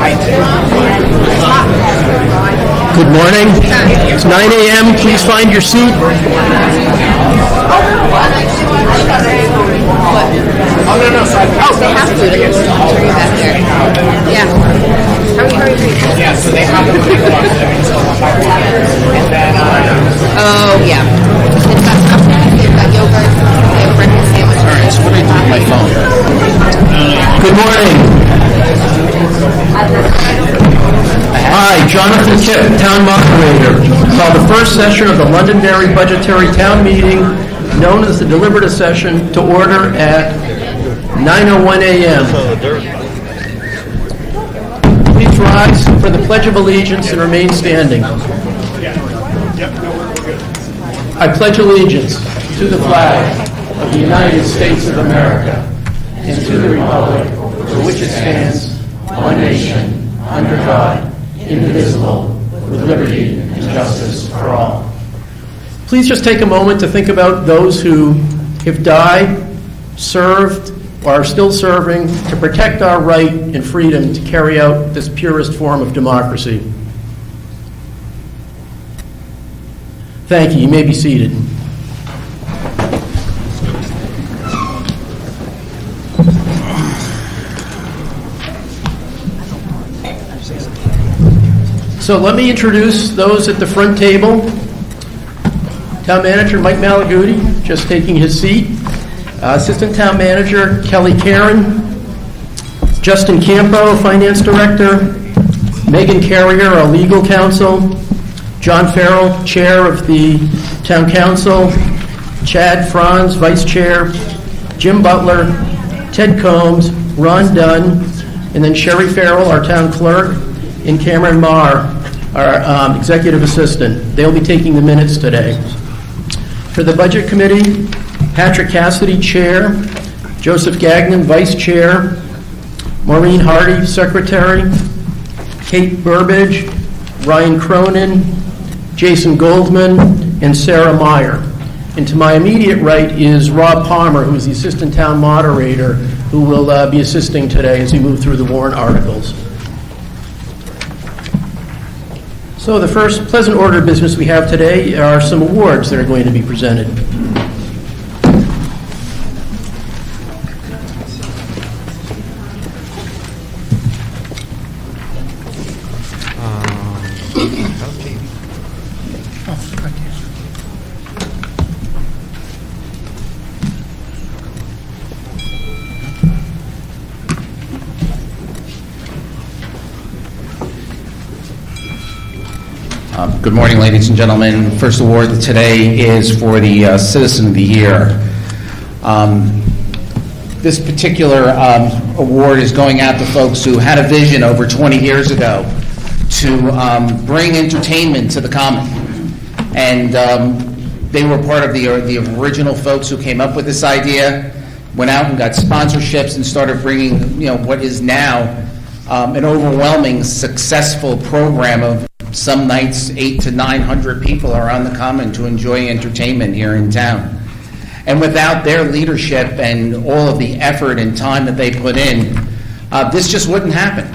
Good morning. It's 9 a.m. Please find your seat. Oh, no. Oh, they have to. They're going to turn you back there. Yeah. Hurry. Yeah, so they have to pick up and then, Oh, yeah. It's got stuff. It's got yogurt. They have breakfast sandwich. all right, so what do I do with my phone? Good morning. Hi, Jonathan Kipp, Town Moderator. Call the first session of the Londonderry Budgetary Town Meeting, known as the Deliberative Session, to order at 9:01 a.m. Please rise for the Pledge of Allegiance and remain standing. I pledge allegiance to the flag of the United States of America and to the republic for which it stands, one nation, under God, indivisible, with liberty and justice for all. Please just take a moment to think about those who have died, served, or are still serving to protect our right and freedom to carry out this purest form of democracy. Thank you. You may be seated. So let me introduce those at the front table. Town Manager Mike Malaguti, just taking his seat. Assistant Town Manager Kelly Caron. Justin Campo, Finance Director. Megan Carrier, our Legal Counsel. John Farrell, Chair of the Town Council. Chad Franz, Vice Chair. Jim Butler. Ted Combs. Ron Dunn. And then Sherry Farrell, our Town Clerk. And Cameron Marr, our Executive Assistant. They'll be taking the minutes today. For the Budget Committee, Patrick Cassidy, Chair. Joseph Gagnon, Vice Chair. Maureen Hardy, Secretary. Kate Burbidge, Ryan Cronin, Jason Goldman, and Sarah Meyer. And to my immediate right is Rob Palmer, who is the Assistant Town Moderator, who will be assisting today as we move through the warrant articles. So the first pleasant order of business we have today are some awards that are going to be presented. Good morning, ladies and gentlemen. First award today is for the Citizen of the Year. This particular award is going out to folks who had a vision over 20 years ago to bring entertainment to the common. And they were part of the original folks who came up with this idea, went out and got sponsorships and started bringing, what is now an overwhelming successful program of some nights 800 to 900 people are on the common to enjoy entertainment here in town. And without their leadership and all of the effort and time that they put in, this just wouldn't happen.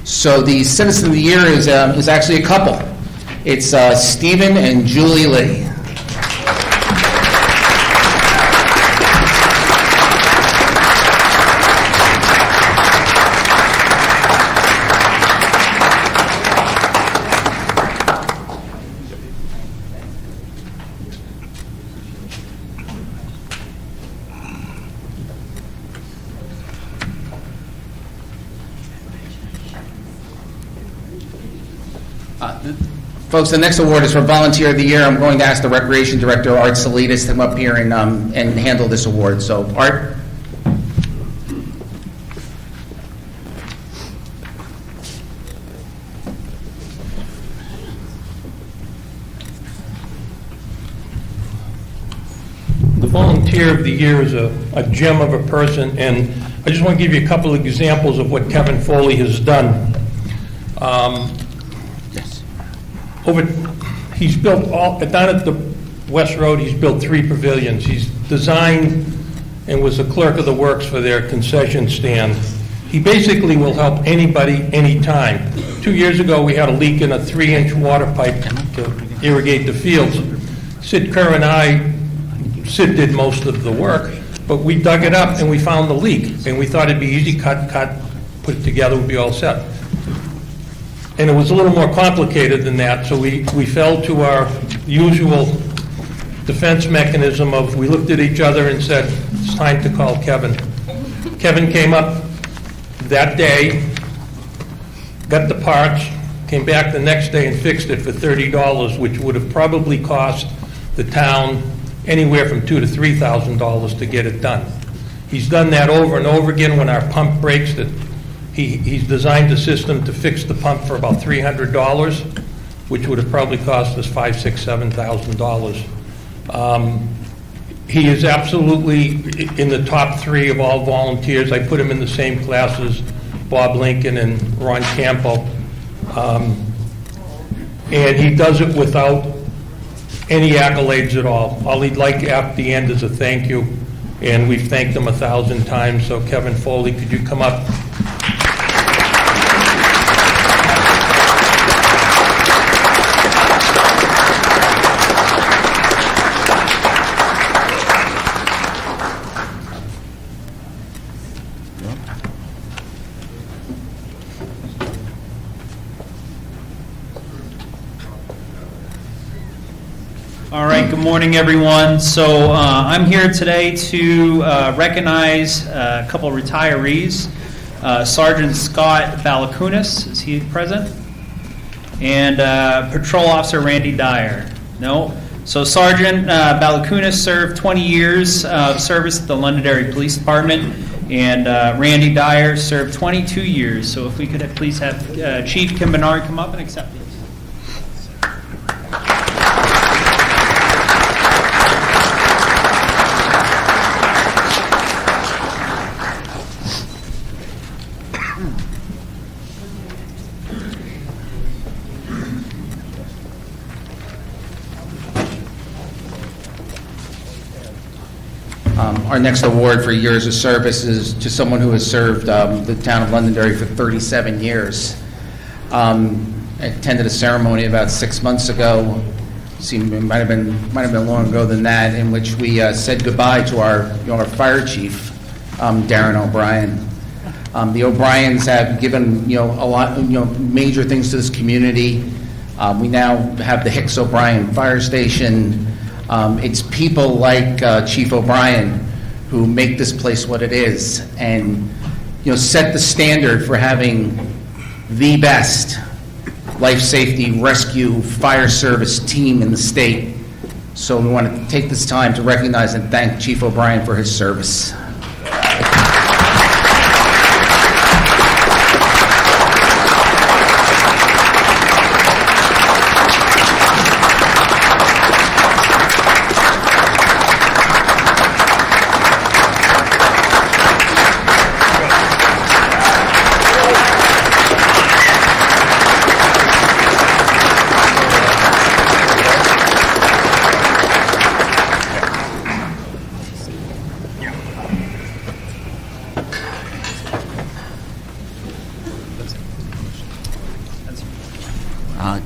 So the Citizen of the Year is actually a couple. It's Stephen and Julie Lee. Folks, the next award is for Volunteer of the Year. I'm going to ask the Recreation Director, Art Salidas, to come up here and handle this award. So, Art. The Volunteer of the Year is a gem of a person, and I just want to give you a couple of examples of what Kevin Foley has done. He's built down at the West Road, he's built 3 pavilions. He's designed and was the clerk of the works for their concession stand. He basically will help anybody, anytime. 2 years ago, we had a leak in a 3-inch water pipe to irrigate the fields. Sid Kerr and I, Sid did most of the work, but we dug it up and we found the leak. And we thought it'd be easy, cut, put it together, we'd be all set. And it was a little more complicated than that, so we fell to our usual defense mechanism of, we looked at each other and said, it's time to call Kevin. Kevin came up that day, got the parts, came back the next day and fixed it for $30, which would have probably cost the town anywhere from $2,000 to $3,000 to get it done. He's done that over and over again. When our pump breaks, he's designed a system to fix the pump for about $300, which would have probably cost us $5,000, $6,000, $7,000. He is absolutely in the top 3 of all volunteers. I put him in the same class as Bob Lincoln and Ron Campo. And he does it without any accolades at all. All he'd like at the end is a thank you, and we've thanked him 1,000 times. So Kevin Foley, could you come up? All right, good morning, everyone. So I'm here today to recognize a couple of retirees. Sergeant Scott Balakunis, is he present? And Patrol Officer Randy Dyer. No? So Sergeant Balakunis served 20 years of service at the Londonderry Police Department, and Randy Dyer served 22 years. So if we could please have Chief Kim Bernard come up and accept these. Our next award for years of service is to someone who has served the town of Londonderry for 37 years. I attended a ceremony about 6 months ago. It might have been longer ago than that, in which we said goodbye to our fire chief, Darren O'Brien. The O'Briens have given a lot major things to this community. We now have the Hicks O'Brien Fire Station. It's people like Chief O'Brien who make this place what it is, and set the standard for having the best life safety rescue fire service team in the state. So we want to take this time to recognize and thank Chief O'Brien for his service.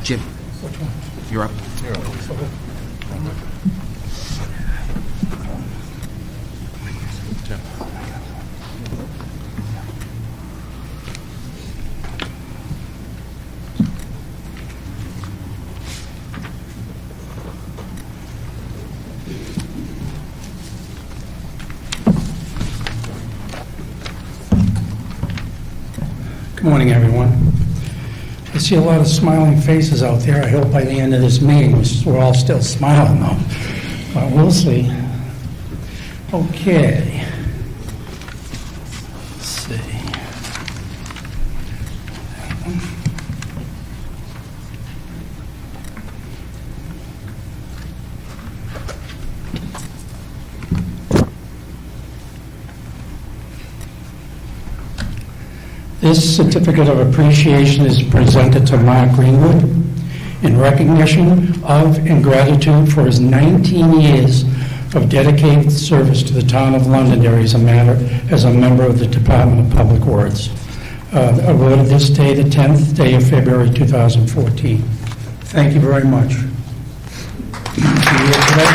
Jim, you're up. Good morning, everyone. I see a lot of smiling faces out there. I hope by the end of this meeting, we're all still smiling, though. But we'll see. Okay. Let's see. This certificate of appreciation is presented to Mark Greenwood in recognition of and gratitude for his 19 years of dedicated service to the town of Londonderry as a member of the Department of Public Works. Awarded this day, the 10th day of February 2014. Thank you very much. See you here today.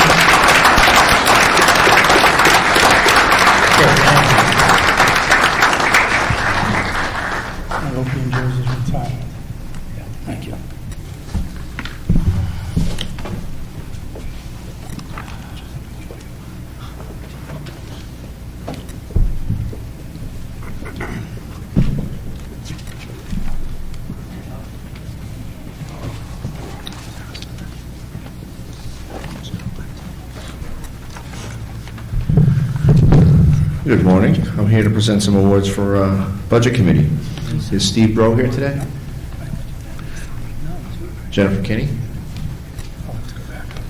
I hope he enjoys his retirement. Thank you. Good morning. I'm here to present some awards for Budget Committee. Is Steve Bro here today? Jennifer Kinney?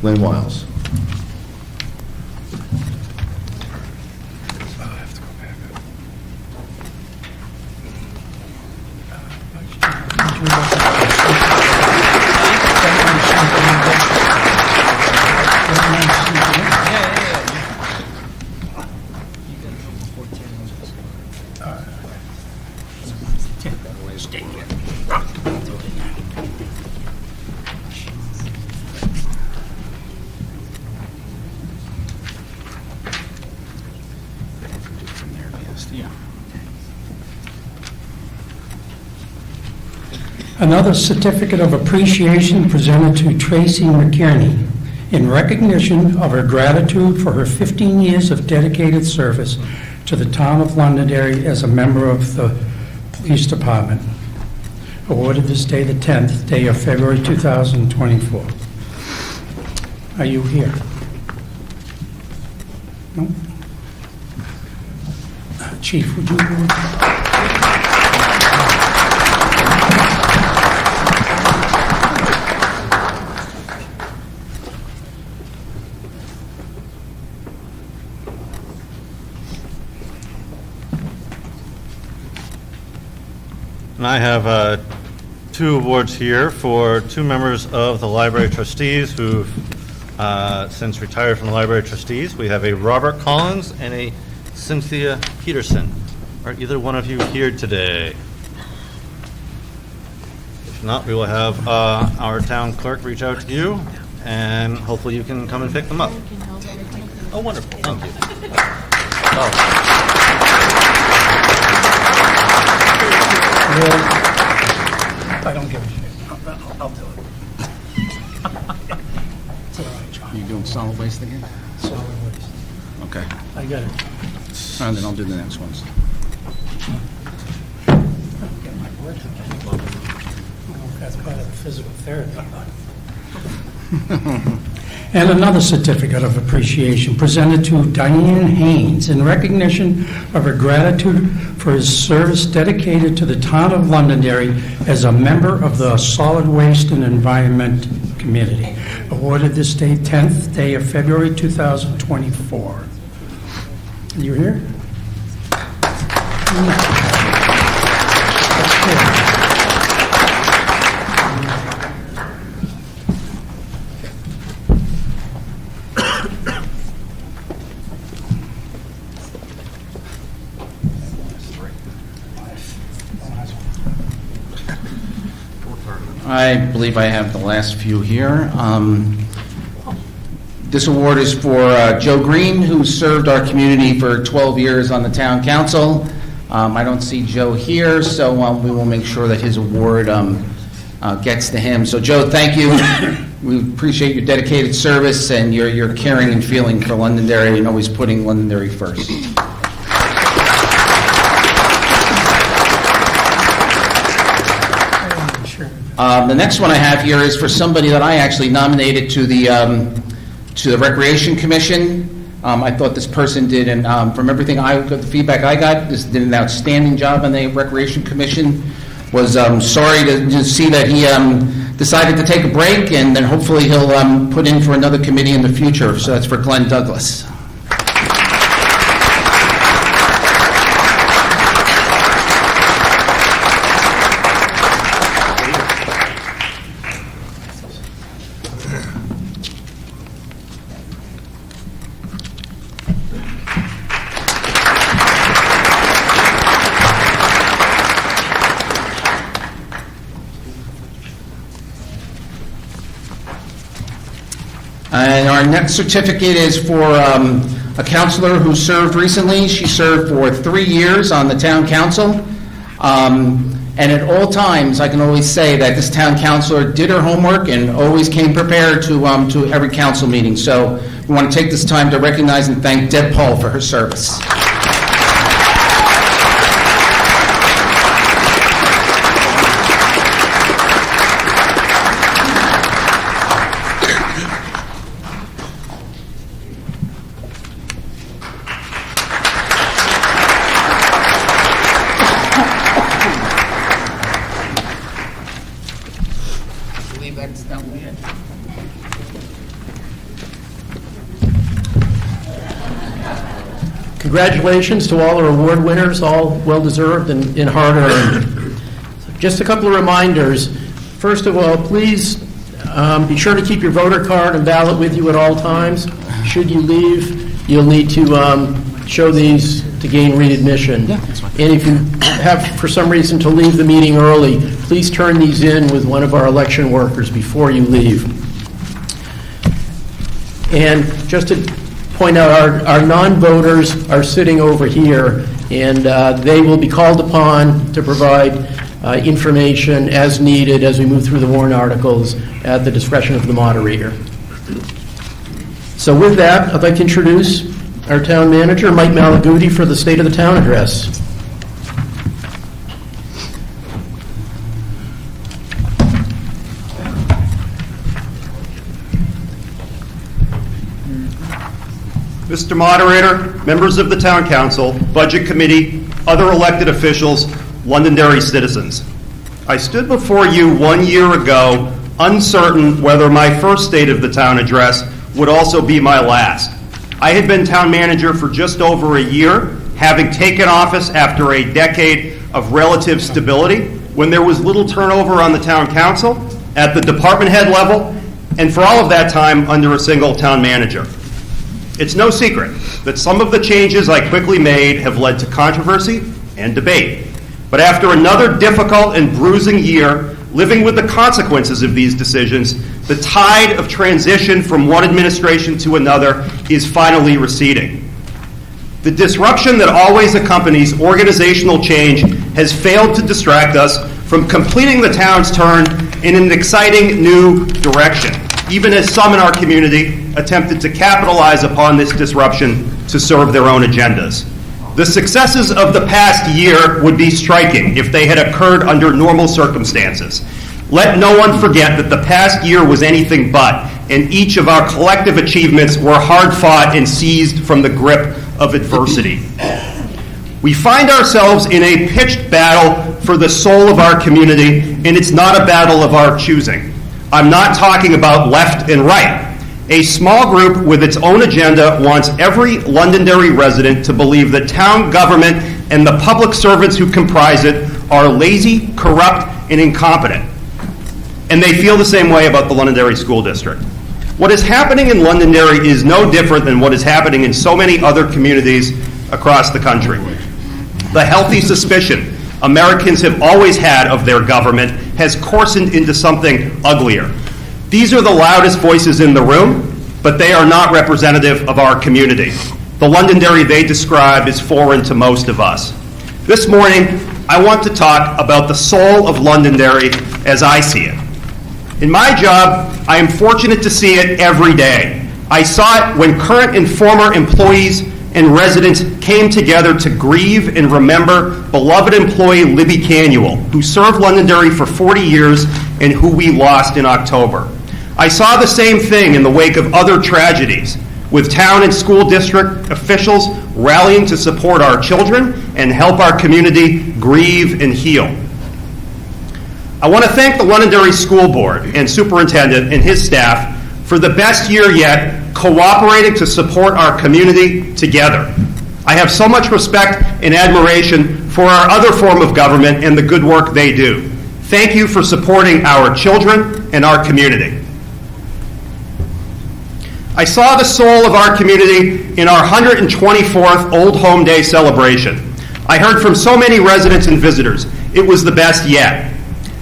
Lynn Wiles? Another certificate of appreciation presented to Tracy McKierney in recognition of her gratitude for her 15 years of dedicated service to the town of Londonderry as a member of the police department. Awarded this day, the 10th day of February 2024. Are you here? No? Chief, would you go? And I have two awards here for two members of the Library Trustees who've since retired from the Library Trustees. We have a Robert Collins and a Cynthia Peterson. Are either one of you here today? If not, we will have our town clerk reach out to you, and hopefully you can come and pick them up. Oh, wonderful. Thank you. I don't give a shit. I'll do it. It's all right, John. You doing solid waste again? Solid waste. Okay. I got it. And then I'll do the next ones. Get my work done. I don't know if that's part of the physical therapy. And another certificate of appreciation presented to Diane Haynes in recognition of her gratitude for his service dedicated to the town of Londonderry as a member of the Solid Waste and Environment Committee. Awarded this day, 10th day of February 2024. You here? I believe I have the last few here. This award is for Joe Green, who served our community for 12 years on the town council. I don't see Joe here, so we will make sure that his award gets to him. So Joe, thank you. We appreciate your dedicated service and your caring and feeling for Londonderry and always putting Londonderry first. The next one I have here is for somebody that I actually nominated to the Recreation Commission. I thought this person did, and from everything the feedback I got, this did an outstanding job on the Recreation Commission. Was sorry to see that he decided to take a break, and then hopefully he'll put in for another committee in the future. So that's for Glenn Douglas. And our next certificate is for a counselor who served recently. She served for 3 years on the town council. And at all times, I can always say that this town councilor did her homework and always came prepared to every council meeting. So we want to take this time to recognize and thank Deb Paul for her service. Congratulations to all our award winners, all well-deserved and hard-earned. Just a couple of reminders. First of all, please be sure to keep your voter card and ballot with you at all times. Should you leave, you'll need to show these to gain readmission. And if you have, for some reason, to leave the meeting early, please turn these in with one of our election workers before you leave. And just to point out, our non-voters are sitting over here, and they will be called upon to provide information as needed as we move through the warrant articles at the discretion of the moderator. So with that, I'd like to introduce our town manager, Mike Malaguti, for the State of the Town address. Mr. Moderator, members of the Town Council, Budget Committee, other elected officials, Londonderry citizens. I stood before you 1 year ago, uncertain whether my first State of the Town address would also be my last. I had been town manager for just over a year, having taken office after a decade of relative stability, when there was little turnover on the Town Council, at the department head level, and for all of that time under a single town manager. It's no secret that some of the changes I quickly made have led to controversy and debate. But after another difficult and bruising year, living with the consequences of these decisions, the tide of transition from one administration to another is finally receding. The disruption that always accompanies organizational change has failed to distract us from completing the town's turn in an exciting new direction, even as some in our community attempted to capitalize upon this disruption to serve their own agendas. The successes of the past year would be striking if they had occurred under normal circumstances. Let no one forget that the past year was anything but, and each of our collective achievements were hard-fought and seized from the grip of adversity. We find ourselves in a pitched battle for the soul of our community, and it's not a battle of our choosing. I'm not talking about left and right. A small group with its own agenda wants every Londonderry resident to believe that town government and the public servants who comprise it are lazy, corrupt, and incompetent. And they feel the same way about the Londonderry School District. What is happening in Londonderry is no different than what is happening in so many other communities across the country. The healthy suspicion Americans have always had of their government has coarsened into something uglier. These are the loudest voices in the room, but they are not representative of our community. The Londonderry they describe is foreign to most of us. This morning, I want to talk about the soul of Londonderry as I see it. In my job, I am fortunate to see it every day. I saw it when current and former employees and residents came together to grieve and remember beloved employee Libby Canuel, who served Londonderry for 40 years and who we lost in October. I saw the same thing in the wake of other tragedies, with town and school district officials rallying to support our children and help our community grieve and heal. I want to thank the Londonderry School Board and Superintendent and his staff for the best year yet, cooperating to support our community together. I have so much respect and admiration for our other form of government and the good work they do. Thank you for supporting our children and our community. I saw the soul of our community in our 124th Old Home Day celebration. I heard from so many residents and visitors. It was the best yet.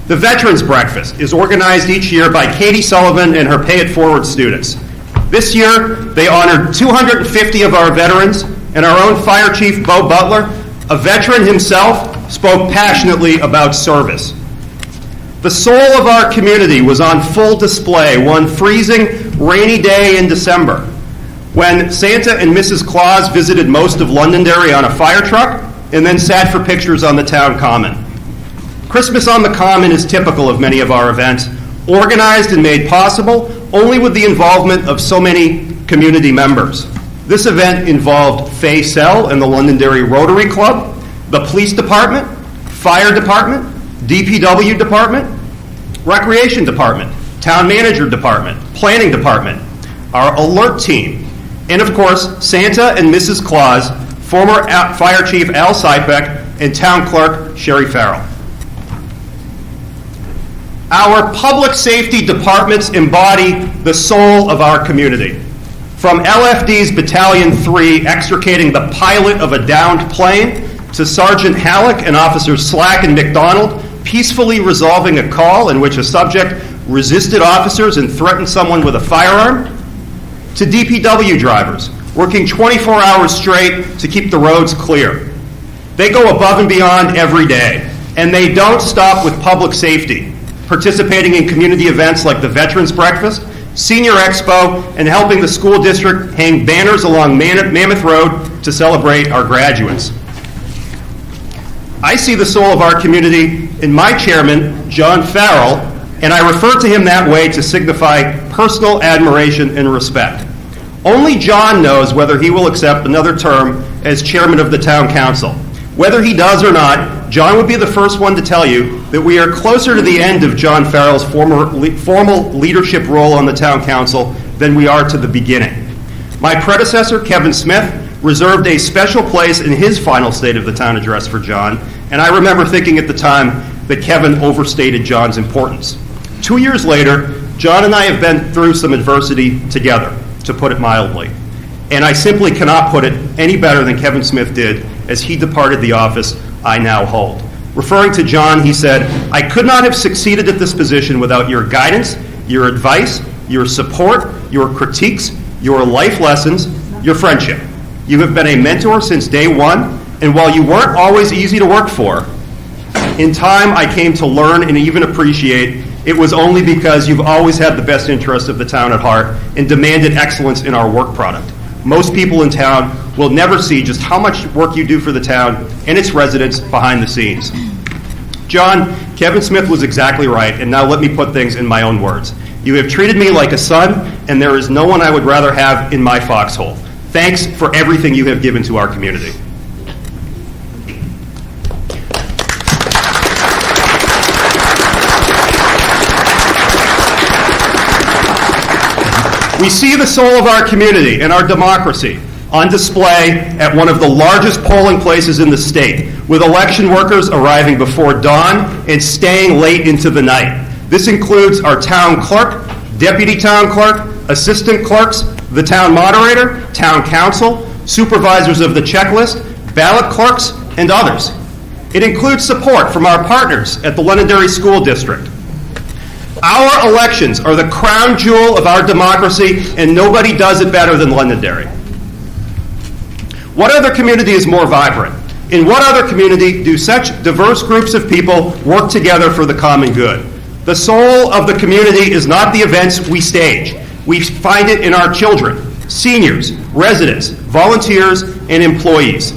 The Veterans Breakfast is organized each year by Katie Sullivan and her Pay It Forward students. This year, they honored 250 of our veterans, and our own Fire Chief, Bo Butler, a veteran himself, spoke passionately about service. The soul of our community was on full display one freezing, rainy day in December, when Santa and Mrs. Claus visited most of Londonderry on a fire truck and then sat for pictures on the town common. Christmas on the Common is typical of many of our events, organized and made possible only with the involvement of so many community members. This event involved Fay Sell and the Londonderry Rotary Club, the Police Department, Fire Department, DPW Department, Recreation Department, Town Manager Department, Planning Department, our Alert Team, and of course, Santa and Mrs. Claus, former Fire Chief Al Sypek, and Town Clerk Sherry Farrell. Our public safety departments embody the soul of our community. From LFD's Battalion 3 extricating the pilot of a downed plane, to Sergeant Halleck and Officers Slack and McDonald peacefully resolving a call in which a subject resisted officers and threatened someone with a firearm, to DPW drivers working 24 hours straight to keep the roads clear. They go above and beyond every day, and they don't stop with public safety, participating in community events like the Veterans Breakfast, Senior Expo, and helping the school district hang banners along Mammoth Road to celebrate our graduates. I see the soul of our community in my chairman, John Farrell, and I refer to him that way to signify personal admiration and respect. Only John knows whether he will accept another term as chairman of the town council. Whether he does or not, John would be the first one to tell you that we are closer to the end of John Farrell's formal leadership role on the town council than we are to the beginning. My predecessor, Kevin Smith, reserved a special place in his final State of the Town address for John, and I remember thinking at the time that Kevin overstated John's importance. 2 years later, John and I have been through some adversity together, to put it mildly, and I simply cannot put it any better than Kevin Smith did as he departed the office I now hold. Referring to John, he said, "I could not have succeeded at this position without your guidance, your advice, your support, your critiques, your life lessons, your friendship. You have been a mentor since day one, and while you weren't always easy to work for, in time I came to learn and even appreciate it was only because you've always had the best interest of the town at heart and demanded excellence in our work product. Most people in town will never see just how much work you do for the town and its residents behind the scenes." John, Kevin Smith was exactly right, and now let me put things in my own words. You have treated me like a son, and there is no one I would rather have in my foxhole. Thanks for everything you have given to our community. We see the soul of our community and our democracy on display at one of the largest polling places in the state, with election workers arriving before dawn and staying late into the night. This includes our town clerk, deputy town clerk, assistant clerks, the town moderator, town council, supervisors of the checklist, ballot clerks, and others. It includes support from our partners at the Londonderry School District. Our elections are the crown jewel of our democracy, and nobody does it better than Londonderry. What other community is more vibrant? In what other community do such diverse groups of people work together for the common good? The soul of the community is not the events we stage. We find it in our children, seniors, residents, volunteers, and employees.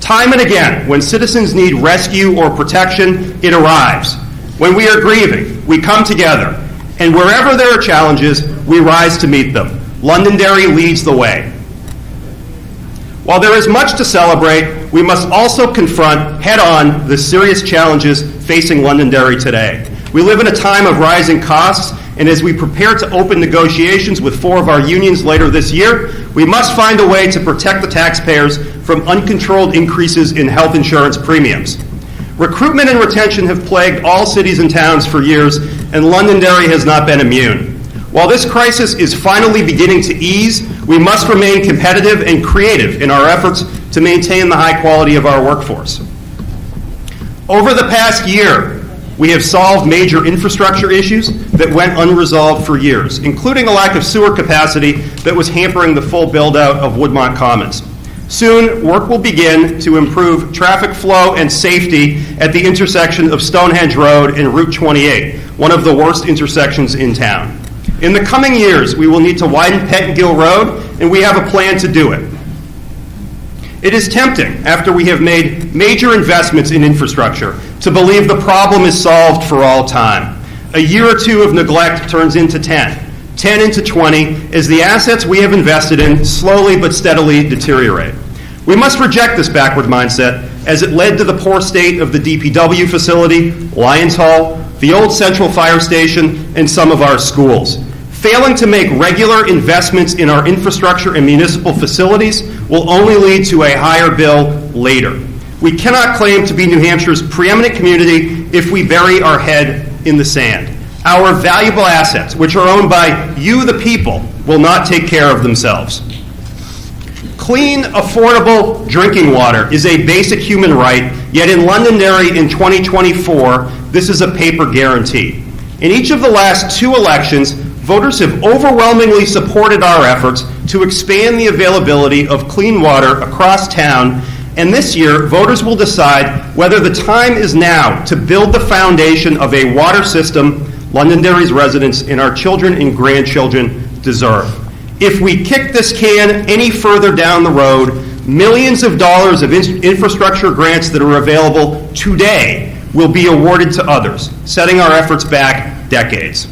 Time and again, when citizens need rescue or protection, it arrives. When we are grieving, we come together, and wherever there are challenges, we rise to meet them. Londonderry leads the way. While there is much to celebrate, we must also confront head-on the serious challenges facing Londonderry today. We live in a time of rising costs, and as we prepare to open negotiations with 4 of our unions later this year, we must find a way to protect the taxpayers from uncontrolled increases in health insurance premiums. Recruitment and retention have plagued all cities and towns for years, and Londonderry has not been immune. While this crisis is finally beginning to ease, we must remain competitive and creative in our efforts to maintain the high quality of our workforce. Over the past year, we have solved major infrastructure issues, that went unresolved for years, including a lack of sewer capacity that was hampering the full build-out of Woodmont Commons. Soon, work will begin to improve traffic flow and safety at the intersection of Stonehenge Road and Route 28, one of the worst intersections in town. In the coming years, we will need to widen Pettingill Road, and we have a plan to do it. It is tempting, after we have made major investments in infrastructure, to believe the problem is solved for all time. A year or two of neglect turns into 10 into 20, as the assets we have invested in slowly but steadily deteriorate. We must reject this backward mindset, as it led to the poor state of the DPW facility, Lions Hall, the old Central Fire Station, and some of our schools. Failing to make regular investments in our infrastructure and municipal facilities will only lead to a higher bill later. We cannot claim to be New Hampshire's preeminent community if we bury our head in the sand. Our valuable assets, which are owned by you, the people, will not take care of themselves. Clean, affordable drinking water is a basic human right, yet in Londonderry in 2024, this is a paper guarantee. In each of the last 2 elections, voters have overwhelmingly supported our efforts to expand the availability of clean water across town, and this year, voters will decide whether the time is now to build the foundation of a water system Londonderry's residents and our children and grandchildren deserve. If we kick this can any further down the road, millions of dollars of infrastructure grants that are available today will be awarded to others, setting our efforts back decades.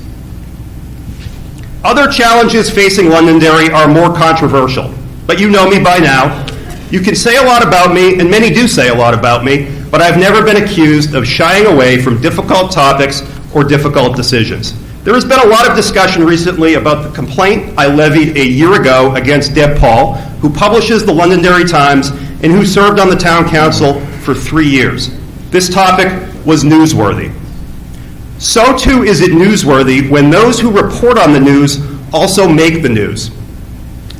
Other challenges facing Londonderry are more controversial, but you know me by now. You can say a lot about me, and many do say a lot about me, but I've never been accused of shying away from difficult topics or difficult decisions. There has been a lot of discussion recently about the complaint I levied a year ago against Deb Paul, who publishes the Londonderry Times and who served on the town council for 3 years. This topic was newsworthy. So too is it newsworthy when those who report on the news also make the news.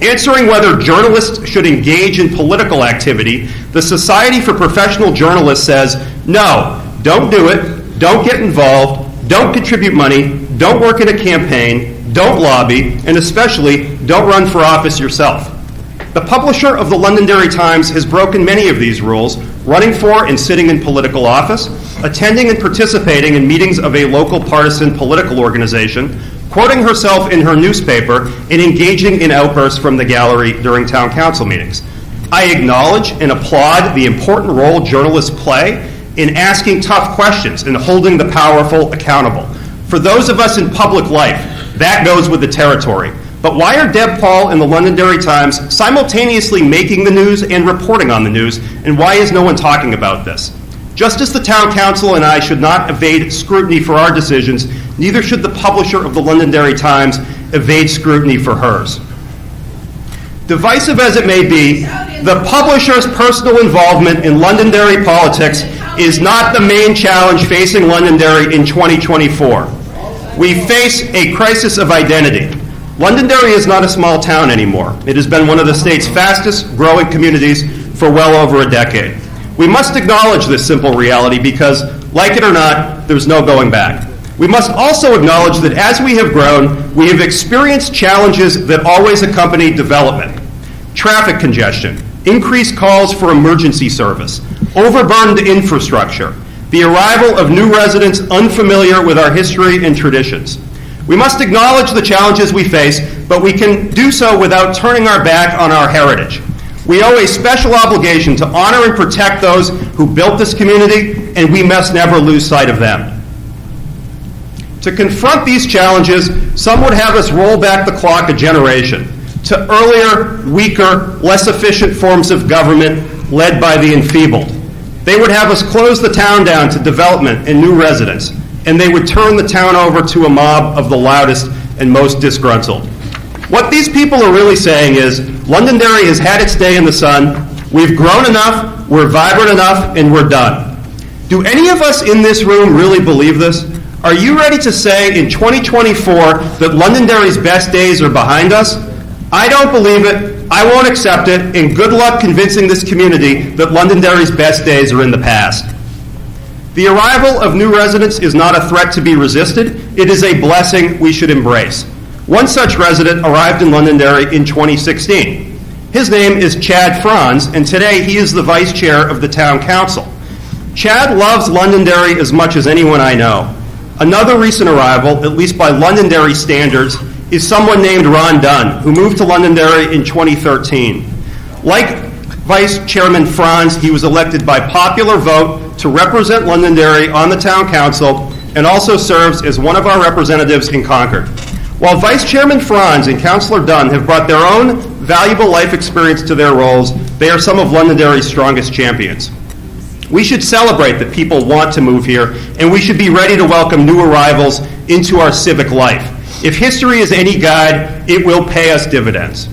Answering whether journalists should engage in political activity, the Society for Professional Journalists says, no, don't do it, don't get involved, don't contribute money, don't work in a campaign, don't lobby, and especially don't run for office yourself. The publisher of the Londonderry Times has broken many of these rules, running for and sitting in political office, attending and participating in meetings of a local partisan political organization, quoting herself in her newspaper, and engaging in outbursts from the gallery during town council meetings. I acknowledge and applaud the important role journalists play in asking tough questions and holding the powerful accountable. For those of us in public life, that goes with the territory. But why are Deb Paul and the Londonderry Times simultaneously making the news and reporting on the news, and why is no one talking about this? Just as the town council and I should not evade scrutiny for our decisions, neither should the publisher of the Londonderry Times evade scrutiny for hers. Divisive as it may be, the publisher's personal involvement in Londonderry politics is not the main challenge facing Londonderry in 2024. We face a crisis of identity. Londonderry is not a small town anymore. It has been one of the state's fastest growing communities for well over a decade. We must acknowledge this simple reality because, like it or not, there's no going back. We must also acknowledge that as we have grown, we have experienced challenges that always accompany development. Traffic congestion, increased calls for emergency service, overburdened infrastructure, the arrival of new residents unfamiliar with our history and traditions. We must acknowledge the challenges we face, but we can do so without turning our back on our heritage. We owe a special obligation to honor and protect those who built this community, and we must never lose sight of them. To confront these challenges, some would have us roll back the clock a generation to earlier, weaker, less efficient forms of government led by the enfeebled. They would have us close the town down to development and new residents, and they would turn the town over to a mob of the loudest and most disgruntled. What these people are really saying is, Londonderry has had its day in the sun, we've grown enough, we're vibrant enough, and we're done. Do any of us in this room really believe this? Are you ready to say in 2024 that Londonderry's best days are behind us? I don't believe it, I won't accept it, and good luck convincing this community that Londonderry's best days are in the past. The arrival of new residents is not a threat to be resisted. It is a blessing we should embrace. One such resident arrived in Londonderry in 2016. His name is Chad Franz, and today he is the vice chair of the town council. Chad loves Londonderry as much as anyone I know. Another recent arrival, at least by Londonderry standards, is someone named Ron Dunn, who moved to Londonderry in 2013. Like Vice Chairman Franz, he was elected by popular vote to represent Londonderry on the town council and also serves as one of our representatives in Concord. While Vice Chairman Franz and Councilor Dunn have brought their own valuable life experience to their roles, they are some of Londonderry's strongest champions. We should celebrate that people want to move here, and we should be ready to welcome new arrivals into our civic life. If history is any guide, it will pay us dividends.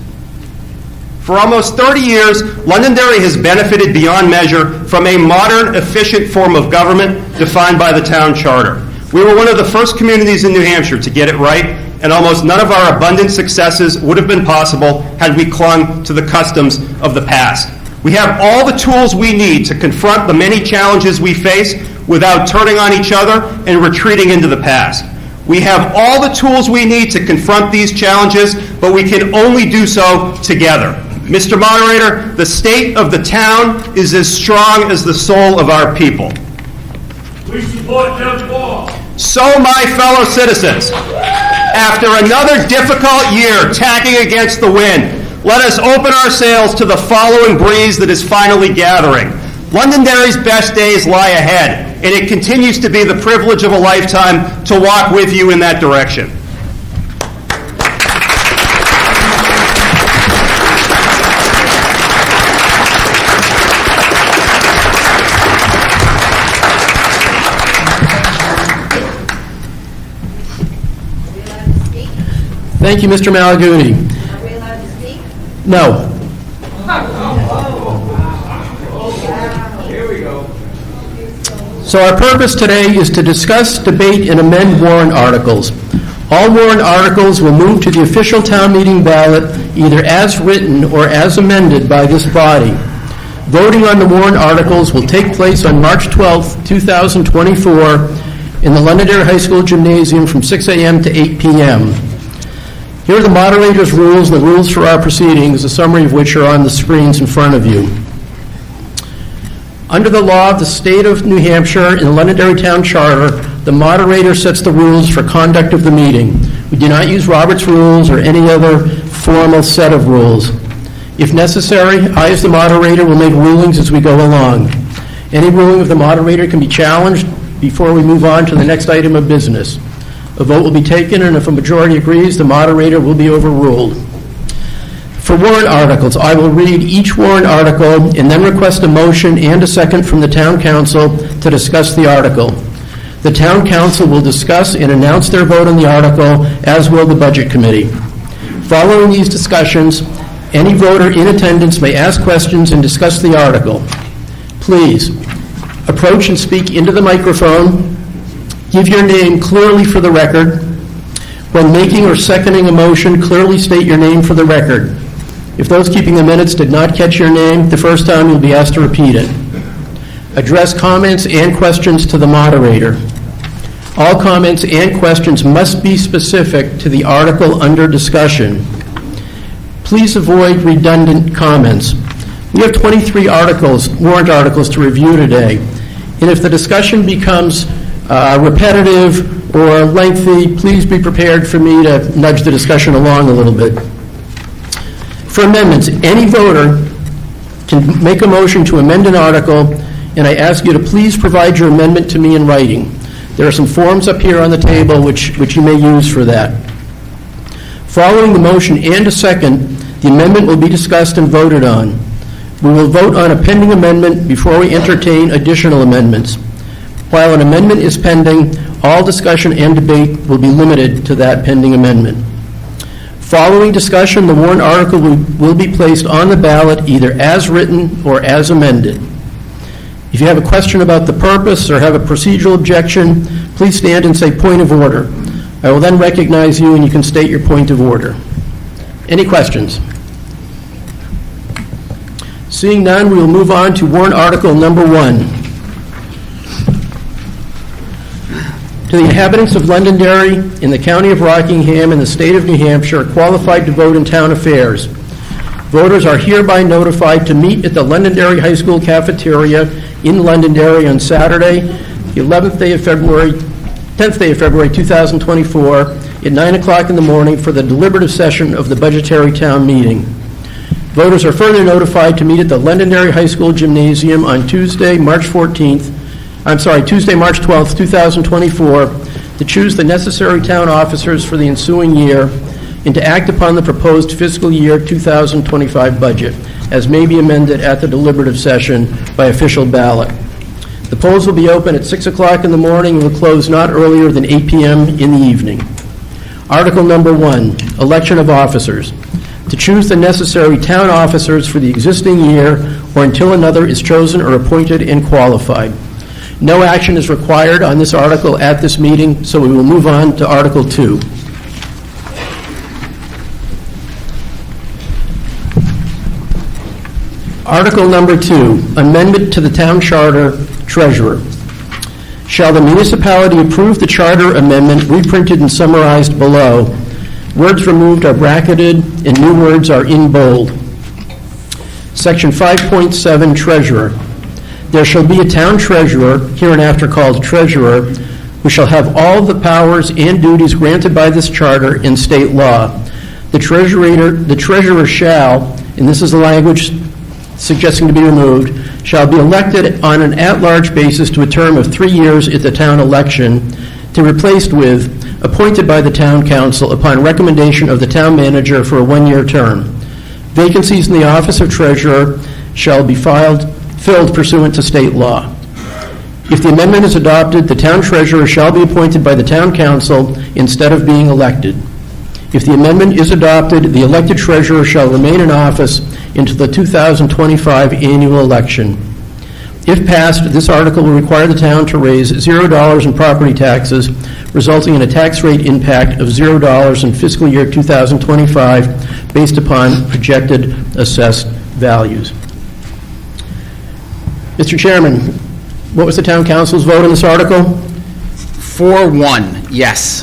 For almost 30 years, Londonderry has benefited beyond measure from a modern, efficient form of government defined by the town charter. We were one of the first communities in New Hampshire to get it right, and almost none of our abundant successes would have been possible had we clung to the customs of the past. We have all the tools we need to confront the many challenges we face without turning on each other and retreating into the past. We have all the tools we need to confront these challenges, but we can only do so together. Mr. Moderator, the state of the town is as strong as the soul of our people. We support them all. So, my fellow citizens, after another difficult year tacking against the wind, let us open our sails to the following breeze that is finally gathering. Londonderry's best days lie ahead, and it continues to be the privilege of a lifetime to walk with you in that direction. Thank you, Mr. Malaguti. Are we allowed to speak? No. So our purpose today is to discuss, debate, and amend warrant articles. All warrant articles will move to the official town meeting ballot either as written or as amended by this body. Voting on the warrant articles will take place on March 12, 2024 in the Londonderry High School Gymnasium from 6 a.m. to 8 p.m. Here are the moderator's rules and the rules for our proceedings, a summary of which are on the screens in front of you. Under the law of the state of New Hampshire and the Londonderry Town Charter, the moderator sets the rules for conduct of the meeting. We do not use Robert's rules or any other formal set of rules. If necessary, I, as the moderator, will make rulings as we go along. Any ruling of the moderator can be challenged before we move on to the next item of business. A vote will be taken, and if a majority agrees, the moderator will be overruled. For warrant articles, I will read each warrant article and then request a motion and a second from the town council to discuss the article. The town council will discuss and announce their vote on the article, as will the budget committee. Following these discussions, any voter in attendance may ask questions and discuss the article. Please approach and speak into the microphone. Give your name clearly for the record. When making or seconding a motion, clearly state your name for the record. If those keeping the minutes did not catch your name the first time, you'll be asked to repeat it. Address comments and questions to the moderator. All comments and questions must be specific to the article under discussion. Please avoid redundant comments. We have 23 warrant articles to review today, and if the discussion becomes repetitive or lengthy, please be prepared for me to nudge the discussion along a little bit. For amendments, any voter can make a motion to amend an article, and I ask you to please provide your amendment to me in writing. There are some forms up here on the table which you may use for that. Following the motion and a second, the amendment will be discussed and voted on. We will vote on a pending amendment before we entertain additional amendments. While an amendment is pending, all discussion and debate will be limited to that pending amendment. Following discussion, the warrant article will be placed on the ballot either as written or as amended. If you have a question about the purpose or have a procedural objection, please stand and say point of order. I will then recognize you and you can state your point of order. Any questions? Seeing none, we will move on to warrant article number 1. To the inhabitants of Londonderry, in the county of Rockingham, and the state of New Hampshire, qualified to vote in town affairs. Voters are hereby notified to meet at the Londonderry High School cafeteria in Londonderry on Saturday, the 10th day of February 2024, at 9 o'clock in the morning for the deliberative session of the budgetary town meeting. Voters are further notified to meet at the Londonderry High School gymnasium on Tuesday, March 12th, 2024, to choose the necessary town officers for the ensuing year and to act upon the proposed fiscal year 2025 budget, as may be amended at the deliberative session by official ballot. The polls will be open at 6 o'clock in the morning and will close not earlier than 8 p.m. in the evening. Article number 1, election of officers. To choose the necessary town officers for the existing year or until another is chosen or appointed and qualified. No action is required on this article at this meeting, so we will move on to Article 2. Article number 2, amendment to the town charter, treasurer. Shall the municipality approve the charter amendment reprinted and summarized below? Words removed are bracketed and new words are in bold. Section 5.7, treasurer. There shall be a town treasurer, hereinafter called treasurer, who shall have all the powers and duties granted by this charter and state law. The treasurer shall, and this is the language suggesting to be removed, shall be elected on an at-large basis to a term of 3 years at the town election, to be replaced with, appointed by the town council upon recommendation of the town manager for a 1-year term. Vacancies in the office of treasurer shall be filled pursuant to state law. If the amendment is adopted, the town treasurer shall be appointed by the town council instead of being elected. If the amendment is adopted, the elected treasurer shall remain in office into the 2025 annual election. If passed, this article will require the town to raise $0 in property taxes, resulting in a tax rate impact of $0 in fiscal year 2025 based upon projected assessed values. Mr. Chairman, what was the town council's vote on this article? 4-1, yes.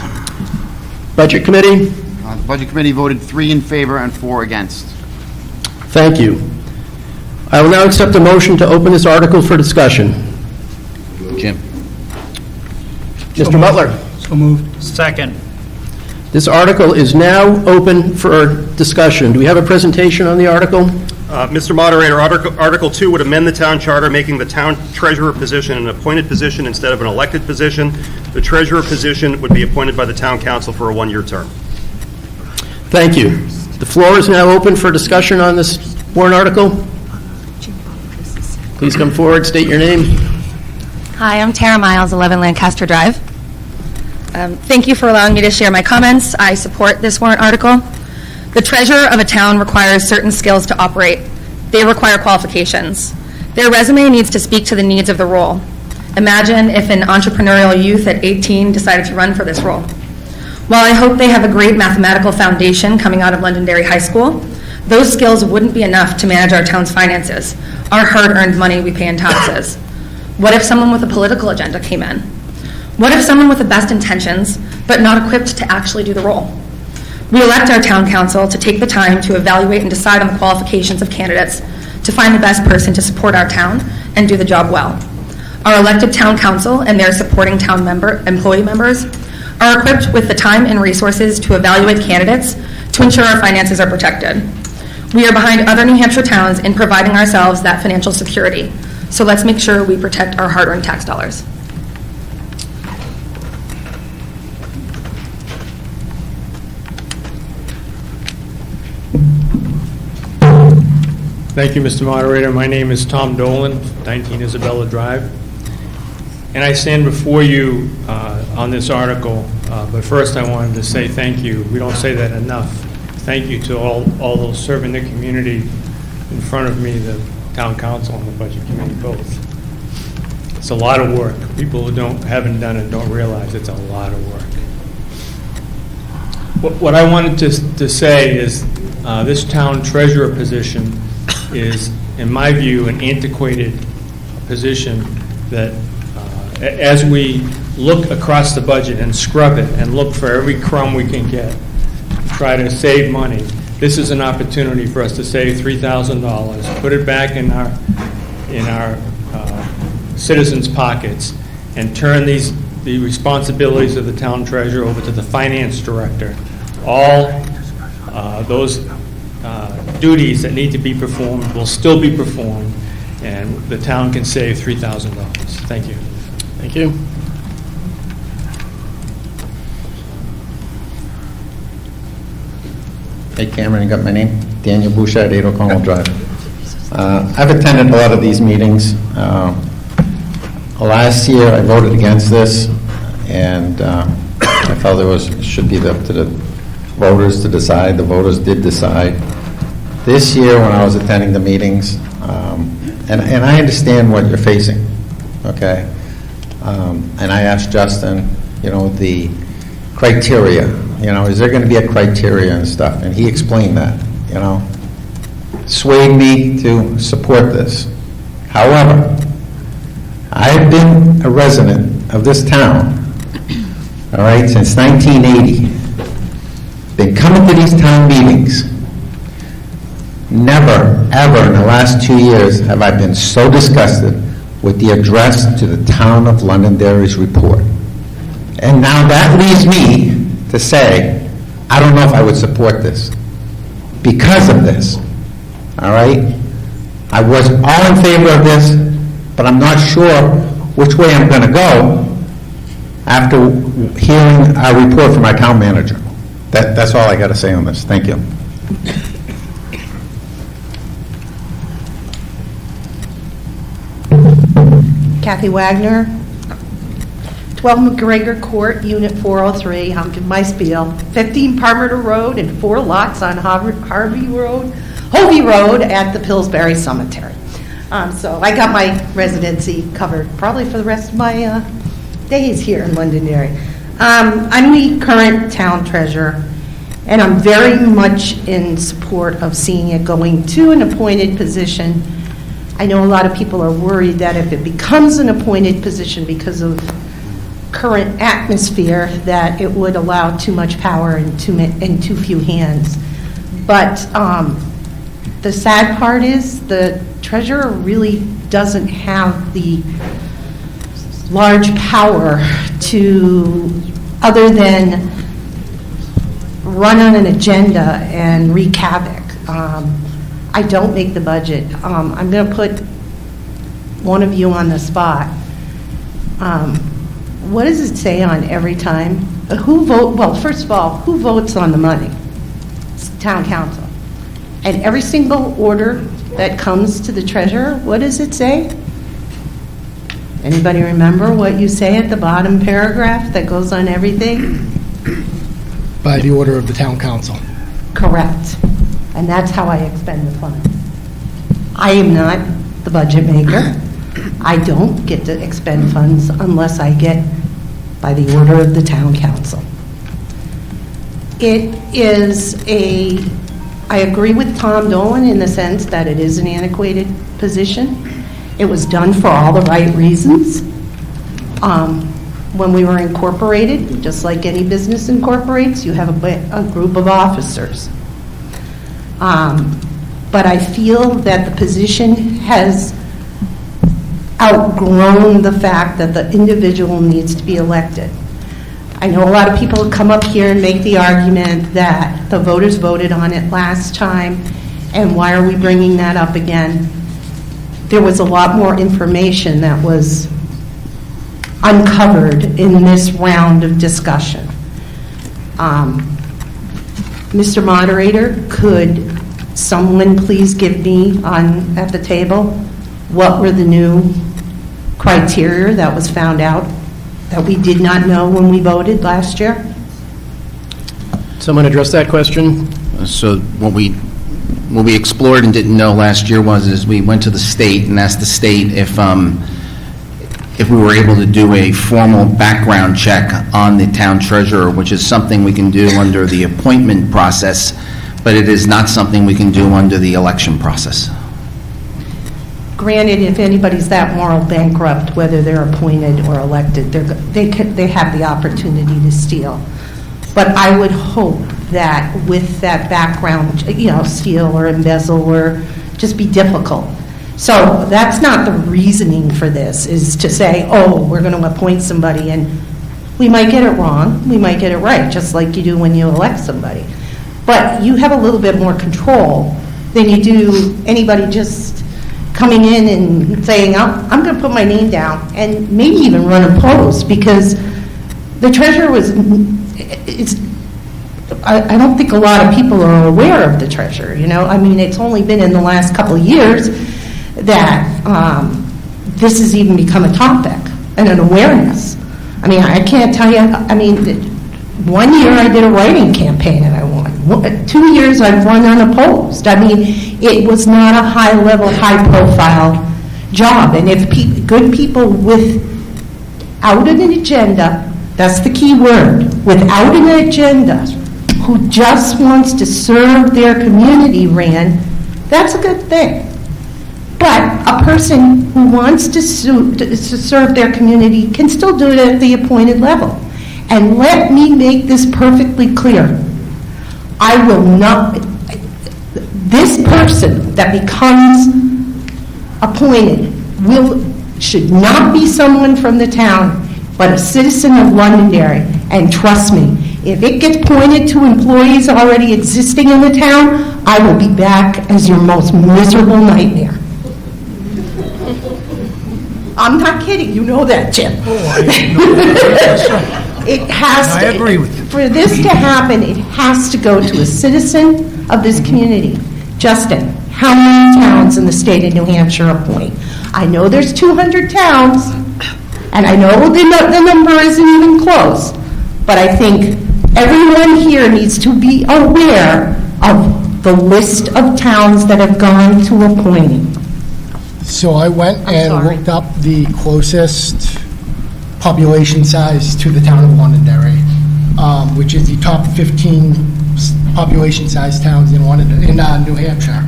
Budget committee? The Budget Committee voted 3 in favor and 4 against. Thank you. I will now accept a motion to open this article for discussion. Jim. Mr. Butler. So moved. Second. This article is now open for discussion. Do we have a presentation on the article? Mr. Moderator, Article 2 would amend the town charter, making the town treasurer position an appointed position instead of an elected position. The treasurer position would be appointed by the town council for a 1-year term. Thank you. The floor is now open for discussion on this warrant article. Please come forward, state your name. Hi, I'm Tara Miles, 11 Lancaster Drive. Thank you for allowing me to share my comments. I support this warrant article. The treasurer of a town requires certain skills to operate. They require qualifications. Their resume needs to speak to the needs of the role. Imagine if an entrepreneurial youth at 18 decided to run for this role. While I hope they have a great mathematical foundation coming out of Londonderry High School, those skills wouldn't be enough to manage our town's finances, our hard-earned money we pay in taxes. What if someone with a political agenda came in? What if someone with the best intentions, but not equipped to actually do the role? We elect our town council to take the time to evaluate and decide on the qualifications of candidates to find the best person to support our town and do the job well. Our elected town council and their supporting town employee members are equipped with the time and resources to evaluate candidates to ensure our finances are protected. We are behind other New Hampshire towns in providing ourselves that financial security, so let's make sure we protect our hard-earned tax dollars. Thank you, Mr. Moderator. My name is Tom Dolan, 19 Isabella Drive. And I stand before you on this article, but first I wanted to say thank you. We don't say that enough. Thank you to all those serving the community in front of me, the town council and the budget committee both. It's a lot of work. People who haven't done it don't realize it's a lot of work. What I wanted to say is this town treasurer position is, in my view, an antiquated position that as we look across the budget and scrub it and look for every crumb we can get, try to save money. This is an opportunity for us to save $3,000, put it back in our citizens' pockets, and turn the responsibilities of the town treasurer over to the finance director. All those duties that need to be performed will still be performed, and the town can save $3,000. Thank you. Thank you. Hey, Cameron, you got my name? Daniel Bouchard, 8 O'Connell Drive. I've attended a lot of these meetings. Last year, I voted against this, and I felt it should be up to the voters to decide. The voters did decide. This year, when I was attending the meetings, and I understand what you're facing, okay? And I asked Justin, the criteria, is there going to be a criteria and stuff? And he explained that, swayed me to support this. However, I've been a resident of this town, all right, since 1980. Been coming to these town meetings. Never, ever in the last 2 years have I been so disgusted with the address to the town of Londonderry's report. And now that leaves me to say, I don't know if I would support this because of this, all right? I was all in favor of this, but I'm not sure which way I'm going to go after hearing a report from our town manager. That's all I got to say on this. Thank you. Kathy Wagner, 12 McGregor Court, Unit 403. I'll give my spiel. 15 Parmenter Road and 4 lots on Hovey Road at the Pillsbury Cemetery. So I got my residency covered probably for the rest of my days here in Londonderry. I'm the current town treasurer, and I'm very much in support of seeing it going to an appointed position. I know a lot of people are worried that if it becomes an appointed position because of current atmosphere, that it would allow too much power in too few hands. But the sad part is the treasurer really doesn't have the large power to, other than run on an agenda and wreak havoc. I don't make the budget. I'm going to put one of you on the spot. What does it say on every time? Well, first of all, who votes on the money? It's town council. And every single order that comes to the treasurer, what does it say? Anybody remember what you say at the bottom paragraph that goes on everything? By the order of the town council. Correct. And that's how I expend the funds. I am not the budget maker. I don't get to expend funds unless I get by the order of the town council. It is I agree with Tom Dolan in the sense that it is an antiquated position. It was done for all the right reasons. When we were incorporated, just like any business incorporates, you have a group of officers. But I feel that the position has outgrown the fact that the individual needs to be elected. I know a lot of people come up here and make the argument that the voters voted on it last time, and why are we bringing that up again? There was a lot more information that was uncovered in this round of discussion. Mr. Moderator, could someone please give me at the table what were the new criteria that was found out that we did not know when we voted last year? Someone address that question? So what we explored and didn't know last year is we went to the state and asked the state if we were able to do a formal background check on the town treasurer, which is something we can do under the appointment process, but it is not something we can do under the election process. granted, if anybody's that moral bankrupt, whether they're appointed or elected, they have the opportunity to steal. But I would hope that with that background, steal or embezzle or just be difficult. So that's not the reasoning for this, is to say, oh, we're going to appoint somebody, and we might get it wrong, we might get it right, just like you do when you elect somebody. But you have a little bit more control than you do anybody just coming in and saying, oh, I'm going to put my name down, and maybe even run opposed, because the treasurer I don't think a lot of people are aware of the treasurer, I mean, it's only been in the last couple of years that this has even become a topic and an awareness. I mean, I can't tell you, 1 year I did a writing campaign and I won. 2 years I've run unopposed. I mean, it was not a high-level, high-profile job. And if good people without an agenda, that's the key word, without an agenda, who just wants to serve their community ran, that's a good thing. But a person who wants to serve their community can still do it at the appointed level. And let me make this perfectly clear. I will not, this person that becomes appointed should not be someone from the town, but a citizen of Londonderry. And trust me, if it gets pointed to employees already existing in the town, I will be back as your most miserable nightmare. I'm not kidding. You know that, Jim. It has to. I agree with you. For this to happen, it has to go to a citizen of this community. Justin, how many towns in the state of New Hampshire appoint? I know there's 200 towns, and I know the number isn't even close, but I think everyone here needs to be aware of the list of towns that have gone to appointing. So I went and looked up the closest population size to the town of Londonderry, which is the top 15 population size towns in New Hampshire.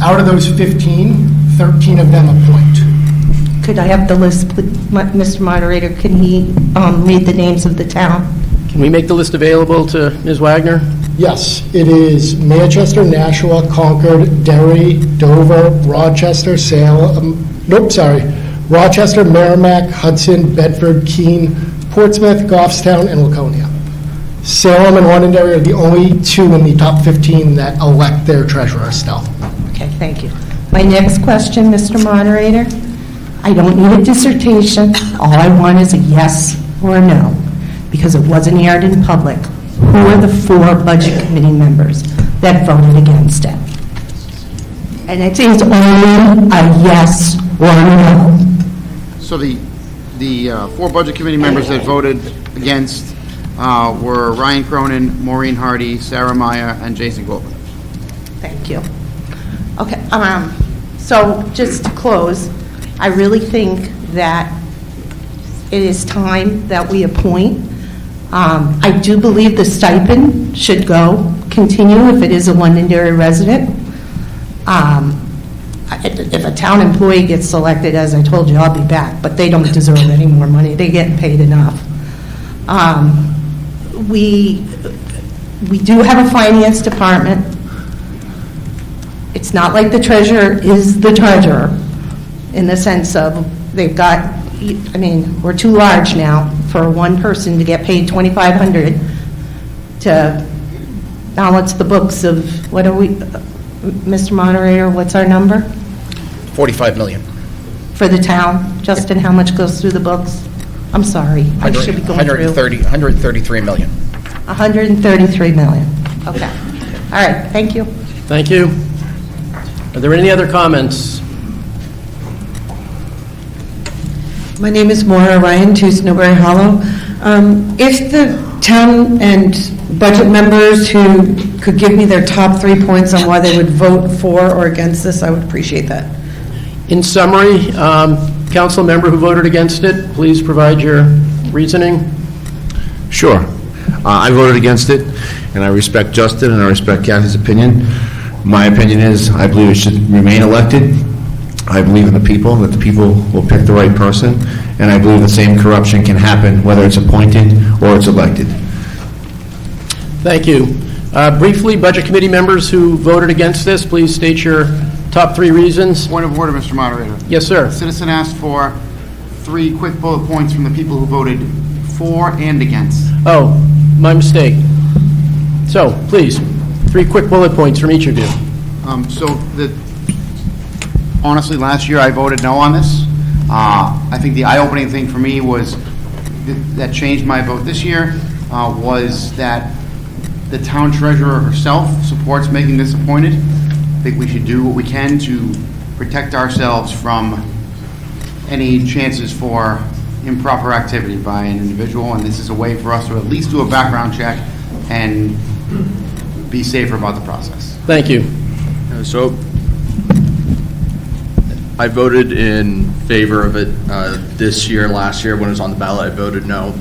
Out of those 15, 13 of them appoint. Could I have the list, Mr. Moderator? Can he read the names of the town? Can we make the list available to Ms. Wagner? Yes, it is Manchester, Nashua, Concord, Derry, Dover, Rochester, Rochester, Merrimack, Hudson, Bedford, Keene, Portsmouth, Goffstown, and Laconia. Salem and Londonderry are the only two in the top 15 that elect their treasurer still. Okay, thank you. My next question, Mr. Moderator. I don't need a dissertation. All I want is a yes or a no, because it wasn't aired in public. Who are the 4 budget committee members that voted against it? And it is only a yes or a no. So the 4 budget committee members that voted against were Ryan Cronin, Maureen Hardy, Sarah Meyer, and Jason Goldman. Thank you. Okay, so just to close, I really think that it is time that we appoint. I do believe the stipend should continue if it is a Londonderry resident. If a town employee gets selected, as I told you, I'll be back, but they don't deserve any more money. They get paid enough. We do have a finance department. It's not like the treasurer is the treasurer in the sense of they've got, we're too large now for one person to get paid $2,500 to balance the books of, what are we, Mr. Moderator, what's our number? 45 million. For the town? Justin, how much goes through the books? I'm sorry, I should be going through. 133 million. 133 million, okay. All right, thank you. Thank you. Are there any other comments? My name is Maura Ryan, 2 Snowberry Hollow. If the town and budget members who could give me their top 3 points on why they would vote for or against this, I would appreciate that. In summary, council member who voted against it, please provide your reasoning. Sure. I voted against it, and I respect Justin and I respect Kathy's opinion. My opinion is I believe it should remain elected. I believe in the people, and that the people will pick the right person, and I believe the same corruption can happen whether it's appointed or it's elected. Thank you. Briefly, Budget Committee members who voted against this, please state your top 3 reasons. Point of order, Mr. Moderator. Yes, sir. Citizen asked for 3 quick bullet points from the people who voted for and against. Oh, my mistake. So, please, 3 quick bullet points from each of you. Honestly, last year I voted no on this. I think the eye-opening thing for me was that changed my vote this year was that the town treasurer herself supports making this appointed. I think we should do what we can to protect ourselves from any chances for improper activity by an individual, and this is a way for us to at least do a background check and be safer about the process. Thank you. So I voted in favor of it this year. Last year when it was on the ballot, I voted no.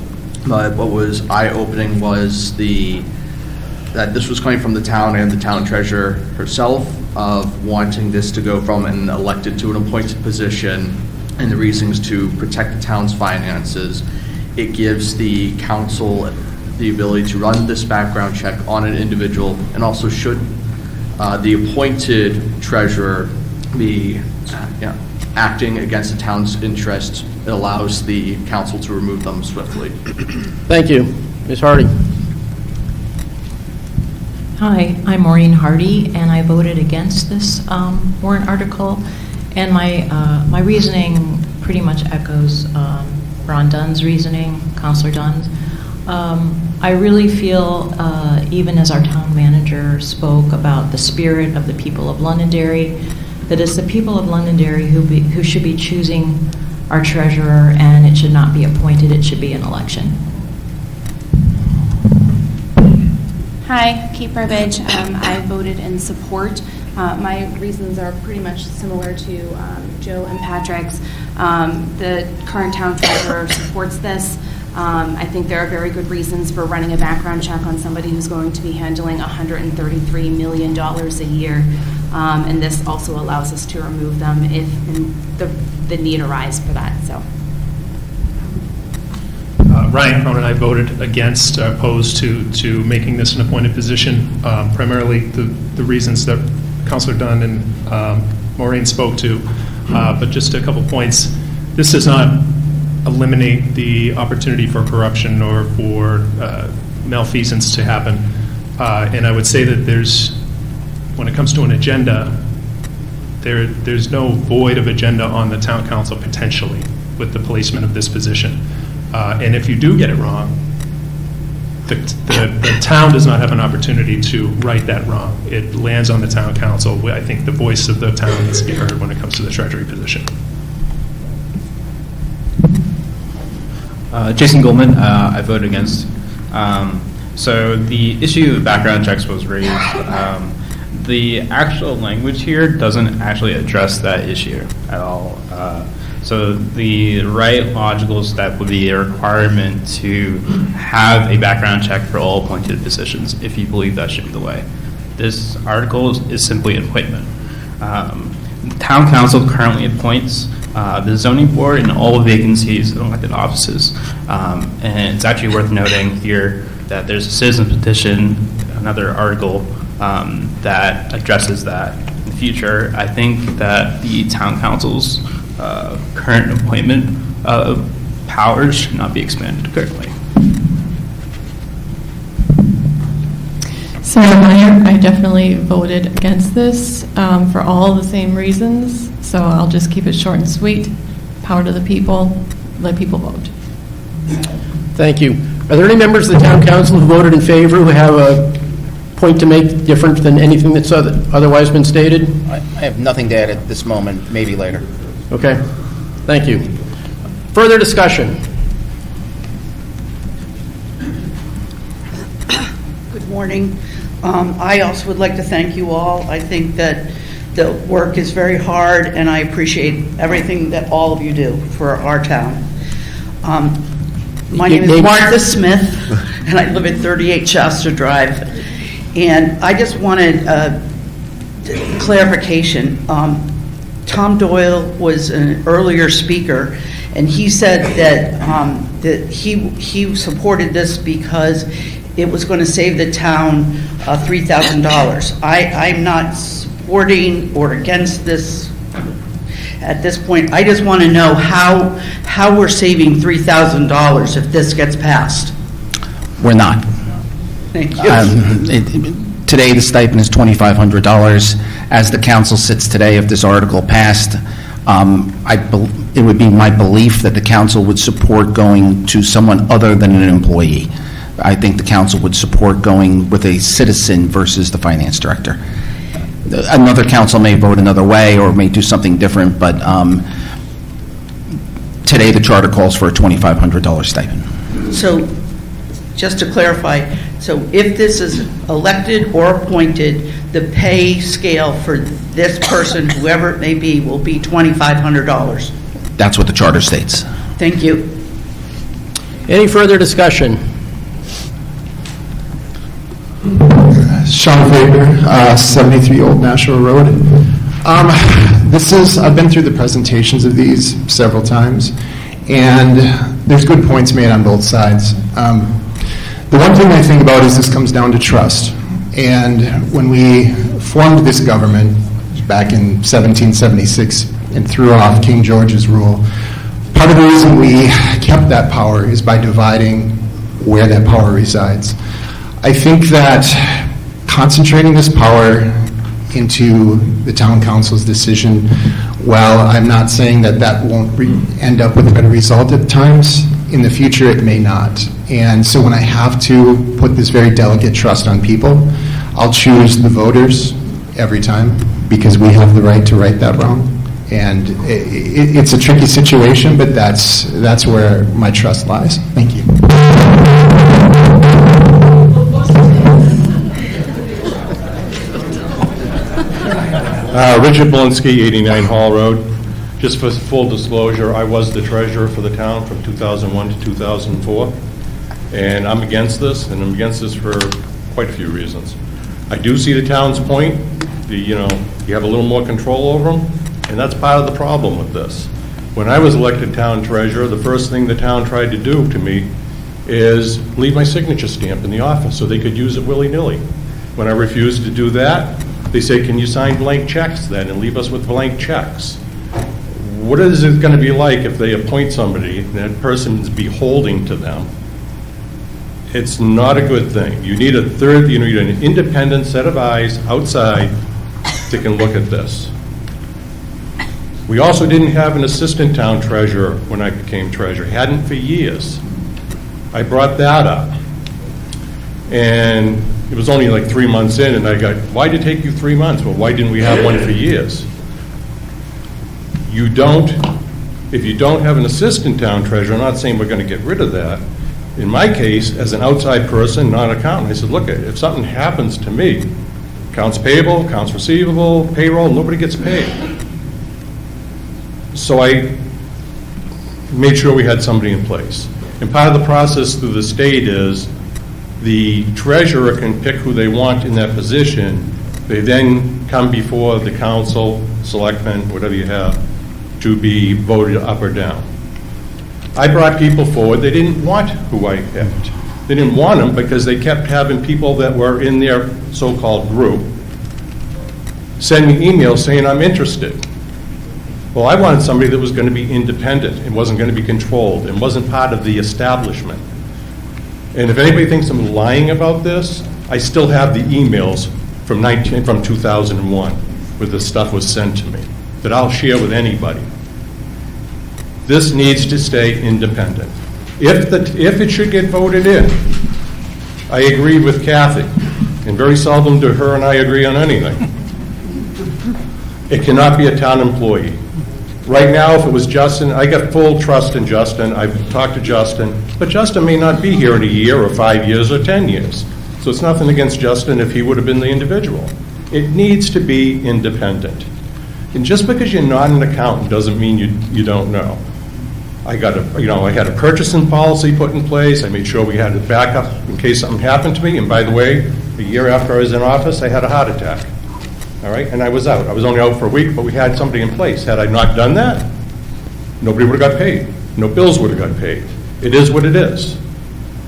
But what was eye-opening was that this was coming from the town and the town treasurer herself of wanting this to go from an elected to an appointed position, and the reasons to protect the town's finances. It gives the council the ability to run this background check on an individual, and also should the appointed treasurer be acting against the town's interests, it allows the council to remove them swiftly. Thank you. Ms. Hardy. Hi, I'm Maureen Hardy, and I voted against this warrant article. And my reasoning pretty much echoes Ron Dunn's reasoning, Councilor Dunn's. I really feel, even as our town manager spoke about the spirit of the people of Londonderry, that it's the people of Londonderry who should be choosing our treasurer, and it should not be appointed, it should be an election. Hi, Kate Burbidge. I voted in support. My reasons are pretty much similar to Joe and Patrick's. The current town treasurer supports this. I think there are very good reasons for running a background check on somebody who's going to be handling $133 million a year. And this also allows us to remove them if the need arises for that. So. Ryan Cronin and I voted against, opposed to making this an appointed position, primarily the reasons that Councilor Dunn and Maureen spoke to. But just a couple points. This does not eliminate the opportunity for corruption or for malfeasance to happen. And I would say that when it comes to an agenda, there's no void of agenda on the town council potentially with the placement of this position. And if you do get it wrong, the town does not have an opportunity to right that wrong. It lands on the town council. I think the voice of the town needs to be heard when it comes to the treasury position. Jason Goldman, I voted against. So the issue of background checks was raised. The actual language here doesn't actually address that issue at all. So the right logical step would be a requirement to have a background check for all appointed positions, if you believe that should be the way. This article is simply an appointment. The town council currently appoints the zoning board and all vacancies in elected offices. And it's actually worth noting here that there's a citizen petition, another article that addresses that. In the future, I think that the town council's current appointment powers should not be expanded currently. Sarah Meyer, I definitely voted against this for all the same reasons, so I'll just keep it short and sweet. Power to the people, let people vote. Thank you. Are there any members of the town council who voted in favor who have a point to make different than anything that's otherwise been stated? I have nothing to add at this moment, maybe later. Okay, thank you. Further discussion? Good morning. I also would like to thank you all. I think that the work is very hard, and I appreciate everything that all of you do for our town. My name is Martha Smith, and I live at 38 Shasta Drive. And I just wanted clarification. Tom Doyle was an earlier speaker, and he said that he supported this because it was going to save the town $3,000. I'm not supporting or against this at this point. I just want to know how we're saving $3,000 if this gets passed. We're not. Thank you. Today, the stipend is $2,500. As the council sits today, if this article passed, it would be my belief that the council would support going to someone other than an employee. I think the council would support going with a citizen versus the finance director. Another council may vote another way or may do something different, but today the charter calls for a $2,500 stipend. So, just to clarify, so if this is elected or appointed, the pay scale for this person, whoever it may be, will be $2,500. That's what the charter states. Thank you. Any further discussion? Sean Faber, 73 Old Nashua Road. I've been through the presentations of these several times, and there's good points made on both sides. The one thing I think about is this comes down to trust. And when we formed this government back in 1776 and threw off King George's rule, part of the reason we kept that power is by dividing where that power resides. I think that concentrating this power into the town council's decision, while I'm not saying that won't end up with a better result at times, in the future it may not. And so when I have to put this very delicate trust on people, I'll choose the voters every time because we have the right to right that wrong. And it's a tricky situation, but that's where my trust lies. Thank you. Richard Belinsky, 89 Hall Road. Just for full disclosure, I was the treasurer for the town from 2001 to 2004, and I'm against this, and I'm against this for quite a few reasons. I do see the town's point. You have a little more control over them, and that's part of the problem with this. When I was elected town treasurer, the first thing the town tried to do to me is leave my signature stamp in the office so they could use it willy-nilly. When I refused to do that, they say, can you sign blank checks then and leave us with blank checks? What is it going to be like if they appoint somebody and that person's beholding to them? It's not a good thing. You need an independent set of eyes outside that can look at this. We also didn't have an assistant town treasurer when I became treasurer. Hadn't for years. I brought that up. And it was only like 3 months in, and I got, why did it take you 3 months? Well, why didn't we have one for years? If you don't have an assistant town treasurer, I'm not saying we're going to get rid of that. In my case, as an outside person, not an accountant, I said, look, if something happens to me, accounts payable, accounts receivable, payroll, nobody gets paid. So I made sure we had somebody in place. And part of the process through the state is the treasurer can pick who they want in that position. They then come before the council, selectmen, whatever you have, to be voted up or down. I brought people forward. They didn't want who I picked. They didn't want them because they kept having people that were in their so-called group send me emails saying I'm interested. Well, I wanted somebody that was going to be independent and wasn't going to be controlled and wasn't part of the establishment. And if anybody thinks I'm lying about this, I still have the emails from 2001 where this stuff was sent to me that I'll share with anybody. This needs to stay independent. If it should get voted in, I agree with Kathy, and very seldom do her and I agree on anything. It cannot be a town employee. Right now, if it was Justin, I got full trust in Justin. I've talked to Justin, but Justin may not be here in a year or 5 years or 10 years. So it's nothing against Justin if he would have been the individual. It needs to be independent. And just because you're not an accountant doesn't mean you don't know. I had a purchasing policy put in place. I made sure we had a backup in case something happened to me. And by the way, a year after I was in office, I had a heart attack. all right? And I was out. I was only out for a week, but we had somebody in place. Had I not done that, nobody would have got paid. No bills would have got paid. It is what it is.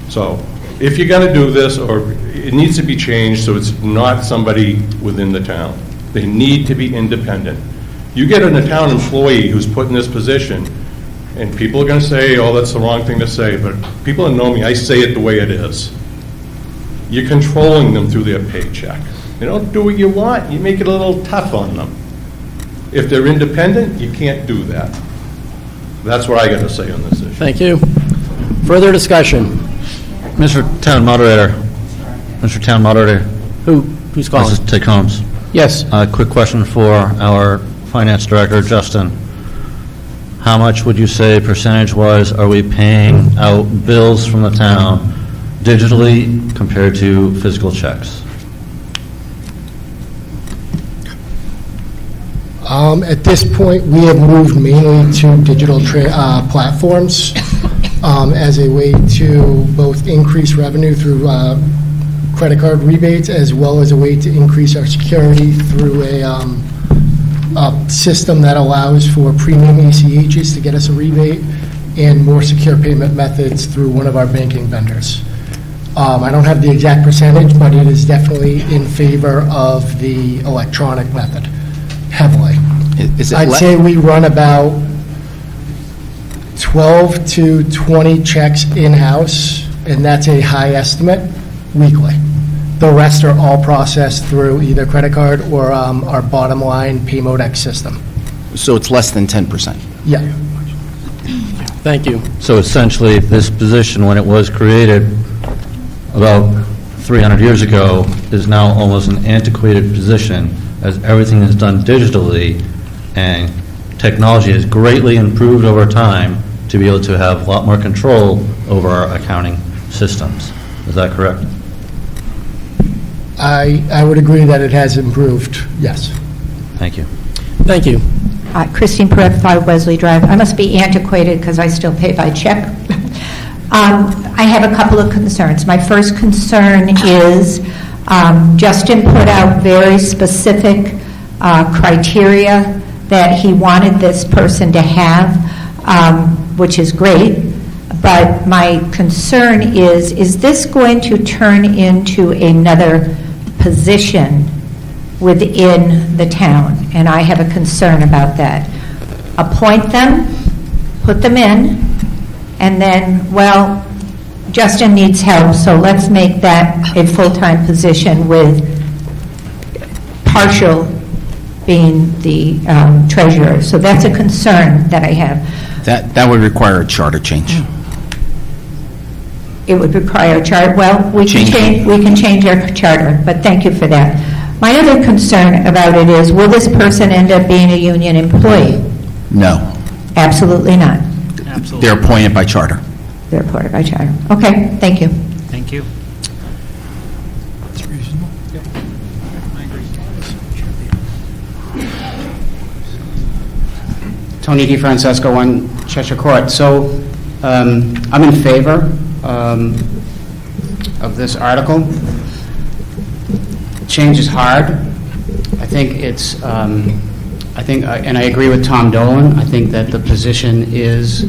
So if you're going to do this, or it needs to be changed so it's not somebody within the town. They need to be independent. You get a town employee who's put in this position, and people are going to say, oh, that's the wrong thing to say, but people that know me, I say it the way it is. You're controlling them through their paycheck. You don't do what you want, you make it a little tough on them. If they're independent, you can't do that. That's what I got to say on this issue. Thank you. Further discussion? Mr. Town Moderator. Mr. Town Moderator. Who's calling? This is Ted Combs. Yes. Quick question for our Finance Director, Justin. How much would you say percentage-wise are we paying out bills from the town digitally compared to physical checks? At this point, we have moved mainly to digital platforms as a way to both increase revenue through credit card rebates, as well as a way to increase our security through a system that allows for premium ACHs to get us a rebate and more secure payment methods through one of our banking vendors. I don't have the exact percentage, but it is definitely in favor of the electronic method, heavily. I'd say we run about 12 to 20 checks in-house, and that's a high estimate, weekly. The rest are all processed through either credit card or our bottom line Paymodex system. So it's less than 10%? Yeah. Thank you. So essentially, this position, when it was created about 300 years ago, is now almost an antiquated position, as everything is done digitally, and technology has greatly improved over time to be able to have a lot more control over our accounting systems. Is that correct? I would agree that it has improved, yes. Thank you. Thank you. Christine Perret, 5 Wesley Drive. I must be antiquated because I still pay by check. I have a couple of concerns. My first concern is Justin put out very specific criteria that he wanted this person to have, which is great. But my concern is this going to turn into another position within the town? And I have a concern about that. Appoint them, put them in, and then, well, Justin needs help, so let's make that a full-time position with partial being the treasurer. So that's a concern that I have. That would require a charter change. It would require a charter. Well, we can change our charter, but thank you for that. My other concern about it is, will this person end up being a union employee? No. Absolutely not. Absolutely. They're appointed by charter. They're appointed by charter. Okay, thank you. Thank you. That's reasonable. Tony DeFrancesco, 1 Cheshire Court. So I'm in favor of this article. Change is hard. I think it's, and I agree with Tom Dolan. I think that the position is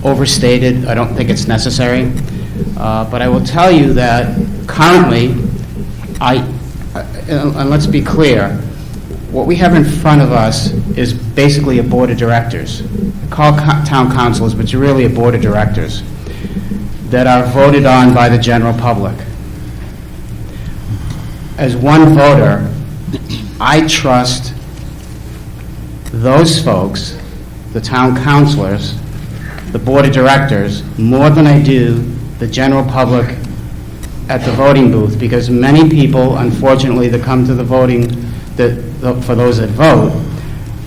overstated. I don't think it's necessary. But I will tell you that currently, and let's be clear, what we have in front of us is basically a board of directors. Call town councilors, but you're really a board of directors that are voted on by the general public. As one voter, I trust those folks, the town councilors, the board of directors, more than I do the general public at the voting booth, because many people, unfortunately, that come to the voting, for those that vote,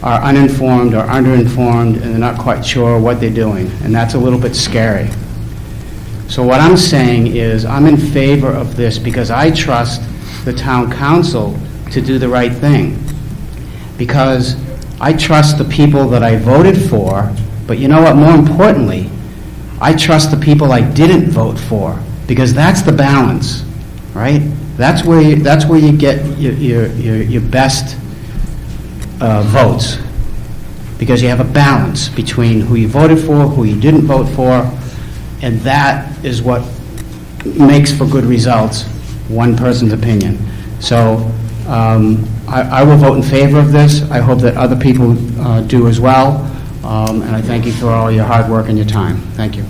are uninformed or underinformed, and they're not quite sure what they're doing, and that's a little bit scary. So what I'm saying is I'm in favor of this because I trust the town council to do the right thing, because I trust the people that I voted for, but you know what, more importantly, I trust the people I didn't vote for, because that's the balance, right? That's where you get your best votes, because you have a balance between who you voted for, who you didn't vote for, and that is what makes for good results, one person's opinion. So I will vote in favor of this. I hope that other people do as well, and I thank you for all your hard work and your time. Thank you.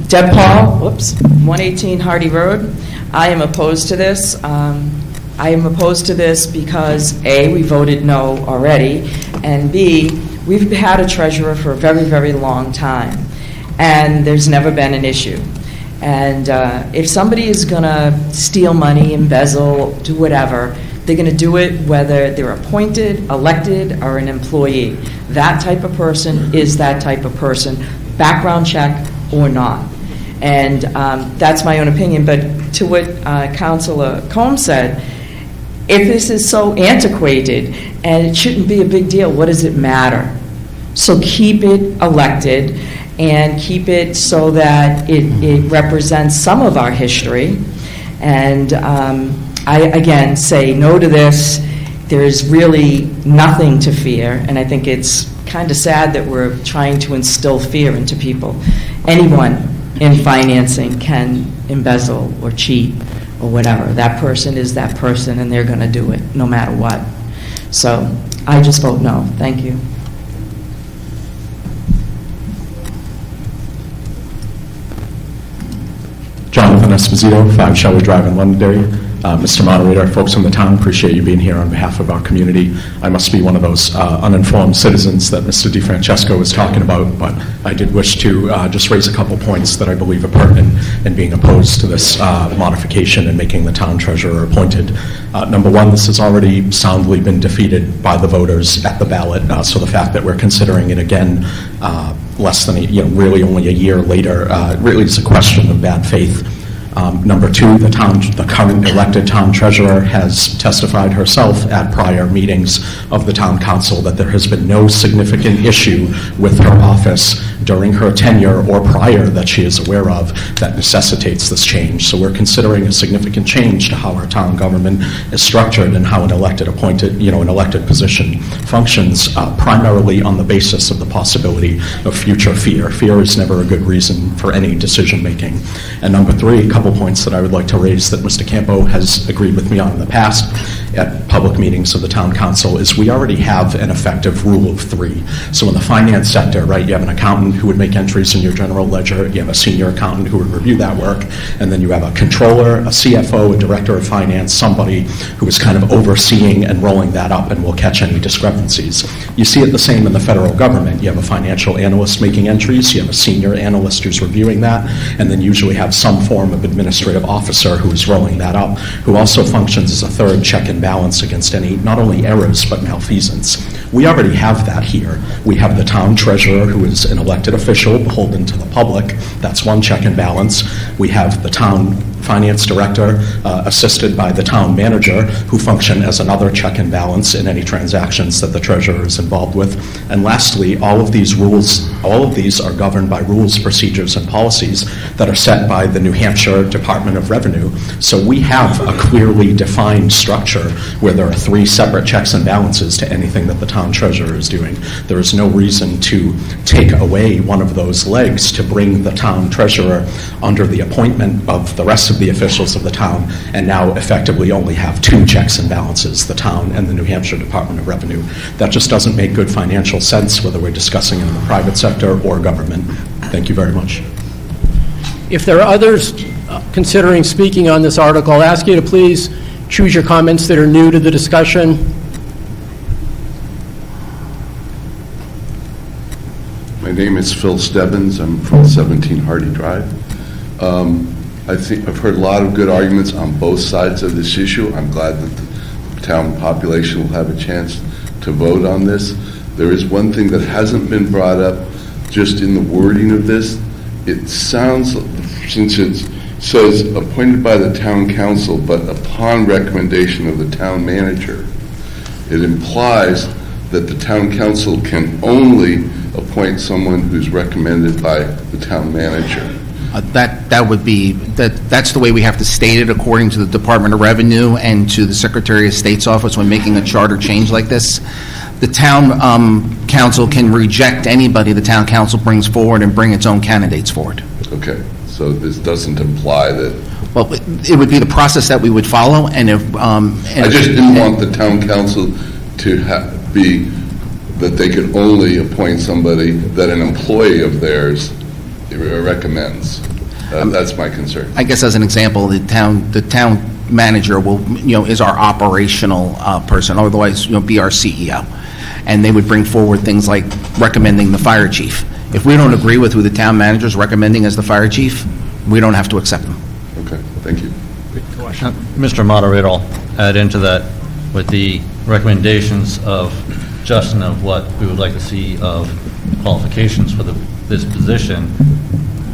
Deb Paul, 118 Hardy Road. I am opposed to this. I am opposed to this because, A, we voted no already, and B, we've had a treasurer for a very, very long time, and there's never been an issue. And if somebody is going to steal money, embezzle, do whatever, they're going to do it whether they're appointed, elected, or an employee. That type of person is that type of person, background check or not. And that's my own opinion. But to what Councilor Combs said, if this is so antiquated and it shouldn't be a big deal, what does it matter? So keep it elected and keep it so that it represents some of our history. And I, again, say no to this. There's really nothing to fear, and I think it's kind of sad that we're trying to instill fear into people. Anyone in financing can embezzle or cheat or whatever. That person is that person, and they're going to do it no matter what. So I just vote no. Thank you. Jonathan Esposito, 5 Shelley Drive in Londonderry. Mr. Moderator, folks from the town, appreciate you being here on behalf of our community. I must be one of those uninformed citizens that Mr. DeFrancesco was talking about, but I did wish to just raise a couple points that I believe are pertinent in being opposed to this modification and making the town treasurer appointed. Number one, this has already soundly been defeated by the voters at the ballot, so the fact that we're considering it again less than, really only a year later, really is a question of bad faith. Number two, the current elected town treasurer has testified herself at prior meetings of the town council that there has been no significant issue with her office during her tenure or prior that she is aware of that necessitates this change. So we're considering a significant change to how our town government is structured and how an elected position functions, primarily on the basis of the possibility of future fear. Fear is never a good reason for any decision making. And number three, a couple points that I would like to raise that Mr. Campo has agreed with me on in the past at public meetings of the town council is we already have an effective rule of three. So in the finance sector, right, you have an accountant who would make entries in your general ledger, you have a senior accountant who would review that work, and then you have a controller, a CFO, a director of finance, somebody who is kind of overseeing and rolling that up and will catch any discrepancies. You see it the same in the federal government. You have a financial analyst making entries, you have a senior analyst who's reviewing that, and then usually have some form of administrative officer who is rolling that up, who also functions as a third check and balance against any, not only errors, but malfeasance. We already have that here. We have the town treasurer, who is an elected official beholden to the public. That's one check and balance. We have the town finance director, assisted by the town manager, who function as another check and balance in any transactions that the treasurer is involved with. And lastly, all of these are governed by rules, procedures, and policies that are set by the New Hampshire Department of Revenue. So we have a clearly defined structure where there are three separate checks and balances to anything that the town treasurer is doing. There is no reason to take away one of those legs to bring the town treasurer under the appointment of the rest of the officials of the town and now effectively only have two checks and balances, the town and the New Hampshire Department of Revenue. That just doesn't make good financial sense, whether we're discussing it in the private sector or government. Thank you very much. If there are others considering speaking on this article, I'll ask you to please choose your comments that are new to the discussion. My name is Phil Stebbins. I'm from 17 Hardy Drive. I think I've heard a lot of good arguments on both sides of this issue. I'm glad that the town population will have a chance to vote on this. There is one thing that hasn't been brought up just in the wording of this. It sounds, since it says appointed by the town council but upon recommendation of the town manager, it implies that the town council can only appoint someone who's recommended by the town manager. That would be, that's the way we have to state it according to the Department of Revenue and to the Secretary of State's office when making a charter change like this. The town council can reject anybody the town council brings forward and bring its own candidates forward. Okay, so this doesn't imply that... Well, it would be the process that we would follow, and if... I just didn't want the town council to be that they could only appoint somebody that an employee of theirs recommends. That's my concern. I guess as an example, the town manager will, is our operational person, otherwise, be our CEO. And they would bring forward things like recommending the fire chief. If we don't agree with who the town manager is recommending as the fire chief, we don't have to accept them. Okay, thank you. Mr. Moderator, I'll add into that with the recommendations of Justin of what we would like to see of qualifications for this position.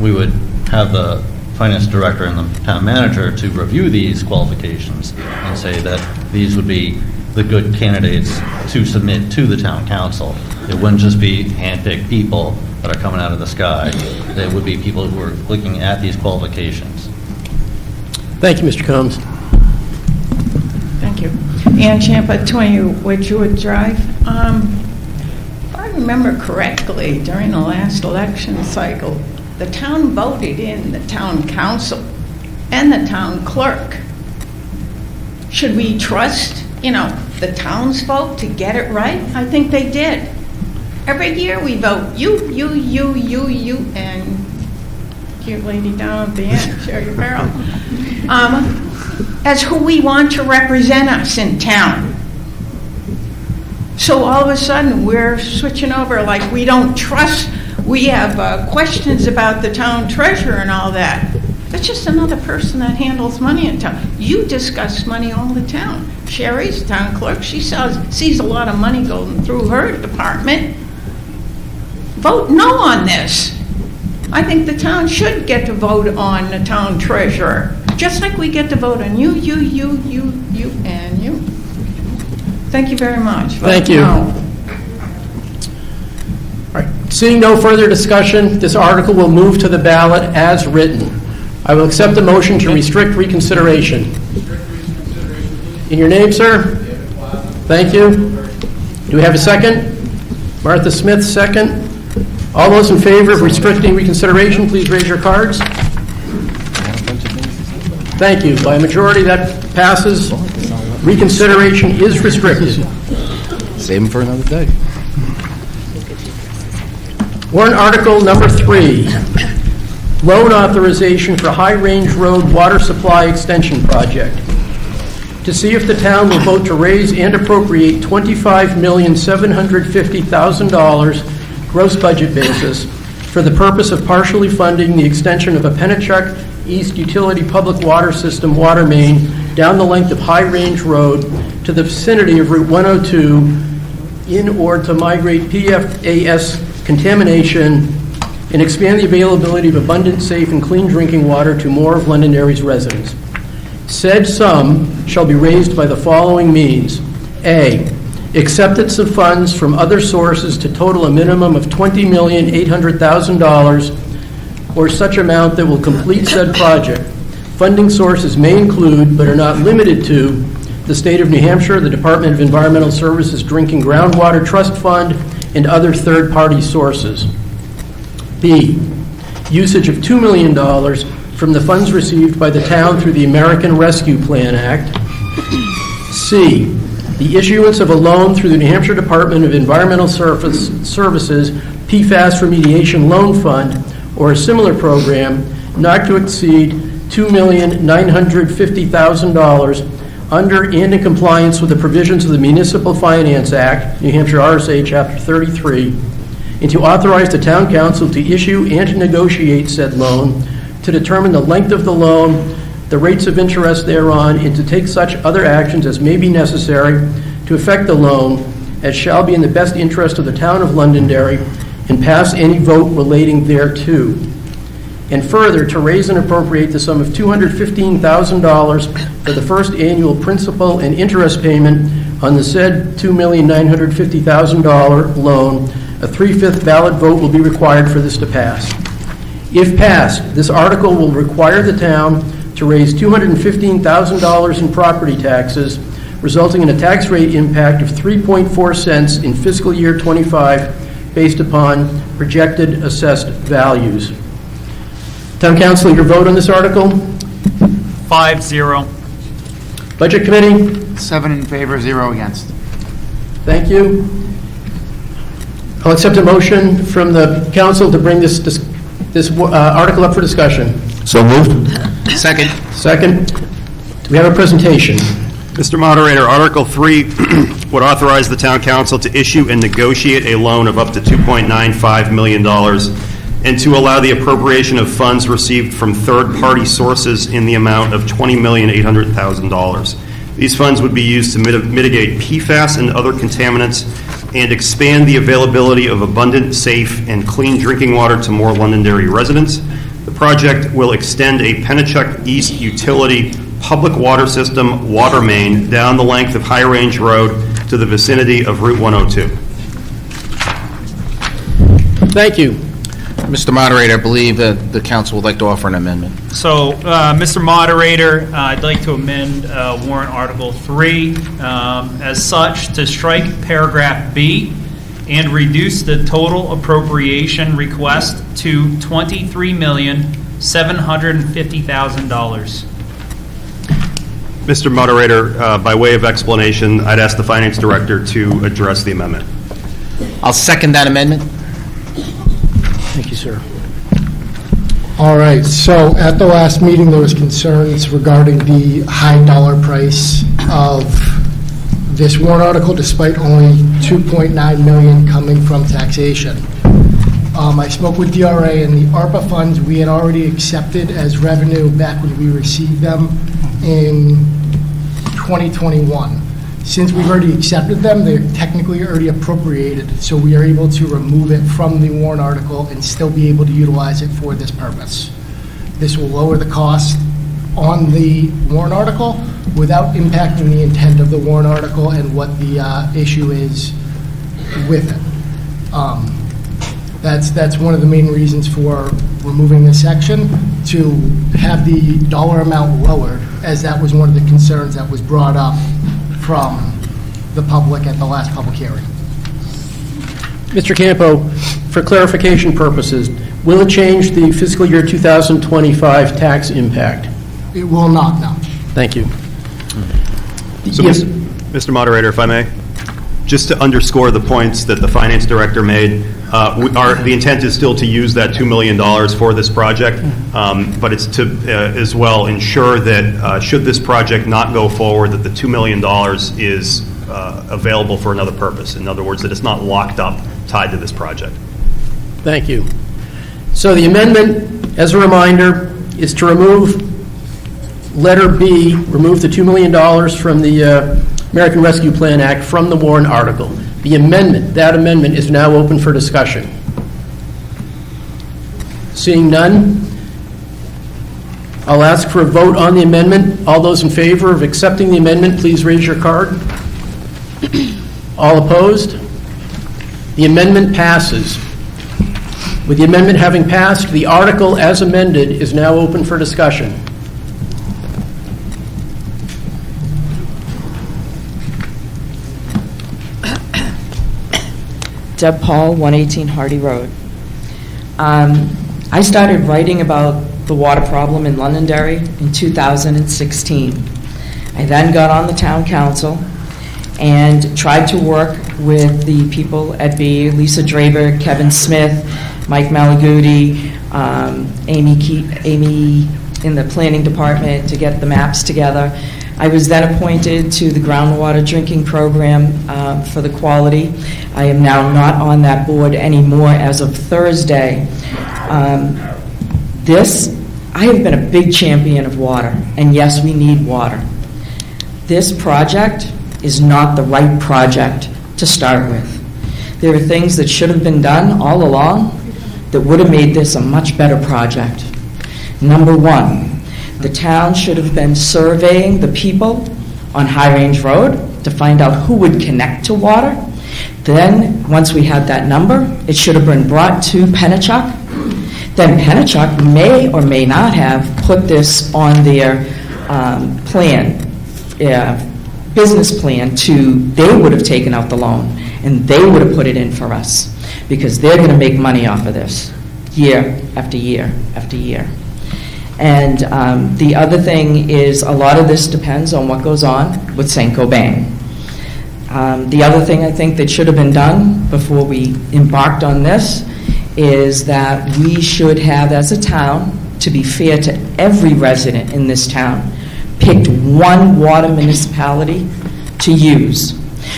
We would have the finance director and the town manager to review these qualifications and say that these would be the good candidates to submit to the town council. It wouldn't just be hand-picked people that are coming out of the sky. They would be people who are looking at these qualifications. Thank you, Mr. Combs. Thank you. Ann Champa, 20 Wedgewood Drive. If I remember correctly, during the last election cycle, the town voted in the town council and the town clerk. Should we trust, the townsfolk to get it right? I think they did. Every year we vote you, and cute lady down at the end, Sherry Farrell, as who we want to represent us in town. So all of a sudden, we're switching over like we don't trust, we have questions about the town treasurer and all that. That's just another person that handles money in town. You discuss money all the time. Sherry's town clerk, she sees a lot of money going through her department. Vote no on this. I think the town should get to vote on the town treasurer, just like we get to vote on you, and you. Thank you very much. Thank you. All right. Seeing no further discussion, this article will move to the ballot as written. I will accept the motion to restrict reconsideration. In your name, sir? Thank you. Do we have a second? Martha Smith, second. All those in favor of restricting reconsideration, please raise your cards. Thank you. By a majority, that passes. Reconsideration is restricted. Save them for another day. Warrant Article number 3, loan authorization for High Range Road Water Supply Extension Project. To see if the town will vote to raise and appropriate $25,750,000 gross budget basis for the purpose of partially funding the extension of a Pennachuck East Utility Public Water System water main down the length of High Range Road to the vicinity of Route 102 in or to migrate PFAS contamination and expand the availability of abundant, safe, and clean drinking water to more of Londonderry's residents. Said sum shall be raised by the following means. A, acceptance of funds from other sources to total a minimum of $20,800,000 or such amount that will complete said project. Funding sources may include, but are not limited to, the State of New Hampshire, the Department of Environmental Services Drinking Groundwater Trust Fund, and other third-party sources. B, usage of $2 million from the funds received by the town through the American Rescue Plan Act. C, the issuance of a loan through the New Hampshire Department of Environmental Services PFAS Remediation Loan Fund or a similar program not to exceed $2,950,000 under and in compliance with the provisions of the Municipal Finance Act, New Hampshire RSA Chapter 33, and to authorize the town council to issue and to negotiate said loan, to determine the length of the loan, the rates of interest thereon, and to take such other actions as may be necessary to effect the loan as shall be in the best interest of the town of Londonderry, and pass any vote relating thereto. And further, to raise and appropriate the sum of $215,000 for the first annual principal and interest payment on the said $2,950,000 loan, a 3/5 ballot vote will be required for this to pass. If passed, this article will require the town to raise $215,000 in property taxes, resulting in a tax rate impact of 3.4 cents in fiscal year '25 based upon projected assessed values. Town Council, your vote on this article? 5-0. Budget Committee? 7 in favor, 0 against. Thank you. I'll accept a motion from the council to bring this article up for discussion. So moved. Second. Second. Do we have a presentation? Mr. Moderator, Article 3 would authorize the town council to issue and negotiate a loan of up to $2.95 million and to allow the appropriation of funds received from third-party sources in the amount of $20,800,000. These funds would be used to mitigate PFAS and other contaminants and expand the availability of abundant, safe, and clean drinking water to more Londonderry residents. The project will extend a Pennachuck East utility public water system water main down the length of High Range Road to the vicinity of Route 102. Thank you. Mr. Moderator, I believe the council would like to offer an amendment. So, Mr. Moderator, I'd like to amend warrant Article 3 as such to strike paragraph B and reduce the total appropriation request to $23,750,000. Mr. Moderator, by way of explanation, I'd ask the Finance Director to address the amendment. I'll second that amendment. Thank you, sir. All right, so at the last meeting, there was concerns regarding the high dollar price of this warrant article, despite only $2.9 million coming from taxation. I spoke with DRA, and the ARPA funds we had already accepted as revenue back when we received them in 2021. Since we've already accepted them, they're technically already appropriated, so we are able to remove it from the warrant article and still be able to utilize it for this purpose. This will lower the cost on the warrant article without impacting the intent of the warrant article and what the issue is with it. That's one of the main reasons for removing this section, to have the dollar amount lowered, as that was one of the concerns that was brought up from the public at the last public hearing. Mr. Campo, for clarification purposes, will it change the fiscal year 2025 tax impact? It will not, no. Thank you. So, Yes. Mr. Moderator, if I may, just to underscore the points that the Finance Director made, the intent is still to use that $2 million for this project, but it's to as well ensure that should this project not go forward, that the $2 million is available for another purpose. In other words, that it's not locked up, tied to this project. Thank you. So the amendment, as a reminder, is to remove letter B, remove the $2 million from the American Rescue Plan Act from the warrant article. The amendment, that amendment is now open for discussion. Seeing none, I'll ask for a vote on the amendment. All those in favor of accepting the amendment, please raise your card. All opposed? The amendment passes. With the amendment having passed, the article as amended is now open for discussion. Deb Paul, 118 Hardy Road. I started writing about the water problem in Londonderry in 2016. I then got on the town council and tried to work with the people at B, Lisa Draper, Kevin Smith, Mike Malaguti, Amy in the planning department to get the maps together. I was then appointed to the groundwater drinking program for the quality. I am now not on that board anymore as of Thursday. I have been a big champion of water, and yes, we need water. This project is not the right project to start with. There are things that should have been done all along that would have made this a much better project. Number one, the town should have been surveying the people on High Range Road to find out who would connect to water. Then, once we had that number, it should have been brought to Pennachuck. Then Pennachuck may or may not have put this on their business plan they would have taken out the loan, and they would have put it in for us, because they're going to make money off of this year after year after year. And the other thing is, a lot of this depends on what goes on with St. Cobain. The other thing I think that should have been done before we embarked on this is that we should have, as a town, to be fair to every resident in this town, picked one water municipality to use,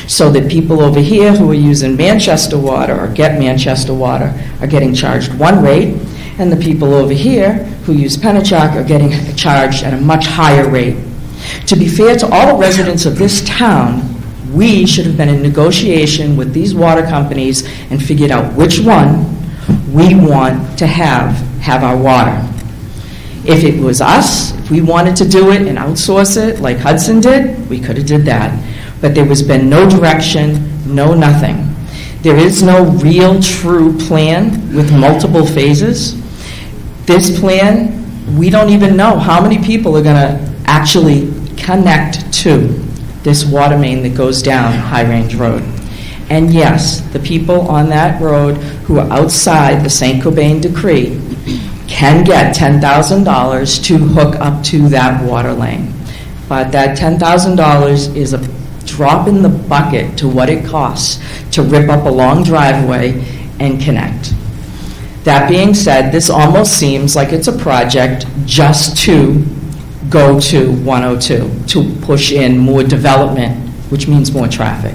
so that people over here who are using Manchester water or get Manchester water are getting charged one rate, and the people over here who use Pennachuck are getting charged at a much higher rate. To be fair to all the residents of this town, we should have been in negotiation with these water companies and figured out which one we want to have our water. If it was us, if we wanted to do it and outsource it like Hudson did, we could have did that. But there has been no direction, no nothing. There is no real true plan with multiple phases. This plan, we don't even know how many people are going to actually connect to this water main that goes down High Range Road. And yes, the people on that road who are outside the St. Cobain decree can get $10,000 to hook up to that water lane. But that $10,000 is a drop in the bucket to what it costs to rip up a long driveway and connect. That being said, this almost seems like it's a project just to go to 102, to push in more development, which means more traffic.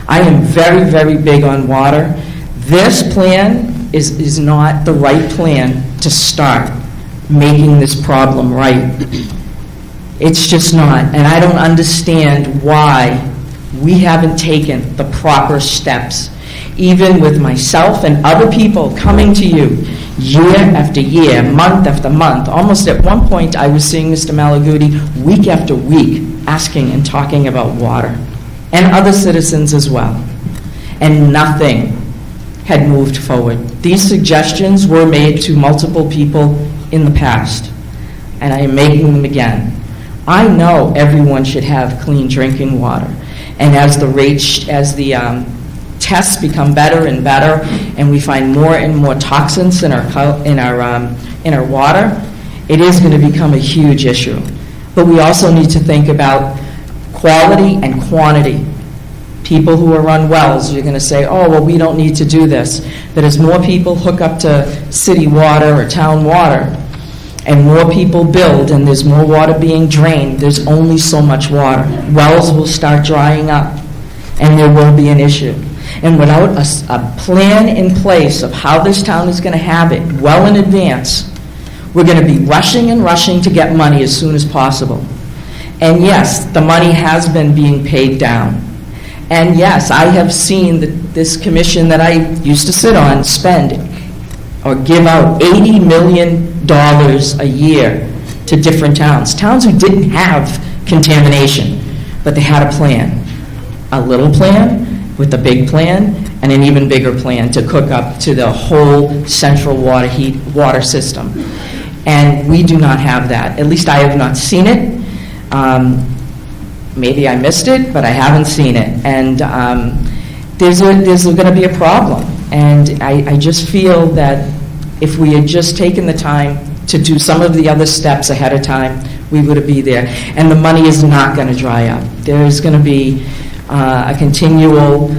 I am very, very big on water. This plan is not the right plan to start making this problem right. It's just not. And I don't understand why we haven't taken the proper steps, even with myself and other people coming to you year after year, month after month. Almost at one point, I was seeing Mr. Malaguti week after week asking and talking about water, and other citizens as well. And nothing had moved forward. These suggestions were made to multiple people in the past, and I am making them again. I know everyone should have clean drinking water, and as the tests become better and better, and we find more and more toxins in our water, it is going to become a huge issue. But we also need to think about quality and quantity. People who are run wells, you're going to say, oh, well, we don't need to do this. But as more people hook up to city water or town water, and more people build, and there's more water being drained, there's only so much water. Wells will start drying up, and there will be an issue. And without a plan in place of how this town is going to have it well in advance, we're going to be rushing and rushing to get money as soon as possible. And yes, the money has been being paid down. And yes, I have seen this commission that I used to sit on spend or give out $80 million a year to different towns who didn't have contamination, but they had a plan. A little plan with a big plan and an even bigger plan to cook up to the whole central water system. And we do not have that. At least I have not seen it. Maybe I missed it, but I haven't seen it. And there's going to be a problem. And I just feel that if we had just taken the time to do some of the other steps ahead of time, we would be there. And the money is not going to dry up. There is going to be a continual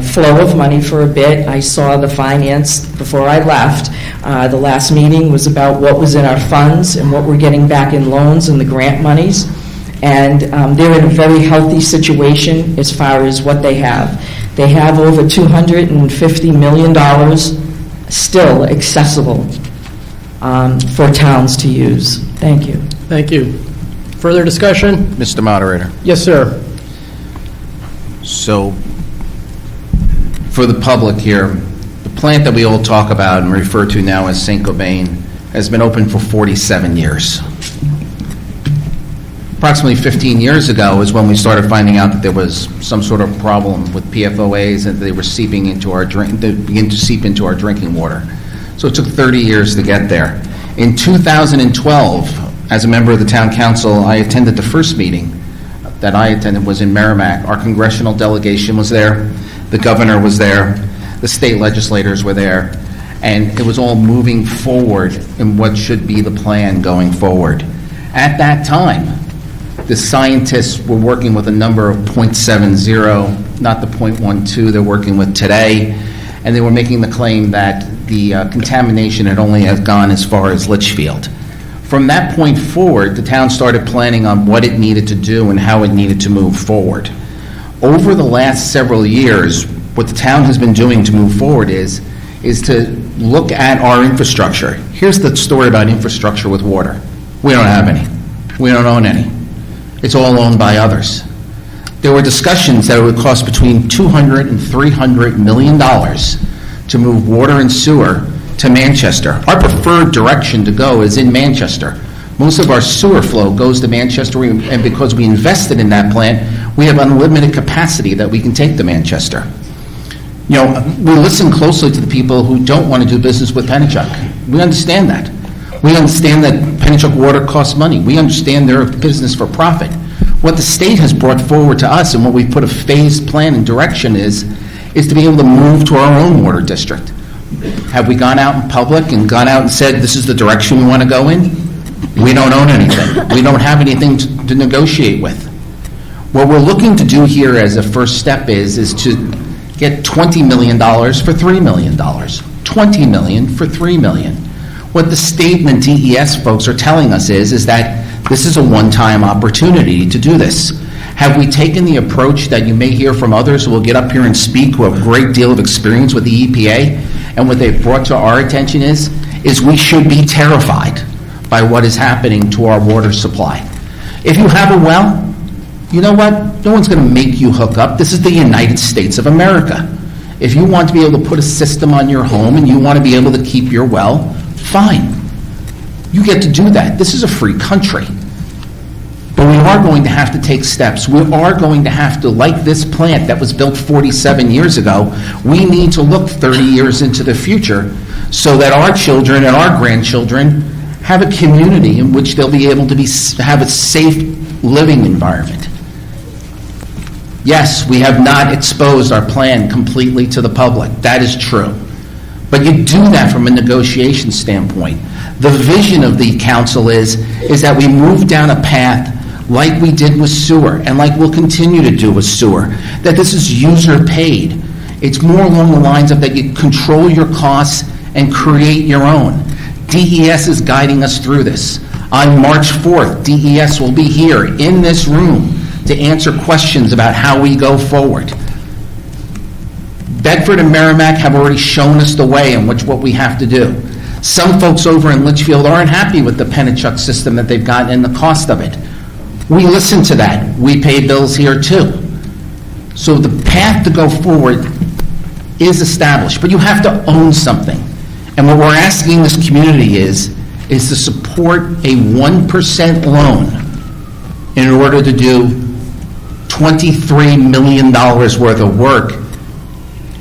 flow of money for a bit. I saw the finance before I left. The last meeting was about what was in our funds and what we're getting back in loans and the grant monies. And they're in a very healthy situation as far as what they have. They have over $250 million still accessible for towns to use. Thank you. Thank you. Further discussion? Mr. Moderator. Yes, sir. So, for the public here, the plant that we all talk about and refer to now as St. Cobain has been open for 47 years. approximately 15 years ago is when we started finding out that there was some sort of problem with PFOAs and they were seeping into our they began to seep into our drinking water. So it took 30 years to get there. In 2012, as a member of the town council, I attended the first meeting that I attended was in Merrimack. Our congressional delegation was there, the governor was there, the state legislators were there, and it was all moving forward in what should be the plan going forward. At that time, the scientists were working with a number of 0.70, not the 0.12 they're working with today, and they were making the claim that the contamination had only gone as far as Litchfield. From that point forward, the town started planning on what it needed to do and how it needed to move forward. Over the last several years, what the town has been doing to move forward is to look at our infrastructure. Here's the story about infrastructure with water. We don't have any. We don't own any. It's all owned by others. There were discussions that it would cost between $200 and $300 million to move water and sewer to Manchester. Our preferred direction to go is in Manchester. Most of our sewer flow goes to Manchester, and because we invested in that plant, we have unlimited capacity that we can take to Manchester. You know, we listen closely to the people who don't want to do business with Pennachuck. We understand that. We understand that Pennachuck water costs money. We understand they're a business for profit. What the state has brought forward to us and what we've put a phased plan and direction is to be able to move to our own water district. Have we gone out in public and gone out and said this is the direction we want to go in? We don't own anything. We don't have anything to negotiate with. What we're looking to do here as a first step is to get $20 million for $3 million. $20 million for $3 million. What the state and the DES folks are telling us is that this is a one-time opportunity to do this. Have we taken the approach that you may hear from others who will get up here and speak who have a great deal of experience with the EPA? And what they've brought to our attention is we should be terrified by what is happening to our water supply. If you have a well, you know what? No one's going to make you hook up. This is the United States of America. If you want to be able to put a system on your home and you want to be able to keep your well, fine. You get to do that. This is a free country. But we are going to have to take steps. We are going to have to, like this plant that was built 47 years ago, we need to look 30 years into the future so that our children and our grandchildren have a community in which they'll be able to have a safe living environment. Yes, we have not exposed our plan completely to the public. That is true. But you do that from a negotiation standpoint. The vision of the council is that we move down a path like we did with sewer and like we'll continue to do with sewer, that this is user paid. It's more along the lines of that you control your costs and create your own. DES is guiding us through this. On March 4th, DES will be here in this room to answer questions about how we go forward. Bedford and Merrimack have already shown us the way in which what we have to do. Some folks over in Litchfield aren't happy with the Pennachuck system that they've gotten and the cost of it. We listen to that. We pay bills here too. So the path to go forward is established, but you have to own something. And what we're asking this community is to support a 1% loan in order to do $23 million worth of work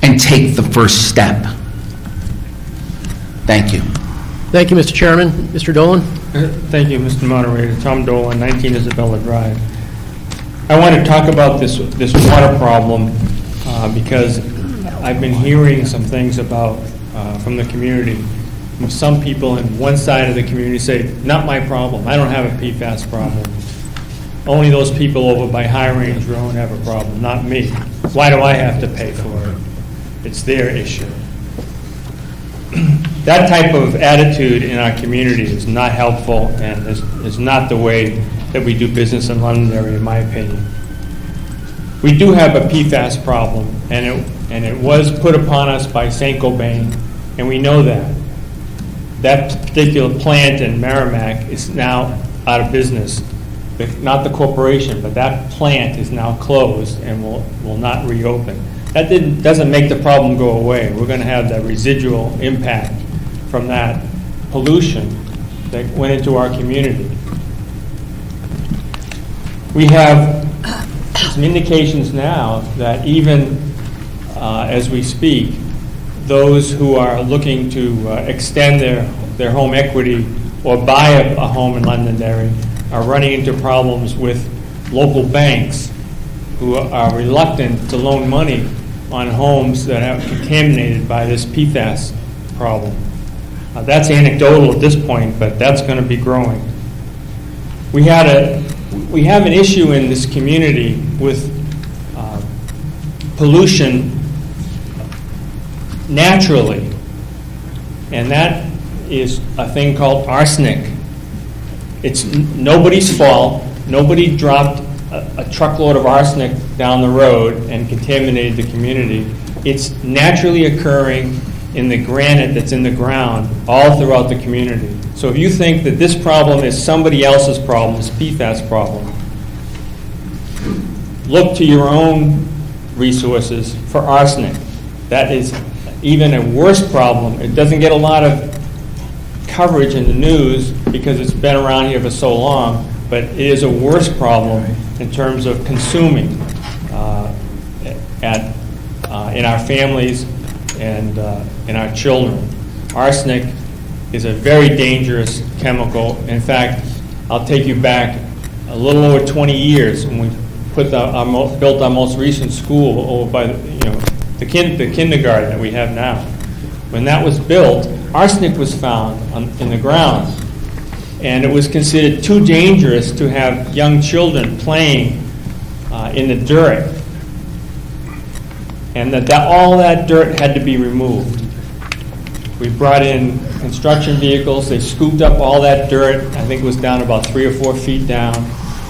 and take the first step. Thank you. Thank you, Mr. Chairman. Mr. Dolan? Thank you, Mr. Moderator. Tom Dolan, 19 Isabella Drive. I want to talk about this water problem because I've been hearing some things about from the community. Some people in one side of the community say, not my problem. I don't have a PFAS problem. Only those people over by High Range Road have a problem, not me. Why do I have to pay for it? It's their issue. That type of attitude in our community is not helpful and is not the way that we do business in Londonderry, in my opinion. We do have a PFAS problem, and it was put upon us by Saint-Gobain, and we know that. That particular plant in Merrimack is now out of business. Not the corporation, but that plant is now closed and will not reopen. That doesn't make the problem go away. We're going to have that residual impact from that pollution that went into our community. We have some indications now that even as we speak, those who are looking to extend their home equity or buy a home in Londonderry are running into problems with local banks who are reluctant to loan money on homes that are contaminated by this PFAS problem. That's anecdotal at this point, but that's going to be growing. We have an issue in this community with pollution naturally, and that is a thing called arsenic. It's nobody's fault. Nobody dropped a truckload of arsenic down the road and contaminated the community. It's naturally occurring in the granite that's in the ground all throughout the community. So if you think that this problem is somebody else's problem, this PFAS problem, look to your own resources for arsenic. That is even a worse problem. It doesn't get a lot of coverage in the news because it's been around here for so long, but it is a worse problem in terms of consuming in our families and in our children. Arsenic is a very dangerous chemical. In fact, I'll take you back a little over 20 years when we built our most recent school over by the kindergarten that we have now. When that was built, arsenic was found in the ground, and it was considered too dangerous to have young children playing in the dirt, and that all that dirt had to be removed. We brought in construction vehicles. They scooped up all that dirt. I think it was down about 3 or 4 feet down,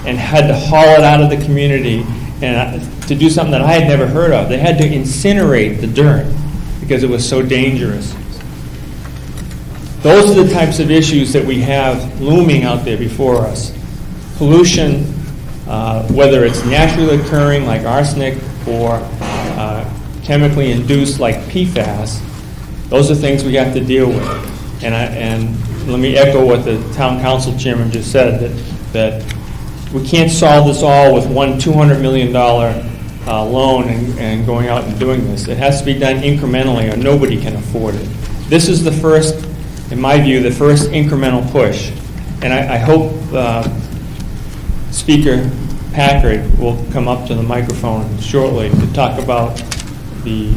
and had to haul it out of the community and to do something that I had never heard of. They had to incinerate the dirt because it was so dangerous. Those are the types of issues that we have looming out there before us. Pollution, whether it's naturally occurring like arsenic or chemically induced like PFAS, those are things we have to deal with. And let me echo what the town council chairman just said, that we can't solve this all with one $200 million loan and going out and doing this. It has to be done incrementally or nobody can afford it. This is the first, in my view, the first incremental push. And I hope Speaker Packard will come up to the microphone shortly to talk about the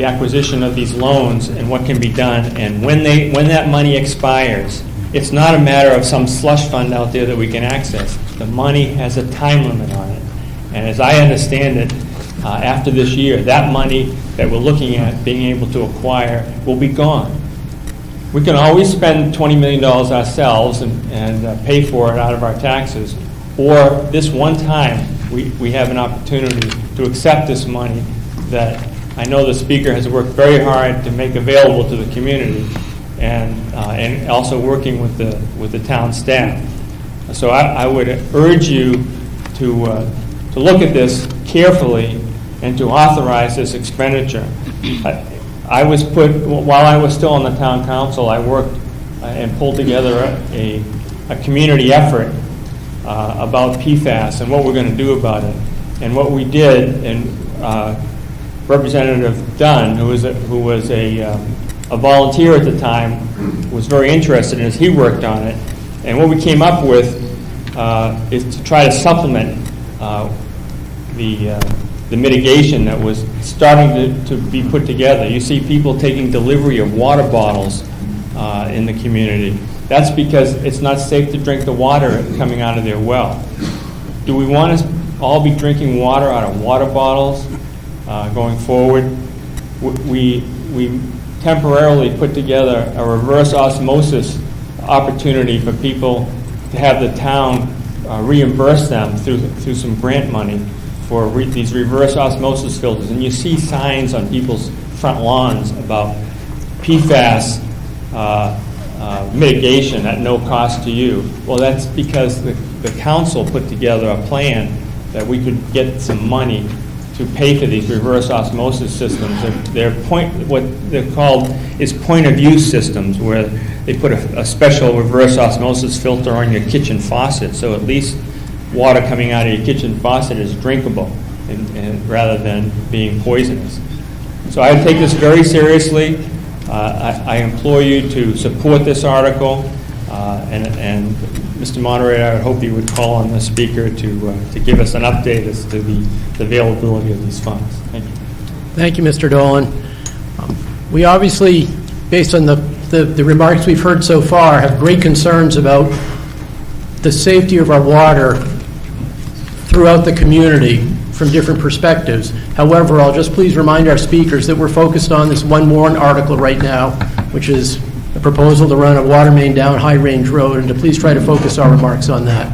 acquisition of these loans and what can be done. And when that money expires, it's not a matter of some slush fund out there that we can access. The money has a time limit on it. And as I understand it, after this year, that money that we're looking at being able to acquire will be gone. We can always spend $20 million ourselves and pay for it out of our taxes, or this one time we have an opportunity to accept this money that I know the Speaker has worked very hard to make available to the community, and also working with the town staff. So I would urge you to look at this carefully and to authorize this expenditure. While I was still on the town council, I worked and pulled together a community effort about PFAS and what we're going to do about it. And what we did, and Representative Dunn, who was a volunteer at the time, was very interested in it. He worked on it. And what we came up with is to try to supplement the mitigation that was starting to be put together. You see people taking delivery of water bottles in the community. That's because it's not safe to drink the water coming out of their well. Do we want to all be drinking water out of water bottles going forward? We temporarily put together a reverse osmosis opportunity for people to have the town reimburse them through some grant money for these reverse osmosis filters. And you see signs on people's front lawns about PFAS mitigation at no cost to you. Well, that's because the council put together a plan that we could get some money to pay for these reverse osmosis systems. What they're called is point-of-use systems, where they put a special reverse osmosis filter on your kitchen faucet, so at least water coming out of your kitchen faucet is drinkable and rather than being poisonous. So I take this very seriously. I implore you to support this article, and Mr. Moderator, I would hope you would call on the speaker to give us an update as to the availability of these funds. Thank you. Thank you, Mr. Dolan. We obviously, based on the remarks we've heard so far, have great concerns about the safety of our water throughout the community from different perspectives. However, I'll just please remind our speakers that we're focused on this one warrant article right now, which is a proposal to run a water main down High Range Road, and to please try to focus our remarks on that.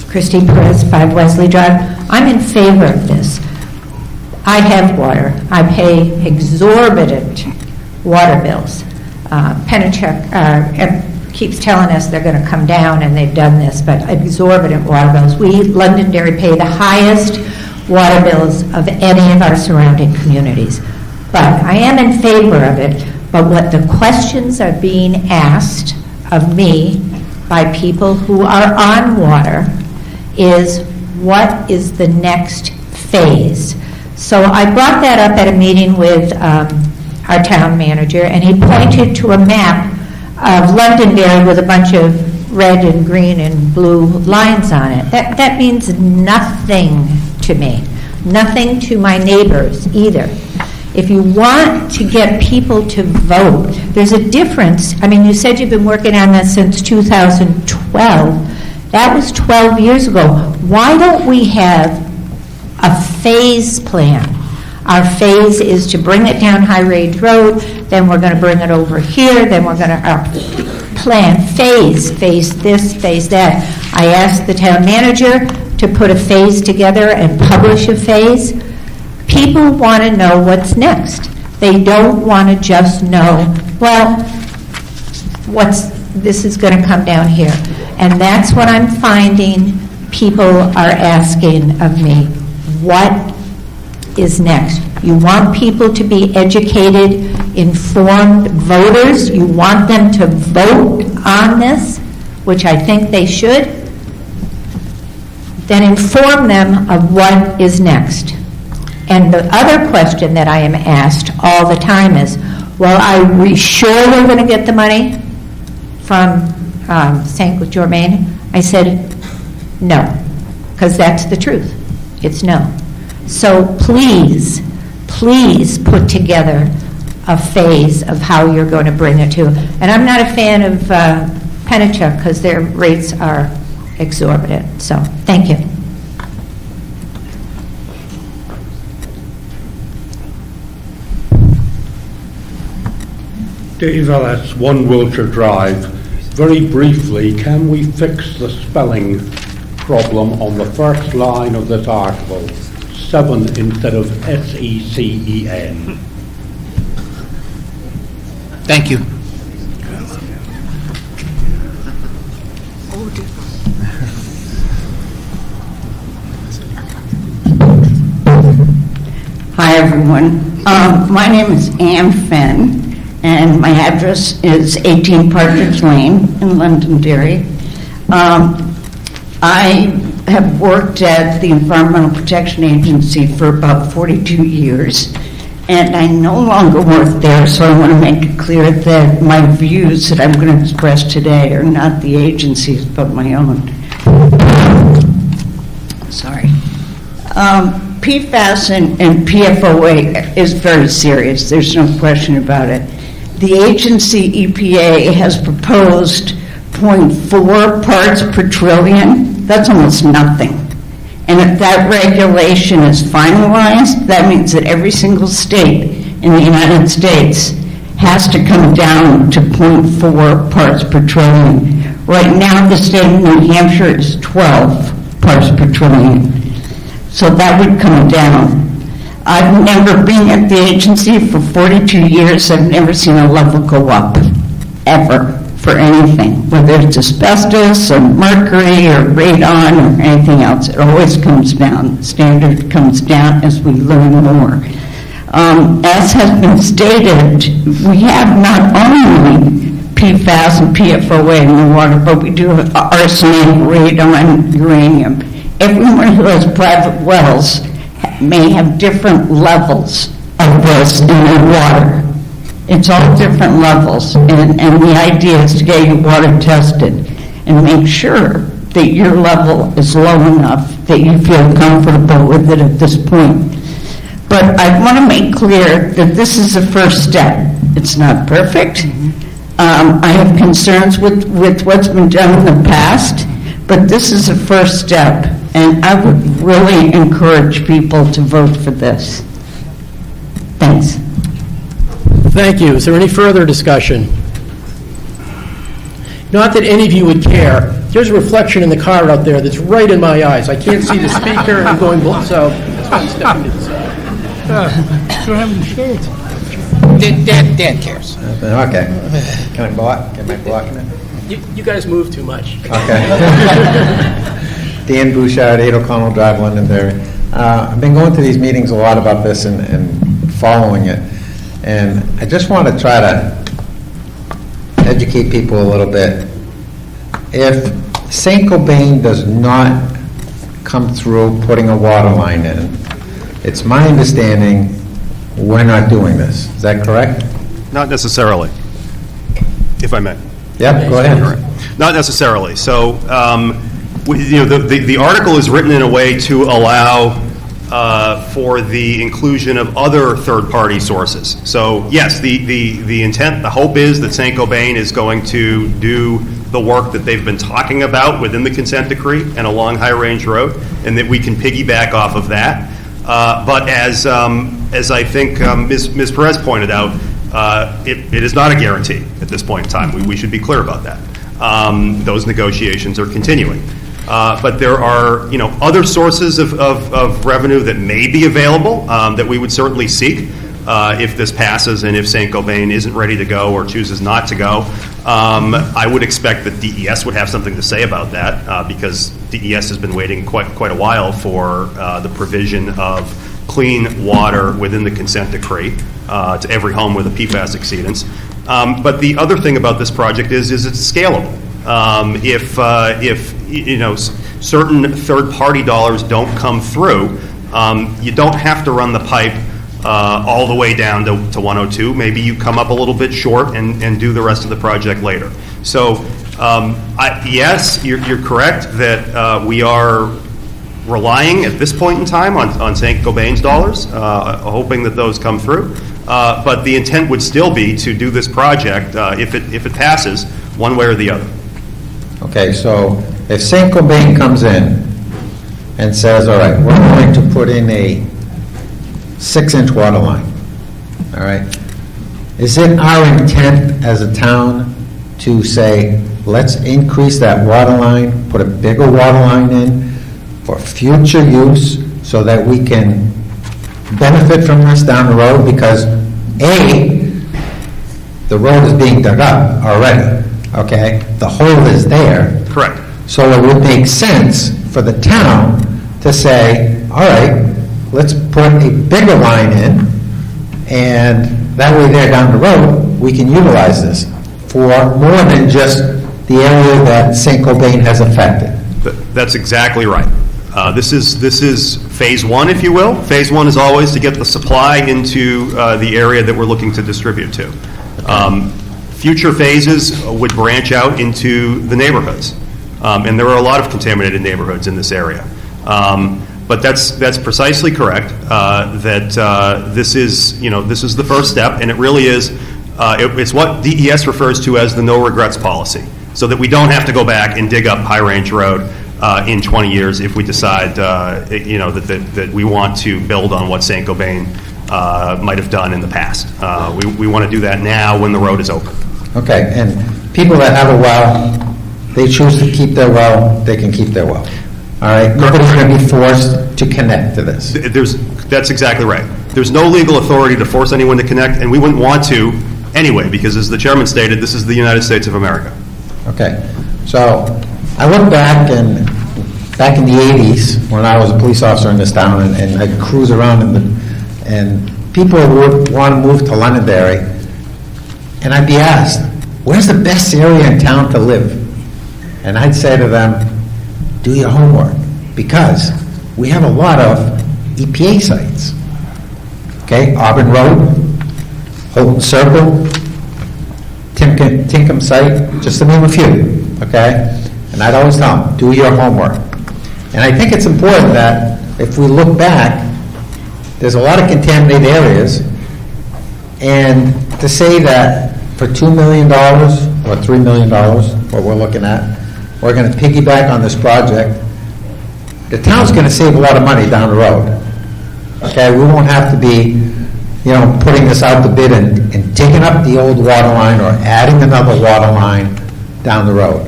Christine Perez, 5 Wesley Drive. I'm in favor of this. I have water. I pay exorbitant water bills. Penachuk keeps telling us they're going to come down, and they've done this, but exorbitant water bills. We, Londonderry, pay the highest water bills of any of our surrounding communities. But I am in favor of it, but what the questions are being asked of me by people who are on water is, what is the next phase? So I brought that up at a meeting with our town manager, and he pointed to a map of Londonderry with a bunch of red and green and blue lines on it. That means nothing to me, nothing to my neighbors either. If you want to get people to vote, there's a difference. I mean, you said you've been working on this since 2012. That was 12 years ago. Why don't we have a phase plan? Our phase is to bring it down High Range Road, then we're going to bring it over here, then we're going to plan phase this, phase that. I asked the town manager to put a phase together and publish a phase. People want to know what's next. They don't want to just know, well, this is going to come down here. And that's what I'm finding people are asking of me. What is next? You want people to be educated, informed voters. You want them to vote on this, which I think they should. Then inform them of what is next. And the other question that I am asked all the time is, well, are we sure we're going to get the money from St. Germain? I said, no, because that's the truth. It's no. So please put together a phase of how you're going to bring it to. And I'm not a fan of Penachuk because their rates are exorbitant. So thank you. Dave Ellis, 1 Wiltshire Drive. Very briefly, can we fix the spelling problem on the first line of this article? 7 instead of SECEN. Thank you. Hi, everyone. My name is Ann Fenn, and my address is 18 Partridge Lane in Londonderry. I have worked at the Environmental Protection Agency for about 42 years, and I no longer work there, so I want to make it clear that my views that I'm going to express today are not the agency's, but my own. Sorry. PFAS and PFOA is very serious. There's no question about it. The agency, EPA, has proposed 0.4 parts per trillion. That's almost nothing. And if that regulation is finalized, that means that every single state in the United States has to come down to 0.4 parts per trillion. Right now, the state of New Hampshire is 12 parts per trillion. So that would come down. I've never been at the agency for 42 years. I've never seen a level go up, ever, for anything, whether it's asbestos or mercury or radon or anything else. It always comes down. The standard comes down as we learn more. As has been stated, we have not only PFAS and PFOA in the water, but we do have arsenic, radon, and uranium. Everyone who has private wells may have different levels of this in their water. It's all different levels, and the idea is to get your water tested and make sure that your level is low enough that you feel comfortable with it at this point. But I want to make clear that this is the first step. It's not perfect. I have concerns with what's been done in the past, but this is the first step, and I would really encourage people to vote for this. Thanks. Thank you. Is there any further discussion? Not that any of you would care. There's a reflection in the car out there that's right in my eyes. I can't see the speaker, and I'm going, so that's why I'm stepping to the side. Don't have any shades. Dan cares. Okay. Can I block? Am I blocking it? You guys move too much. Okay. Dan Bouchard, 8 O'Connell Drive, Londonderry. I've been going to these meetings a lot about this and following it. And I just want to try to educate people a little bit. If St. Cobain does not come through putting a water line in, it's my understanding we're not doing this. Is that correct? Not necessarily, if I may. Yep, go ahead. Not necessarily. So, the article is written in a way to allow for the inclusion of other third-party sources. So, yes, the intent, the hope is that St. Cobain is going to do the work that they've been talking about within the consent decree and along High Range Road, and that we can piggyback off of that. But as I think Ms. Perez pointed out, it is not a guarantee at this point in time. We should be clear about that. Those negotiations are continuing. But there are, other sources of revenue that may be available that we would certainly seek if this passes and if St. Cobain isn't ready to go or chooses not to go. I would expect that DES would have something to say about that because DES has been waiting quite a while for the provision of clean water within the consent decree to every home with a PFAS exceedance. But the other thing about this project is it's scalable. If certain third-party dollars don't come through, you don't have to run the pipe all the way down to 102. Maybe you come up a little bit short and do the rest of the project later. So, yes, you're correct that we are relying at this point in time on St. Cobain's dollars, hoping that those come through. But the intent would still be to do this project, if it passes, one way or the other. Okay, so if St. Cobain comes in and says, all right, we're going to put in a 6-inch water line, all right, is it our intent as a town to say, let's increase that water line, put a bigger water line in for future use so that we can benefit from this down the road? Because A, the road is being dug up already. Okay, the hole is there. Correct. So it would make sense for the town to say, all right, let's put a bigger line in, and that way there down the road, we can utilize this for more than just the area that St. Cobain has affected. That's exactly right. This is phase one, if you will. Phase one is always to get the supply into the area that we're looking to distribute to. Future phases would branch out into the neighborhoods. And there are a lot of contaminated neighborhoods in this area. But that's precisely correct, that this is the first step, and it really is, it's what DES refers to as the no regrets policy, so that we don't have to go back and dig up High Range Road in 20 years if we decide, that we want to build on what St. Cobain might have done in the past. We want to do that now when the road is open. Okay, and people that have a well, they choose to keep their well, they can keep their well. All right, nobody's going to be forced to connect to this. That's exactly right. There's no legal authority to force anyone to connect, and we wouldn't want to anyway, because as the chairman stated, this is the United States of America. Okay, so I look back in the 80s when I was a police officer in this town, and I'd cruise around, and people would want to move to Londonderry, and I'd be asked, where's the best area in town to live? And I'd say to them, do your homework, because we have a lot of EPA sites. Okay, Auburn Road, Holton Circle, Tinkham site, just to name a few, okay? And I'd always tell them, do your homework. And I think it's important that if we look back, there's a lot of contaminated areas, and to say that for $2 million or $3 million, what we're looking at, we're going to piggyback on this project, the town's going to save a lot of money down the road. Okay, we won't have to be, putting this out to bid and digging up the old water line or adding another water line down the road.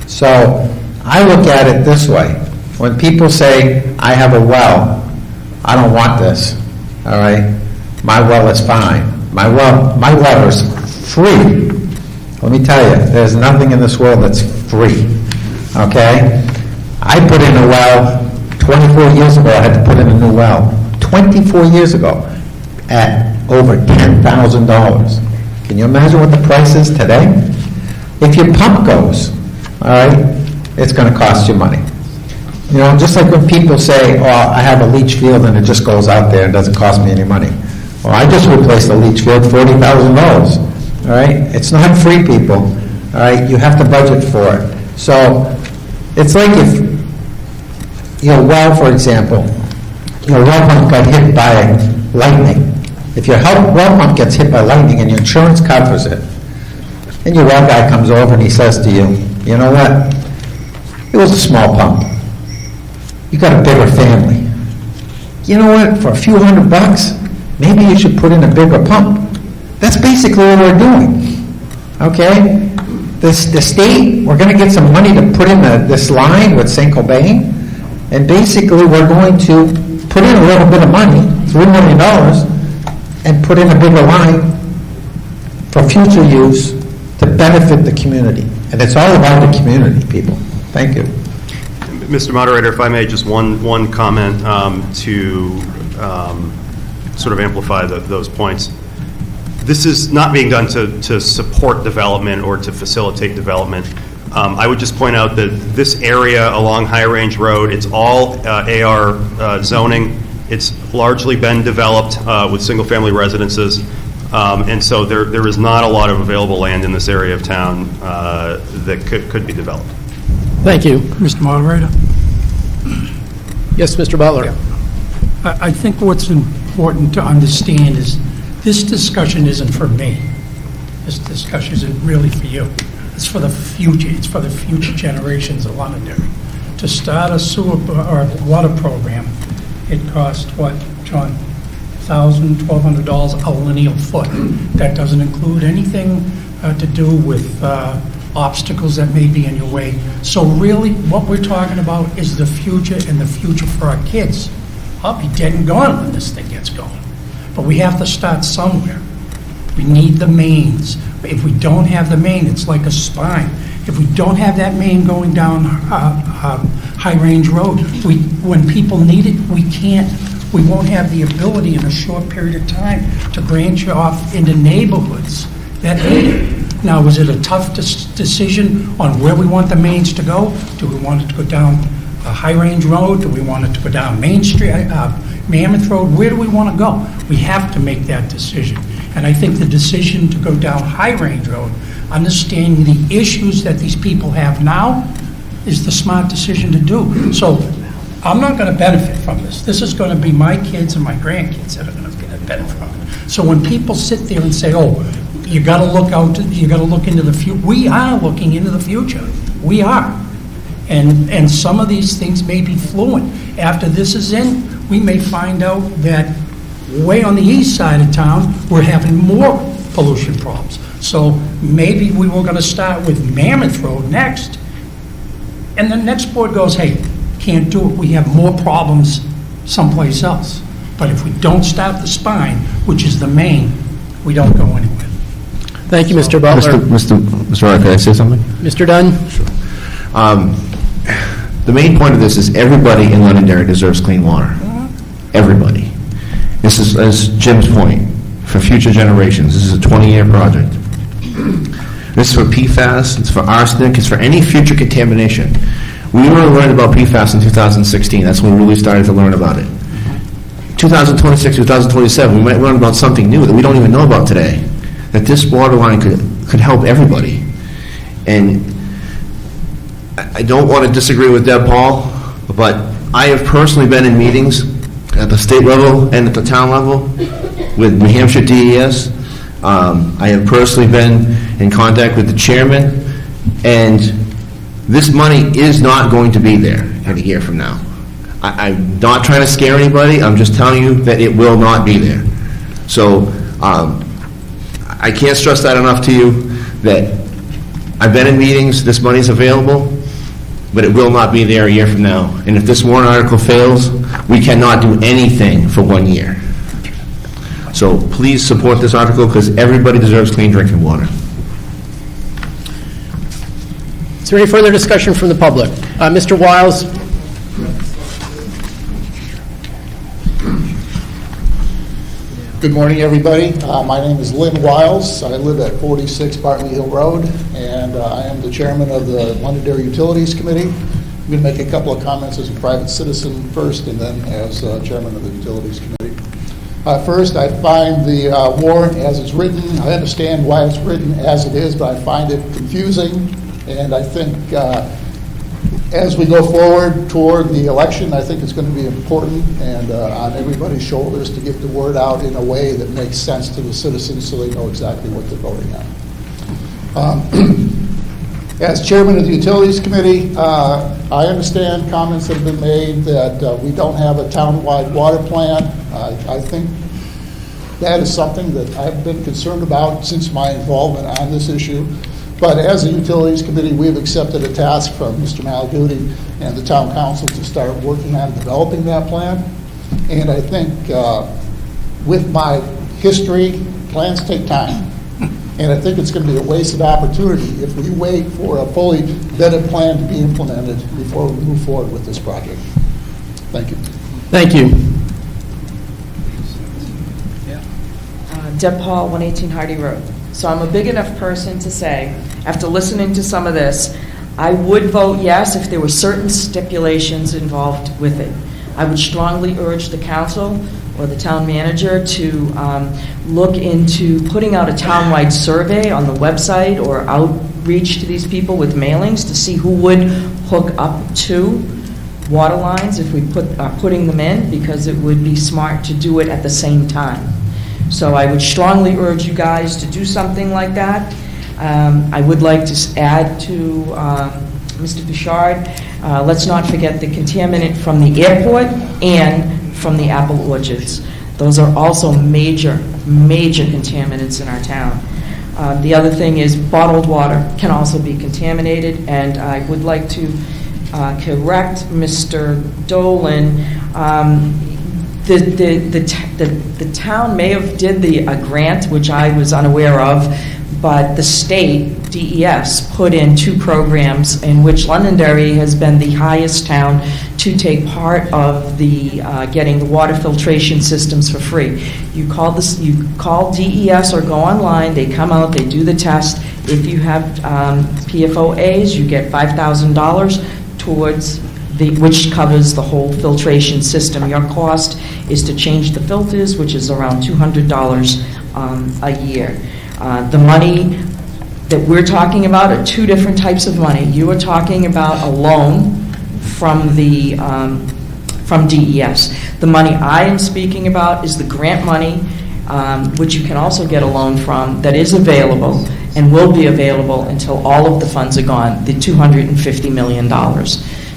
So I look at it this way. When people say, I have a well, I don't want this, all right? My well is fine. My water is free. Let me tell you, there's nothing in this world that's free, okay? I put in a well 24 years ago. I had to put in a new well 24 years ago at over $10,000. Can you imagine what the price is today? If your pump goes, all right, it's going to cost you money. Just like when people say, oh, I have a leach field and it just goes out there and doesn't cost me any money. Well, I just replaced the leach field, $40,000. All right? It's not free, people. All right? You have to budget for it. So it's like if, well, for example, your well pump got hit by lightning. If your well pump gets hit by lightning and your insurance covers it, and your well guy comes over and he says to you, you know what? It was a small pump. You got a bigger family. You know what? For a few $100, maybe you should put in a bigger pump. That's basically what we're doing. Okay? The state, we're going to get some money to put in this line with St. Cobain, and basically we're going to put in a little bit of money, $3 million, and put in a bigger line for future use to benefit the community. And it's all about the community, people. Thank you. Mr. Moderator, if I may, just one comment to sort of amplify those points. This is not being done to support development or to facilitate development. I would just point out that this area along High Range Road, it's all AR zoning. It's largely been developed with single-family residences, and so there is not a lot of available land in this area of town that could be developed. Thank you. Mr. Moderator? Yes, Mr. Butler. I think what's important to understand is this discussion isn't for me. This discussion isn't really for you. It's for the future. It's for the future generations of Londonderry. To start a sewer or water program, it costs what, John? $1,000, $1,200 a linear foot. That doesn't include anything to do with obstacles that may be in your way. So really, what we're talking about is the future and the future for our kids. I'll be dead and gone when this thing gets going. But we have to start somewhere. We need the mains. If we don't have the main, it's like a spine. If we don't have that main going down High Range Road, when people need it, we won't have the ability in a short period of time to branch off into neighborhoods that need it. Now, was it a tough decision on where we want the mains to go? Do we want it to go down High Range Road? Do we want it to go down Main Street, Mammoth Road? Where do we want to go? We have to make that decision. And I think the decision to go down High Range Road, understanding the issues that these people have now, is the smart decision to do. So I'm not going to benefit from this. This is going to be my kids and my grandkids that are going to benefit from it. So when people sit there and say, oh, you got to look out, you got to look into the future, we are looking into the future. We are. And some of these things may be fluent. After this is in, we may find out that way on the east side of town, we're having more pollution problems. So maybe we were going to start with Mammoth Road next, and the next board goes, hey, can't do it. We have more problems someplace else. But if we don't start the spine, which is the main, we don't go anywhere. Thank you, Mr. Butler. Mr. Ryan, can I say something? Mr. Dunn? Sure. The main point of this is everybody in Londonderry deserves clean water. Everybody. This is, as Jim's point, for future generations. This is a 20-year project. This is for PFAS, it's for arsenic, it's for any future contamination. We only learned about PFAS in 2016. That's when we really started to learn about it. 2026, 2027, we might learn about something new that we don't even know about today, that this water line could help everybody. And I don't want to disagree with Deb Paul, but I have personally been in meetings at the state level and at the town level with New Hampshire DES. I have personally been in contact with the chairman, and this money is not going to be there in a year from now. I'm not trying to scare anybody, I'm just telling you that it will not be there. So I can't stress that enough to you, that I've been in meetings, this money's available, but it will not be there a year from now. And if this warrant article fails, we cannot do anything for 1 year. So please support this article, because everybody deserves clean drinking water. Is there any further discussion from the public? Mr. Wiles? Good morning, everybody. My name is Lynn Wiles. I live at 46 Bartley Hill Road, and I am the chairman of the Londonderry Utilities Committee. I'm going to make a couple of comments as a private citizen first, and then as chairman of the Utilities Committee. First, I find the warrant as it's written. I understand why it's written as it is, but I find it confusing, and I think as we go forward toward the election, I think it's going to be important and on everybody's shoulders to get the word out in a way that makes sense to the citizens so they know exactly what they're voting on. As chairman of the Utilities Committee, I understand comments that have been made that we don't have a town-wide water plan. I think that is something that I've been concerned about since my involvement on this issue. But as a Utilities Committee, we've accepted a task from Mr. Malaguti and the Town Council to start working on developing that plan. And I think with my history, plans take time. And I think it's going to be a wasted opportunity if we wait for a fully vetted plan to be implemented before we move forward with this project. Thank you. Thank you. Deb Paul, 118 Hardy Road. So I'm a big enough person to say, after listening to some of this, I would vote yes if there were certain stipulations involved with it. I would strongly urge the council or the town manager to look into putting out a townwide survey on the website or outreach to these people with mailings to see who would hook up to water lines if we are putting them in, because it would be smart to do it at the same time. So I would strongly urge you guys to do something like that. I would like to add to Mr. Bouchard, let's not forget the contaminant from the airport and from the apple orchards. Those are also major, major contaminants in our town. The other thing is bottled water can also be contaminated, and I would like to correct Mr. Dolan. The town may have did a grant, which I was unaware of, but the state, DES, put in 2 programs in which Londonderry has been the highest town to take part of the getting the water filtration systems for free. You call DES or go online, they come out, they do the test. If you have PFOAs, you get $5,000 towards which covers the whole filtration system. Your cost is to change the filters, which is around $200 a year. The money that we're talking about are 2 different types of money. You are talking about a loan from the from DES. The money I am speaking about is the grant money, which you can also get a loan from, that is available and will be available until all of the funds are gone, the $250 million.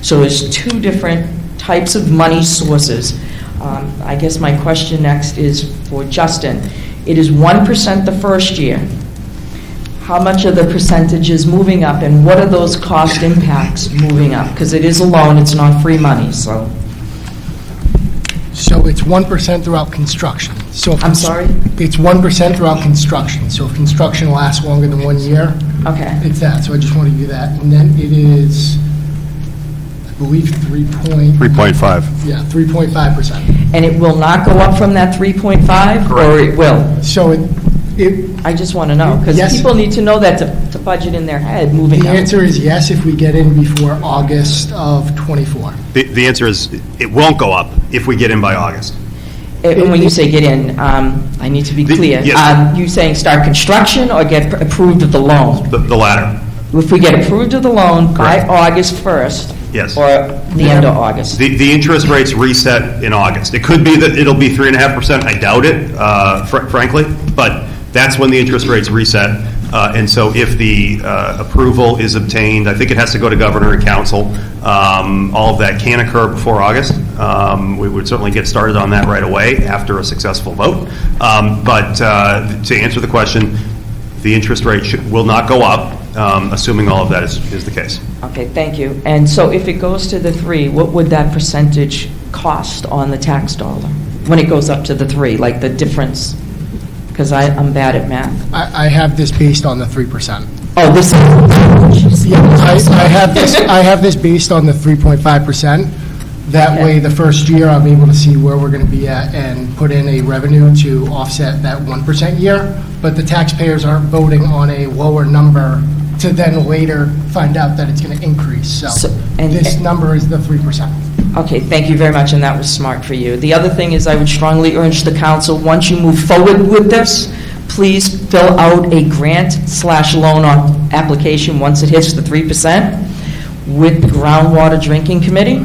So there's 2 different types of money sources. I guess my question next is for Justin. It is 1% the first year. How much of the percentage is moving up, and what are those cost impacts moving up? Because it is a loan, it's not free money, so. So it's 1% throughout construction. So if I'm sorry? It's 1% throughout construction. So if construction lasts longer than 1 year, okay, it's that. So I just want to do that. And then it is, I believe, 3.5. Yeah, 3.5%. And it will not go up from that 3.5, or it will? So I just want to know, because Yes. people need to know that to budget in their head moving The out. answer is yes, if we get in before August of '24. The answer is, it won't go up if we get in by August. And when you say get in, I need to be clear. yes. You saying start construction or get approved of the loan? The latter, If we get approved of the loan by August 1st, yes. or the end of August? The interest rates reset in August. It could be that it'll be 3.5%. I doubt it, frankly, but that's when the interest rates reset. And so if the approval is obtained, I think it has to go to governor and council. All of that can occur before August. We would certainly get started on that right away after a successful vote. But to answer the question, the interest rate will not go up, assuming all of that is the case. Okay, thank you. And so if it goes to the 3, what would that percentage cost on the tax dollar when it goes up to the 3, like the difference? Because I'm bad at math. I have this based on the 3%. Oh, this is... Yeah, I have this based on the 3.5%. That way, the first year, I'm able to see where we're going to be at and put in a revenue to offset that 1% year. But the taxpayers aren't voting on a lower number to then later find out that it's going to increase. So this number is the 3%. Okay, thank you very much, and that was smart for you. The other thing is I would strongly urge the council, once you move forward with this, please fill out a grant/loan application once it hits the 3% with the Groundwater Drinking Committee,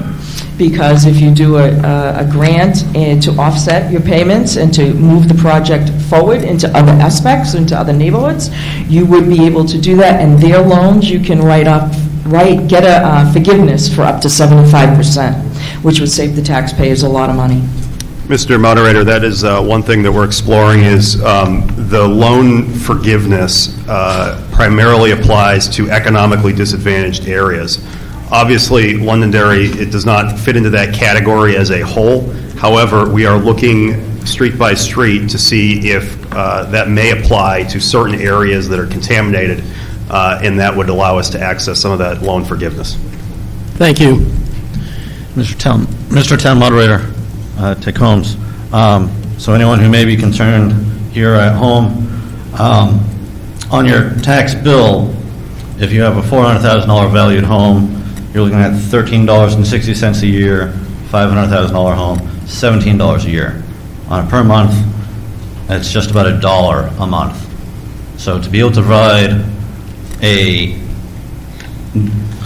because if you do a grant and to offset your payments and to move the project forward into other aspects, into other neighborhoods, you would be able to do that, and their loans you can get a forgiveness for up to 75%, which would save the taxpayers a lot of money. Mr. Moderator, that is one thing that we're exploring is the loan forgiveness primarily applies to economically disadvantaged areas. Obviously, Londonderry, it does not fit into that category as a whole. However, we are looking street by street to see if that may apply to certain areas that are contaminated, and that would allow us to access some of that loan forgiveness. Thank you. Mr. Town Moderator, Dick Holmes. So anyone who may be concerned here at home, on your tax bill, if you have a $400,000 valued home, you're looking at $13.60 a year, $500,000 home, $17 a year. On a per month, it's just about $1 a month. So to be able to provide a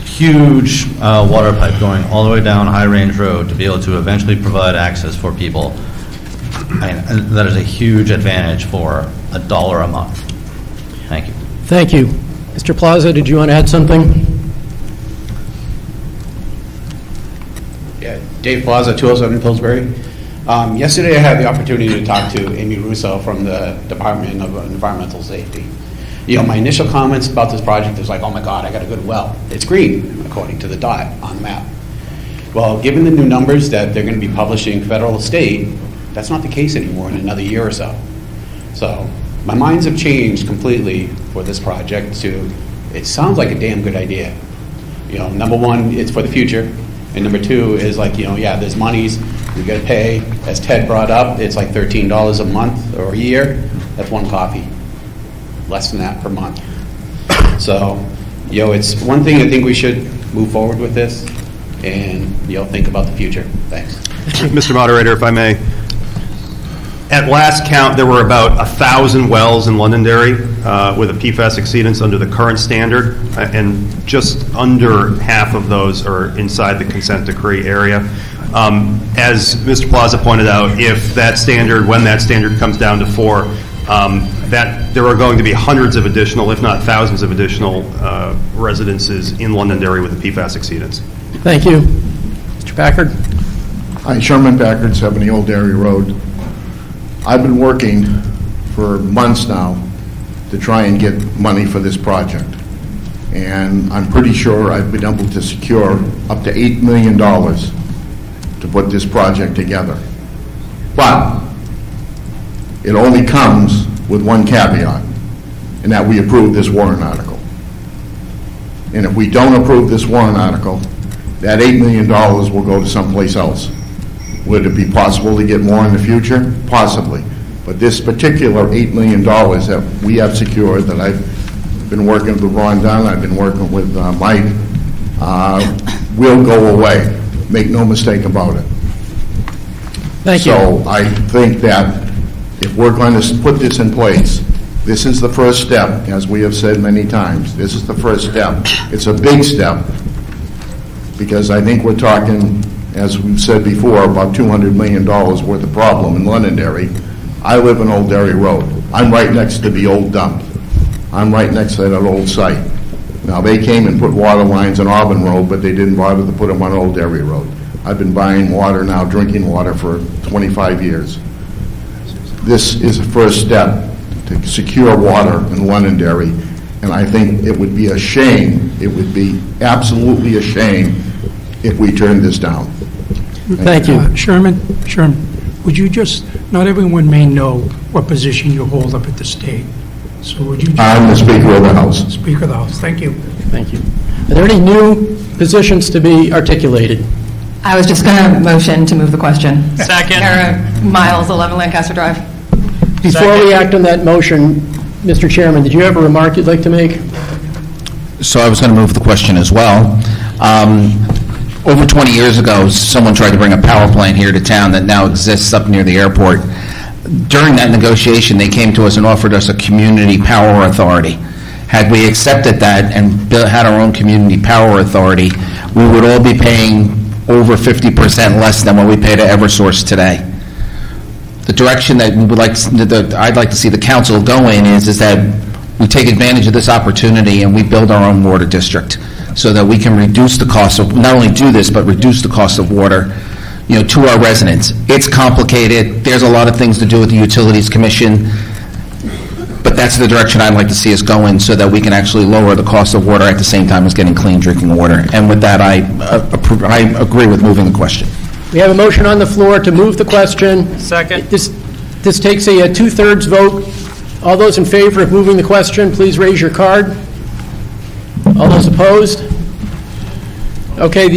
huge water pipe going all the way down High Range Road to be able to eventually provide access for people, that is a huge advantage for $1 a month. Thank you. Thank you. Mr. Plaza, did you want to add something? Yeah, Dave Plaza, 207 Pillsbury. Yesterday I had the opportunity to talk to Amy Russo from the Department of Environmental Safety. My initial comments about this project is like, oh my God, I got a good well. It's green, according to the dot on the map. Well, given the new numbers that they're going to be publishing federal and state, that's not the case anymore in another year or so. So my minds have changed completely for this project to, it sounds like a damn good idea. Number one, it's for the future. And number two is like, there's monies we got to pay. As Ted brought up, it's like $13 a month or a year. That's one coffee. Less than that per month. So, it's one thing I think we should move forward with this and, think about the future. Thanks. Mr. Moderator, if I may. At last count, there were about 1,000 wells in Londonderry with a PFAS exceedance under the current standard, and just under half of those are inside the consent decree area. As Mr. Plaza pointed out, if that standard, when that standard comes down to 4, that there are going to be hundreds of additional, if not thousands of additional residences in Londonderry with a PFAS exceedance. Thank you. Mr. Packard? Hi, Sherman Packard, 70 Old Dairy Road. I've been working for months now to try and get money for this project. And I'm pretty sure I've been able to secure up to $8 million to put this project together. But it only comes with one caveat, and that we approve this warrant article. And if we don't approve this warrant article, that $8 million will go to someplace else. Would it be possible to get more in the future? Possibly. But this particular $8 million that we have secured, that I've been working with Ron Dunn, I've been working with Mike, will go away. Make no mistake about it. Thank you. So I think that if we're going to put this in place, this is the first step, as we have said many times. This is the first step. It's a big step, because I think we're talking, as we've said before, about $200 million worth of problem in Londonderry. I live in Old Dairy Road. I'm right next to the old dump. I'm right next to that old site. Now, they came and put water lines on Auburn Road, but they didn't bother to put them on Old Dairy Road. I've been buying water now, drinking water, for 25 years. This is a first step to secure water in Londonderry, and I think it would be a shame, it would be absolutely a shame if we turned this down. Thank you. Sherman, would you just, not everyone may know what position you hold up at the state. So would you just... I'm the Speaker of the House. Speaker of the House. Thank you. Thank you. Are there any new positions to be articulated? I was just going to motion to move the question. Second. Kara Miles, 11 Lancaster Drive. Before we act on that motion, Mr. Chairman, did you have a remark you'd like to make? So I was going to move the question as well. Over 20 years ago, someone tried to bring a power plant here to town that now exists up near the airport. During that negotiation, they came to us and offered us a community power authority. Had we accepted that and had our own community power authority, we would all be paying over 50% less than what we pay to Eversource today. The direction that we would like, I'd like to see the council go in is that we take advantage of this opportunity and we build our own water district so that we can reduce the cost of, not only do this, but reduce the cost of water, to our residents. It's complicated. There's a lot of things to do with the Utilities Commission, but that's the direction I'd like to see us go in so that we can actually lower the cost of water at the same time as getting clean drinking water. And with that, I agree with moving the question. We have a motion on the floor to move the question. Second. This takes a two-thirds vote. All those in favor of moving the question, please raise your card. All those opposed? Okay,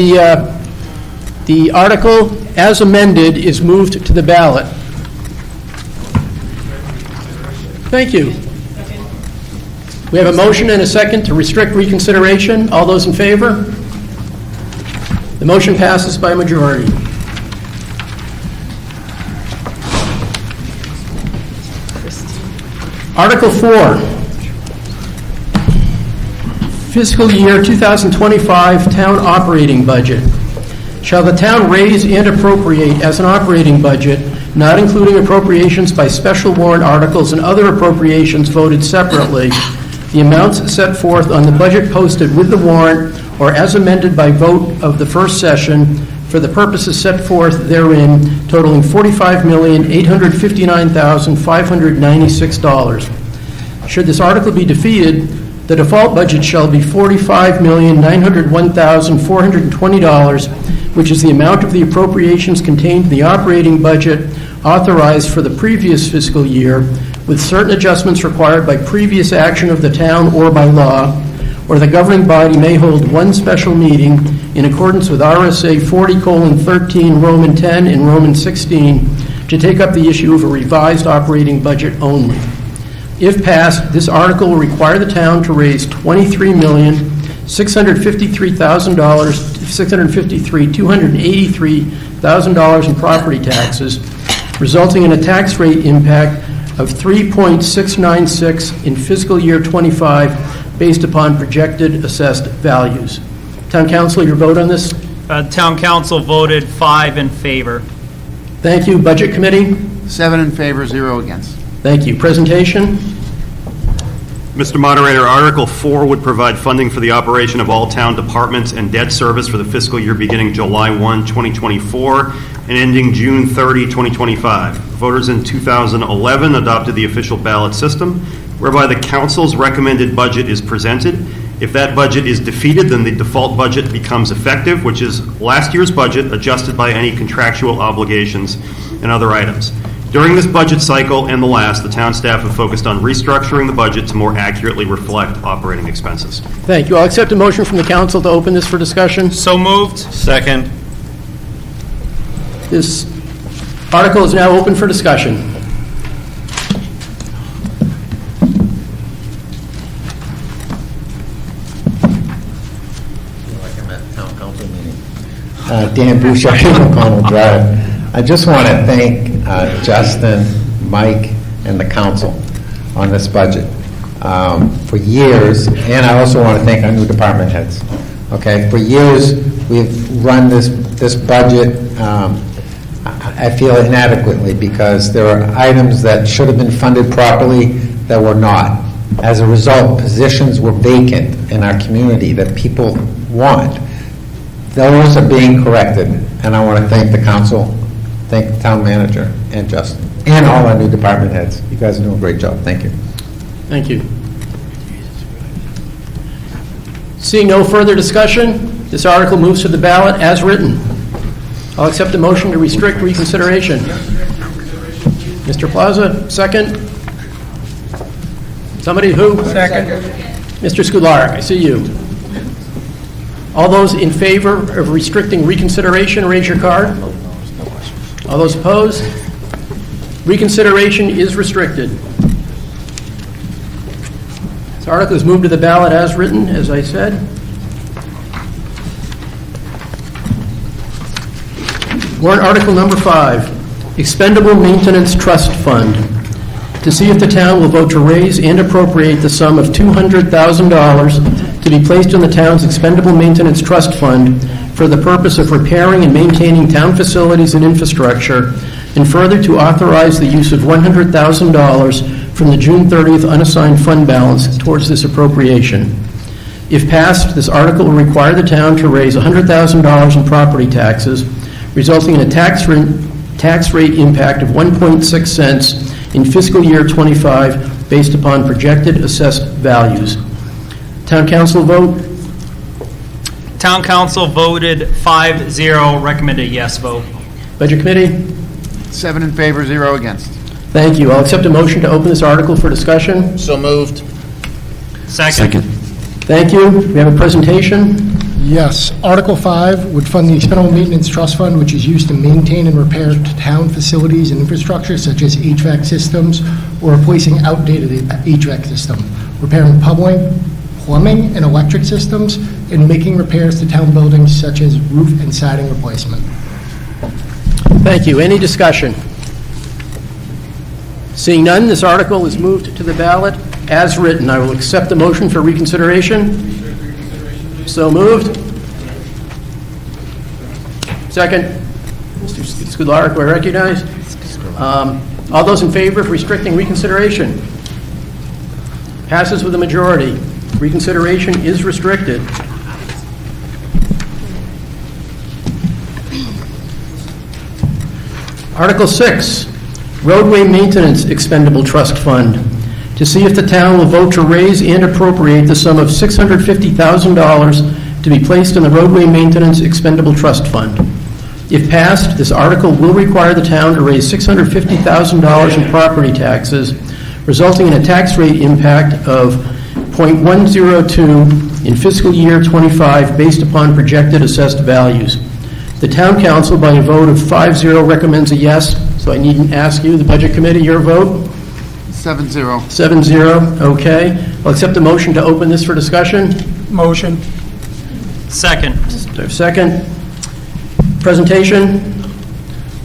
the article, as amended, is moved to the ballot. Thank you. We have a motion and a second to restrict reconsideration. All those in favor? The motion passes by a majority. Article 4, fiscal year 2025 town operating budget. Shall the town raise and appropriate as an operating budget, not including appropriations by special warrant articles and other appropriations voted separately, the amounts set forth on the budget posted with the warrant or as amended by vote of the first session for the purposes set forth therein, totaling $45,859,596. Should this article be defeated, the default budget shall be $45,901,420, which is the amount of the appropriations contained in the operating budget authorized for the previous fiscal year, with certain adjustments required by previous action of the town or by law, or the governing body may hold one special meeting in accordance with RSA 40:13, Roman 10, and Roman 16, to take up the issue of a revised operating budget only. If passed, this article will require the town to raise $23,283,000 in property taxes, resulting in a tax rate impact of 3.696 in fiscal year 25 based upon projected assessed values. Town Council, your vote on this? Town Council voted 5 in favor. Thank you. Budget Committee? 7 in favor, 0 against. Thank you. Presentation? Mr. Moderator, Article 4 would provide funding for the operation of all town departments and debt service for the fiscal year beginning July 1, 2024, and ending June 30, 2025. Voters in 2011 adopted the official ballot system, whereby the council's recommended budget is presented. If that budget is defeated, then the default budget becomes effective, which is last year's budget adjusted by any contractual obligations and other items. During this budget cycle and the last, the town staff have focused on restructuring the budget to more accurately reflect operating expenses. Thank you. I'll accept a motion from the council to open this for discussion. So moved. Second. This article is now open for discussion. Dan Bouchard, O'Connell Drive. I just want to thank Justin, Mike, and the council on this budget for years, and I also want to thank our new department heads. Okay, for years we've run this budget. I feel inadequately because there are items that should have been funded properly that were not. As a result, positions were vacant in our community that people want. Those are being corrected, and I want to thank the council, thank the town manager, and Justin, and all our new department heads. You guys are doing a great job. Thank you. Thank you. Seeing no further discussion, this article moves to the ballot as written. I'll accept a motion to restrict reconsideration. Mr. Plaza, second. Somebody who? Second. Mr. Skudlarek, I see you. All those in favor of restricting reconsideration, raise your card. All those opposed? Reconsideration is restricted. This article is moved to the ballot as written, as I said. Warrant Article number 5, Expendable Maintenance Trust Fund. To see if the town will vote to raise and appropriate the sum of $200,000 to be placed in the town's Expendable Maintenance Trust Fund for the purpose of repairing and maintaining town facilities and infrastructure, and further to authorize the use of $100,000 from the June 30th unassigned fund balance towards this appropriation. If passed, this article will require the town to raise $100,000 in property taxes, resulting in a tax rate impact of 1.6 cents in fiscal year 25 based upon projected assessed values. Town council vote? Town council voted 5-0, recommend a yes vote. Budget committee? 7 in favor, 0 against. Thank you. I'll accept a motion to open this article for discussion. So moved. Second. Thank you. We have a presentation. Yes. Article 5 would fund the Expendable Maintenance Trust Fund, which is used to maintain and repair town facilities and infrastructure such as HVAC systems or replacing outdated HVAC system, repairing plumbing and electric systems, and making repairs to town buildings such as roof and siding replacement. Thank you. Any discussion? Seeing none, this article is moved to the ballot as written. I will accept the motion for reconsideration. So moved. Second. Mr. Skudlarek, do I recognize? All those in favor of restricting reconsideration? Passes with a majority. Reconsideration is restricted. Article 6, Roadway Maintenance Expendable Trust Fund. To see if the town will vote to raise and appropriate the sum of $650,000 to be placed in the Roadway Maintenance Expendable Trust Fund. If passed, this article will require the town to raise $650,000 in property taxes, resulting in a tax rate impact of 0.102 in fiscal year 25 based upon projected assessed values. The town council, by a vote of 5-0, recommends a yes, so I needn't ask you, the budget committee, your vote? 7-0. 7-0, okay. I'll accept the motion to open this for discussion. Motion. Second. Second. Presentation.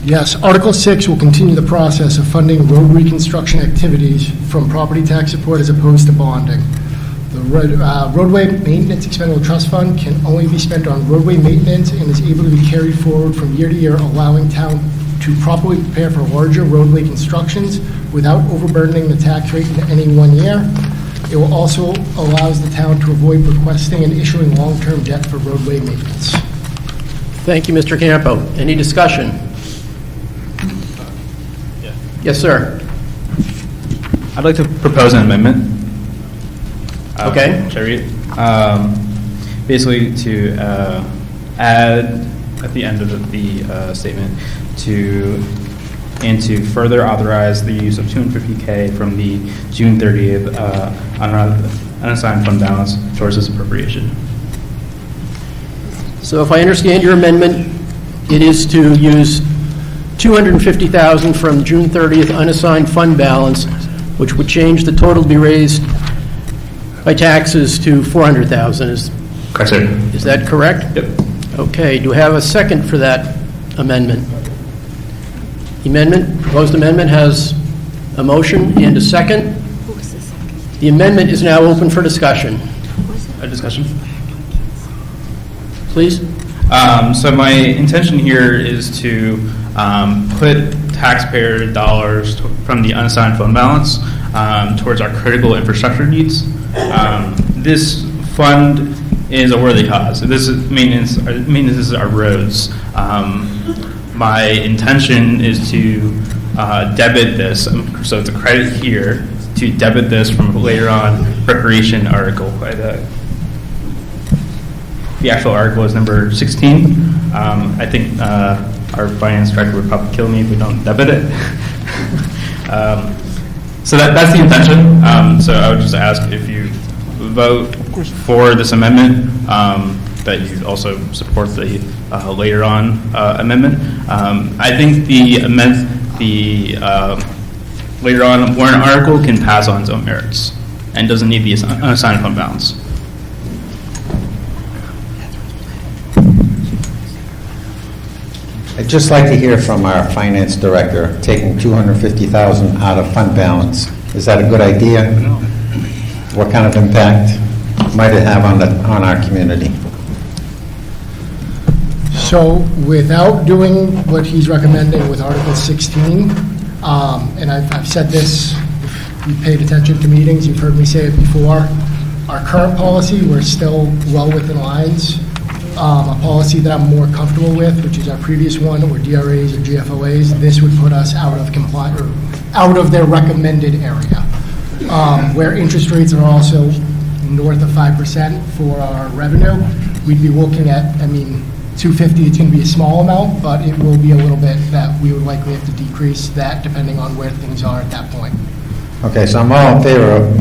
Yes. Article 6 will continue the process of funding road reconstruction activities from property tax support as opposed to bonding. The Roadway Maintenance Expendable Trust Fund can only be spent on roadway maintenance and is able to be carried forward from year to year, allowing town to properly prepare for larger roadway constructions without overburdening the tax rate in any one year. It will also allows the town to avoid requesting and issuing long-term debt for roadway maintenance. Thank you, Mr. Campo. Any discussion? Yes, sir. I'd like to propose an amendment. Okay. Should I read it? Basically to add at the end of the statement to further authorize the use of $250K from the June 30th unassigned fund balance towards this appropriation. So if I understand your amendment, it is to use $250,000 from June 30th unassigned fund balance, which would change the total to be raised by taxes to $400,000. Correct, sir. Is that correct? Yep. Okay, do we have a second for that amendment? Proposed amendment has a motion and a second. The amendment is now open for discussion. A discussion? Please. So my intention here is to put taxpayer dollars from the unassigned fund balance towards our critical infrastructure needs. This fund is a worthy cause. This is maintenance is our roads. My intention is to debit this, so it's a credit here, to debit this from later on recreation article. The actual article is number 16. I think our finance director would probably kill me if we don't debit it. So that's the intention. So I would just ask if you vote for this amendment, that you also support the later on amendment. I think the later on warrant article can pass on its own merits and doesn't need the unassigned fund balance. I'd just like to hear from our finance director, taking $250,000 out of fund balance. Is that a good idea? What kind of impact might it have on our community? So without doing what he's recommending with Article 16, and I've said this, if you paid attention to meetings, you've heard me say it before, our current policy, we're still well within lines. A policy that I'm more comfortable with, which is our previous one, or DRAs or GFOAs, this would put us out of compliance, or out of their recommended area, where interest rates are also north of 5% for our revenue. We'd be looking at, $250, it's going to be a small amount, but it will be a little bit that we would likely have to decrease that depending on where things are at that point. Okay, so I'm all in favor of,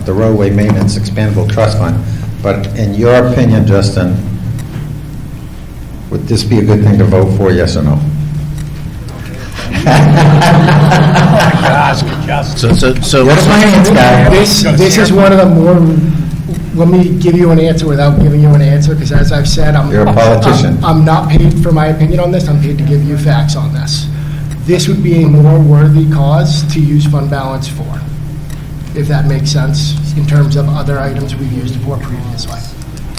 the roadway maintenance expandable trust fund, but in your opinion, Justin, would this be a good thing to vote for, yes or no? So You're the finance guy. This is one of the more, let me give you an answer without giving you an answer, because as I've said, You're a politician. I'm not paid for my opinion on this, I'm paid to give you facts on this. This would be a more worthy cause to use fund balance for, if that makes sense, in terms of other items we've used it for previously.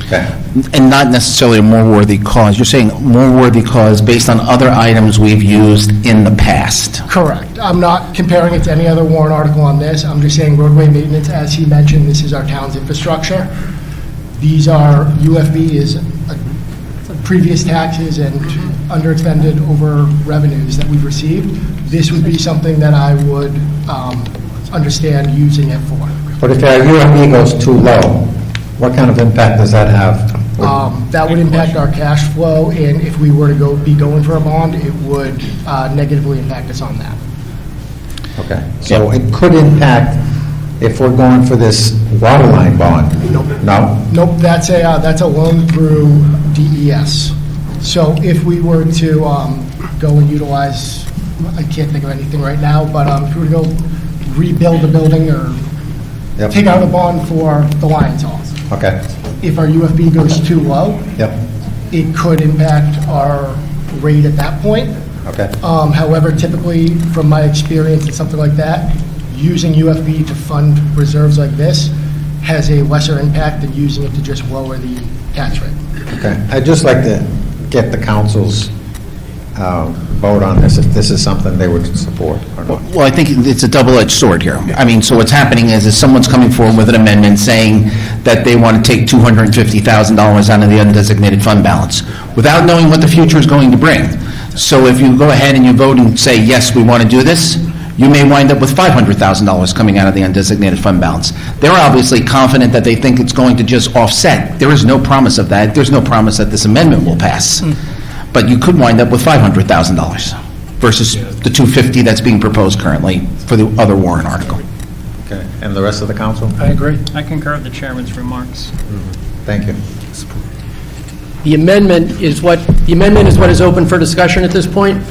Okay. And not necessarily a more worthy cause. You're saying more worthy cause based on other items we've used in the past. Correct. I'm not comparing it to any other warrant article on this. I'm just saying roadway maintenance, as he mentioned, this is our town's infrastructure. These are, UFB is previous taxes and underexpended over revenues that we've received. This would be something that I would understand using it for. But if our UFB goes too low, what kind of impact does that have? That would impact our cash flow, and if we were to be going for a bond, it would negatively impact us on that. Okay, so it could impact if we're going for this water line bond? Nope. No? Nope, that's a loan through DES. So if we were to go and utilize, I can't think of anything right now, but if we were to go rebuild a building or take out a bond for the Lions Hall. Okay. If our UFB goes too low, it could impact our rate at that point. Okay. However, typically, from my experience and something like that, using UFB to fund reserves like this has a lesser impact than using it to just lower the tax rate. Okay. I'd just like to get the council's vote on this, if this is something they would support or not. Well, I think it's a double-edged sword here. So what's happening is someone's coming forward with an amendment saying that they want to take $250,000 out of the undesignated fund balance without knowing what the future is going to bring. So if you go ahead and you vote and say, yes, we want to do this, you may wind up with $500,000 coming out of the undesignated fund balance. They're obviously confident that they think it's going to just offset. There is no promise of that. There's no promise that this amendment will pass. But you could wind up with $500,000 versus the $250,000 that's being proposed currently for the other warrant article. Okay, and the rest of the council? I agree. I concur with the chairman's remarks. Thank you. The amendment is what is open for discussion at this point.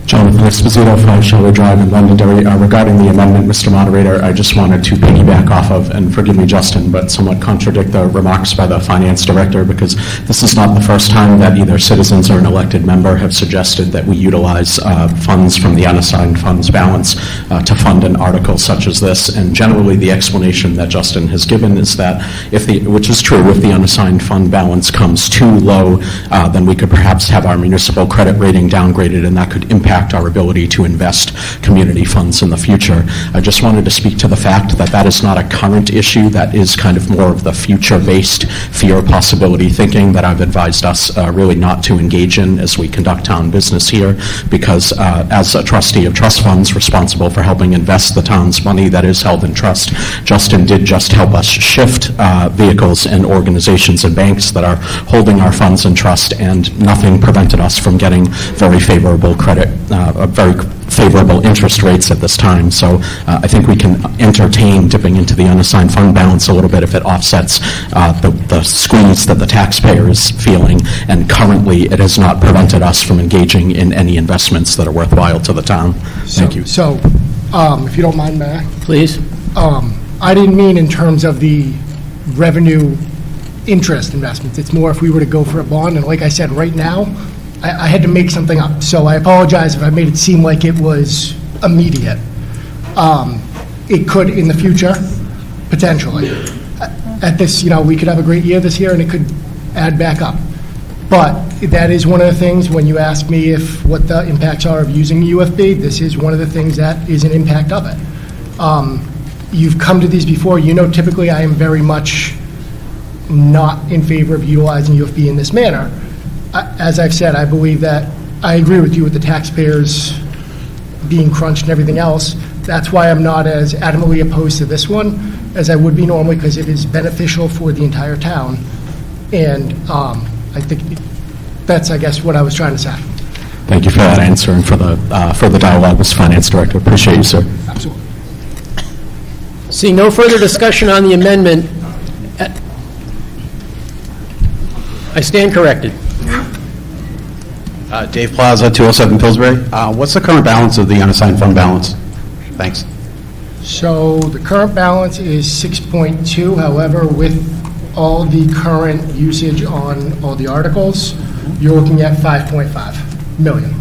Jonathan. Esposito, 5 Shelby Drive in Londonderry. Regarding the amendment, Mr. Moderator, I just wanted to piggyback off of, and forgive me, Justin, but somewhat contradict the remarks by the Finance Director, because this is not the first time that either citizens or an elected member have suggested that we utilize funds from the unassigned funds balance to fund an article such as this. And generally, the explanation that Justin has given is that, which is true, if the unassigned fund balance comes too low, then we could perhaps have our municipal credit rating downgraded, and that could impact our ability to invest community funds in the future. I just wanted to speak to the fact that that is not a current issue. That is kind of more of the future-based fear possibility thinking that I've advised us really not to engage in as we conduct town business here, because as a trustee of trust funds responsible for helping invest the town's money that is held in trust, Justin did just help us shift vehicles and organizations and banks that are holding our funds in trust, and nothing prevented us from getting very favorable credit, very favorable interest rates at this time. So I think we can entertain dipping into the unassigned fund balance a little bit if it offsets the squeeze that the taxpayer is feeling, and currently it has not prevented us from engaging in any investments that are worthwhile to the town. Thank you. So, if you don't mind, Matt. Please. I didn't mean in terms of the revenue interest investments. It's more if we were to go for a bond, and like I said, right now, I had to make something up. So I apologize if I made it seem like it was immediate. It could in the future, potentially. At this, we could have a great year this year, and it could add back up. But that is one of the things, when you ask me what the impacts are of using the UFB, this is one of the things that is an impact of it. You've come to these before. Typically I am very much not in favor of utilizing UFB in this manner. As I've said, I believe that I agree with you with the taxpayers being crunched and everything else. That's why I'm not as adamantly opposed to this one as I would be normally, because it is beneficial for the entire town. And I think that's, I guess, what I was trying to say. Thank you for that answer and for the dialogue, Mr. Finance Director. Appreciate you, sir. Absolutely. Seeing no further discussion on the amendment, I stand corrected. Dave Plaza, 207 Pillsbury. What's the current balance of the unassigned fund balance? Thanks. So the current balance is 6.2. However, with all the current usage on all the articles, you're looking at 5.5 million.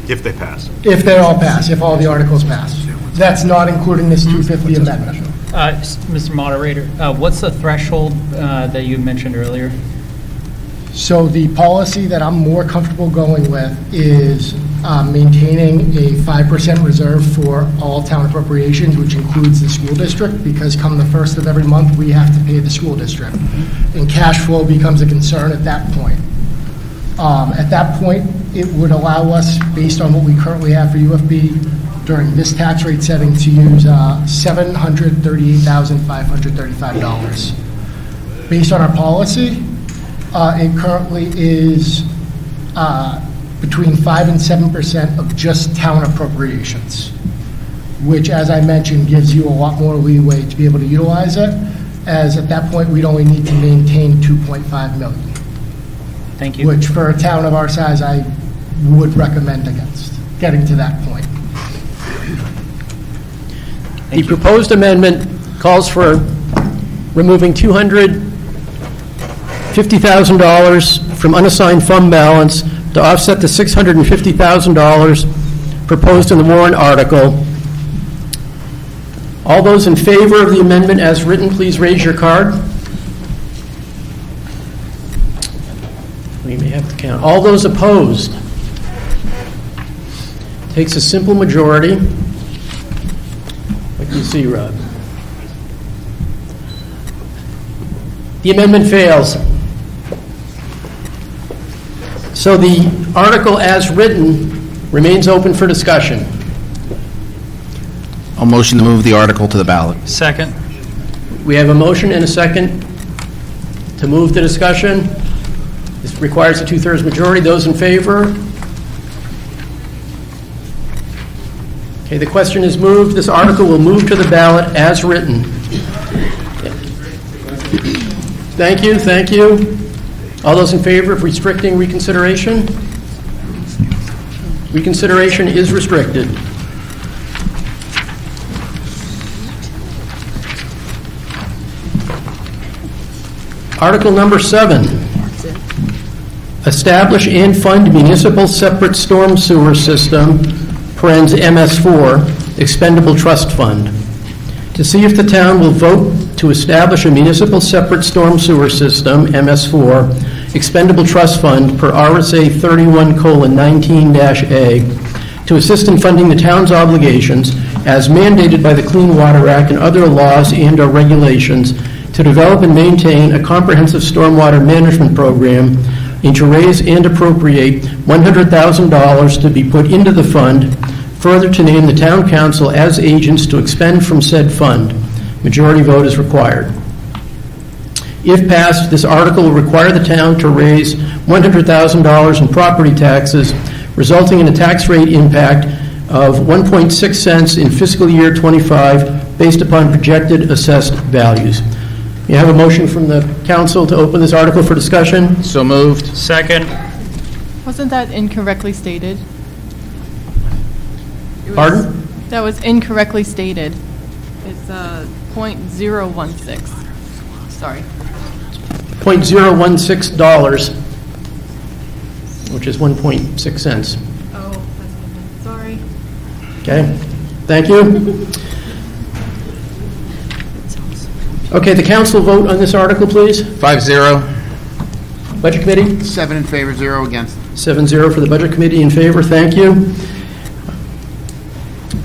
If they pass. If they all pass, if all the articles pass. That's not including this 250 amendment. Mr. Moderator, what's the threshold that you mentioned earlier? So the policy that I'm more comfortable going with is maintaining a 5% reserve for all town appropriations, which includes the school district, because come the first of every month, we have to pay the school district. And cash flow becomes a concern at that point. At that point, it would allow us, based on what we currently have for UFB, during this tax rate setting, to use $738,535. Based on our policy, it currently is between 5 and 7% of just town appropriations, which, as I mentioned, gives you a lot more leeway to be able to utilize it, as at that point, we'd only need to maintain 2.5 million. Thank you. Which, for a town of our size, I would recommend against getting to that point. The proposed amendment calls for removing $250,000 from unassigned fund balance to offset the $650,000 proposed in the warrant article. All those in favor of the amendment as written, please raise your card. We may have to count. All those opposed? Takes a simple majority. Like you see, Rod. The amendment fails. So the article as written remains open for discussion. I'll motion to move the article to the ballot. Second. We have a motion and a second to move the discussion. This requires a 2/3 majority. Those in favor? Okay, the question is moved. This article will move to the ballot as written. Thank you, thank you. All those in favor of restricting reconsideration? Reconsideration is restricted. Article number 7, establish and fund municipal separate storm sewer system, parens MS4, expendable trust fund. To see if the town will vote to establish a municipal separate storm sewer system, MS4, expendable trust fund per RSA 31:19-A, to assist in funding the town's obligations as mandated by the Clean Water Act and other laws and/or regulations to develop and maintain a comprehensive stormwater management program, and to raise and appropriate $100,000 to be put into the fund, further to name the town council as agents to expend from said fund. Majority vote is required. If passed, this article will require the town to raise $100,000 in property taxes, resulting in a tax rate impact of 1.6 cents in fiscal year '25 based upon projected assessed values. You have a motion from the council to open this article for discussion? So moved. Second. Wasn't that incorrectly stated? Pardon? That was incorrectly stated. It's .016. Sorry. $0.016, which is 1.6 cents. Oh, sorry. Okay, thank you. Okay, the council vote on this article, please. 5-0. Budget Committee? 7 in favor, 0 against. 7-0 for the Budget Committee in favor, thank you.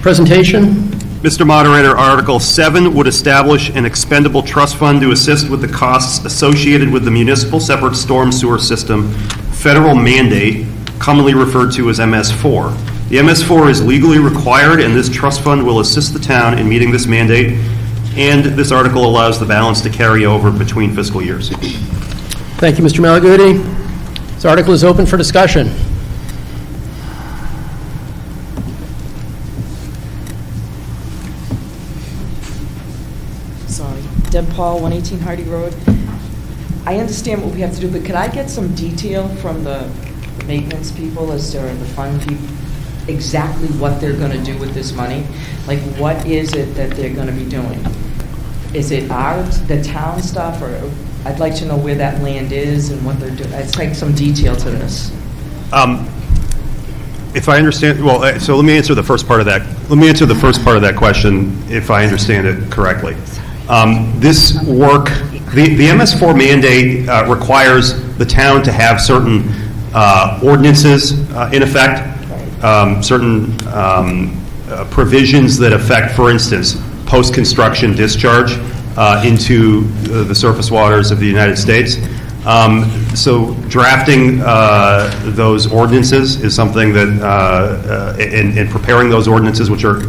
Presentation? Mr. Moderator, Article 7 would establish an expendable trust fund to assist with the costs associated with the municipal separate storm sewer system federal mandate, commonly referred to as MS4. The MS4 is legally required, and this trust fund will assist the town in meeting this mandate, and this article allows the balance to carry over between fiscal years. Thank you, Mr. Malaguti. This article is open for discussion. Sorry. Deb Paul, 118 Hardy Road. I understand what we have to do, but could I get some detail from the maintenance people as to the fund people, exactly what they're going to do with this money? Like, what is it that they're going to be doing? Is it the town stuff, or I'd like to know where that land is and what they're doing. I'd like some detail to this. If I understand, well, so let me answer the first part of that. Let me answer the first part of that question, if I understand it correctly. This work, the MS4 mandate requires the town to have certain ordinances in effect, certain provisions that affect, for instance, post-construction discharge into the surface waters of the United States. So drafting those ordinances is something that, and preparing those ordinances, which are,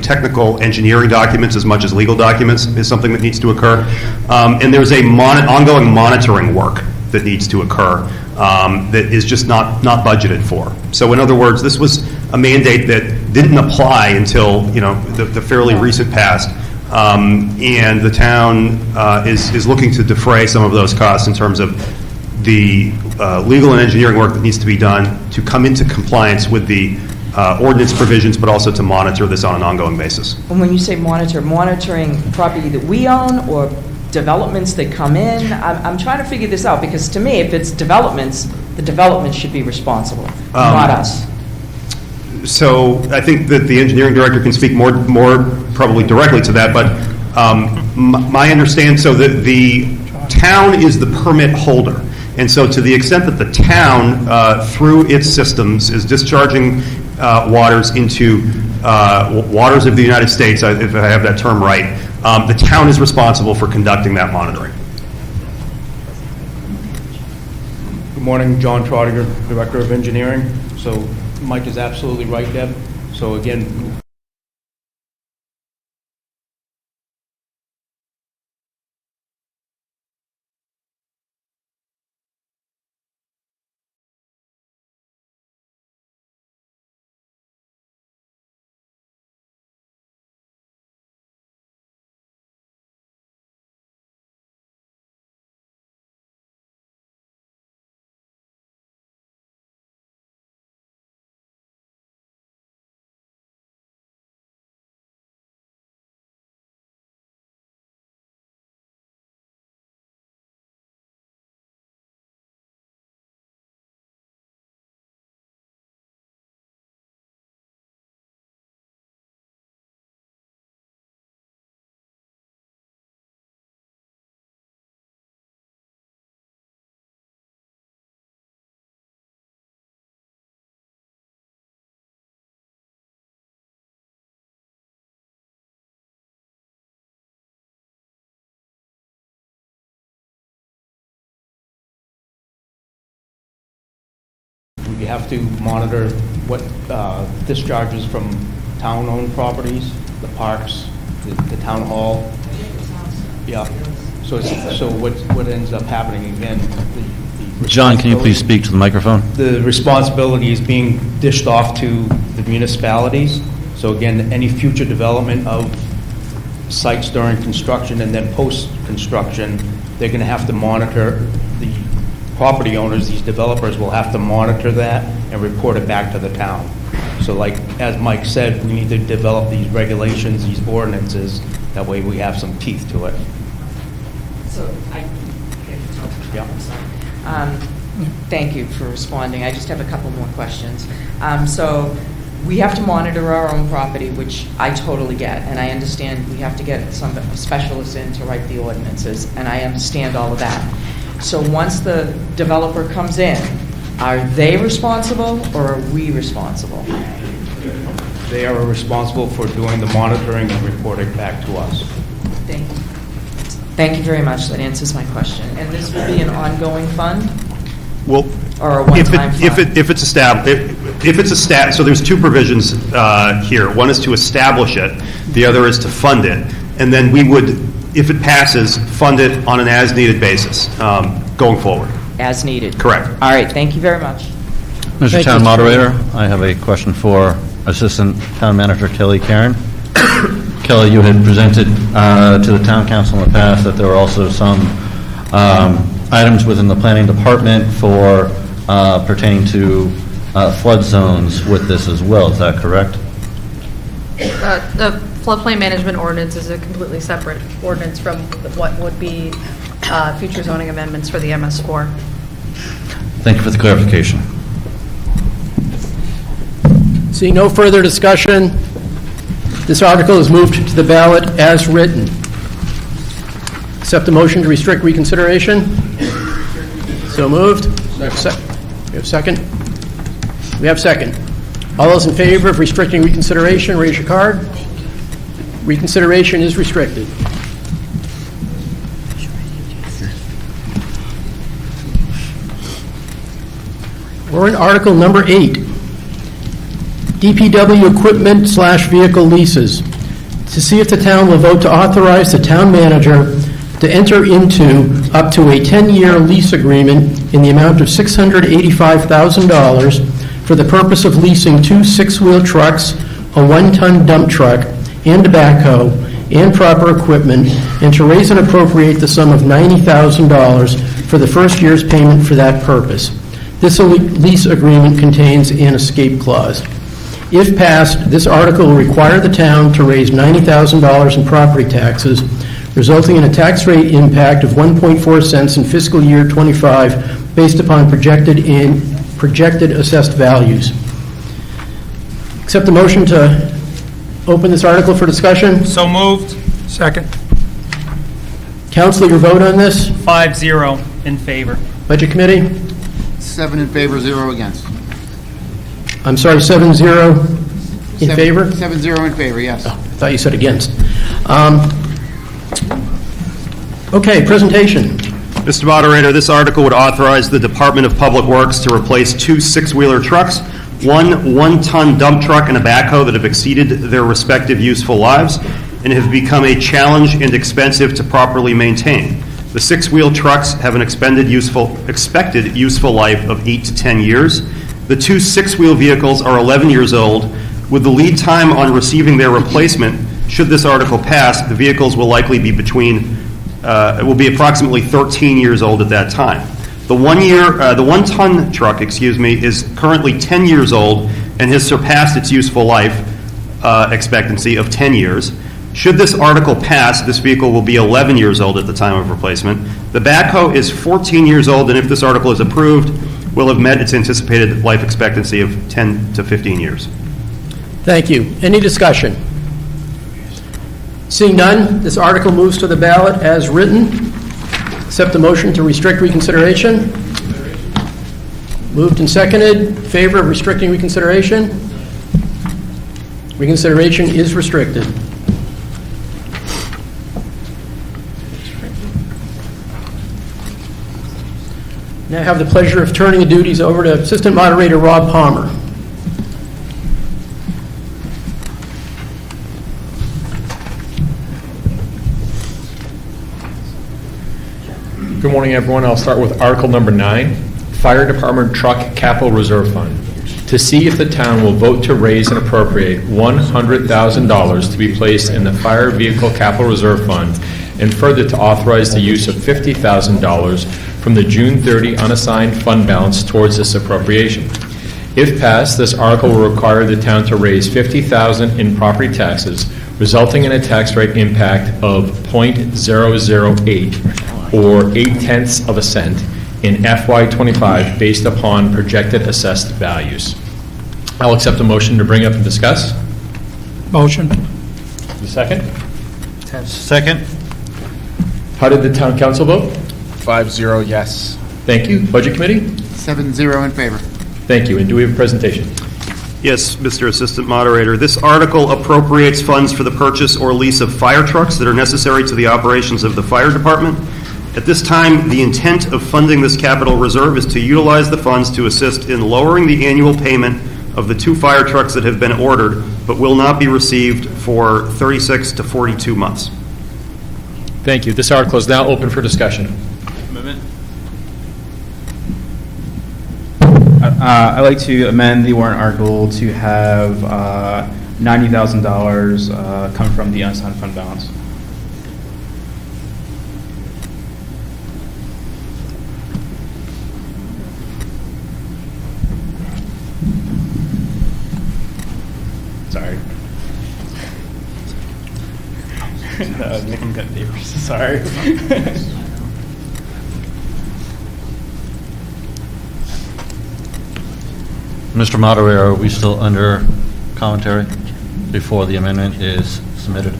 technical engineering documents as much as legal documents, is something that needs to occur. And there's a ongoing monitoring work that needs to occur that is just not budgeted for. So in other words, this was a mandate that didn't apply until, the fairly recent past. And the town is looking to defray some of those costs in terms of the legal and engineering work that needs to be done to come into compliance with the ordinance provisions, but also to monitor this on an ongoing basis. And when you say monitoring property that we own or developments that come in, I'm trying to figure this out, because to me, if it's developments, the development should be responsible, not us. So I think that the engineering director can speak more probably directly to that, but my understanding, so that the town is the permit holder. And so to the extent that the town, through its systems, is discharging waters into waters of the United States, if I have that term right, the town is responsible for conducting that monitoring. Good morning, John Trottiger, Director of Engineering. So Mike is absolutely right, Deb. So again, you have to monitor what discharges from town-owned properties, the parks, the town hall. Yeah. So what ends up happening again? John, can you please speak to the microphone? The responsibility is being dished off to the municipalities. So again, any future development of sites during construction and then post-construction, they're going to have to monitor, the property owners, these developers will have to monitor that and report it back to the town. So like, as Mike said, we need to develop these regulations, these ordinances, that way we have some teeth to it. So thank you for responding. I just have a couple more questions. So we have to monitor our own property, which I totally get, and I understand we have to get some specialists in to write the ordinances, and I understand all of that. So once the developer comes in, are they responsible or are we responsible? They are responsible for doing the monitoring and reporting back to us. Thank you. Thank you very much. That answers my question. And this will be an ongoing fund? Well, or a one-time fund? If it's established, so there's two provisions here. One is to establish it, the other is to fund it. And then we would, if it passes, fund it on an as-needed basis going forward. As needed? Correct. All right, thank you very much. Mr. Town Moderator, I have a question for Assistant Town Manager Kelly Karen. Kelly, you had presented to the Town Council in the past that there were also some items within the Planning Department for pertaining to flood zones with this as well. Is that correct? The floodplain management ordinance is a completely separate ordinance from what would be future zoning amendments for the MS4. Thank you for the clarification. Seeing no further discussion, this article is moved to the ballot as written. Accept the motion to restrict reconsideration. So moved. We have second? We have second. All those in favor of restricting reconsideration, raise your card. Reconsideration is restricted. We're in Article number 8. DPW equipment/vehicle leases. To see if the town will vote to authorize the town manager to enter into up to a 10-year lease agreement in the amount of $685,000 for the purpose of leasing 2 6-wheel trucks, a 1-ton dump truck, and a backhoe, and proper equipment, and to raise and appropriate the sum of $90,000 for the first year's payment for that purpose. This lease agreement contains an escape clause. If passed, this article will require the town to raise $90,000 in property taxes, resulting in a tax rate impact of 1.4 cents in fiscal year '25 based upon projected assessed values. Accept the motion to open this article for discussion. So moved. Second. Council, your vote on this? 5-0 in favor. Budget Committee? 7 in favor, 0 against. I'm sorry, 7-0 in favor? 7-0 in favor, yes. I thought you said against. Okay, presentation. Mr. Moderator, this article would authorize the Department of Public Works to replace 2 6-wheeler trucks, 1 1-ton dump truck, and a backhoe that have exceeded their respective useful lives and have become a challenge and expensive to properly maintain. The 6-wheel trucks have an expected useful life of 8 to 10 years. The 2 6-wheel vehicles are 11 years old. With the lead time on receiving their replacement, should this article pass, the vehicles will likely be approximately 13 years old at that time. The 1-ton truck, is currently 10 years old and has surpassed its useful life expectancy of 10 years. Should this article pass, this vehicle will be 11 years old at the time of replacement. The backhoe is 14 years old, and if this article is approved, will have met its anticipated life expectancy of 10 to 15 years. Thank you. Any discussion? Seeing none, this article moves to the ballot as written. Accept the motion to restrict reconsideration. Moved and seconded. Favor of restricting reconsideration? Reconsideration is restricted. Now I have the pleasure of turning the duties over to Assistant Moderator Rob Palmer. Good morning, everyone. I'll start with Article Number 9, Fire Department Truck Capital Reserve Fund. To see if the town will vote to raise and appropriate $100,000 to be placed in the Fire Vehicle Capital Reserve Fund, and further to authorize the use of $50,000 from the June 30 unassigned fund balance towards this appropriation. If passed, this article will require the town to raise $50,000 in property taxes, resulting in a tax rate impact of 0.008 or 0.8 of a cent in FY25 based upon projected assessed values. I'll accept a motion to bring up and discuss. Motion. The second? Second. How did the town council vote? 5-0, yes. Thank you. Budget committee? 7-0 in favor. Thank you. And do we have a presentation? Yes, Mr. Assistant Moderator. This article appropriates funds for the purchase or lease of fire trucks that are necessary to the operations of the fire department. At this time, the intent of funding this capital reserve is to utilize the funds to assist in lowering the annual payment of the 2 fire trucks that have been ordered, but will not be received for 36 to 42 months. Thank you. This article is now open for discussion. I'd like to amend the warrant article to have $90,000 come from the unassigned fund balance. Sorry. Making good papers. Sorry. Mr. Moderator, are we still under commentary before the amendment is submitted?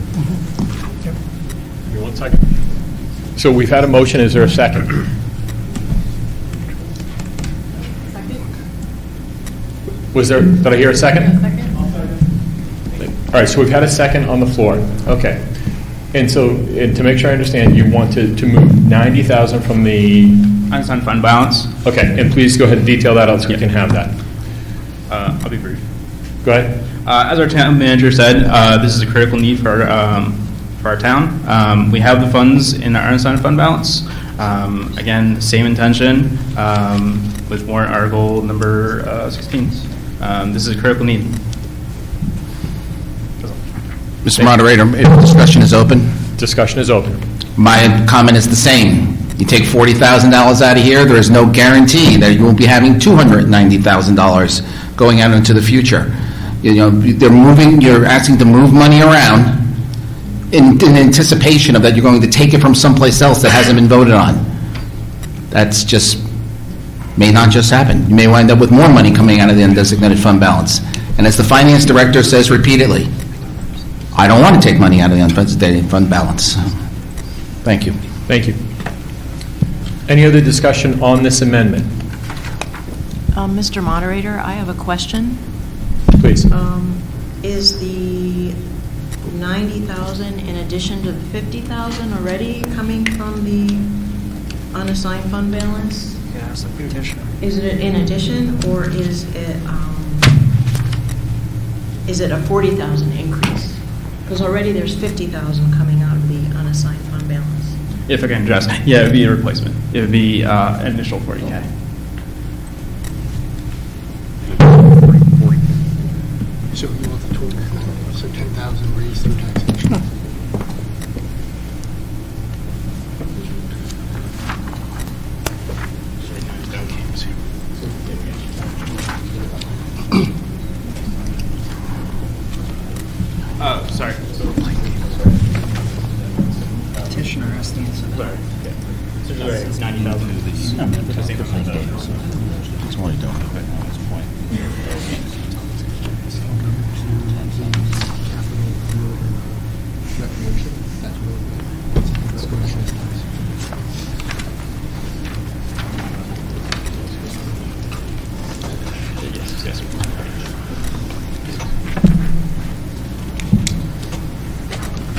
Give me 1 second. So we've had a motion. Is there a second? Was there, did I hear a second? All right, so we've had a second on the floor. Okay. And so, and to make sure I understand, you want to move $90,000 from the unassigned fund balance. Okay, and please go ahead and detail that out so we can have that. I'll be brief. Go ahead. As our town manager said, this is a critical need for our town. We have the funds in our unassigned fund balance. Again, same intention with warrant article number 16. This is a critical need. Mr. Moderator, if discussion is open? Discussion is open. My comment is the same. You take $40,000 out of here, there is no guarantee that you won't be having $290,000 going out into the future. You know, you're asking to move money around in anticipation of that you're going to take it from someplace else that hasn't been voted on. That's just, may not just happen. You may wind up with more money coming out of the undesignated fund balance. And as the finance director says repeatedly, I don't want to take money out of the undesignated fund balance. Thank you. Thank you. Any other discussion on this amendment? Mr. Moderator, I have a question. Please. Is the 90,000 in addition to the 50,000 already coming from the unassigned fund balance? Yeah, it's in addition. Is it in addition, or is it a 40,000 increase? Because already there's 50,000 coming out of the unassigned fund balance. If I can address, yeah, it would be a replacement. It would be an initial 40K. So you want the total, so 10,000 raised through taxation. Sorry. Petitioner has to answer that. Sorry. It's 90,000. That's what he's doing.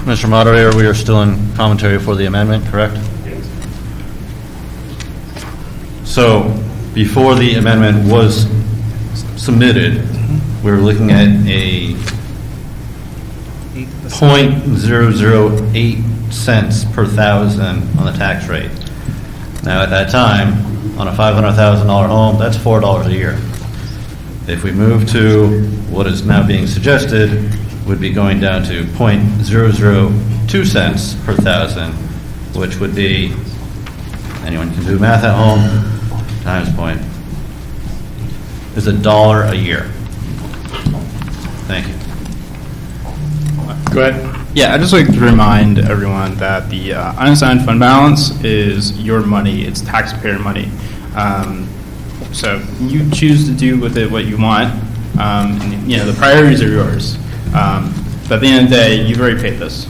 Mr. Moderator, we are still in commentary for the amendment, correct? So, before the amendment was submitted, we were looking at a 0.008 cents per thousand on the tax rate. Now, at that time, on a $500,000 home, that's $4 a year. If we move to what is now being suggested, would be going down to 0.002 cents per thousand, which would be, anyone can do math at home, times point, is $1 a year. Thank you. Go ahead. Yeah, I'd just like to remind everyone that the unassigned fund balance is your money. It's taxpayer money. So you choose to do with it what you want. And, the priorities are yours. But at the end of the day, you've already paid this.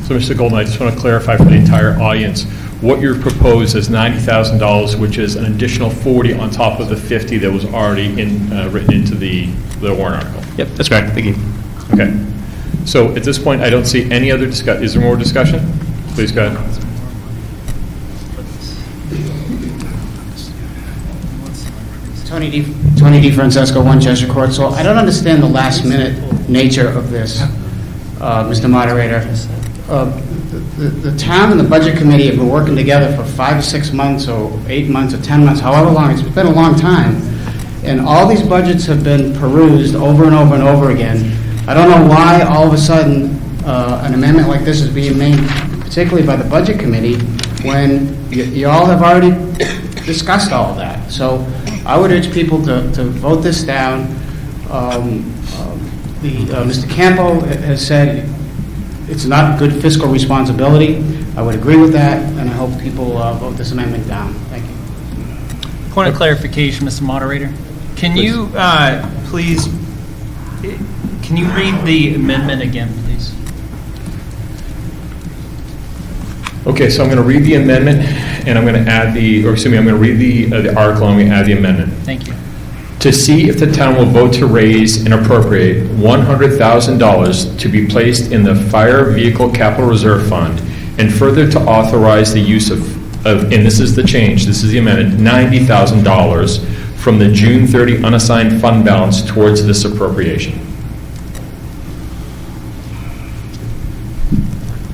So, Mr. Golden, I just want to clarify for the entire audience, what you're proposed is $90,000, which is an additional 40 on top of the 50 that was already written into the warrant article. Yep, that's correct. Thank you. Okay. So at this point, I don't see any other discussion. Is there more discussion? Please go ahead. Tony D. Francesco, 1 Cheshire Court. So I don't understand the last-minute nature of this, Mr. Moderator. The town and the Budget Committee have been working together for 5 or 6 months, or 8 months, or 10 months, however long. It's been a long time. And all these budgets have been perused over and over and over again. I don't know why all of a sudden an amendment like this is being made, particularly by the Budget Committee, when you all have already discussed all of that. So I would urge people to vote this down. Mr. Campo has said it's not good fiscal responsibility. I would agree with that, and I hope people vote this amendment down. Thank you. Point of clarification, Mr. Moderator. Can you please, can you read the amendment again, please? Okay, so I'm going to read the amendment, and I'm going to add I'm going to read the article, and I'm going to add the amendment. Thank you. To see if the town will vote to raise and appropriate $100,000 to be placed in the Fire Vehicle Capital Reserve Fund, and further to authorize the use of and this is the change, this is the amendment, $90,000 from the June 30 unassigned fund balance towards this appropriation.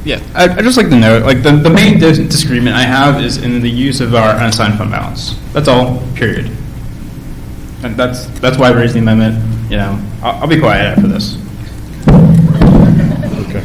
Yeah, I'd just like to note, the main disagreement I have is in the use of our unassigned fund balance. That's all, period. And that's why I raised the amendment. I'll be quiet after this. Okay.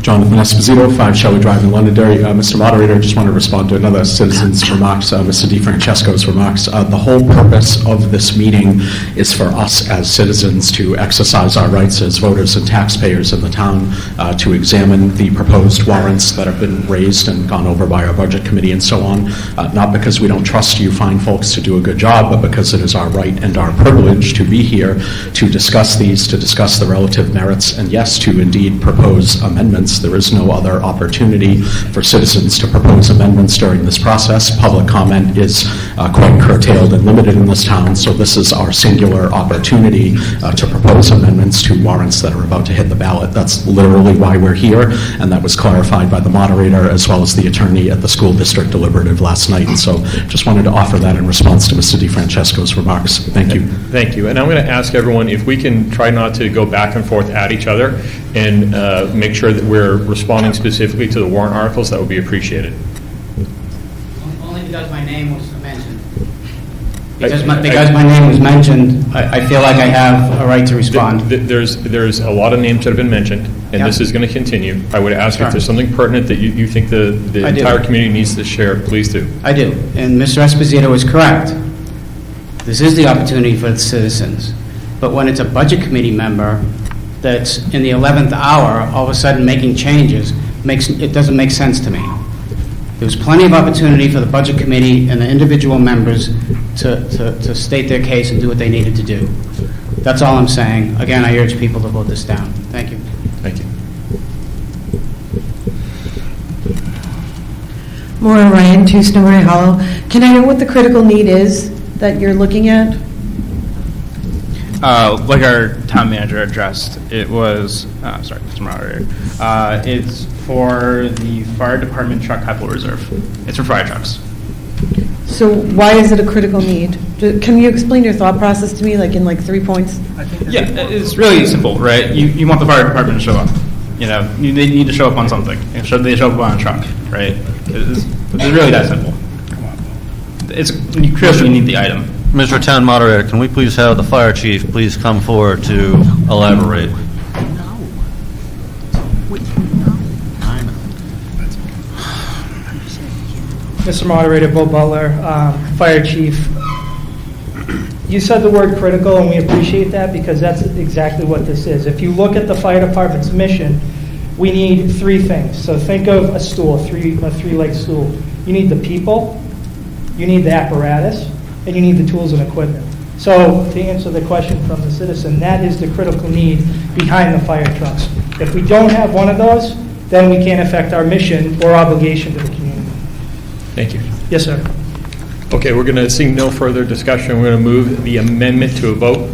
Jonathan Esposito, 5 Shelley Drive in Londonderry. Mr. Moderator, I just want to respond to another citizen's remarks, Mr. DeFrancesco's remarks. The whole purpose of this meeting is for us as citizens to exercise our rights as voters and taxpayers in the town, to examine the proposed warrants that have been raised and gone over by our Budget Committee and so on, not because we don't trust you fine folks to do a good job, but because it is our right and our privilege to be here to discuss these, to discuss the relative merits, and yes, to indeed propose amendments. There is no other opportunity for citizens to propose amendments during this process. Public comment is quite curtailed and limited in this town, so this is our singular opportunity to propose amendments to warrants that are about to hit the ballot. That's literally why we're here, and that was clarified by the moderator as well as the attorney at the school district deliberative last night. And so just wanted to offer that in response to Mr. DeFrancesco's remarks. Thank you. Thank you. And I'm going to ask everyone if we can try not to go back and forth at each other and make sure that we're responding specifically to the warrant articles. That would be appreciated. Only because my name was mentioned. Because my name was mentioned, I feel like I have a right to respond. There's a lot of names that have been mentioned, and this is going to continue. I would ask if there's something pertinent that you think the entire community needs to share, please do. I do. And Mr. Esposito is correct. This is the opportunity for the citizens. But when it's a Budget Committee member that's in the 11th hour, all of a sudden making changes, it doesn't make sense to me. There was plenty of opportunity for the Budget Committee and the individual members to state their case and do what they needed to do. That's all I'm saying. Again, I urge people to vote this down. Thank you. Thank you. Maura Ryan, 2 Snowberry Hollow. Can I know what the critical need is that you're looking at? Like our town manager addressed, it was, sorry, Mr. Moderator, it's for the fire department truck capital reserve. It's for fire trucks. So why is it a critical need? Can you explain your thought process to me, like in 3 points? Yeah, it's really simple, right? You want the fire department to show up. They need to show up on something. They show up on a truck, right? It's really that simple. You clearly need the item. Mr. Town Moderator, can we please have the fire chief please come forward to elaborate? Mr. Moderator, Bill Butler, Fire Chief. You said the word critical, and we appreciate that because that's exactly what this is. If you look at the fire department's mission, we need three things. So think of a stool, a three-legged stool. You need the people, you need the apparatus, and you need the tools and equipment. So to answer the question from the citizen, that is the critical need behind the fire trucks. If we don't have one of those, then we can't affect our mission or obligation to the community. Thank you. Yes, sir. Okay, we're going to see no further discussion. We're going to move the amendment to a vote.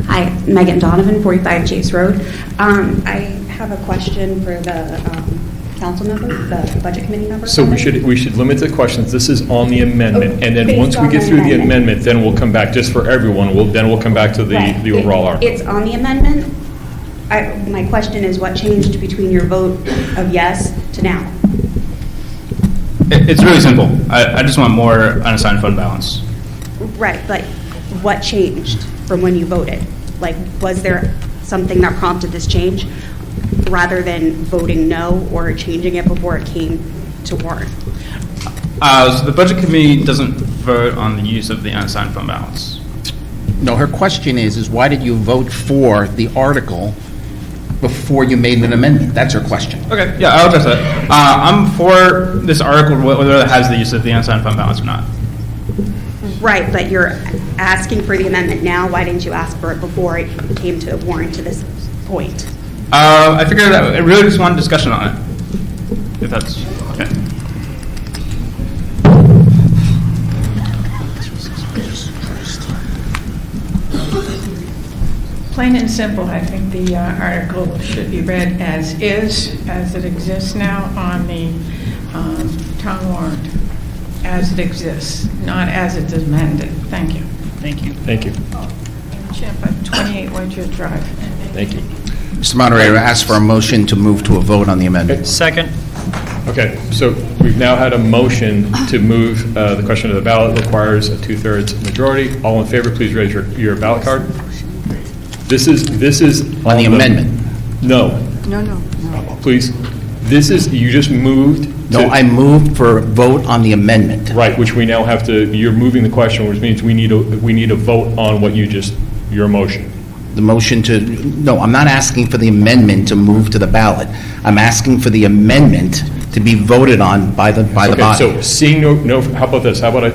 Hi, Megan Donovan, 45 Chase Road. I have a question for the council member, the budget committee member. So we should limit the questions. This is on the amendment, and then Based once we on get the through the amendment. amendment, then we'll come back, just for everyone, then we'll come back to the overall article. It's on the amendment. My question is, what changed between your vote of yes to now? It's really simple. I just want more unassigned fund balance. Right, but what changed from when you voted? Like, was there something that prompted this change rather than voting no or changing it before it came to warrant? So the budget committee doesn't vote on the use of the unassigned fund balance. No, her question is why did you vote for the article before you made an amendment? That's her question. Okay, yeah, I'll address that. I'm for this article, whether it has the use of the unassigned fund balance or not. Right, but you're asking for the amendment now. Why didn't you ask for it before it came to warrant to this point? I figured I really just wanted discussion on it, if that's okay. Plain and simple, I think the article should be read as is, as it exists now on the town warrant, as it exists, not as it's amended. Thank you. Thank you. Thank you. Chip at 28 Wedgewood Drive. Thank you. Mr. Moderator, I ask for a motion to move to a vote on the amendment. Second. Okay, so we've now had a motion to move the question to the ballot. Requires a 2/3 majority. All in favor, please raise your ballot card. This is On the amendment. No, No. please. This is, you just moved. No, I moved for a vote on the amendment. Right, which we now have to, you're moving the question, which means we need a vote on what your motion. The motion to, no, I'm not asking for the amendment to move to the ballot. I'm asking for the amendment to be voted on by the body. Okay, so seeing no, how about this? How about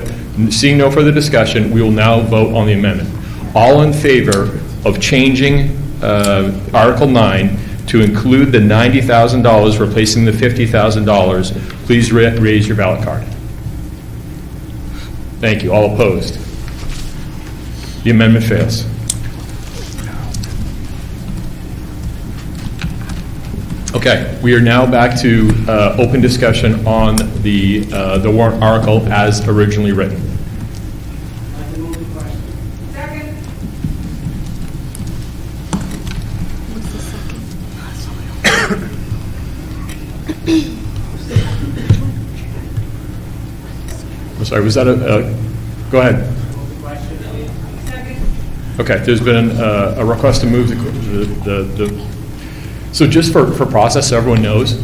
seeing no further discussion, we will now vote on the amendment. All in favor of changing Article 9 to include the $90,000, replacing the $50,000, please raise your ballot card. Thank you. All opposed? The amendment fails. Okay, we are now back to open discussion on the warrant article as originally written. I'm sorry, was that go ahead. Okay, there's been a request to move so just for process, so everyone knows,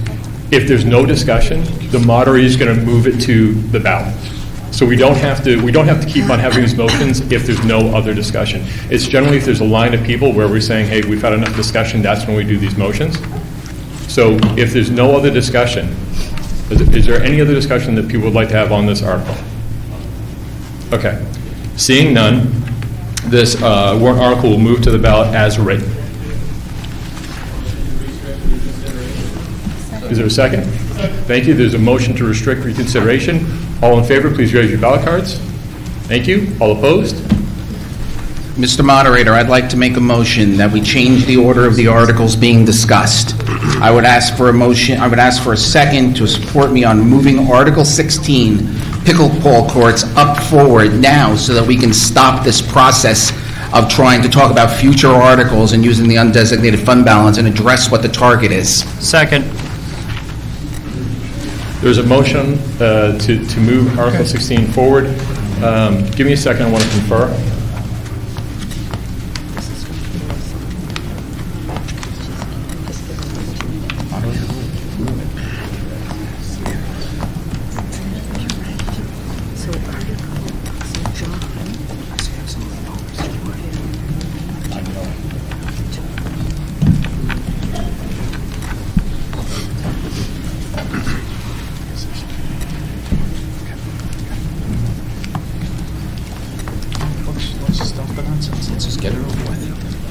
if there's no discussion, the moderator is going to move it to the ballot. So we don't have to keep on having these motions if there's no other discussion. It's generally if there's a line of people where we're saying, hey, we've had enough discussion, that's when we do these motions. So if there's no other discussion, is there any other discussion that people would like to have on this article? Okay. Seeing none, this warrant article will move to the ballot as written. Is there a second? Thank you. There's a motion to restrict reconsideration. All in favor, please raise your ballot cards. Thank you. All opposed? Mr. Moderator, I'd like to make a motion that we change the order of the articles being discussed. I would ask for a second to support me on moving Article 16, pickleball courts, up forward now so that we can stop this process of trying to talk about future articles and using the undesignated fund balance and address what the target is. Second. There's a motion to move Article 16 forward. Give me a second, I want to confer.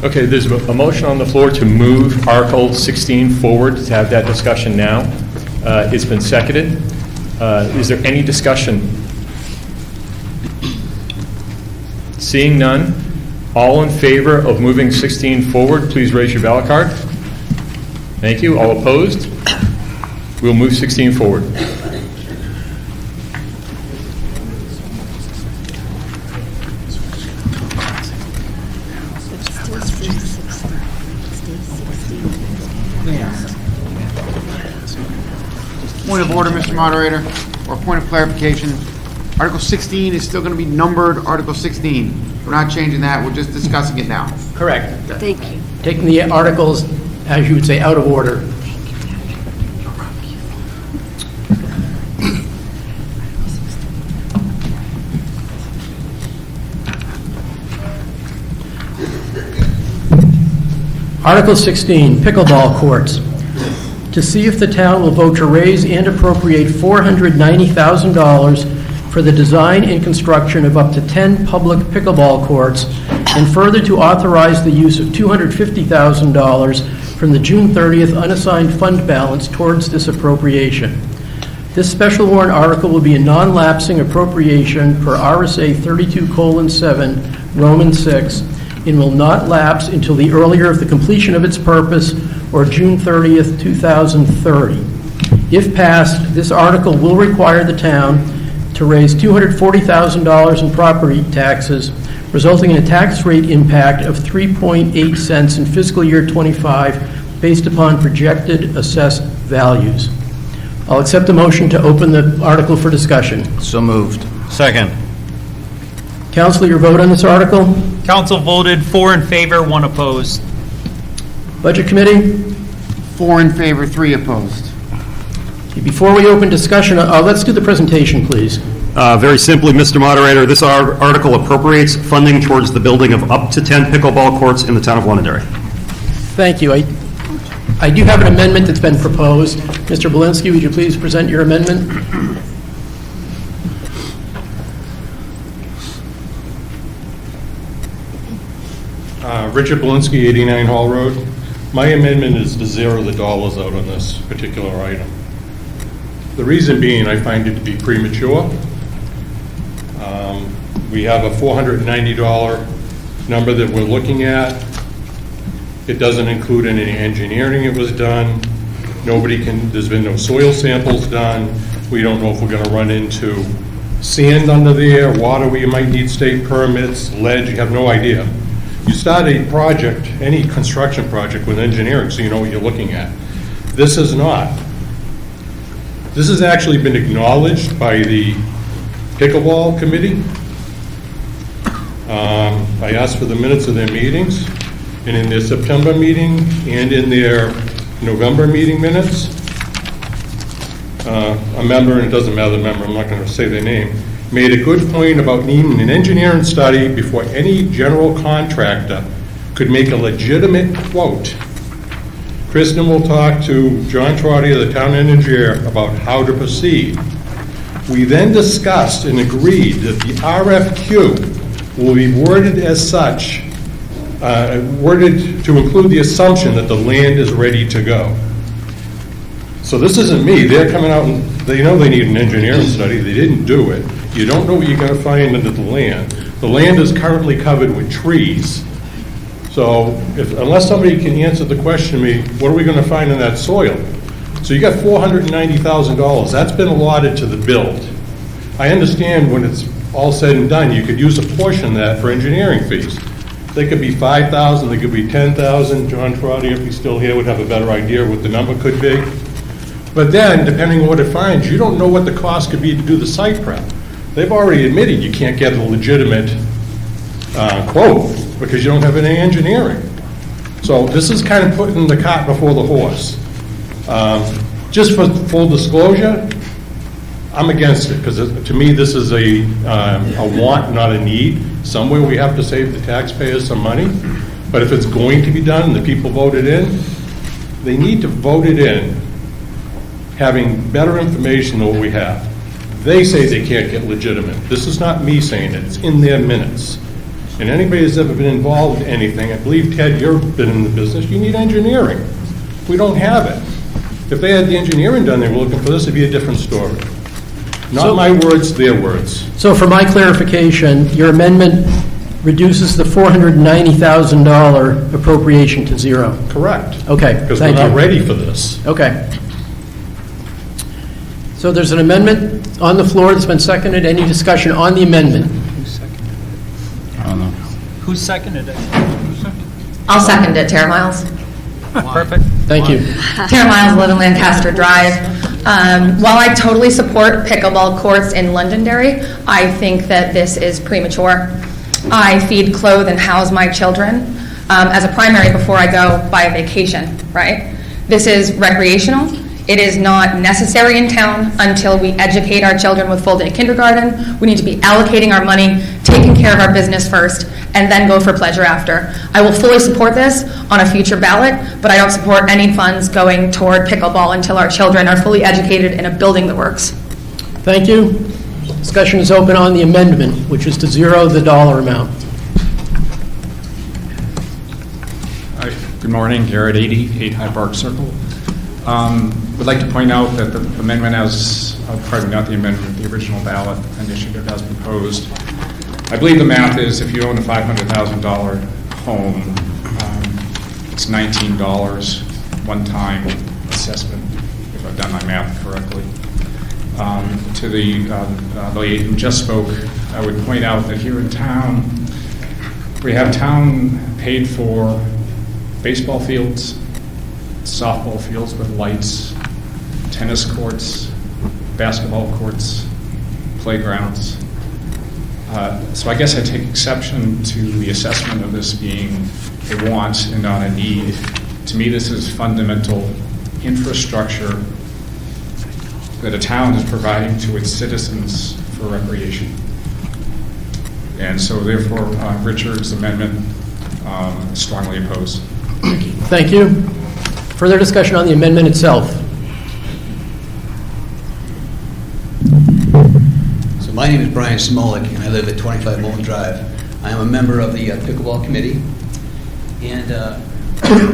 Okay, there's a motion on the floor to move Article 16 forward, to have that discussion now. It's been seconded. Is there any discussion? Seeing none, all in favor of moving 16 forward, please raise your ballot card. Thank you. All opposed? We'll move 16 forward. Point of order, Mr. Moderator, or point of clarification. Article 16 is still going to be numbered Article 16. We're not changing that, we're just discussing it now. Correct. Thank you. Taking the articles, as you would say, out of order. Article 16, pickleball courts. To see if the town will vote to raise and appropriate $490,000 for the design and construction of up to 10 public pickleball courts, and further to authorize the use of $250,000 from the June 30th unassigned fund balance towards this appropriation. This special warrant article will be a non-lapsing appropriation per RSA 32:7, Roman 6, and will not lapse until the earlier of the completion of its purpose or June 30th, 2030. If passed, this article will require the town to raise $240,000 in property taxes, resulting in a tax rate impact of 3.8 cents in fiscal year 25 based upon projected assessed values. I'll accept the motion to open the article for discussion. So moved. Second. Council, your vote on this article? Council voted 4 in favor, 1 opposed. Budget Committee? 4 in favor, 3 opposed. Before we open discussion, let's do the presentation, please. Very simply, Mr. Moderator, this article appropriates funding towards the building of up to 10 pickleball courts in the town of Londonderry. Thank you. I do have an amendment that's been proposed. Mr. Belinsky, would you please present your amendment? Richard Belinsky, 89 Hall Road. My amendment is to zero the dollars out on this particular item. The reason being, I find it to be premature. We have a $490 number that we're looking at. It doesn't include any engineering that was done. There's been no soil samples done. We don't know if we're going to run into sand under there, water where you might need state permits, ledge, you have no idea. You start a project, any construction project, with engineering, so you know what you're looking at. This is not. This has actually been acknowledged by the Pickleball Committee. I asked for the minutes of their meetings, and in their September meeting and in their November meeting minutes, a member, and it doesn't matter the member, I'm not going to say their name, made a good point about needing an engineering study before any general contractor could make a legitimate quote. Kristen will talk to John Trotter, the town engineer, about how to proceed. We then discussed and agreed that the RFQ will be worded as such, worded to include the assumption that the land is ready to go. So this isn't me. They're coming out and they know they need an engineering study. They didn't do it. You don't know what you're going to find under the land. The The land is currently covered with trees. So unless somebody can answer the question to me, what are we going to find in that soil? So you got $490,000. That's been allotted to the build. I understand when it's all said and done, you could use a portion of that for engineering fees. They could be $5,000, they could be $10,000. John Trotter, if he's still here, would have a better idea of what the number could be. But then, depending on what it finds, you don't know what the cost could be to do the site prep. They've already admitted you can't get a legitimate quote because you don't have any engineering. So this is kind of putting the cart before the horse. Just for full disclosure, I'm against it because to me this is a want, not a need. Somewhere we have to save the taxpayers some money. But if it's going to be done and the people voted in, they need to vote it in having better information than what we have. They say they can't get legitimate. This is not me saying it. It's in their minutes. And anybody who's ever been involved in anything, I believe, Ted, you've been in the business, you need engineering. We don't have it. If they had the engineering done, they were looking for this, it'd be a different story. Not my words, their words. So for my clarification, your amendment reduces the $490,000 appropriation to zero? Correct. Okay, Because thank we're you. not ready for this. Okay. So there's an amendment on the floor that's been seconded. Any discussion on the amendment? Who seconded it? I'll second it, Tara Miles. Perfect. Thank you. Tara Miles, live in Lancaster Drive. While I totally support pickleball courts in Londonderry, I think that this is premature. I feed, clothe, and house my children as a primary before I go buy a vacation, right? This is recreational. It is not necessary in town until we educate our children with full-day kindergarten. We need to be allocating our money, taking care of our business first, and then go for pleasure after. I will fully support this on a future ballot, but I don't support any funds going toward pickleball until our children are fully educated in a building that works. Thank you. Discussion is open on the amendment, which is to zero the dollar amount. Hi, good morning. Garrett 80, 8 High Park Circle. Would like to point out that the amendment as, not the amendment, the original ballot initiative as proposed. I believe the math is if you own a $500,000 home, it's $19 one-time assessment, if I've done my math correctly. To the lady who just spoke, I would point out that here in town, we have town paid for baseball fields, softball fields with lights, tennis courts, basketball courts, playgrounds. So I guess I take exception to the assessment of this being a want and not a need. To me, this is fundamental infrastructure that a town is providing to its citizens for recreation. And so therefore, Richard's amendment is strongly opposed. Thank you. Further discussion on the amendment itself? So my name is Brian Smolik, and I live at 25 Mullen Drive. I am a member of the Pickleball Committee, and I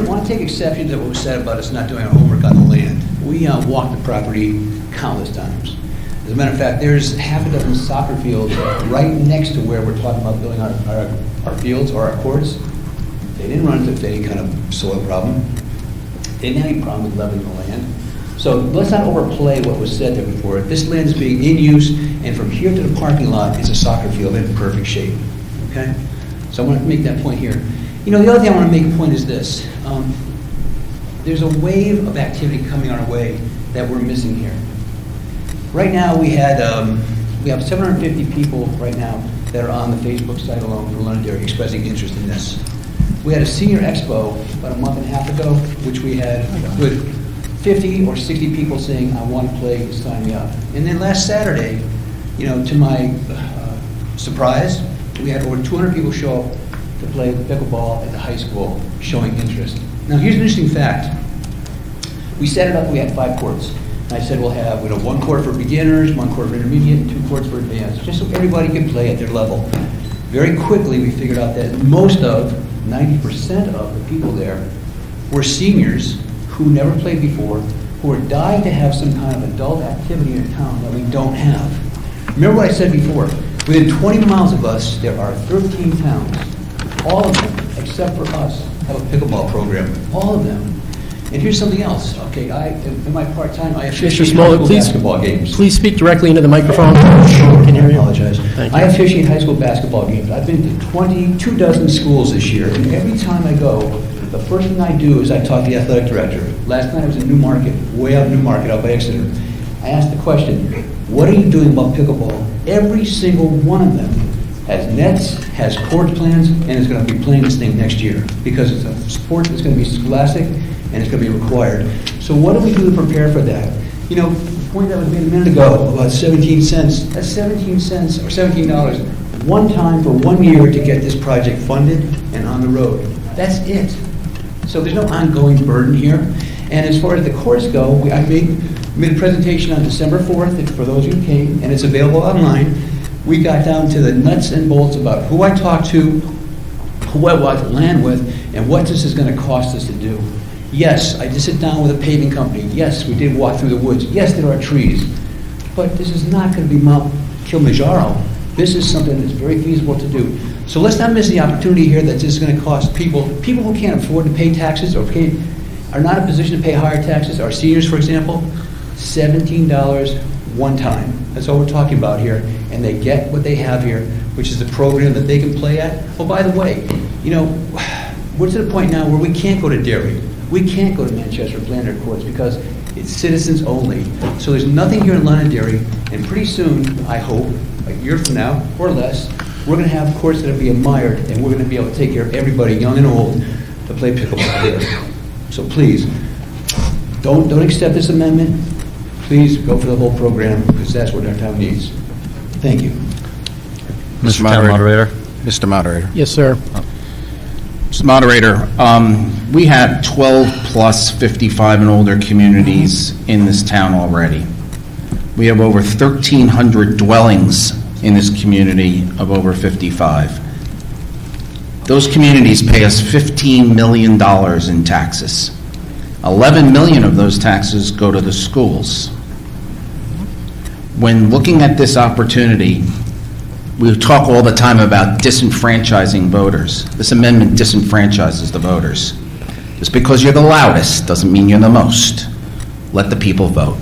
want to take exception to what was said about us not doing our homework on the land. We walked the property countless times. As a matter of fact, there's half a dozen soccer fields right next to where we're talking about building our fields or our courts. They didn't run into any kind of soil problem. They didn't have any problem with leveling the land. So let's not overplay what was said there before. This land is being in use, and from here to the parking lot is a soccer field in perfect shape. Okay? So I want to make that point here. You know, the other thing I want to make a point is this. There's a wave of activity coming our way that we're missing here. Right now we have 750 people right now that are on the Facebook site alone for Londonderry expressing interest in this. We had a senior expo about a month and a half ago, which we had a good 50 or 60 people saying, I want to play, sign me up. And then last Saturday, you know, to my surprise, we had over 200 people show up to play pickleball at the high school, showing interest. Now here's an interesting fact. We set it up, we had 5 courts. And I said we'll have 1 court for beginners, 1 court for intermediate, and 2 courts for advanced, just so everybody can play at their level. Very quickly we figured out that most of 90% of the people there were seniors who never played before, who are dying to have some kind of adult activity in town that we don't have. Remember what I said before, Within 20 miles of us, there are 13 towns. All of them, except for us, have a pickleball program. All of them. And here's something else. Okay, in my part-time, I Mr. officiate high Smollett, school please, basketball games. please speak directly into the microphone. Can hear I you. apologize. Thank I you. officiate high school basketball games. I've been to 22 dozen schools this year, and every time I go, the first thing I do is I talk to the athletic director. Last night I was in Newmarket, way out in Newmarket, out by Exeter. I asked the question, what are you doing about pickleball? Every single one of them has nets, has court plans, and is going to be playing this thing next year, because it's a sport that's going to be scholastic and it's going to be required. So what do we do to prepare for that? You know, the point that was made a minute ago about 17 cents, that's 17 cents or $17 one time for 1 year to get this project funded and on the road. That's it. So there's no ongoing burden here. And as far as the courts go, I made a presentation on December 4th for those who came, and it's available online. We got down to the nuts and bolts about who I talked to, who I walked the land with, and what this is going to cost us to do. Yes, I did sit down with a paving company. Yes, we did walk through the woods. Yes, there are trees. But this is not going to be Mount Kilimanjaro. This is something that's very feasible to do. So let's not miss the opportunity here that this is going to cost people who can't afford to pay taxes or are not in a position to pay higher taxes. Our seniors, for example, $17 one time. That's all we're talking about here. And they get what they have here, which is a program that they can play at. Oh, by the way, you know, we're to the point now where we can't go to Derry. We can't go to Manchester or Flanders courts because it's citizens only. So there's nothing here in Londonderry, and pretty soon, I hope, a year from now or less, we're going to have courts that will be admired, and we're going to be able to take care of everybody, young and old, to play pickleball here. So please, don't accept this amendment. Please go for the whole program, because that's what our town needs. Thank you. Mr. Town Moderator. Mr. Moderator. Yes, sir. Mr. Moderator, we have 12 plus 55 and older communities in this town already. We have over 1,300 dwellings in this community of over 55. Those communities pay us $15 million in taxes. 11 million of those taxes go to the schools. When looking at this opportunity, we talk all the time about disenfranchising voters. This amendment disenfranchises the voters. Just because you're the loudest doesn't mean you're the most. Let the people vote.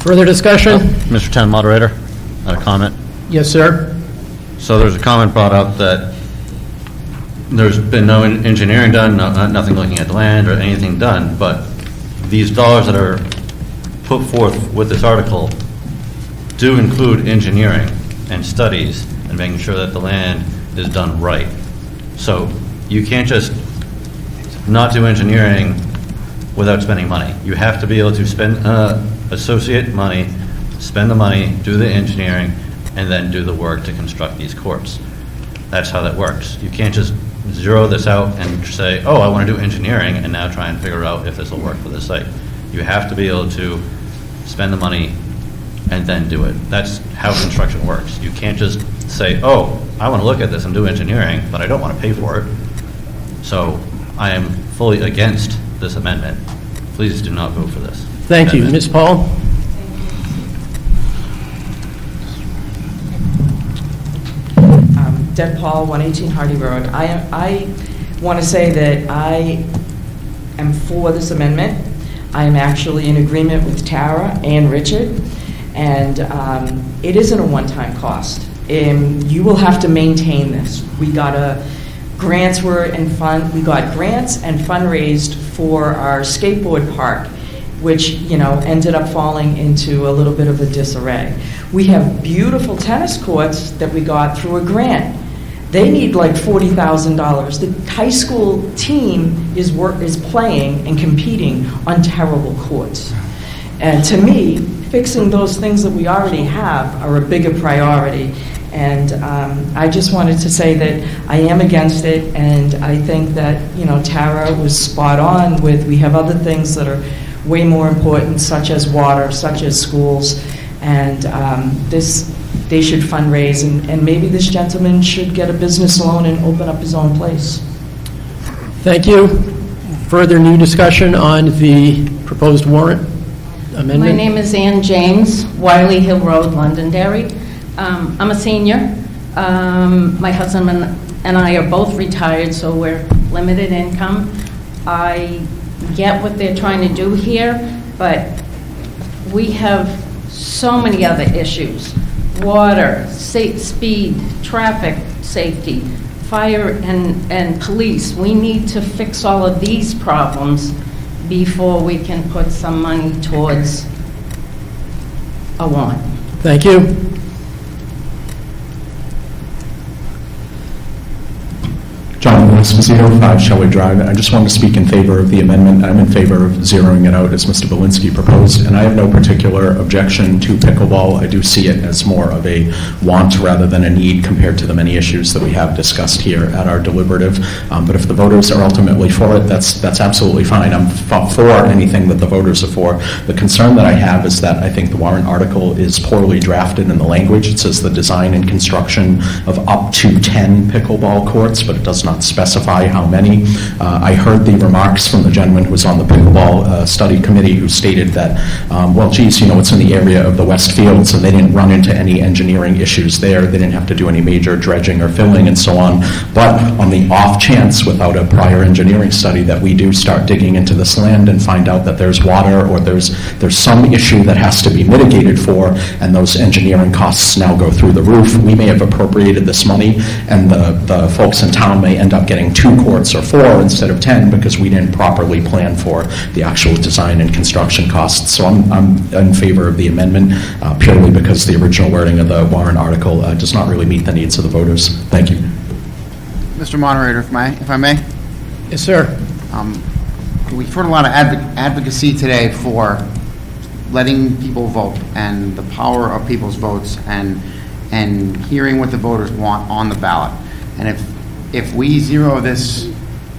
Further discussion? Mr. Town Moderator, I have a comment. Yes, sir. So there's a comment brought up that there's been no engineering done, nothing looking at the land or anything done, but these dollars that are put forth with this article do include engineering and studies and making sure that the land is done right. So you can't just not do engineering without spending money. You have to be able to spend associate money, spend the money, do the engineering, and then do the work to construct these courts. That's how that works. You can't just zero this out and say, oh, I want to do engineering, and now try and figure out if this will work for the site. You have to be able to spend the money and then do it. That's how construction works. You can't just say, oh, I want to look at this and do engineering, but I don't want to pay for it. So I am fully against this amendment. Please do not vote for this. Thank you. Ms. Paul? Deb Paul, 118 Hardy Road. I want to say that I am for this amendment. I am actually in agreement with Tara and Richard, and it isn't a one-time cost. You will have to maintain this. We got grants and fundraised for our skateboard park, which ended up falling into a little bit of a disarray. We have beautiful tennis courts that we got through a grant. They need like $40,000. The high school team is playing and competing on terrible courts. And to me, fixing those things that we already have are a bigger priority. And I just wanted to say that I am against it, and I think that Tara was spot on with, we have other things that are way more important, such as water, such as schools, and they should fundraise, and maybe this gentleman should get a business loan and open up his own place. Thank you. Further new discussion on the proposed warrant amendment? My name is Ann James, Wiley Hill Road, Londonderry. I'm a senior. My husband and I are both retired, so we're limited income. I get what they're trying to do here, but we have so many other issues. Water, speed, traffic safety, fire and police. We need to fix all of these problems before we can put some money towards a warrant. Thank you. John Esposito, 5 Shelley Drive. I just wanted to speak in favor of the amendment. I'm in favor of zeroing it out as Mr. Belinsky proposed, and I have no particular objection to pickleball. I do see it as more of a want rather than a need compared to the many issues that we have discussed here at our deliberative. But if the voters are ultimately for it, that's absolutely fine. I'm for anything that the voters are for. The concern that I have is that I think the warrant article is poorly drafted in the language. It says the design and construction of up to 10 pickleball courts, but it does not specify how many. I heard the remarks from the gentleman who was on the pickleball study committee who stated that, well, geez, it's in the area of the West Fields, and they didn't run into any engineering issues there. They didn't have to do any major dredging or filling and so on. But on the off chance, without a prior engineering study, that we do start digging into this land and find out that there's water or there's some issue that has to be mitigated for, and those engineering costs now go through the roof, we may have appropriated this money, and the folks in town may end up getting 2 courts or 4 instead of 10 because we didn't properly plan for the actual design and construction costs. So I'm in favor of the amendment purely because the original wording of the warrant article does not really meet the needs of the voters. Thank you. Mr. Moderator, if I may? Yes, sir. We've heard a lot of advocacy today for letting people vote and the power of people's votes and hearing what the voters want on the ballot. And if we zero this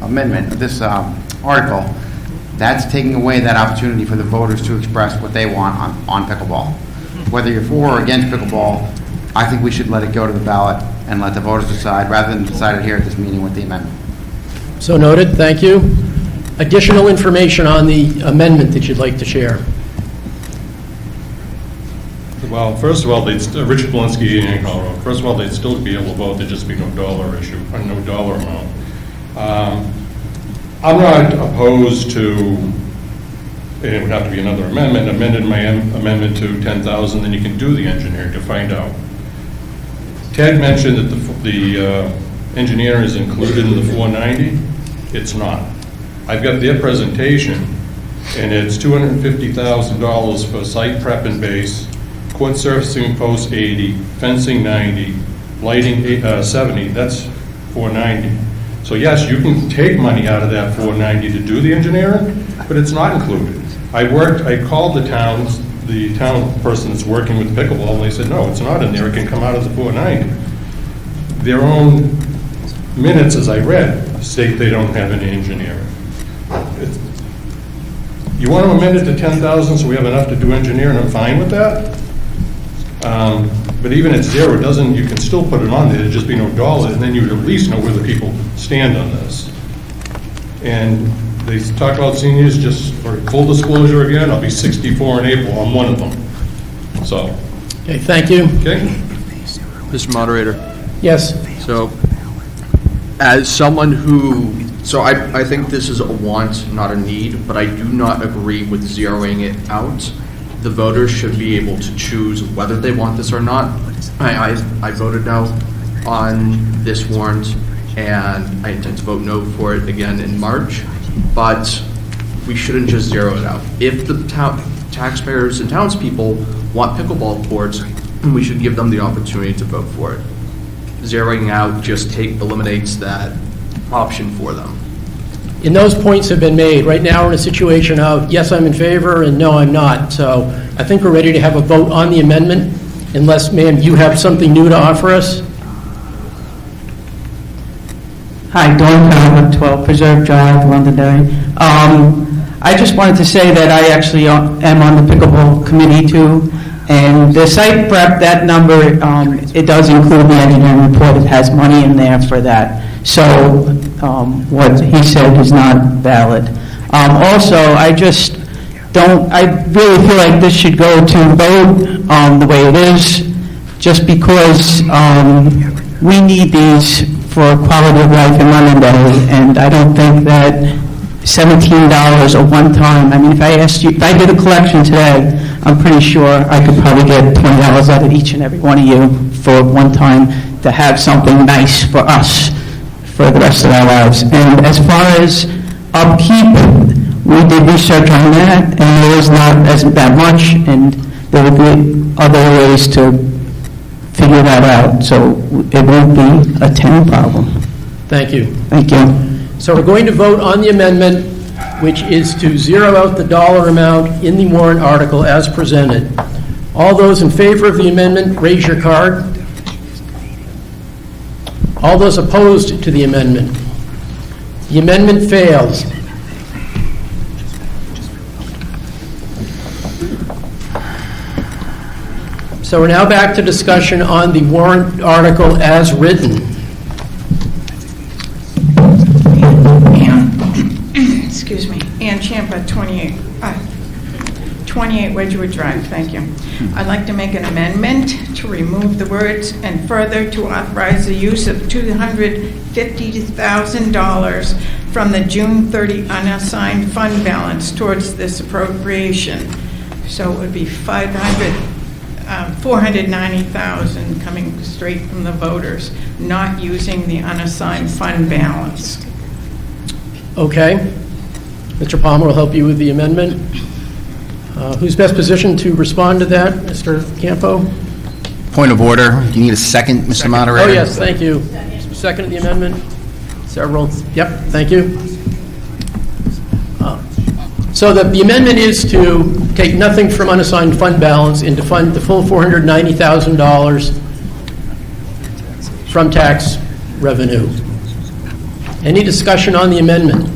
amendment, this article, that's taking away that opportunity for the voters to express what they want on pickleball. Whether you're for or against pickleball, I think we should let it go to the ballot and let the voters decide rather than decide it here at this meeting with the amendment. So noted. Thank you. Additional information on the amendment that you'd like to share? Well, first of all, Richard Belinsky, in Colorado. First of all, they'd still be able to vote. There'd just be no dollar issue, or no dollar amount. I'm not opposed to, and it would have to be another amendment, amended my amendment to 10,000, then you can do the engineering to find out. Ted mentioned that the engineer is included in the 490. It's not. I've got their presentation, and it's $250,000 for site prep and base, court surfacing post 80, fencing 90, lighting 70, that's 490. So yes, you can take money out of that 490 to do the engineering, but it's not included. I called the town person that's working with pickleball, and they said, no, it's not in there, it can come out of the 490. Their own minutes, as I read, state they don't have any engineering. You want to amend it to 10,000 so we have enough to do engineering, I'm fine with that. But even at zero, you can still put it on there, there'd just be no dollar, and then you'd at least know where the people stand on this. And they talk about seniors, just for full disclosure again, I'll be 64 in April, I'm one of them. So. Okay, thank you. Okay. Mr. Moderator. Yes. So, as someone who, I think this is a want, not a need, but I do not agree with zeroing it out. The voters should be able to choose whether they want this or not. I voted no on this warrant, and I intend to vote no for it again in March, but we shouldn't just zero it out. If the taxpayers and townspeople want pickleball courts, we should give them the opportunity to vote for it. Zeroing out just eliminates that option for them. And those points have been made. Right now, we're in a situation of, yes, I'm in favor, and no, I'm not. So I think we're ready to have a vote on the amendment, unless, ma'am, you have something new to offer us. Hi, Dawn Powell, 12 Preserve Drive, Londonderry. I just wanted to say that I actually am on the pickleball committee too, and the site prep, that number, it does include the engineering report. It has money in there for that. So what he said is not valid. Also, I really feel like this should go to vote the way it is, just because we need these for quality of life in Londonderry, and I don't think that $17 a one-time, I mean, if I did a collection today, I'm pretty sure I could probably get $20 out of each and every one of you for one time to have something nice for us for the rest of our lives. And as far as upkeep, we did research on that, and there is not that much, and there will be other ways to figure that out, so it won't be a tenant problem. Thank you. Thank you. So we're going to vote on the amendment, which is to zero out the dollar amount in the warrant article as presented. All those in favor of the amendment, raise your card. All those opposed to the amendment. The amendment fails. So we're now back to discussion on the warrant article as written. Excuse me, Ann Champa, 28 Wedgewood Drive, thank you. I'd like to make an amendment to remove the words "and further to authorize the use of $250,000 from the June 30 unassigned fund balance towards this appropriation." So it would be $490,000 coming straight from the voters, not using the unassigned fund balance. Okay. Mr. Palmer will help you with the amendment. Who's best positioned to respond to that? Mr. Campo? Point of order. Do you need a second, Mr. Moderator? Oh, yes, thank you. Second the amendment? Several. Yep, thank you. So the amendment is to take nothing from unassigned fund balance and to fund the full $490,000 from tax revenue. Any discussion on the amendment?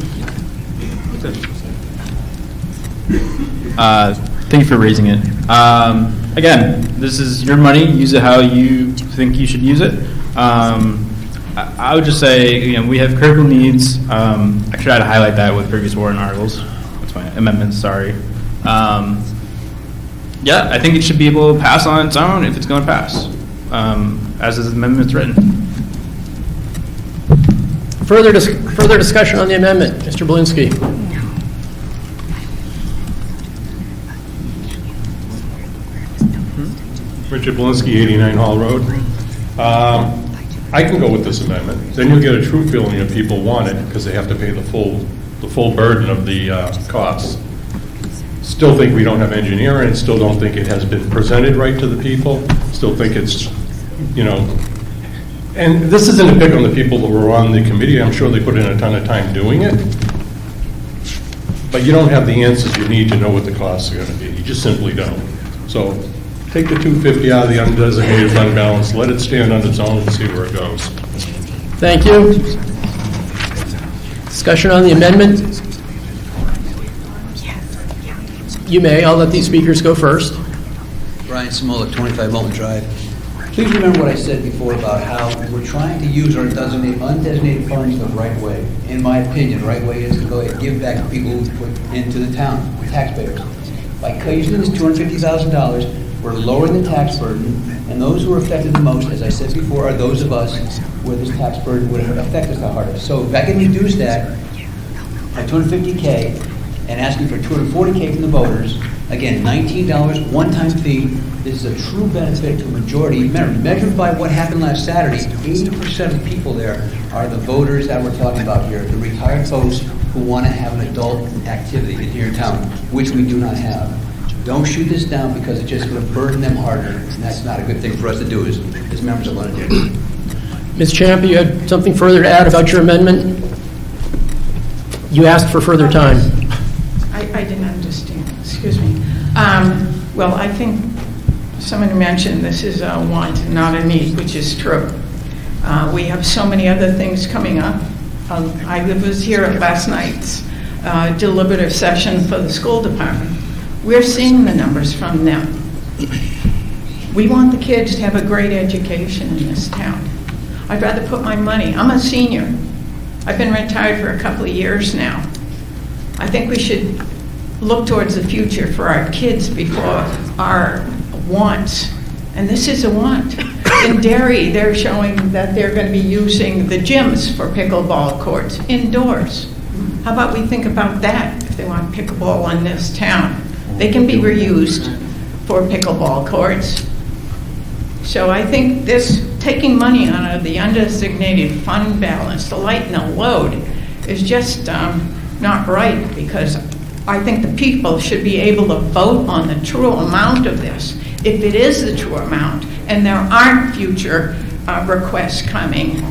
Thank you for raising it. Again, this is your money. Use it how you think you should use it. I would just say, we have critical needs. Actually, I had to highlight that with previous warrant articles. That's my amendments, sorry. Yeah, I think it should be able to pass on its own if it's going to pass, as is the amendment's written. Further discussion on the amendment. Mr. Belinsky. Richard Belinsky, 89 Hall Road. I can go with this amendment. Then you'll get a true feeling that people want it because they have to pay the full burden of the costs. Still think we don't have engineering, still don't think it has been presented right to the people, still think it's, and this isn't a pick on the people that were on the committee. I'm sure they put in a ton of time doing it. But you don't have the answers you need to know what the costs are going to be. You just simply don't. So take the $250 out of the undesignated fund balance, let it stand on its own and see where it goes. Thank you. Discussion on the amendment? You may. I'll let these speakers go first. Brian Smolik, 25 Molten Drive. Please remember what I said before about how we're trying to use our undesignated funds the right way. In my opinion, the right way is to go ahead and give back to people who put into the town, taxpayers. By using this $250,000, we're lowering the tax burden, and those who are affected the most, as I said before, are those of us where this tax burden would affect us the hardest. So if I can reduce that at $250K and asking for $240K from the voters, again, $19 one-time fee. This is a true benefit to a majority. Measured by what happened last Saturday, 80% of the people there are the voters that we're talking about here, the retired folks who want to have an adult activity here in town, which we do not have. Don't shoot this down because it's just going to burden them harder, and that's not a good thing for us to do as members of Londonderry. Ms. Champa, you had something further to add about your amendment? You asked for further time. I didn't understand, excuse me. Well, I think someone mentioned this is a want, not a need, which is true. We have so many other things coming up. I was here at last night's deliberative session for the school department. We're seeing the numbers from them. We want the kids to have a great education in this town. I'd rather put my money, I'm a senior. I've been retired for a couple of years now. I think we should look towards the future for our kids before our wants and this is a want. In Derry, they're showing that they're going to be using the gyms for pickleball courts indoors. How about we think about that if they want pickleball in this town? They can be reused for pickleball courts. So I think this, taking money out of the undesignated fund balance to lighten the load is just not right, because I think the people should be able to vote on the true amount of this, if it is the true amount, and there aren't future requests coming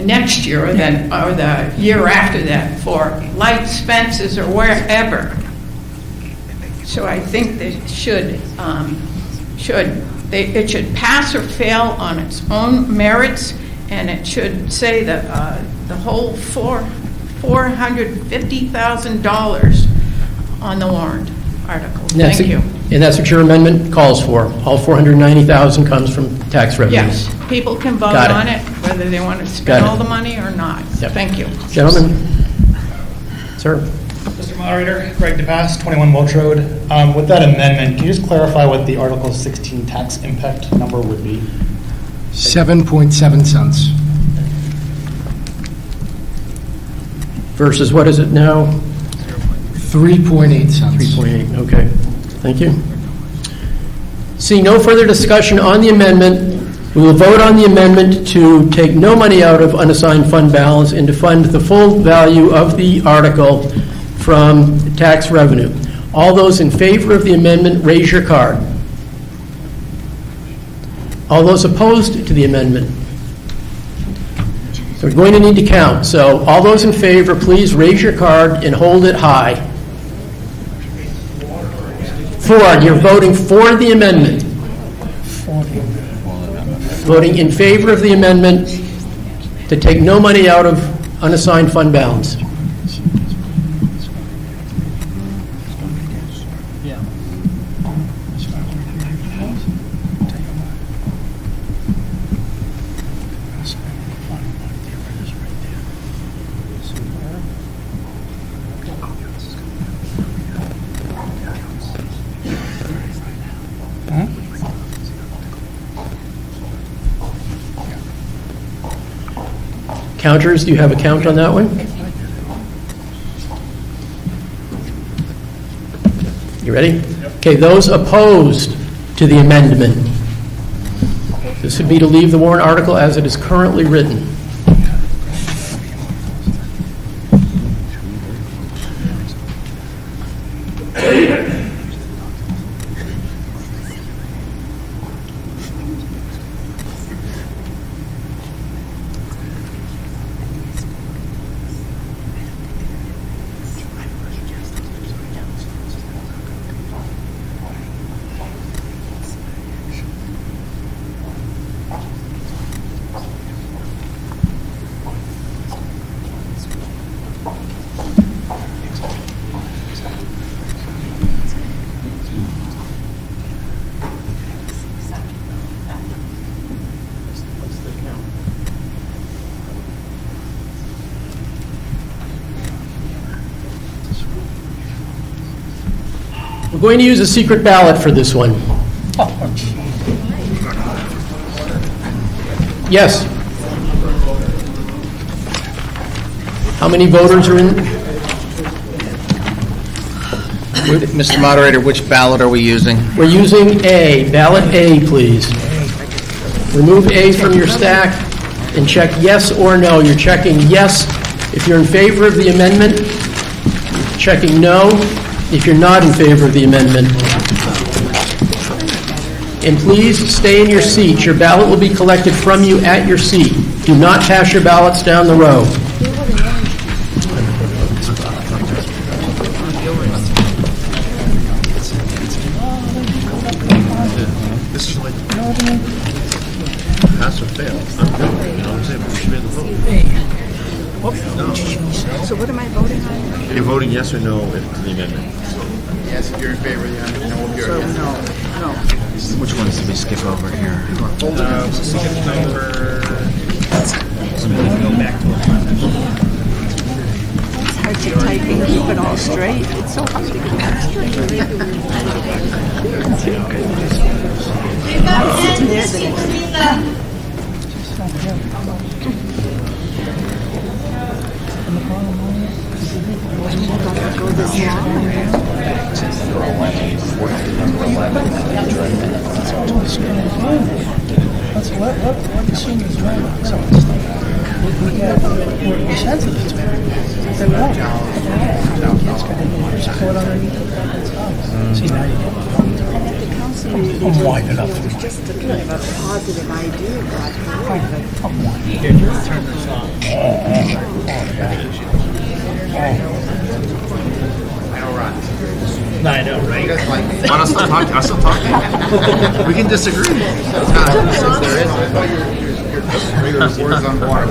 next year or the year after that for lights, fences, or wherever. So I think that it should pass or fail on its own merits, and it should say that the whole $450,000 on the warrant article. Thank you. And that's what your amendment calls for. All $490,000 comes from tax revenue. Yes, people can vote Got it. on it, whether they want to Got spend it. all the money or not. Yep. Thank you. Gentlemen? Sir? Mr. Moderator, Greg DeVas, 21 Welch Road. With that amendment, can you just clarify what the Article 16 tax impact number would be? 7.7 cents. Versus what is it now? 3.8 cents. 3.8, okay. Thank you. Seeing no further discussion on the amendment, we will vote on the amendment to take no money out of unassigned fund balance and to fund the full value of the article from tax revenue. All those in favor of the amendment, raise your card. All those opposed to the amendment? So we're going to need to count. So all those in favor, please raise your card and hold it high. 4, you're voting for the amendment. Voting in favor of the amendment to take no money out of unassigned fund balance. Counters, do you have a count on that one? You ready? Okay, those opposed to the amendment. This would be to leave the warrant article as it is currently written. We're going to use a secret ballot for this one. Yes. How many voters are in? Mr. Moderator, which ballot are we using? We're using A. Ballot A, please. Remove A from your stack and check yes or no. You're checking yes if you're in favor of the amendment. You're checking no if you're not in favor of the amendment. And please stay in your seats. Your ballot will be collected from you at your seat. Do not pass your ballots down the row. Pass or fail. I'm good. You know what I'm saying? We should be able to vote. No. So what am I voting on? You're voting yes or no to the amendment. Yes, if you're in favor, yeah. No, if you're So, against. no. Which ones did we skip over here? It's hard to type and keep it all straight. It's so hard to keep it straight. I'm sitting there Let's let the seniors know some of this stuff. We're sensitive to it. They're wrong. Kids can support underneath it. See, now you get I'm winding up. It was just a kind of a positive idea about I'm winding. Here, just turn this off. No, I know, right? Want us to talk? I'll still talk to you. We can disagree. Since there is, I thought your regular words on water.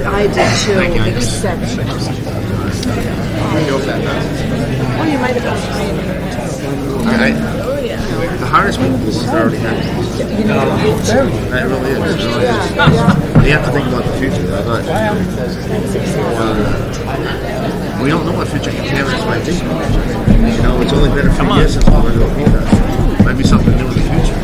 I did too, except. Oh, you might have been. Oh, yeah. The hardest people is already happening. It really is. It really is. You have to think about the future. We don't know what future contaminants might be. You know, it's only been a few years since we went to a PFAS. Might be something new in the future.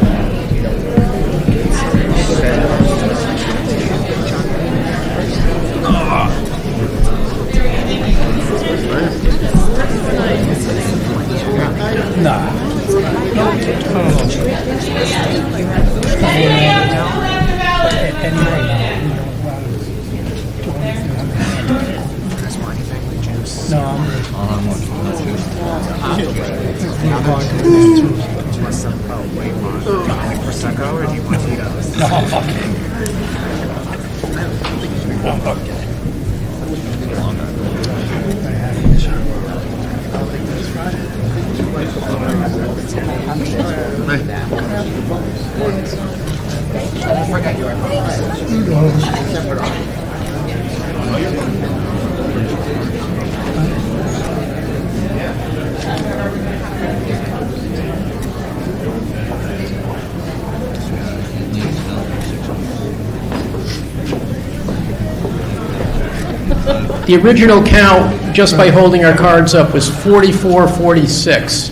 The original count, just by holding our cards up, was 44-46.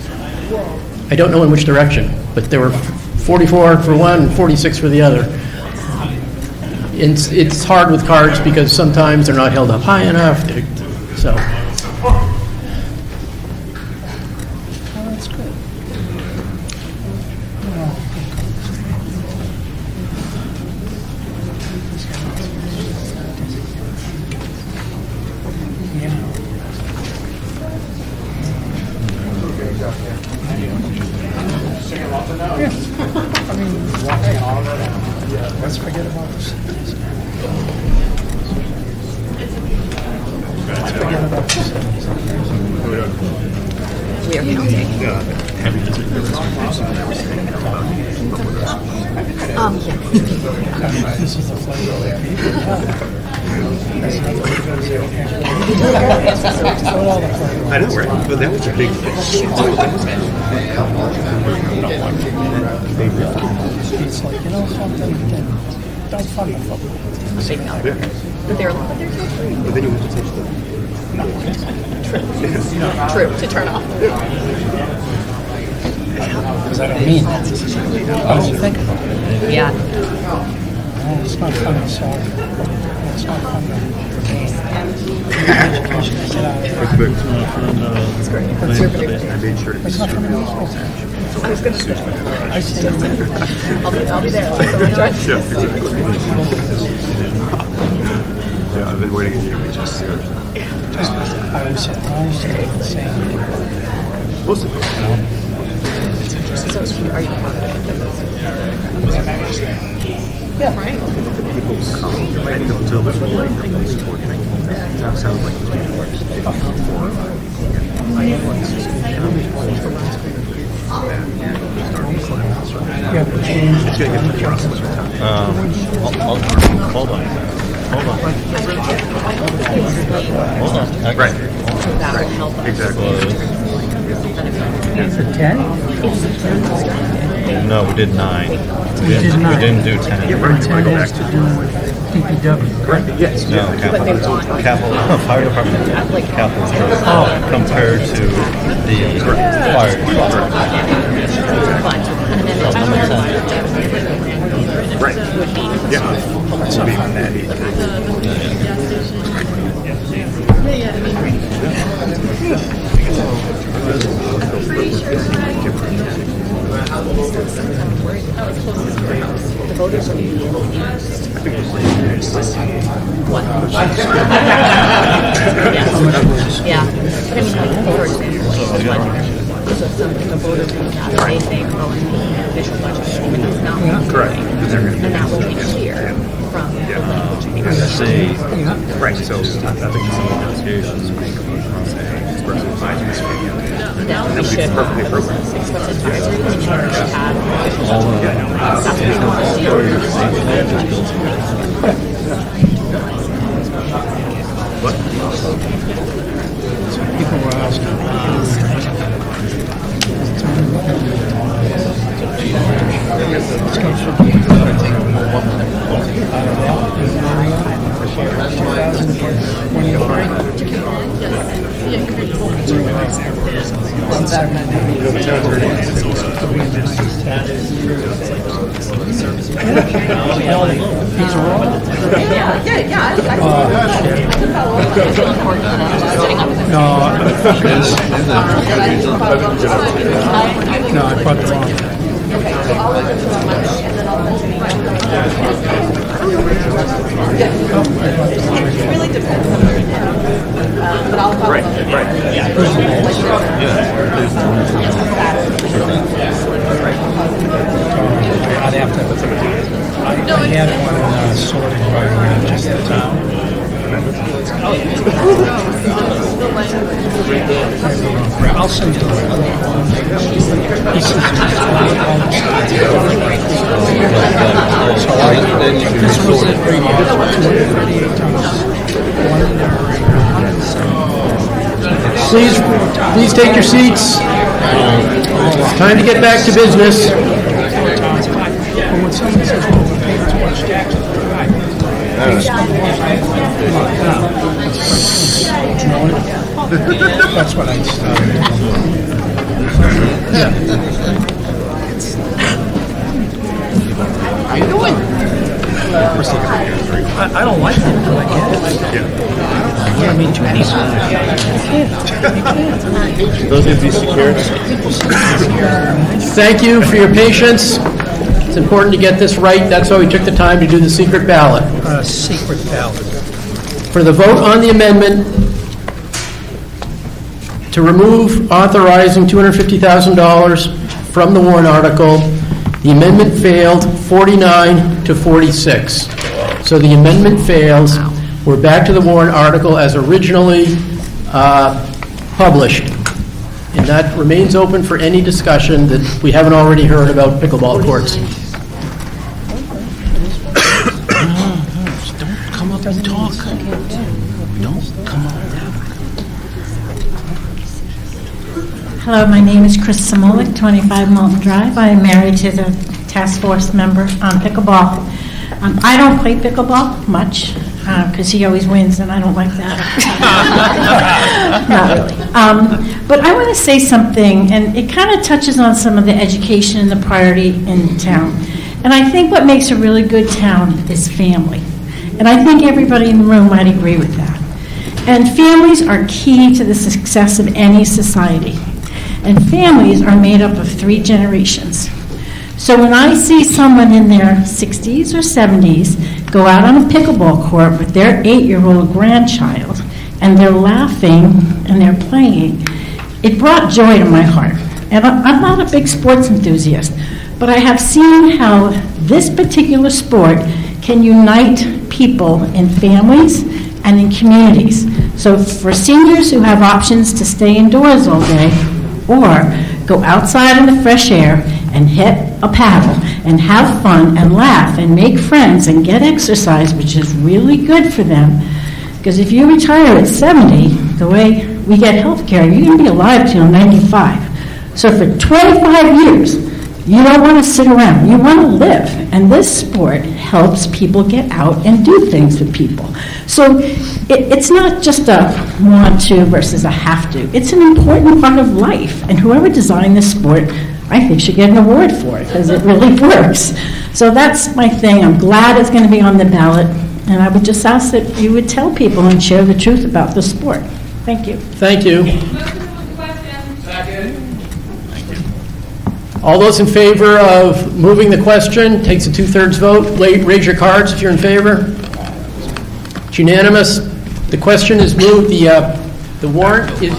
I don't know in which direction, but there were 44 for one and 46 for the other. It's hard with cards because sometimes they're not held up high enough, so. That's good. Let's forget about this. Let's forget about this. We are counting. This is the flavor of the people. I know, right? But that was a big It's like, you know something, don't fund the football. Big number. But they're free. But then you have to touch the... True, to turn off. Because I don't mean that. I don't think about it. Yeah. No, it's not funny, sorry. It's not funny. It's great. I made sure to be It's not funny. I was going to say. I said, I'll be there. Yeah, exactly. Yeah, I've been waiting in your just I always said, the same. Most of it. So, are you Yeah. right? People come and don't tell them that sounds like it's being worse. Yeah, but change. It's going to get pretty rough with time. Hold on. Right. That will help. Exactly. Is it 10? No, we did 9. We did 9. We didn't do 10. Yeah, right. You want to go back Has to do with DPW. Correct. Yes. No, capital, fire department, capital, compared to the fire department. Right. would be. Yeah. So, The voters will be what? Yeah. But I mean, like, for example, like, so something the voters will have, they think, oh, I need an official budget, but that's not what they're Correct. doing. And that will be clear from the language. Right, so I think some negotiations make a motion and say, express advisory opinion. That we should Perfectly appropriate. express advisory opinion or should have official budget. That's what we want to see. What? People were asking. No, I brought the wrong. It really depends on where you're at. But I'll talk about it. I'd have to, I had one sorted by just the town. I'll send you Please take your seats. Time to get back to business. When someone says, well, we're paying too much tax, that's what I started. How you doing? I don't like it, but I get it. I mean, too many. Those need to be secured. Thank you for your patience. It's important to get this right. That's why we took the time to do the secret ballot. Secret ballot. For the vote on the amendment to remove authorizing $250,000 from the warrant article, the amendment failed 49 to 46. So the amendment fails. We're back to the warrant article as originally published. And that remains open for any discussion that we haven't already heard about pickleball courts. Don't come up and talk. Don't come up. Hello, my name is Chris Samolik, 25 Mountain Drive. I am married to the task force member on pickleball. I don't play pickleball much because he always wins, and I don't like that. Not really. But I want to say something, and it kind of touches on some of the education and the priority in town. And I think what makes a really good town is family. And I think everybody in the room might agree with that. And families are key to the success of any society. And families are made up of 3 generations. So when I see someone in their 60s or 70s go out on a pickleball court with their 8-year-old grandchild, and they're laughing and they're playing, it brought joy to my heart. And I'm not a big sports enthusiast, but I have seen how this particular sport can unite people in families and in communities. So for seniors who have options to stay indoors all day, or go outside in the fresh air and hit a paddle and have fun and laugh and make friends and get exercise, which is really good for them. Because if you retire at 70, the way we get health care, you're going to be alive till 95. So for 25 years, you don't want to sit around. You want to live. And this sport helps people get out and do things with people. So it's not just a want to versus a have to. It's an important part of life. And whoever designed this sport I think should get an award for it, because it really works. So that's my thing. I'm glad it's going to be on the ballot, and I would just ask that you would tell people and share the truth about the sport. Thank you. Thank you. All those in favor of moving the question, takes a 2/3 vote. Raise your cards if you're in favor. It's unanimous. The question is moved. The warrant is,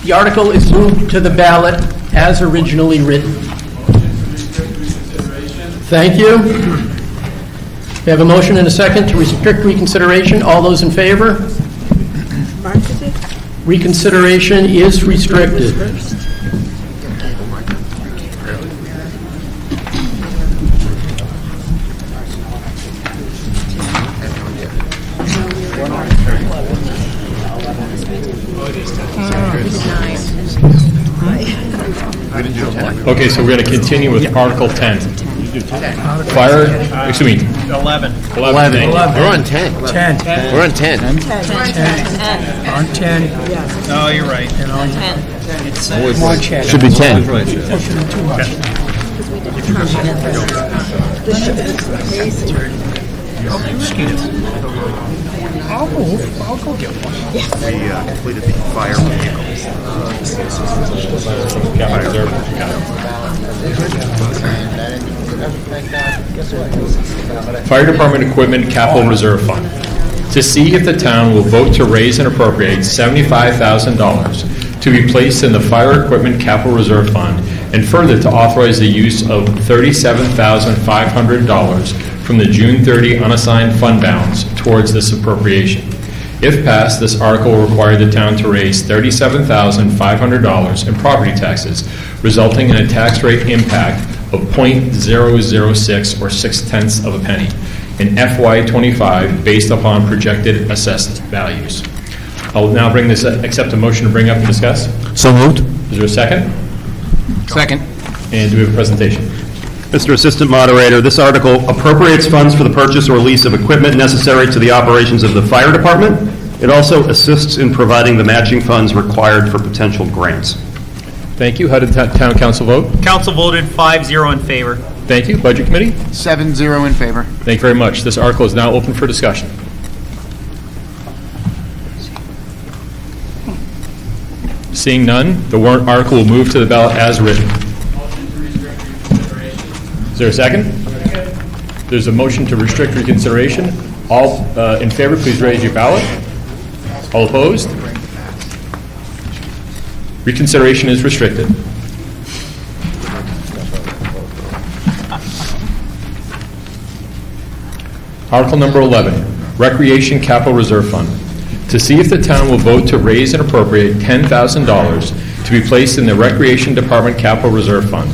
the article is moved to the ballot as originally written. Thank you. We have a motion and a second to restrict reconsideration. All those in favor? Reconsideration is restricted. Okay, so we're going to continue with Article 10. Fire, excuse me. 11. 11. We're on 10. 10. We're on 10. 10. On 10. No, you're right. And on 10. It's Always Check. should be 10. I'll move. I'll go get one. We completed the fire Fire Department Equipment Capital Reserve Fund. To see if the town will vote to raise and appropriate $75,000 to be placed in the Fire Equipment Capital Reserve Fund, and further to authorize the use of $37,500 from the June 30 unassigned fund balance towards this appropriation. If passed, this article will require the town to raise $37,500 in property taxes, resulting in a tax rate impact of .006 or 0.6 of a penny in FY25 based upon projected assessed values. I will now accept a motion to bring up and discuss. So moved. Is there a second? Second. And do we have a presentation? Mr. Assistant Moderator, this article appropriates funds for the purchase or lease of equipment necessary to the operations of the fire department. It also assists in providing the matching funds required for potential grants. Thank you. How did town council vote? Council voted 5-0 in favor. Thank you. Budget Committee? 7-0 in favor. Thank you very much. This article is now open for discussion. Seeing none, the warrant article will move to the ballot as written. Is there a second? There's a motion to restrict reconsideration. All in favor, please raise your ballot. All opposed? Reconsideration is restricted. Article number 11, Recreation Capital Reserve Fund. To see if the town will vote to raise and appropriate $10,000 to be placed in the Recreation Department Capital Reserve Fund.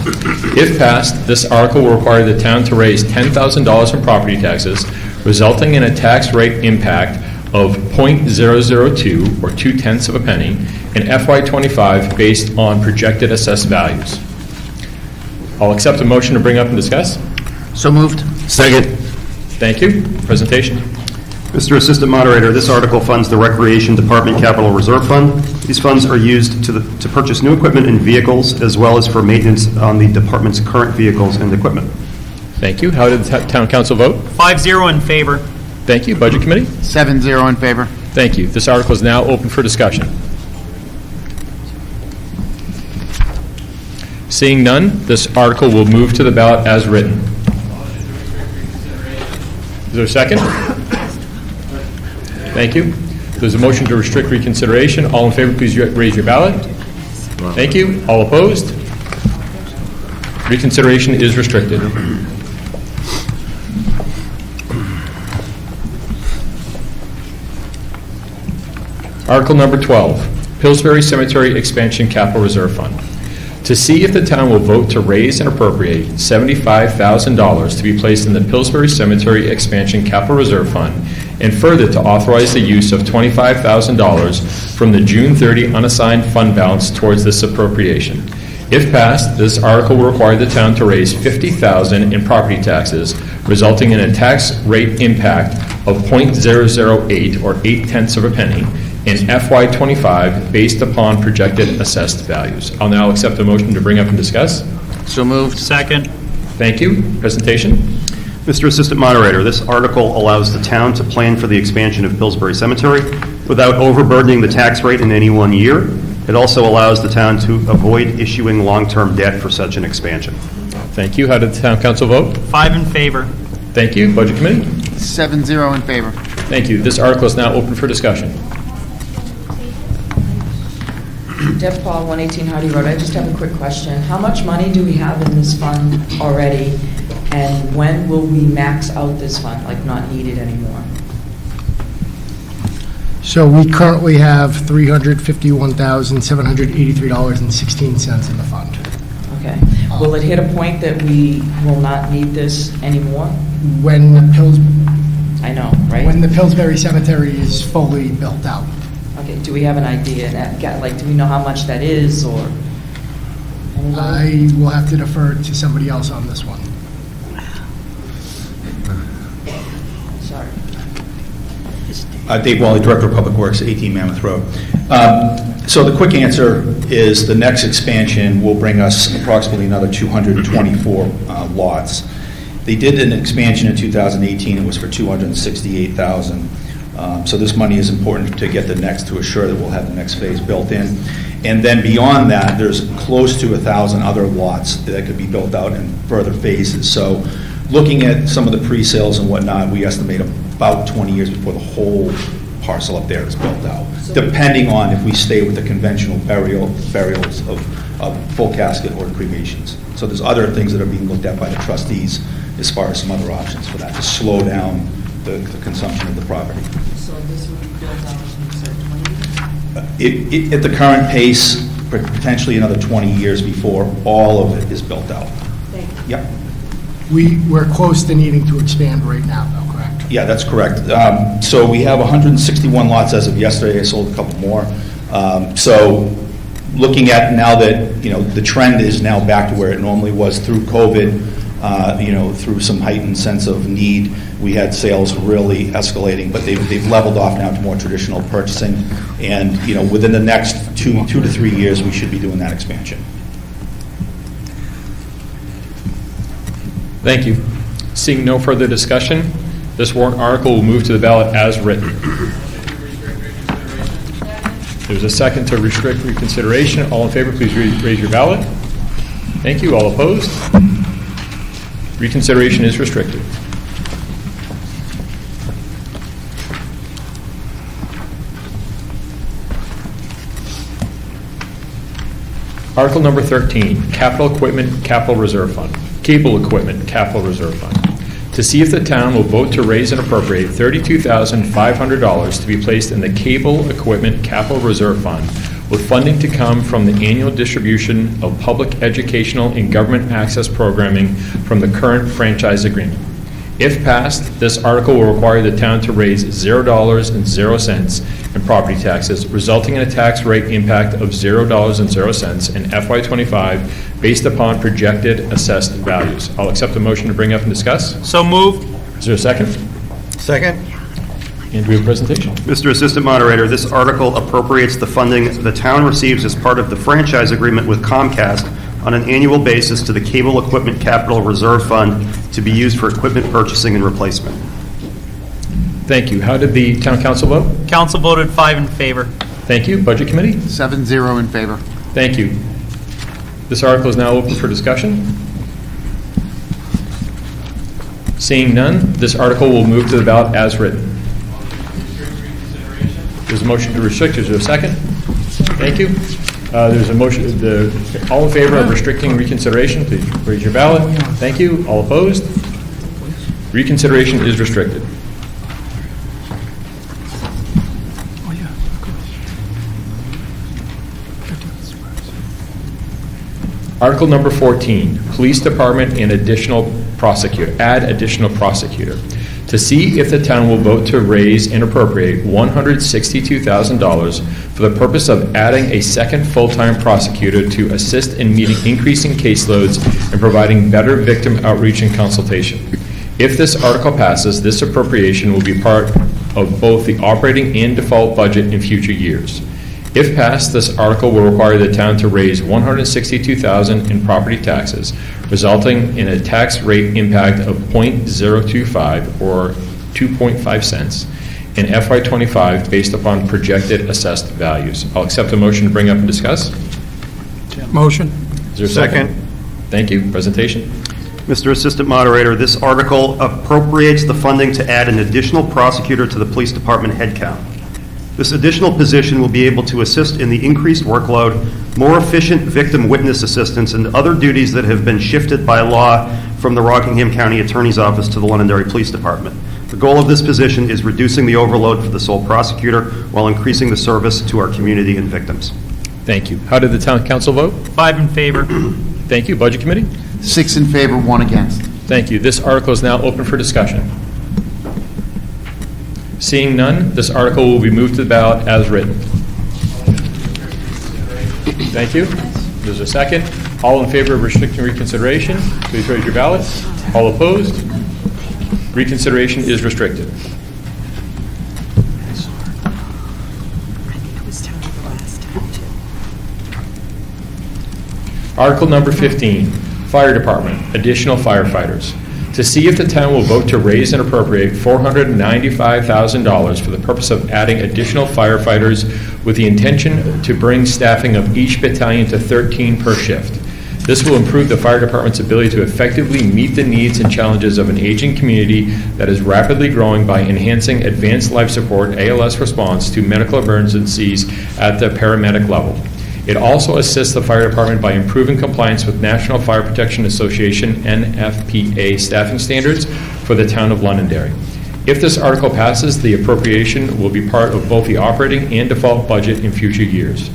If passed, this article will require the town to raise $10,000 in property taxes, resulting in a tax rate impact of .002 or 0.2 of a penny in FY25 based on projected assessed values. I'll accept a motion to bring up and discuss. So moved. Second. Thank you. Presentation. Mr. Assistant Moderator, this article funds the Recreation Department Capital Reserve Fund. These funds are used to purchase new equipment and vehicles, as well as for maintenance on the department's current vehicles and equipment. Thank you. How did the town council vote? 5-0 in favor. Thank you. Budget Committee? 7-0 in favor. Thank you. This article is now open for discussion. Seeing none, this article will move to the ballot as written. Is there a second? Thank you. There's a motion to restrict reconsideration. All in favor, please raise your ballot. Thank you. All opposed? Reconsideration is restricted. Article number 12, Pillsbury Cemetery Expansion Capital Reserve Fund. To see if the town will vote to raise and appropriate $75,000 to be placed in the Pillsbury Cemetery Expansion Capital Reserve Fund, and further to authorize the use of $25,000 from the June 30 unassigned fund balance towards this appropriation. If passed, this article will require the town to raise $50,000 in property taxes, resulting in a tax rate impact of .008 or 0.8 of a penny in FY25 based upon projected assessed values. I'll now accept a motion to bring up and discuss. So moved. Second. Thank you. Presentation. Mr. Assistant Moderator, this article allows the town to plan for the expansion of Pillsbury Cemetery without overburdening the tax rate in any one year. It also allows the town to avoid issuing long-term debt for such an expansion. Thank you. How did the town council vote? 5 in favor. Thank you. Budget Committee? 7-0 in favor. Thank you. This article is now open for discussion. Deb Paul, 118 Hardy Road. I just have a quick question. How much money do we have in this fund already? And when will we max out this fund, like not need it anymore? So we currently have $351,783.16 in the fund. Okay. Will it hit a point that we will not need this anymore? When the I know, right? When the Pillsbury Cemetery is fully built out. Okay, do we have an idea, like, do we know how much that is, or? I will have to defer to somebody else on this one. Sorry. Dave Wally, Director of Public Works, 18 Mammoth Road. So the quick answer is the next expansion will bring us approximately another 224 lots. They did an expansion in 2018. It was for $268,000. So this money is important to get the next, to assure that we'll have the next phase built in. And then beyond that, there's close to 1,000 other lots that could be built out in further phases. So looking at some of the pre-sales and whatnot, we estimate about 20 years before the whole parcel up there is built out, depending on if we stay with the conventional burials of full casket or cremations. So there's other things that are being looked at by the trustees as far as some other options for that, to slow down the consumption of the property. So this would be built out in 20 years? At the current pace, potentially another 20 years before all of it is built out. Thank you. Yep. We're close to needing to expand right now, though, correct? Yeah, that's correct. So we have 161 lots as of yesterday. I sold a couple more. So looking at now that, the trend is now back to where it normally was through COVID, through some heightened sense of need, we had sales really escalating, but they've leveled off now to more traditional purchasing. And, within the next 2 to 3 years, we should be doing that expansion. Thank you. Seeing no further discussion, this warrant article will move to the ballot as written. There's a second to restrict reconsideration. All in favor, please raise your ballot. Thank you. All opposed? Reconsideration is restricted. Article number 13, Capital Equipment Capital Reserve Fund. Cable Equipment Capital Reserve Fund. To see if the town will vote to raise and appropriate $32,500 to be placed in the Cable Equipment Capital Reserve Fund, with funding to come from the annual distribution of public educational and government access programming from the current franchise agreement. If passed, this article will require the town to raise $0.00 in property taxes, resulting in a tax rate impact of $0.00 in FY25 based upon projected assessed values. I'll accept a motion to bring up and discuss. So moved. Is there a second? Second. And we have a presentation. Mr. Assistant Moderator, this article appropriates the funding the town receives as part of the franchise agreement with Comcast on an annual basis to the Cable Equipment Capital Reserve Fund to be used for equipment purchasing and replacement. Thank you. How did the town council vote? Council voted 5 in favor. Thank you. Budget Committee? 7-0 in favor. Thank you. This article is now open for discussion. Seeing none, this article will move to the ballot as written. There's a motion to restrict. Is there a second? Thank you. There's a motion. All in favor of restricting reconsideration, please raise your ballot. Thank you. All opposed? Reconsideration is restricted. Article number 14, Police Department and additional prosecutor. Add additional prosecutor. To see if the town will vote to raise and appropriate $162,000 for the purpose of adding a second full-time prosecutor to assist in meeting increasing caseloads and providing better victim outreach and consultation. If this article passes, this appropriation will be part of both the operating and default budget in future years. If passed, this article will require the town to raise $162,000 in property taxes, resulting in a tax rate impact of .025 or 2.5 cents in FY25 based upon projected assessed values. I'll accept a motion to bring up and discuss. Motion. Is there a second? Thank you. Presentation. Mr. Assistant Moderator, this article appropriates the funding to add an additional prosecutor to the police department headcount. This additional position will be able to assist in the increased workload, more efficient victim witness assistance, and other duties that have been shifted by law from the Rockingham County Attorney's Office to the Londonderry Police Department. The goal of this position is reducing the overload for the sole prosecutor while increasing the service to our community and victims. Thank you. How did the town council vote? 5 in favor. Thank you. Budget committee? 6 in favor, 1 against. Thank you. This article is now open for discussion. Seeing none, this article will be moved to the ballot as written. Thank you. There's a second. All in favor of restricting reconsideration, please raise your ballot. All opposed? Reconsideration is restricted. Article number 15, Fire Department, additional firefighters. To see if the town will vote to raise and appropriate $495,000 for the purpose of adding additional firefighters with the intention to bring staffing of each battalion to 13 per shift. This will improve the fire department's ability to effectively meet the needs and challenges of an aging community that is rapidly growing by enhancing advanced life support ALS response to medical emergencies at the paramedic level. It also assists the fire department by improving compliance with National Fire Protection Association NFPA staffing standards for the town of Londonderry. If this article passes, the appropriation will be part of both the operating and default budget in future years.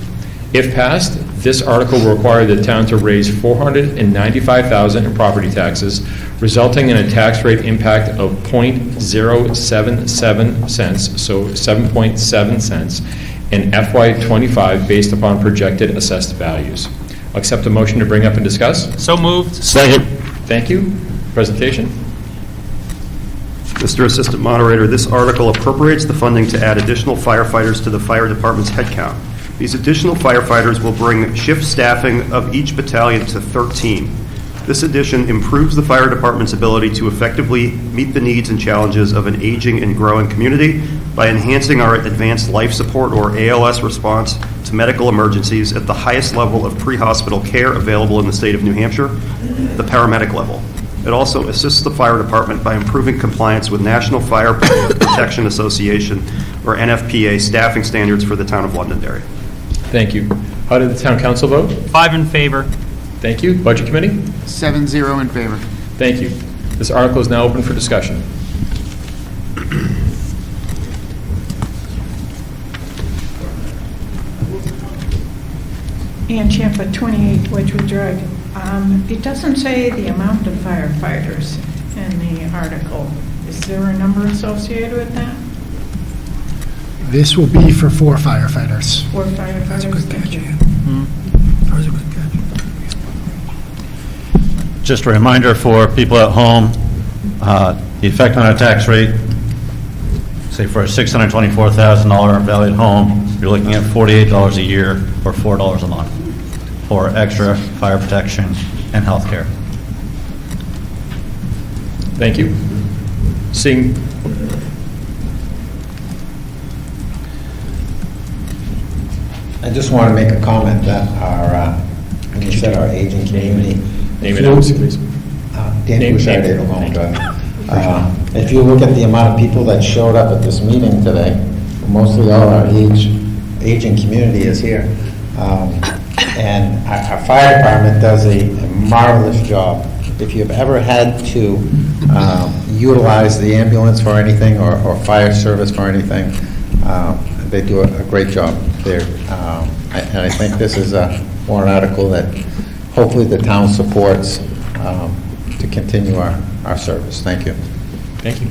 If passed, this article will require the town to raise $495,000 in property taxes, resulting in a tax rate impact of .077 cents, so 7.7 cents, in FY25 based upon projected assessed values. I'll accept a motion to bring up and discuss. So moved. Second. Thank you. Presentation. Mr. Assistant Moderator, this article appropriates the funding to add additional firefighters to the fire department's headcount. These additional firefighters will bring shift staffing of each battalion to 13. This addition improves the fire department's ability to effectively meet the needs and challenges of an aging and growing community by enhancing our advanced life support or ALS response to medical emergencies at the highest level of pre-hospital care available in the state of New Hampshire, the paramedic level. It also assists the fire department by improving compliance with National Fire Protection Association or NFPA staffing standards for the town of Londonderry. Thank you. How did the town council vote? 5 in favor. Thank you. Budget committee? 7-0 in favor. Thank you. This article is now open for discussion. Ann Champa, 28 Wedgewood Drive. It doesn't say the amount of firefighters in the article. Is there a number associated with that? This will be for 4 firefighters. 4 firefighters? That's a good catch, Ann. That was a good catch. Just a reminder for people at home, the effect on our tax rate, say for a $624,000 valued home, you're looking at $48 a year or $4 a month for extra fire protection and health care. Thank you. Seeing. I just want to make a comment that our, when you said our aging community. Name and address, please. Dan Bouchard, Able Home Drive. If you look at the amount of people that showed up at this meeting today, mostly all our aging community is here. And our fire department does a marvelous job. If you've ever had to utilize the ambulance for anything or fire service for anything, they do a great job there. And I think this is a warrant article that hopefully the town supports to continue our service. Thank you. Thank you.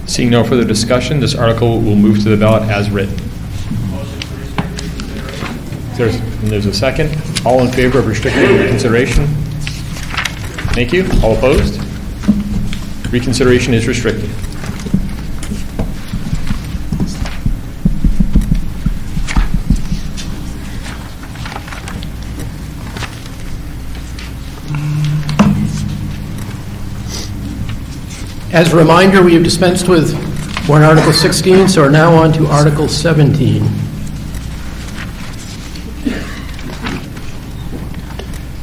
Seeing no further discussion, this article will move to the ballot as written. There's a second. All in favor of restricting reconsideration? Thank you. All opposed? Reconsideration is restricted. As a reminder, we have dispensed with warrant Article 16, so we're now on to Article 17.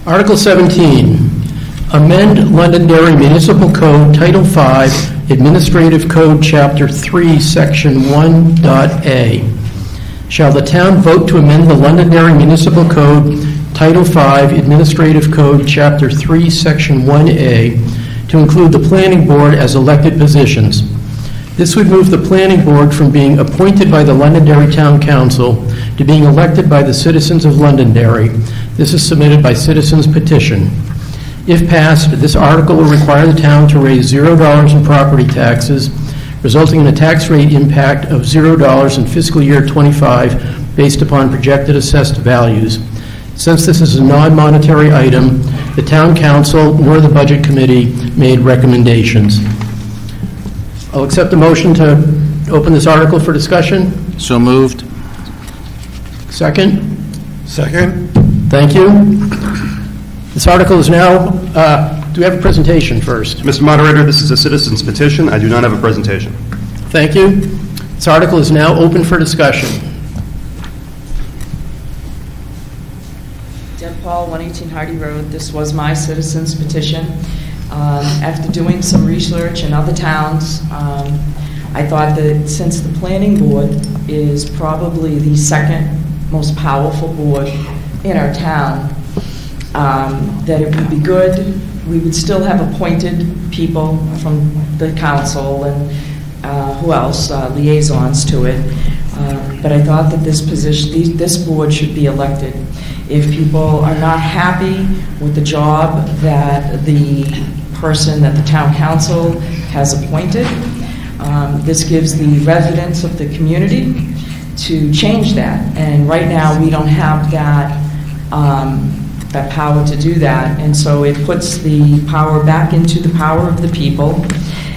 Article 17, amend Londonderry Municipal Code, Title 5, Administrative Code, Chapter 3, Section 1.a. Shall the town vote to amend the Londonderry Municipal Code, Title 5, Administrative Code, Chapter 3, Section 1A, to include the planning board as elected positions. This would move the planning board from being appointed by the Londonderry Town Council to being elected by the citizens of Londonderry. This is submitted by citizens petition. If passed, this article will require the town to raise $0 in property taxes, resulting in a tax rate impact of $0 in fiscal year 25 based upon projected assessed values. Since this is a non-monetary item, the town council nor the budget committee made recommendations. I'll accept a motion to open this article for discussion. So moved. Second? Second. Thank you. This article is now, do we have a presentation first? Mr. Moderator, this is a citizen's petition. I do not have a presentation. Thank you. This article is now open for discussion. Deb Paul, 118 Hardy Road. This was my citizen's petition. After doing some research in other towns, I thought that since the planning board is probably the second most powerful board in our town, that it would be good, we would still have appointed people from the council and who else, liaisons to it. But I thought that this position, this board should be elected. If people are not happy with the job that the person that the town council has appointed, this gives the residents of the community to change that. And right now, we don't have that that power to do that. And so it puts the power back into the power of the people,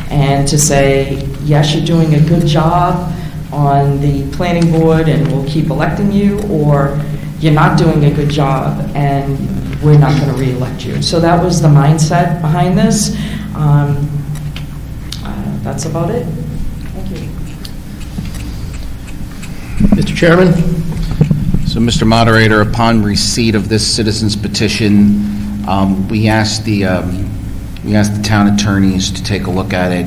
and to say, yes, you're doing a good job on the planning board and we'll keep electing you, or you're not doing a good job and we're not going to re-elect you. So that was the mindset behind this. That's about it. Thank you. Mr. Chairman? So, Mr. Moderator, upon receipt of this citizen's petition, we asked the town attorneys to take a look at it.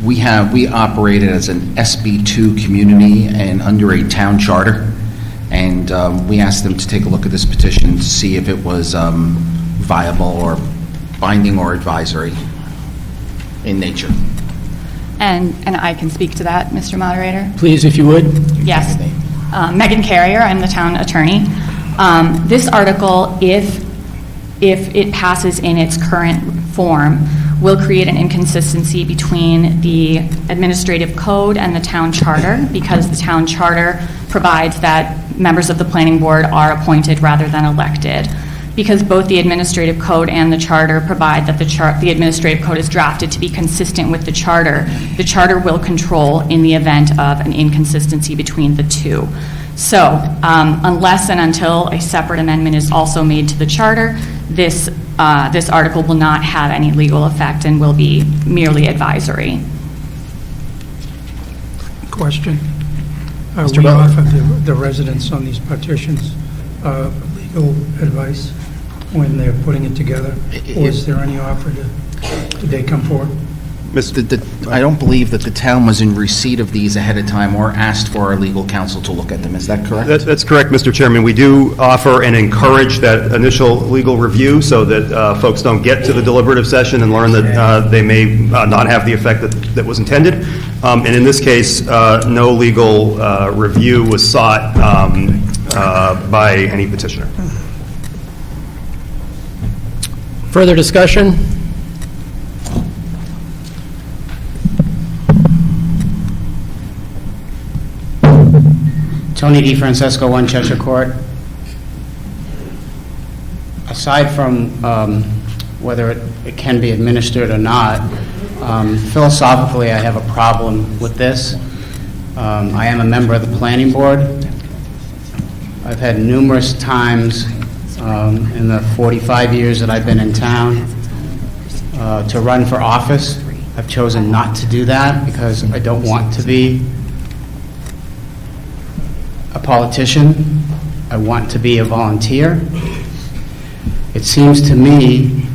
We operated as an SB2 community and under a town charter, and we asked them to take a look at this petition to see if it was viable or binding or advisory in nature. And I can speak to that, Mr. Moderator. Please, if you would. Yes. Megan Carrier, I'm the town attorney. This article, if it passes in its current form, will create an inconsistency between the administrative code and the town charter, because the town charter provides that members of the planning board are appointed rather than elected. Because both the administrative code and the charter provide that the administrative code is drafted to be consistent with the charter will control in the event of an inconsistency between the two. So unless and until a separate amendment is also made to the charter, this article will not have any legal effect and will be merely advisory. Question. Are Mr. we Butler? offered the residents on these petitions legal advice when they're putting it together? Or is there any offer did they come forward? I don't believe that the town was in receipt of these ahead of time or asked for our legal counsel to look at them. Is that correct? That's correct, Mr. Chairman. We do offer and encourage that initial legal review so that folks don't get to the deliberative session and learn that they may not have the effect that was intended. And in this case, no legal review was sought by any petitioner. Further discussion? Tony DiFrancesco, 1 Cheshire Court. Aside from whether it can be administered or not, philosophically, I have a problem with this. I am a member of the planning board. I've had numerous times in the 45 years that I've been in town to run for office. I've chosen not to do that because I don't want to be a politician. I want to be a volunteer. It seems to me,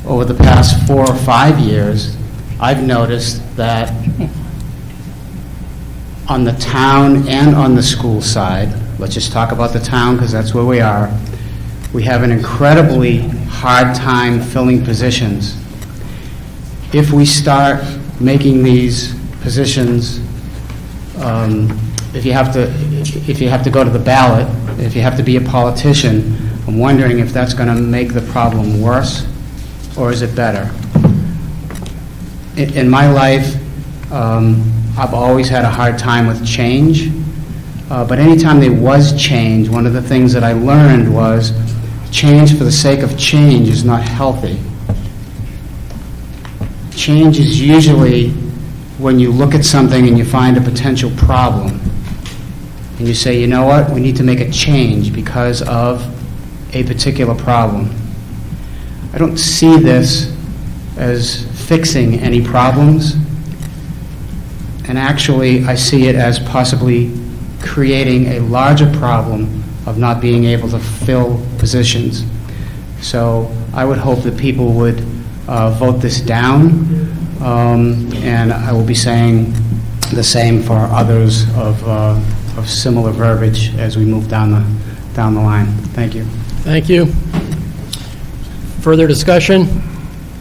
over the past 4 or 5 years, I've noticed that on the town and on the school side, let's just talk about the town because that's where we are, we have an incredibly hard time filling positions. If we start making these positions, if you have to go to the ballot, if you have to be a politician, I'm wondering if that's going to make the problem worse, or is it better? In my life, I've always had a hard time with change, but anytime there was change, one of the things that I learned was change for the sake of change is not healthy. Change is usually when you look at something and you find a potential problem, and you say, you know what, we need to make a change because of a particular problem. I don't see this as fixing any problems, and actually I see it as possibly creating a larger problem of not being able to fill positions. So I would hope that people would vote this down, and I will be saying the same for others of similar verbiage as we move down the line. Thank you. Thank you. Further discussion?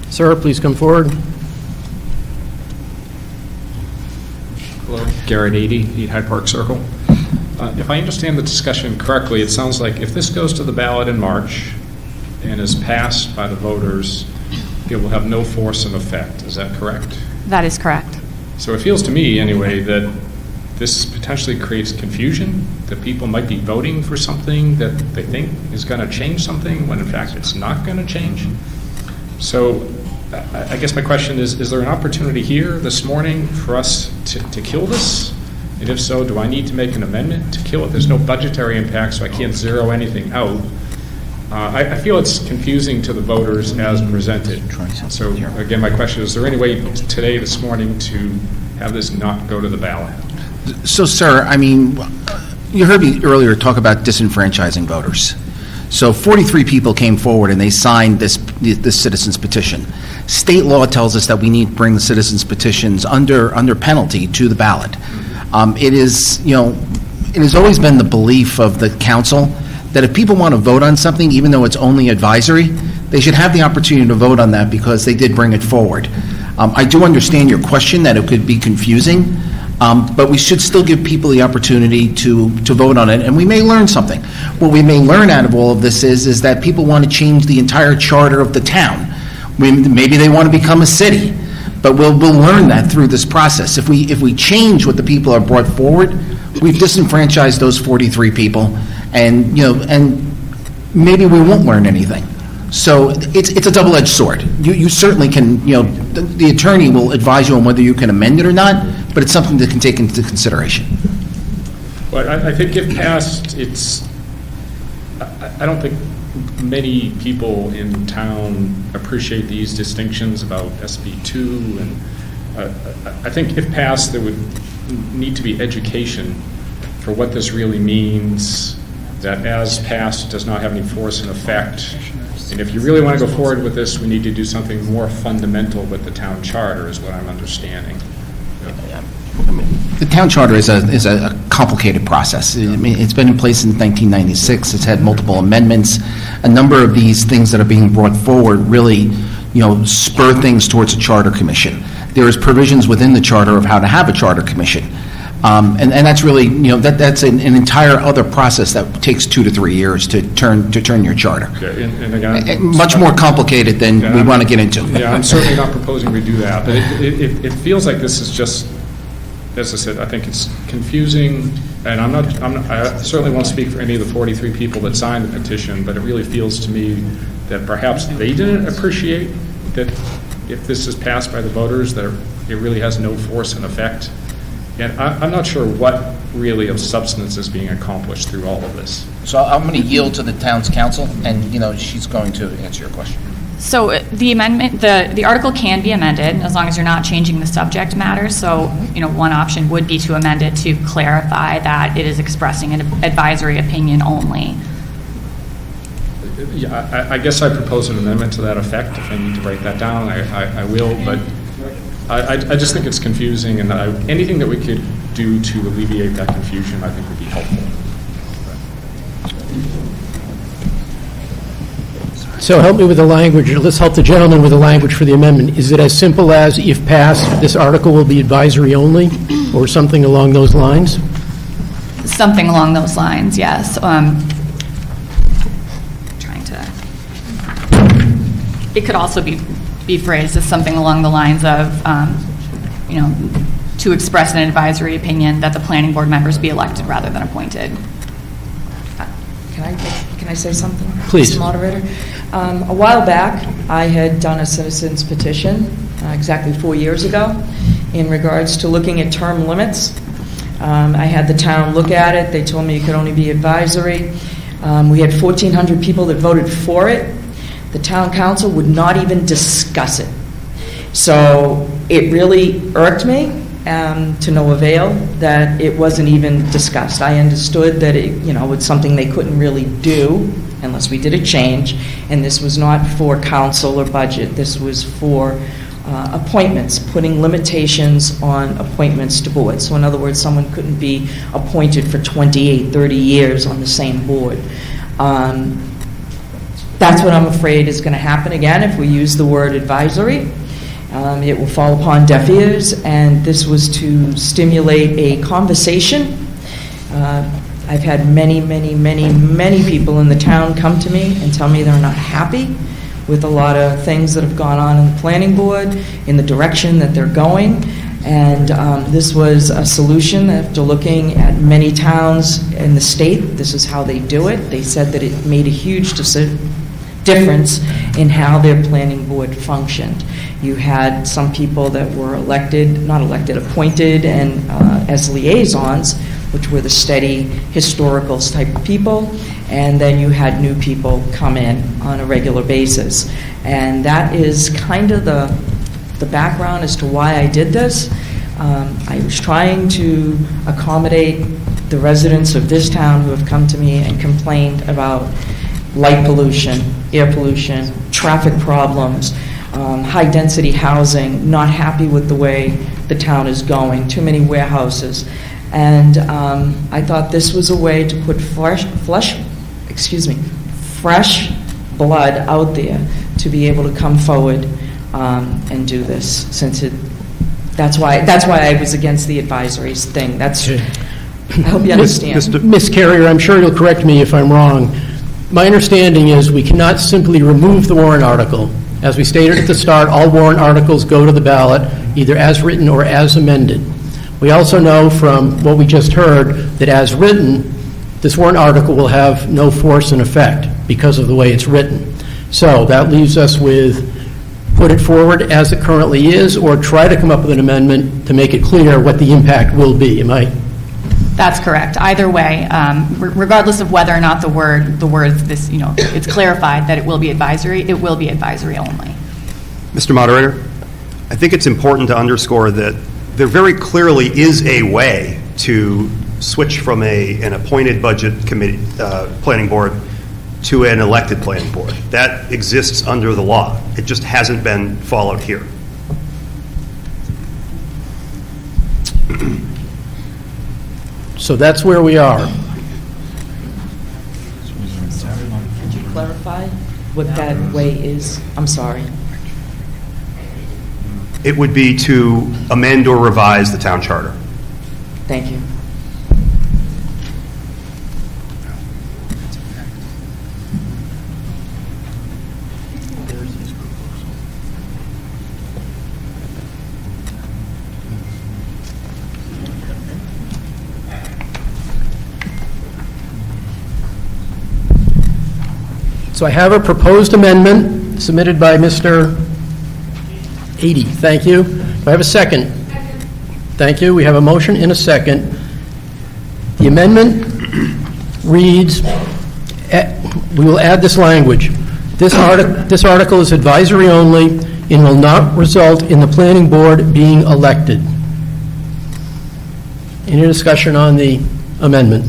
Sir, please come forward. Hello, Garrett 80, Hyde Park Circle. If I understand the discussion correctly, it sounds like if this goes to the ballot in March and is passed by the voters, it will have no force and effect. Is that correct? That is correct. So it feels to me, anyway, that this potentially creates confusion, that people might be voting for something that they think is going to change something, when in fact it's not going to change. So I guess my question is there an opportunity here this morning for us to kill this? And if so, do I need to make an amendment to kill it? There's no budgetary impact, so I can't zero anything out. I feel it's confusing to the voters as presented. So again, my question is there any way today, this morning, to have this not go to the ballot? So, sir, I mean, you heard me earlier talk about disenfranchising voters. So 43 people came forward and they signed this citizens petition. State law tells us that we need to bring the citizens petitions under penalty to the ballot. It is, it has always been the belief of the council that if people want to vote on something, even though it's only advisory, they should have the opportunity to vote on that because they did bring it forward. I do understand your question that it could be confusing, but we should still give people the opportunity to vote on it, and we may learn something. What we may learn out of all of this is that people want to change the entire charter of the town. Maybe they want to become a city, but we'll learn that through this process. If we change what the people are brought forward, we've disenfranchised those 43 people, and maybe we won't learn anything. So it's a double-edged sword. You certainly can, the attorney will advise you on whether you can amend it or not, but it's something that can take into consideration. Well, I think if passed, I don't think many people in town appreciate these distinctions about SB2, and I think if passed, there would need to be education for what this really means, that as passed does not have any force and effect. And if you really want to go forward with this, we need to do something more fundamental with the town charter, is what I'm understanding. The town charter is a complicated process. I mean, it's been in place since 1996. It's had multiple amendments. A number of these things that are being brought forward really, spur things towards a charter commission. There is provisions within the charter of how to have a charter commission. And that's really, that's an entire other process that takes 2 to 3 years to turn your charter. Okay, and again, much more complicated than we want to get into. Yeah, I'm certainly not proposing we do that, but it feels like this is just, as I said, I think it's confusing, and I certainly won't speak for any of the 43 people that signed the petition, but it really feels to me that perhaps they didn't appreciate that if this is passed by the voters, that it really has no force and effect. And I'm not sure what really of substance is being accomplished through all of this. So I'm going to yield to the town's council, and, she's going to answer your question. So the amendment, the article can be amended as long as you're not changing the subject matter. So, one option would be to amend it to clarify that it is expressing an advisory opinion only. Yeah, I guess I propose an amendment to that effect. If I need to write that down, I will, but I just think it's confusing, and anything that we could do to alleviate that confusion, I think would be helpful. So help me with the language, or let's help the gentleman with the language for the amendment. Is it as simple as, if passed, this article will be advisory only, or something along those lines? Something along those lines, yes. It could also be phrased as something along the lines of, to express an advisory opinion that the planning board members be elected rather than appointed. Can I say something? Please. Mr. Moderator? A while back, I had done a citizen's petition, exactly 4 years ago, in regards to looking at term limits. I had the town look at it. They told me it could only be advisory. We had 1,400 people that voted for it. The town council would not even discuss it. So it really irked me, to no avail, that it wasn't even discussed. I understood that it's something they couldn't really do unless we did a change, and this was not for council or budget. This was for appointments, putting limitations on appointments to boards. So in other words, someone couldn't be appointed for 28, 30 years on the same board. That's what I'm afraid is going to happen again if we use the word advisory. It will fall upon deaf ears, and this was to stimulate a conversation. I've had many people in the town come to me and tell me they're not happy with a lot of things that have gone on in the planning board, in the direction that they're going. And this was a solution after looking at many towns in the state. This is how they do it. They said that it made a huge difference in how their planning board functioned. You had some people that were appointed and as liaisons, which were the steady historical type of people, and then you had new people come in on a regular basis. And that is kind of the background as to why I did this. I was trying to accommodate the residents of this town who have come to me and complained about light pollution, air pollution, traffic problems, high-density housing, not happy with the way the town is going, too many warehouses. And I thought this was a way to put fresh blood out there to be able to come forward and do this. That's why I was against the advisories thing. I hope you understand. Ms. Carrier, I'm sure you'll correct me if I'm wrong. My understanding is we cannot simply remove the warrant article. As we stated at the start, all warrant articles go to the ballot, either as written or as amended. We also know from what we just heard that as written, this warrant article will have no force and effect because of the way it's written. So that leaves us with put it forward as it currently is, or try to come up with an amendment to make it clear what the impact will be. Am I? That's correct. Either way, regardless of whether or not the words this, it's clarified that it will be advisory only. Mr. Moderator, I think it's important to underscore that there very clearly is a way to switch from an appointed budget committee, planning board, to an elected planning board. That exists under the law. It just hasn't been followed here. So that's where we are. Could you clarify what that way is? I'm sorry. It would be to amend or revise the town charter. Thank you. So I have a proposed amendment submitted by Mr. 80. Thank you. Do I have a second? Thank you. We have a motion and a second. The amendment reads, we will add this language. This article is advisory only and will not result in the planning board being elected. Any discussion on the amendment?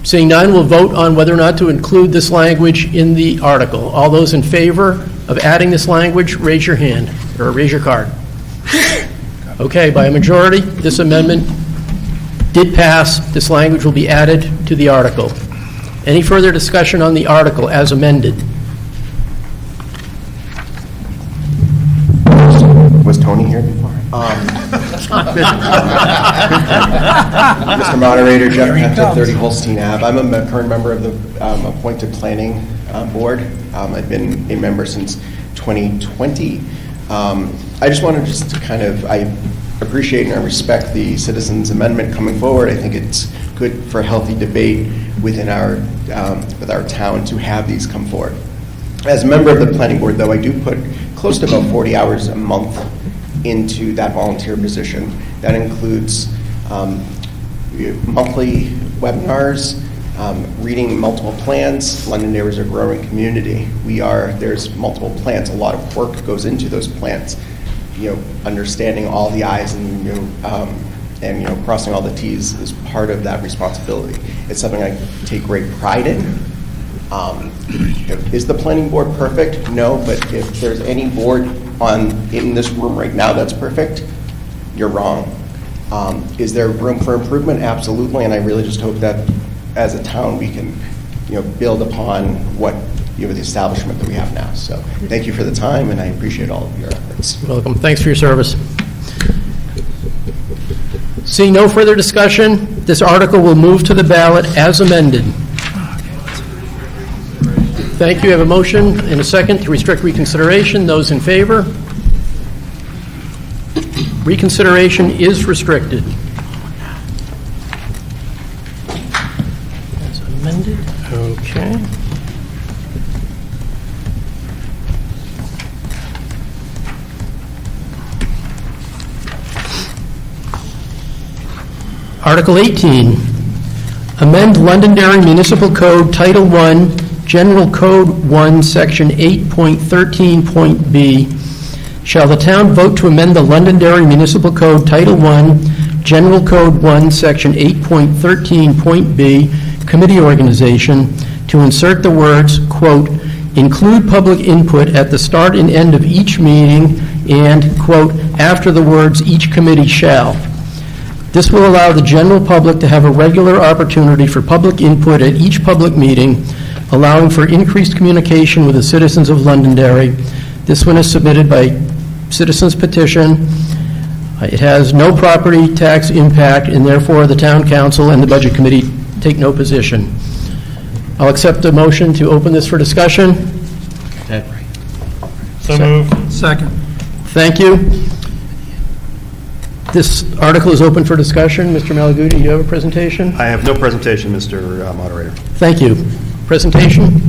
Seeing none, we'll vote on whether or not to include this language in the article. All those in favor of adding this language, raise your hand, or raise your card. Okay, by a majority, this amendment did pass. This language will be added to the article. Any further discussion on the article as amended? Was Tony here before? Mr. Moderator, Jeff Penta, 30 Holstein Ave. I'm a current member of the appointed planning board. I've been a member since 2020. I just wanted to kind of, I appreciate and I respect the citizens' amendment coming forward. I think it's good for a healthy debate within with our town to have these come forward. As a member of the planning board, though, I do put close to about 40 hours a month into that volunteer position. That includes monthly webinars, reading multiple plans. Londonderry is a growing community. There's multiple plans. A lot of work goes into those plans. Understanding all the I's and crossing all the T's is part of that responsibility. It's something I take great pride in. Is the planning board perfect? No, but if there's any board in this room right now that's perfect, you're wrong. Is there room for improvement? Absolutely, and I really just hope that as a town we can build upon what the establishment that we have now. So thank you for the time, and I appreciate all of your efforts. You're welcome. Thanks for your service. Seeing no further discussion, this article will move to the ballot as amended. Thank you. I have a motion and a second to restrict reconsideration. Those in favor? Reconsideration is restricted. As amended. Okay. Article 18, amend Londonderry Municipal Code Title I, General Code 1, Section 8.13.b. Shall the town vote to amend the Londonderry Municipal Code Title I, General Code 1, Section 8.13.b, Committee Organization, to insert the words, quote, include public input at the start and end of each meeting, and, quote, after the words each committee shall. This will allow the general public to have a regular opportunity for public input at each public meeting, allowing for increased communication with the citizens of Londonderry. This one is submitted by citizens petition. It has no property tax impact, and therefore the town council and the budget committee take no position. I'll accept a motion to open this for discussion. So moved. Second. Thank you. This article is open for discussion. Mr. Malaguti, do you have a presentation? I have no presentation, Mr. Moderator. Thank you. Presentation?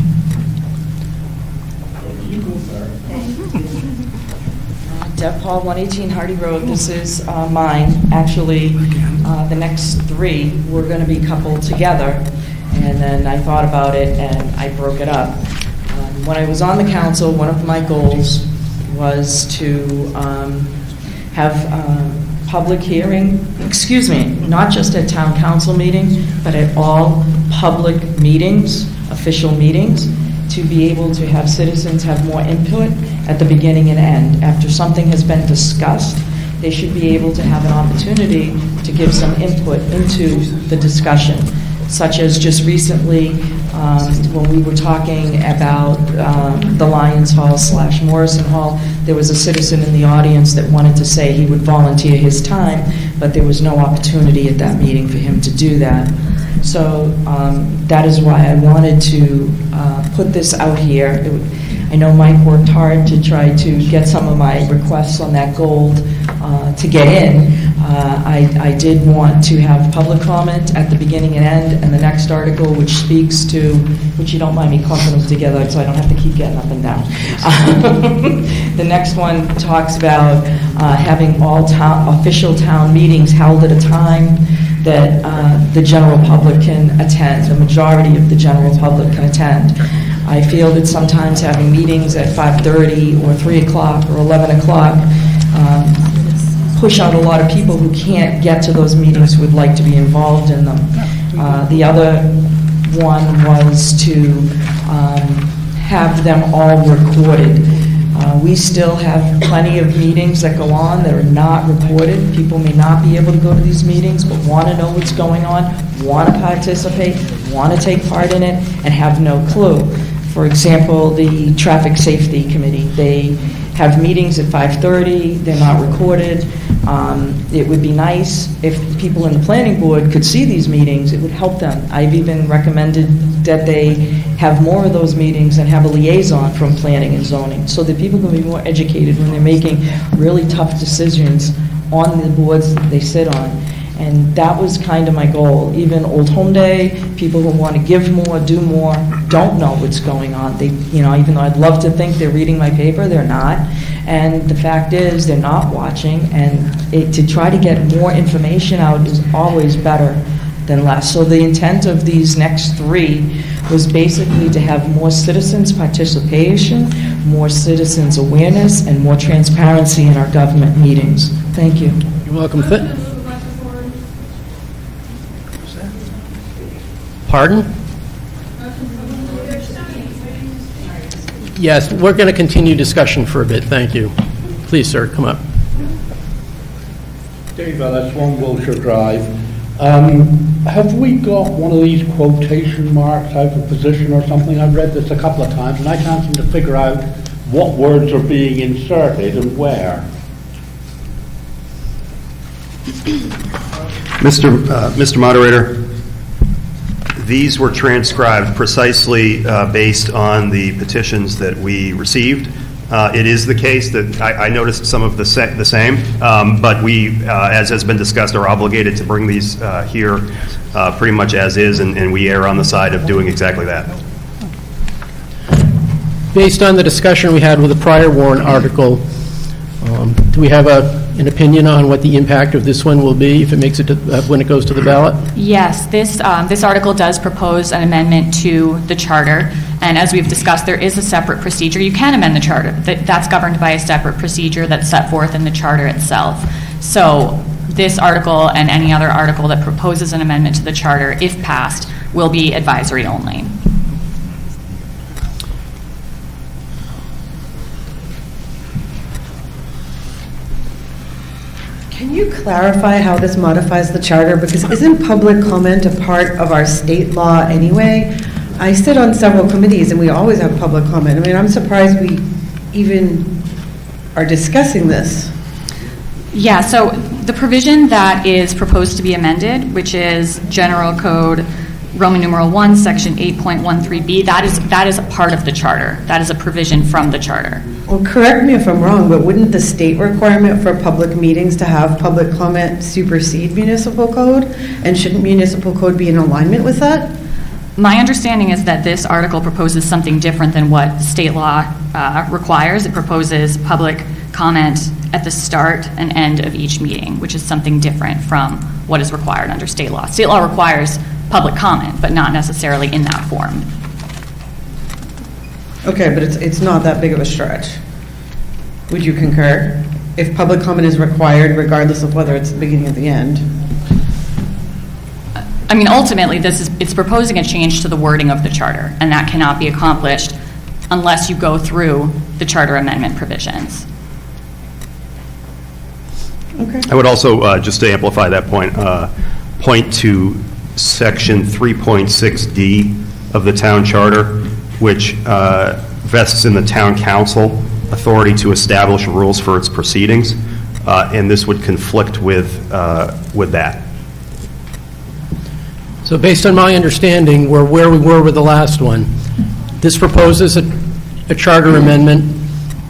Deb Paul, 118 Hardy Road. This is mine. Actually, the next three were going to be coupled together, and then I thought about it and I broke it up. When I was on the council, one of my goals was to have public hearing, not just at town council meetings, but at all public meetings, official meetings, to be able to have citizens have more input at the beginning and end. After something has been discussed, they should be able to have an opportunity to give some input into the discussion, such as just recently when we were talking about the Lions Hall / Morrison Hall, there was a citizen in the audience that wanted to say he would volunteer his time, but there was no opportunity at that meeting for him to do that. So that is why I wanted to put this out here. I know Mike worked hard to try to get some of my requests on that gold to get in. I did want to have public comment at the beginning and end, and the next article, which speaks to, which you don't mind me clumping them together so I don't have to keep getting up and down. The next one talks about having all official town meetings held at a time that the general public can attend, the majority of the general public can attend. I feel that sometimes having meetings at 5:30 or 3 o'clock or 11 o'clock push out a lot of people who can't get to those meetings who would like to be involved in them. The other one was to have them all recorded. We still have plenty of meetings that go on that are not recorded. People may not be able to go to these meetings, but want to know what's going on, want to participate, want to take part in it, and have no clue. For example, the Traffic Safety Committee, they have meetings at 5:30, they're not recorded. It would be nice if people in the planning board could see these meetings, it would help them. I've even recommended that they have more of those meetings and have a liaison from planning and zoning, so that people can be more educated when they're making really tough decisions on the boards that they sit on. And that was kind of my goal. Even Old Home Day, people who want to give more, do more, don't know what's going on. They, even though I'd love to think they're reading my paper, they're not. And the fact is, they're not watching. And to try to get more information out is always better than less. So the intent of these next 3 was basically to have more citizens' participation, more citizens' awareness, and more transparency in our government meetings. Thank you. You're welcome. Pardon? Yes, we're going to continue discussion for a bit. Thank you. Please, sir, come up. Dave Ellis, 1 Wilshire Drive. Have we got one of these quotation marks out of position or something? I've read this a couple of times and I can't seem to figure out what words are being inserted and where. Mr. Moderator, these were transcribed precisely based on the petitions that we received. It is the case that I noticed some of the same, but we, as has been discussed, are obligated to bring these here pretty much as is, and we err on the side of doing exactly that. Based on the discussion we had with the prior warrant article, do we have an opinion on what the impact of this one will be if it makes it to, when it goes to the ballot? Yes, this article does propose an amendment to the charter, and as we've discussed, there is a separate procedure. You can amend the charter. That's governed by a separate procedure that's set forth in the charter itself. So this article and any other article that proposes an amendment to the charter, if passed, will be advisory only. Can you clarify how this modifies the charter? Because isn't public comment a part of our state law anyway? I sit on several committees and we always have public comment. I mean, I'm surprised we even are discussing this. Yeah, so the provision that is proposed to be amended, which is General Code Roman numeral 1, Section 8.13b, that is a part of the charter. That is a provision from the charter. Well, correct me if I'm wrong, but wouldn't the state requirement for public meetings to have public comment supersede municipal code? And shouldn't municipal code be in alignment with that? My understanding is that this article proposes something different than what state law requires. It proposes public comment at the start and end of each meeting, which is something different from what is required under state law. State law requires public comment, but not necessarily in that form. Okay, but it's not that big of a stretch. Would you concur? If public comment is required, regardless of whether it's the beginning or the end? I mean, ultimately, it's proposing a change to the wording of the charter, and that cannot be accomplished unless you go through the charter amendment provisions. Okay. I would also, just to amplify that point, point to Section 3.6D of the town charter, which vests in the town council authority to establish rules for its proceedings, and this would conflict with that. So based on my understanding, we're where we were with the last one. This proposes a charter amendment,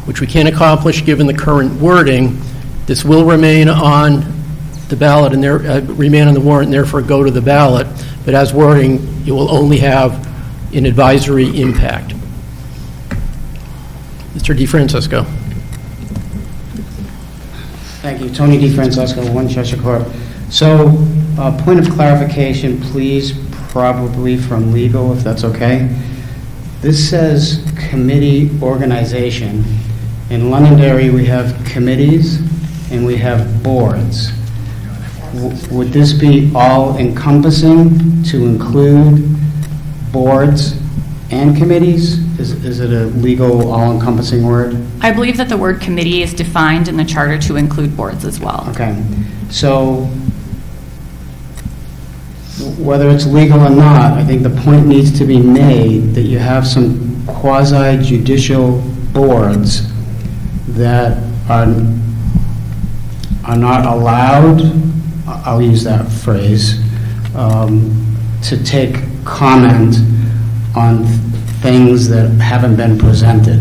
which we can't accomplish given the current wording. This will remain on the ballot and remain on the warrant and therefore go to the ballot. But as wording, it will only have an advisory impact. Mr. DeFrancisco. Thank you. Tony DeFrancisco, 1 Cheshire Court. So, point of clarification, please, probably from legal, if that's okay. This says committee organization. In Londonderry, we have committees and we have boards. Would this be all encompassing to include boards and committees? Is it a legal, all-encompassing word? I believe that the word committee is defined in the charter to include boards as well. Okay, so whether it's legal or not, I think the point needs to be made that you have some quasi-judicial boards that are not allowed, I'll use that phrase, to take comment on things that haven't been presented,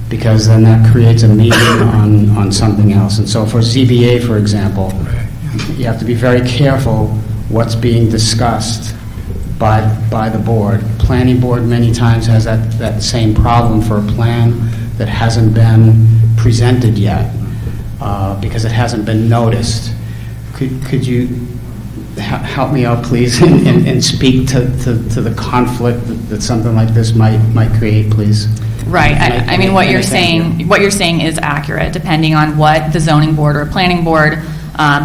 because then that creates a meeting on something else. And so for ZBA, for example, you have to be very careful what's being discussed by the board. Planning board many times has that same problem for a plan that hasn't been presented yet, because it hasn't been noticed. Could you help me out, please, and speak to the conflict that something like this might create, please? Right. I mean, what you're saying is accurate. Depending on what the zoning board or planning board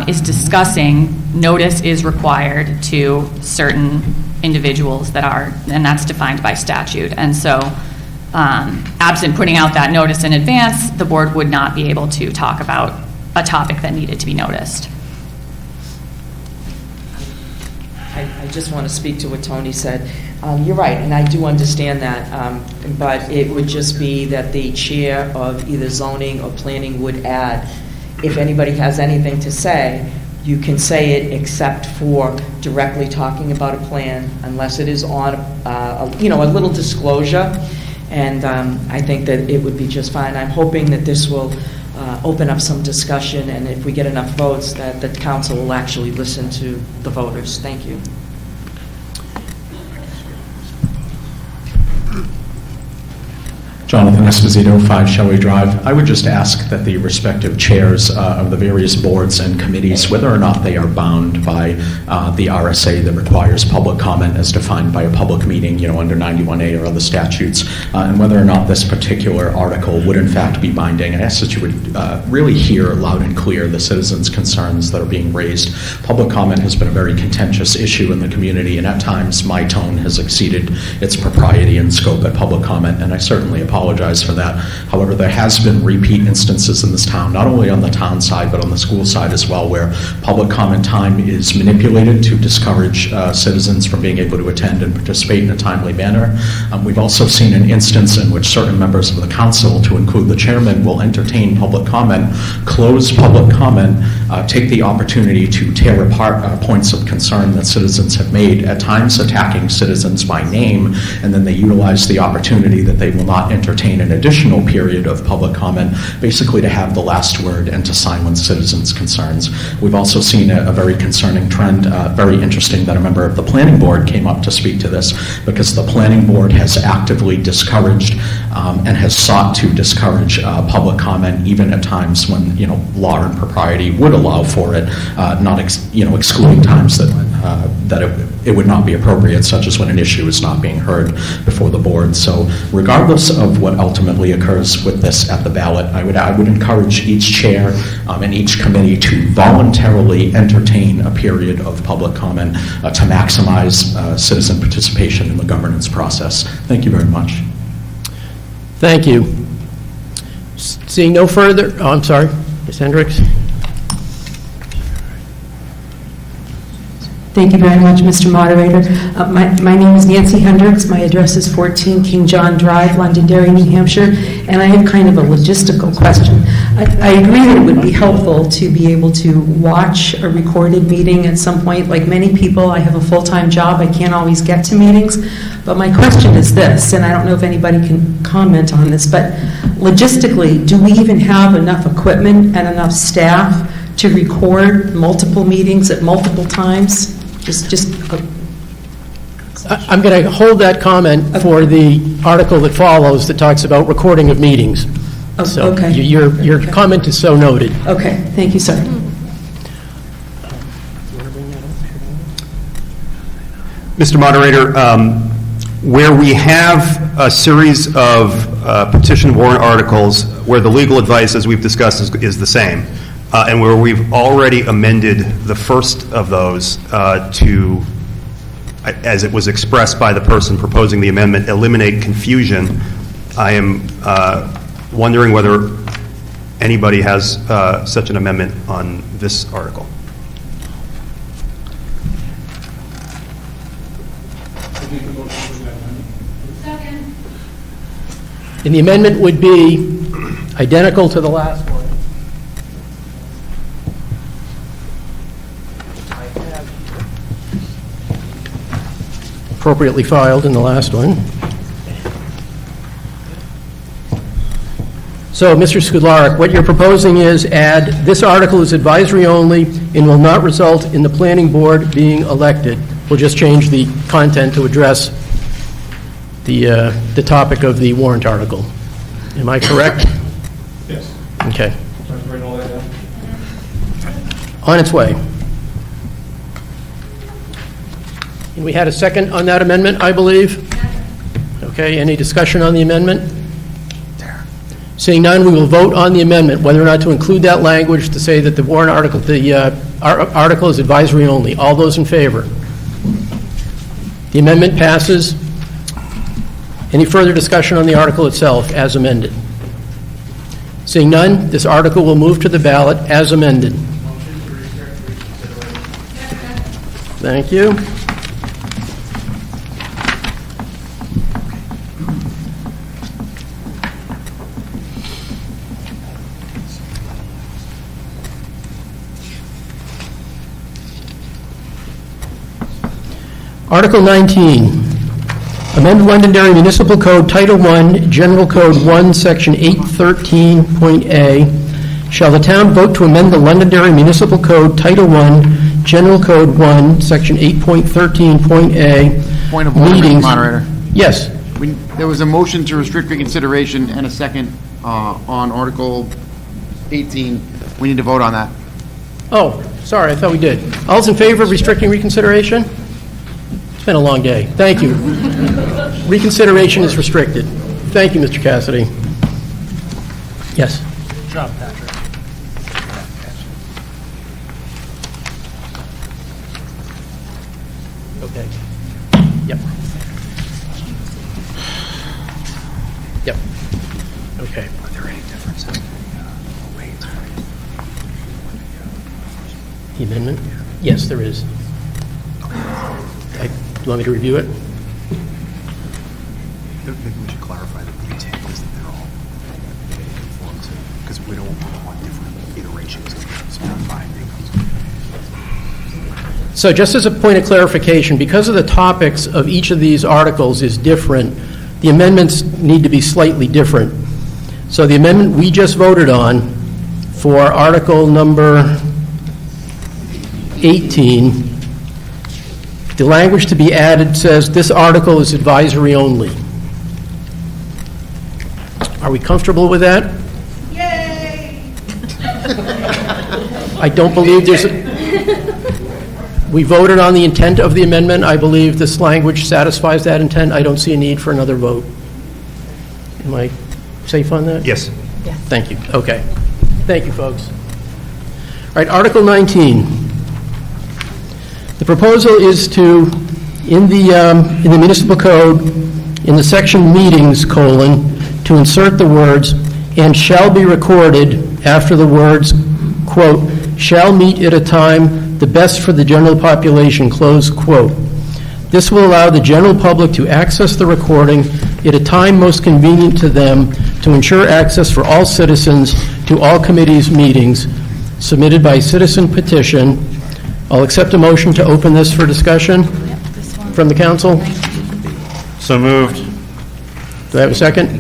is discussing, notice is required to certain individuals and that's defined by statute. And so, absent putting out that notice in advance, the board would not be able to talk about a topic that needed to be noticed. I just want to speak to what Tony said. You're right, and I do understand that, but it would just be that the chair of either zoning or planning would add, if anybody has anything to say, you can say it except for directly talking about a plan, unless it is on, a little disclosure, and I think that it would be just fine. I'm hoping that this will open up some discussion, and if we get enough votes, that the council will actually listen to the voters. Thank you. Jonathan Esposito, 5 Shelley Drive. I would just ask that the respective chairs of the various boards and committees, whether or not they are bound by the RSA that requires public comment as defined by a public meeting, under 91A or other statutes, and whether or not this particular article would in fact be binding. I ask that you would really hear loud and clear the citizens' concerns that are being raised. Public comment has been a very contentious issue in the community, and at times my tone has exceeded its propriety and scope at public comment, and I certainly apologize for that. However, there has been repeat instances in this town, not only on the town side, but on the school side as well, where public comment time is manipulated to discourage citizens from being able to attend and participate in a timely manner. We've also seen an instance in which certain members of the council, to include the chairman, will entertain public comment, close public comment, take the opportunity to tear apart points of concern that citizens have made, at times attacking citizens by name, and then they utilize the opportunity that they will not entertain an additional period of public comment, basically to have the last word and to silence citizens' concerns. We've also seen a very concerning trend, very interesting, that a member of the planning board came up to speak to this, because the planning board has actively discouraged and has sought to discourage public comment, even at times when law and propriety would allow for it, not excluding times that it would not be appropriate, such as when an issue is not being heard before the board. So regardless of what ultimately occurs with this at the ballot, I would encourage each chair and each committee to voluntarily entertain a period of public comment to maximize citizen participation in the governance process. Thank you very much. Thank you. Seeing no further, I'm sorry, Ms. Hendricks. Thank you very much, Mr. Moderator. My name is Nancy Hendricks. My address is 14 King John Drive, Londonderry, New Hampshire, and I have kind of a logistical question. I agree that it would be helpful to be able to watch a recorded meeting at some point. Like many people, I have a full-time job. I can't always get to meetings. But my question is this, and I don't know if anybody can comment on this, but logistically, do we even have enough equipment and enough staff to record multiple meetings at multiple times? I'm going to hold that comment for the article that follows that talks about recording of meetings. So okay. Your comment is so noted. Okay, thank you, sir. Mr. Moderator, Where we have a series of petition warrant articles where the legal advice, as we've discussed, is the same, and where we've already amended the first of those to, as it was expressed by the person proposing the amendment, eliminate confusion, I am wondering whether anybody has such an amendment on this article. And the amendment would be identical to the last one. Appropriately filed in the last one. So, Mr. Skudlarek, what you're proposing is add, this article is advisory only and will not result in the planning board being elected. We'll just change the content to address the topic of the warrant article. Am I correct? Yes. Okay. Write all that down. On its way. And we had a second on that amendment, I believe? Okay, any discussion on the amendment? Seeing none, we will vote on the amendment, whether or not to include that language to say that the warrant article, article is advisory only. All those in favor? The amendment passes. Any further discussion on the article itself as amended? Seeing none, this article will move to the ballot as amended. Thank you. Article 19. Amend Londonderry Municipal Code Title I, General Code 1, Section 813.A. Shall the town vote to amend the Londonderry Municipal Code Title I, General Code 1, Section 8.13.A? Point of order, Mr. Moderator. Yes. There was a motion to restrict reconsideration and a second on Article 18. We need to vote on that. Oh, sorry, I thought we did. All's in favor of restricting reconsideration? It's been a long day. Thank you. Reconsideration is restricted. Thank you, Mr. Cassidy. Yes. Good job, Patrick. Okay. Yep. Yep. Okay. Are there any differences? The amendment? Yes, there is. Do you want me to review it? Maybe we should clarify that the intent is that they're all conform to, because we don't want different iterations of specifying things. So just as a point of clarification, because of the topics of each of these articles is different, the amendments need to be slightly different. So the amendment we just voted on for article number 18, the language to be added says this article is advisory only. Are we comfortable with that? Yay! I don't believe there's we voted on the intent of the amendment. I believe this language satisfies that intent. I don't see a need for another vote. Am I safe on that? Yes. Yes. Thank you. Okay. Thank you, folks. All right, Article 19. The proposal is to, in the municipal code, in the section meetings, to insert the words, and shall be recorded after the words, quote, shall meet at a time the best for the general population, close quote. This will allow the general public to access the recording at a time most convenient to them to ensure access for all citizens to all committees' meetings submitted by citizen petition. I'll accept a motion to open this for discussion from the council. So moved. Do I have a second?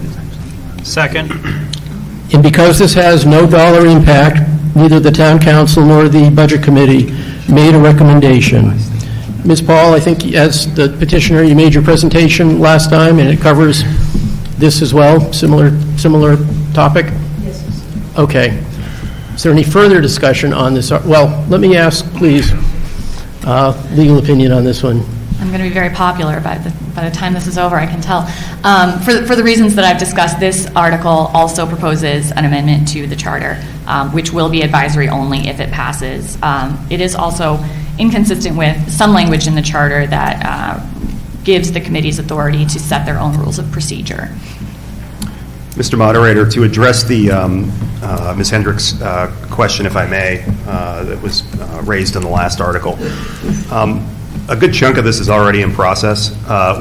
Second. And because this has no dollar impact, neither the town council nor the budget committee made a recommendation. Ms. Paul, I think as the petitioner, you made your presentation last time, and it covers this as well, similar topic? Yes. Okay. Is there any further discussion on this? Well, let me ask, please, legal opinion on this one. I'm going to be very popular by the time this is over, I can tell. For the reasons that I've discussed, this article also proposes an amendment to the charter, which will be advisory only if it passes. It is also inconsistent with some language in the charter that gives the committees authority to set their own rules of procedure. Mr. Moderator, to address the Ms. Hendricks' question, if I may, that was raised in the last article. A good chunk of this is already in process.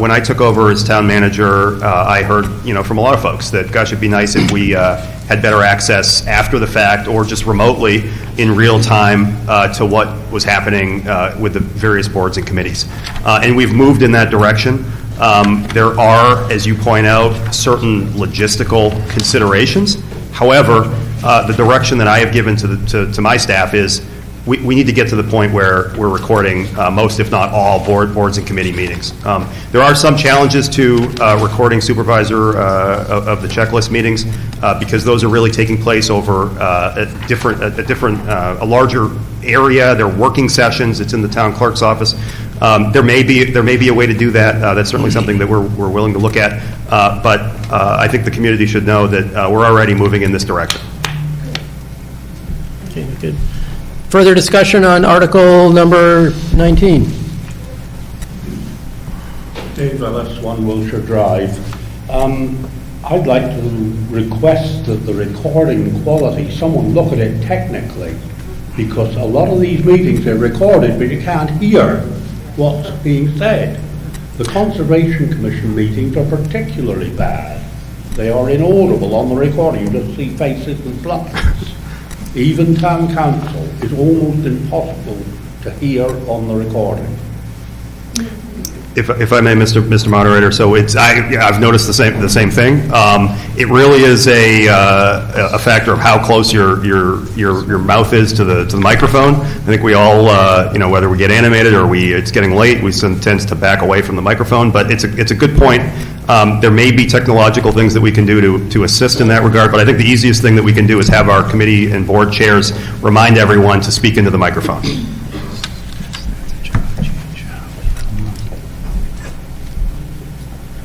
When I took over as town manager, I heard, from a lot of folks that, gosh, it'd be nice if we had better access after the fact or just remotely in real time to what was happening with the various boards and committees. And we've moved in that direction. There are, as you point out, certain logistical considerations. However, the direction that I have given to my staff is we need to get to the point where we're recording most, if not all, boards and committee meetings. There are some challenges to recording supervisor of the checklist meetings because those are really taking place over a larger area. They're working sessions. It's in the town clerk's office. There may be a way to do that. That's certainly something that we're willing to look at. But I think the community should know that we're already moving in this direction. Okay, good. Further discussion on Article number 19. Dave Ellis, 1 Wilshire Drive. I'd like to request that the recording quality, someone look at it technically, because a lot of these meetings are recorded, but you can't hear what's being said. The Conservation Commission meetings are particularly bad. They are inaudible on the recording. You just see faces and flushes. Even town council is almost impossible to hear on the recording. If I may, Mr. Moderator, so I've noticed the same thing. It really is a factor of how close your mouth is to the microphone. I think we all, whether we get animated or it's getting late, we tend to back away from the microphone. But it's a good point. There may be technological things that we can do to assist in that regard. But I think the easiest thing that we can do is have our committee and board chairs remind everyone to speak into the microphone.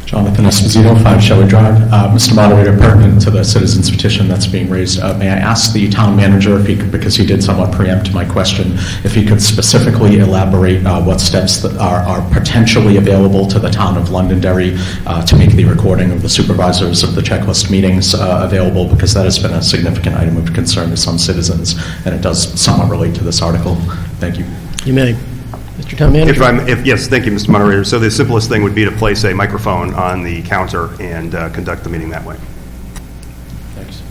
Jonathan Esposito, 5 Shelley Drive. Mr. Moderator, pertinent to the citizens petition that's being raised, may I ask the town manager, if he could, because he did somewhat preempt my question, if he could specifically elaborate what steps that are potentially available to the town of Londonderry to make the recording of the supervisors of the checklist meetings available, because that has been a significant item of concern to some citizens, and it does somewhat relate to this article. Thank you. You may. Mr. Town Manager? Yes, thank you, Mr. Moderator. So the simplest thing would be to place a microphone on the counter and conduct the meeting that way. Thanks.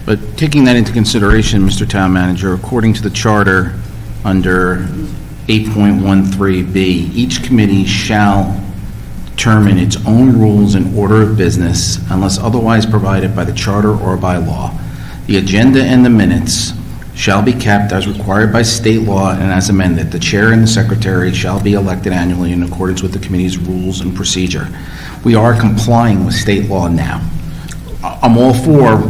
But taking that into consideration, Mr. Town Manager, according to the charter under 8.13B, each committee shall determine its own rules and order of business unless otherwise provided by the charter or by law. The agenda and the minutes shall be kept as required by state law and as amended. The chair and the secretary shall be elected annually in accordance with the committee's rules and procedure. We are complying with state law now. I'm all for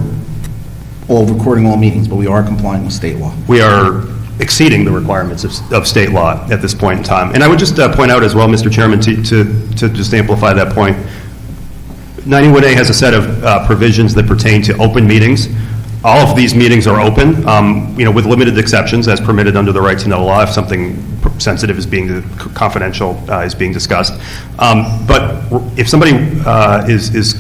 recording all meetings, but we are complying with state law. We are exceeding the requirements of state law at this point in time. And I would just point out as well, Mr. Chairman, to just amplify that point, 91A has a set of provisions that pertain to open meetings. All of these meetings are open, with limited exceptions as permitted under the right to know law if something sensitive is confidential is being discussed. But if somebody is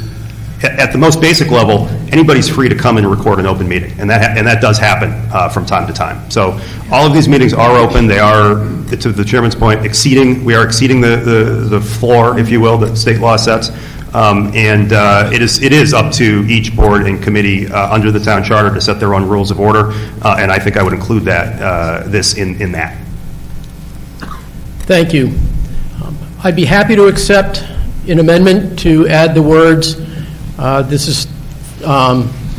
at the most basic level, anybody's free to come and record an open meeting, and that does happen from time to time. So all of these meetings are open. They are, to the chairman's point, we are exceeding the floor, if you will, that state law sets. It is up to each board and committee under the town charter to set their own rules of order, and I think I would include this in that. Thank you. I'd be happy to accept an amendment to add the words, this is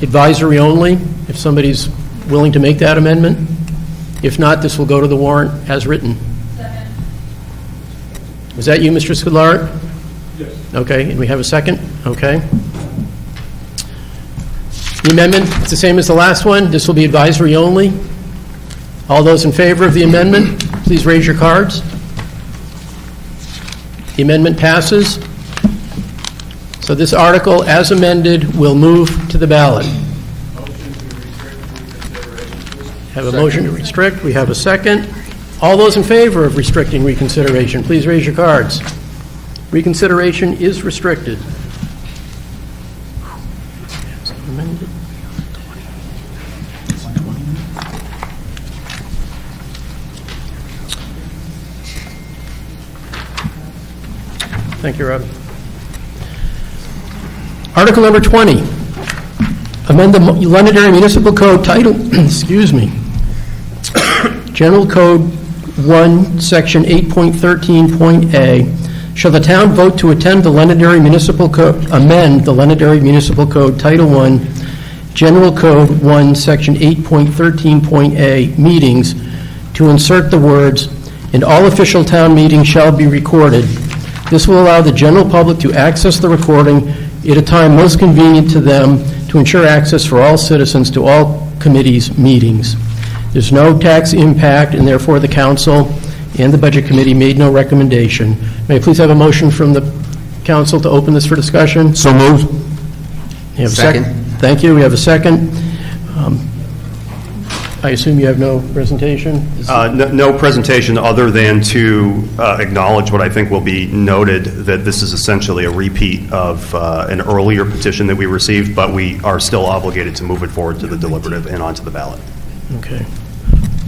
advisory only, if somebody's willing to make that amendment. If not, this will go to the warrant as written. Second. Was that you, Mr. Scudlart? Yes. Okay, and we have a second? Okay. The amendment, it's the same as the last one. This will be advisory only. All those in favor of the amendment, please raise your cards. The amendment passes. So this article, as amended, will move to the ballot. Have a motion to restrict. We have a second. All those in favor of restricting reconsideration, please raise your cards. Reconsideration is restricted. Thank you, Rob. Article number 20, amend the Londonderry Municipal Code title, excuse me, General Code 1, Section 8.13.a. Shall the town vote to attend the Londonderry Municipal Code, amend the Londonderry Municipal Code Title 1, General Code 1, Section 8.13.a meetings to insert the words, "and all official town meetings shall be recorded." This will allow the general public to access the recording at a time most convenient to them to ensure access for all citizens to all committees' meetings. There's no tax impact, and therefore the council and the Budget Committee made no recommendation. May I please have a motion from the council to open this for discussion? So moved. You have a Second. Thank you. We have a second. I assume you have no presentation? No presentation other than to acknowledge what I think will be noted, that this is essentially a repeat of an earlier petition that we received, but we are still obligated to move it forward to the deliberative and onto the ballot. Okay.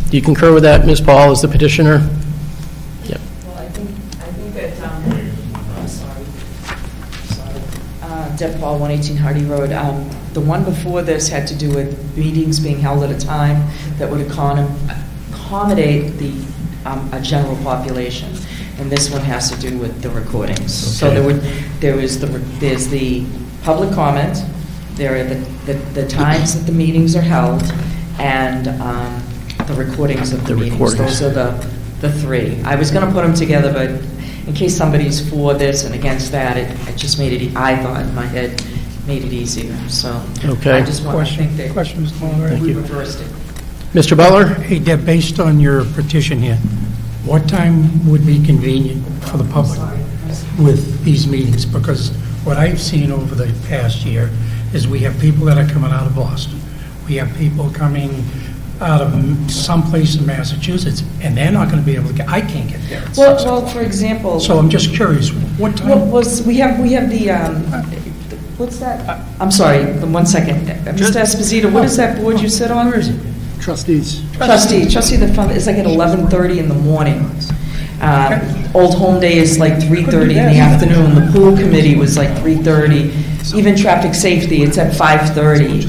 Do you concur with that, Ms. Paul, as the petitioner? Yep. Well, I think that, I'm sorry, Deb Paul, 118 Hardy Road. The one before this had to do with meetings being held at a time that would accommodate the a general population, and this one has to do with the recordings. So there's the public comment, there are the times that the meetings are held, and the recordings of the meetings. Those are the three. I was going to put them together, but in case somebody's for this and against that, it just made it, I thought in my head, made it easier. So Okay. I just want to think that Question, Mr. Moderator. we reversed it. Mr. Butler? Hey, Deb, based on your petition here, what time would be convenient for the public with these meetings? Because what I've seen over the past year is we have people that are coming out of Boston. We have people coming out of someplace in Massachusetts, and they're not going to be able to get, I can't get there. at 6 Well, o'clock. for example, So I'm just curious, what what time? was we have the what's that? I'm sorry, 1 second. Mr. Esposito, what is that board you sit on? Where is it? Trustees. Trustee the fund is like at 11:30 in the morning. Old Home Day is like 3:30 in the afternoon. The pool committee was like 3:30. Even traffic safety, it's at 5:30.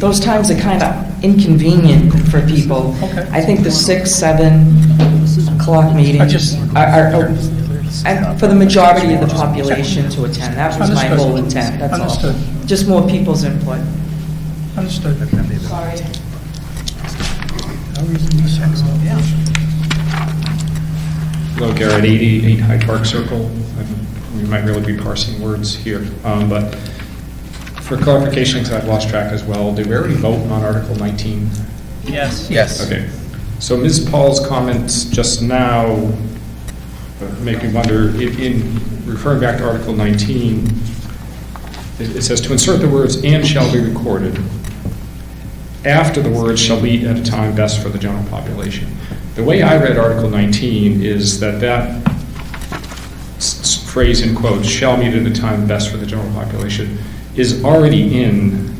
Those times are kind of inconvenient for people. I think the 6, 7 o'clock meetings are and for the majority of the population to attend. That was my whole intent, that's all. Understood. Just more people's input. Understood. Sorry. Hello, Garrett, 88 Hyde Park Circle. We might really be parsing words here, but for clarification, because I've lost track as well, did we already vote on Article 19? Yes. Yes. Okay. So Ms. Paul's comments just now make me wonder, in referring back to Article 19, it says to insert the words "and shall be recorded" after the words "shall meet at a time best for the general population." The way I read Article 19 is that phrase in quotes, "shall meet at a time best for the general population," is already in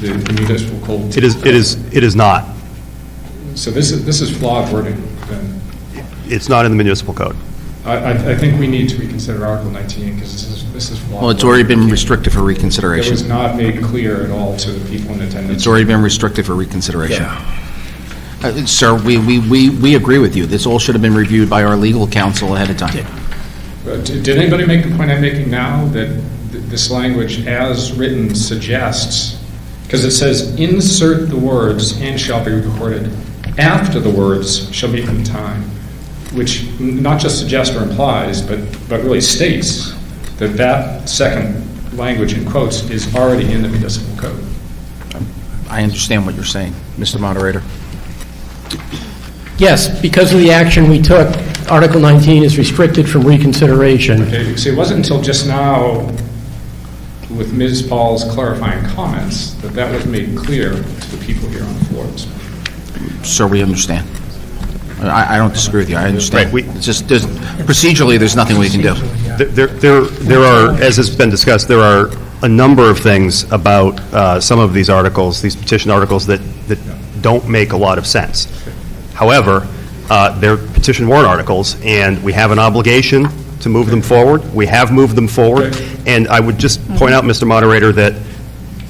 the municipal code. It is not. So this is flawed wording then. It's not in the municipal code. I think we need to reconsider Article 19 because this is flawed. Well, it's already been wording. restricted for It reconsideration. was not made clear at all to the people in attendance. It's already been restricted for reconsideration. Yeah. Sir, we agree with you. This all should have been reviewed by our legal counsel ahead of time. Did anybody make the point I'm making now, that this language as written suggests, because it says insert the words "and shall be recorded" after the words "shall meet at a time," which not just suggests or implies, but really states that second language in quotes is already in the municipal code. I understand what you're saying, Mr. Moderator. Yes, because of the action we took Article 19 is restricted from reconsideration. Okay, see, it wasn't until just now, with Ms. Paul's clarifying comments, that that was made clear to the people here on the floor. Sir, we understand. I don't disagree with you, I understand. Right, It's just, procedurally, there's nothing we can do. There are, as has been discussed, there are a number of things about some of these articles, these petition articles, that don't make a lot of sense. However, they're petition warrant articles, and we have an obligation to move them forward. We have moved them forward, and I would just point out, Mr. Moderator, that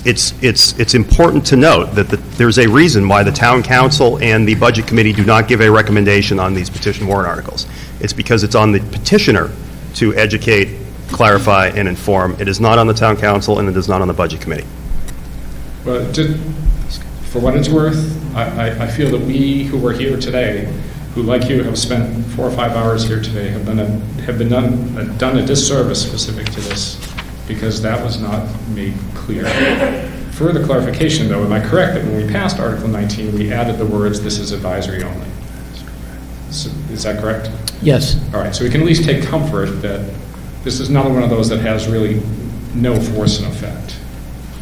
it's important to note that there's a reason why the Town Council and the Budget Committee do not give a recommendation on these petition warrant articles. It's because it's on the petitioner to educate, clarify, and inform. It is not on the Town Council, and it is not on the Budget Committee. Well, for what it's worth, I feel that we who are here today, who like you have spent 4 or 5 hours here today, have done a disservice specific to this, because that was not made clear. Further clarification, though, am I correct that when we passed Article 19, we added the words, "This is advisory only"? So, is that correct? Yes. All right, so we can at least take comfort that this is another one of those that has really no force and effect.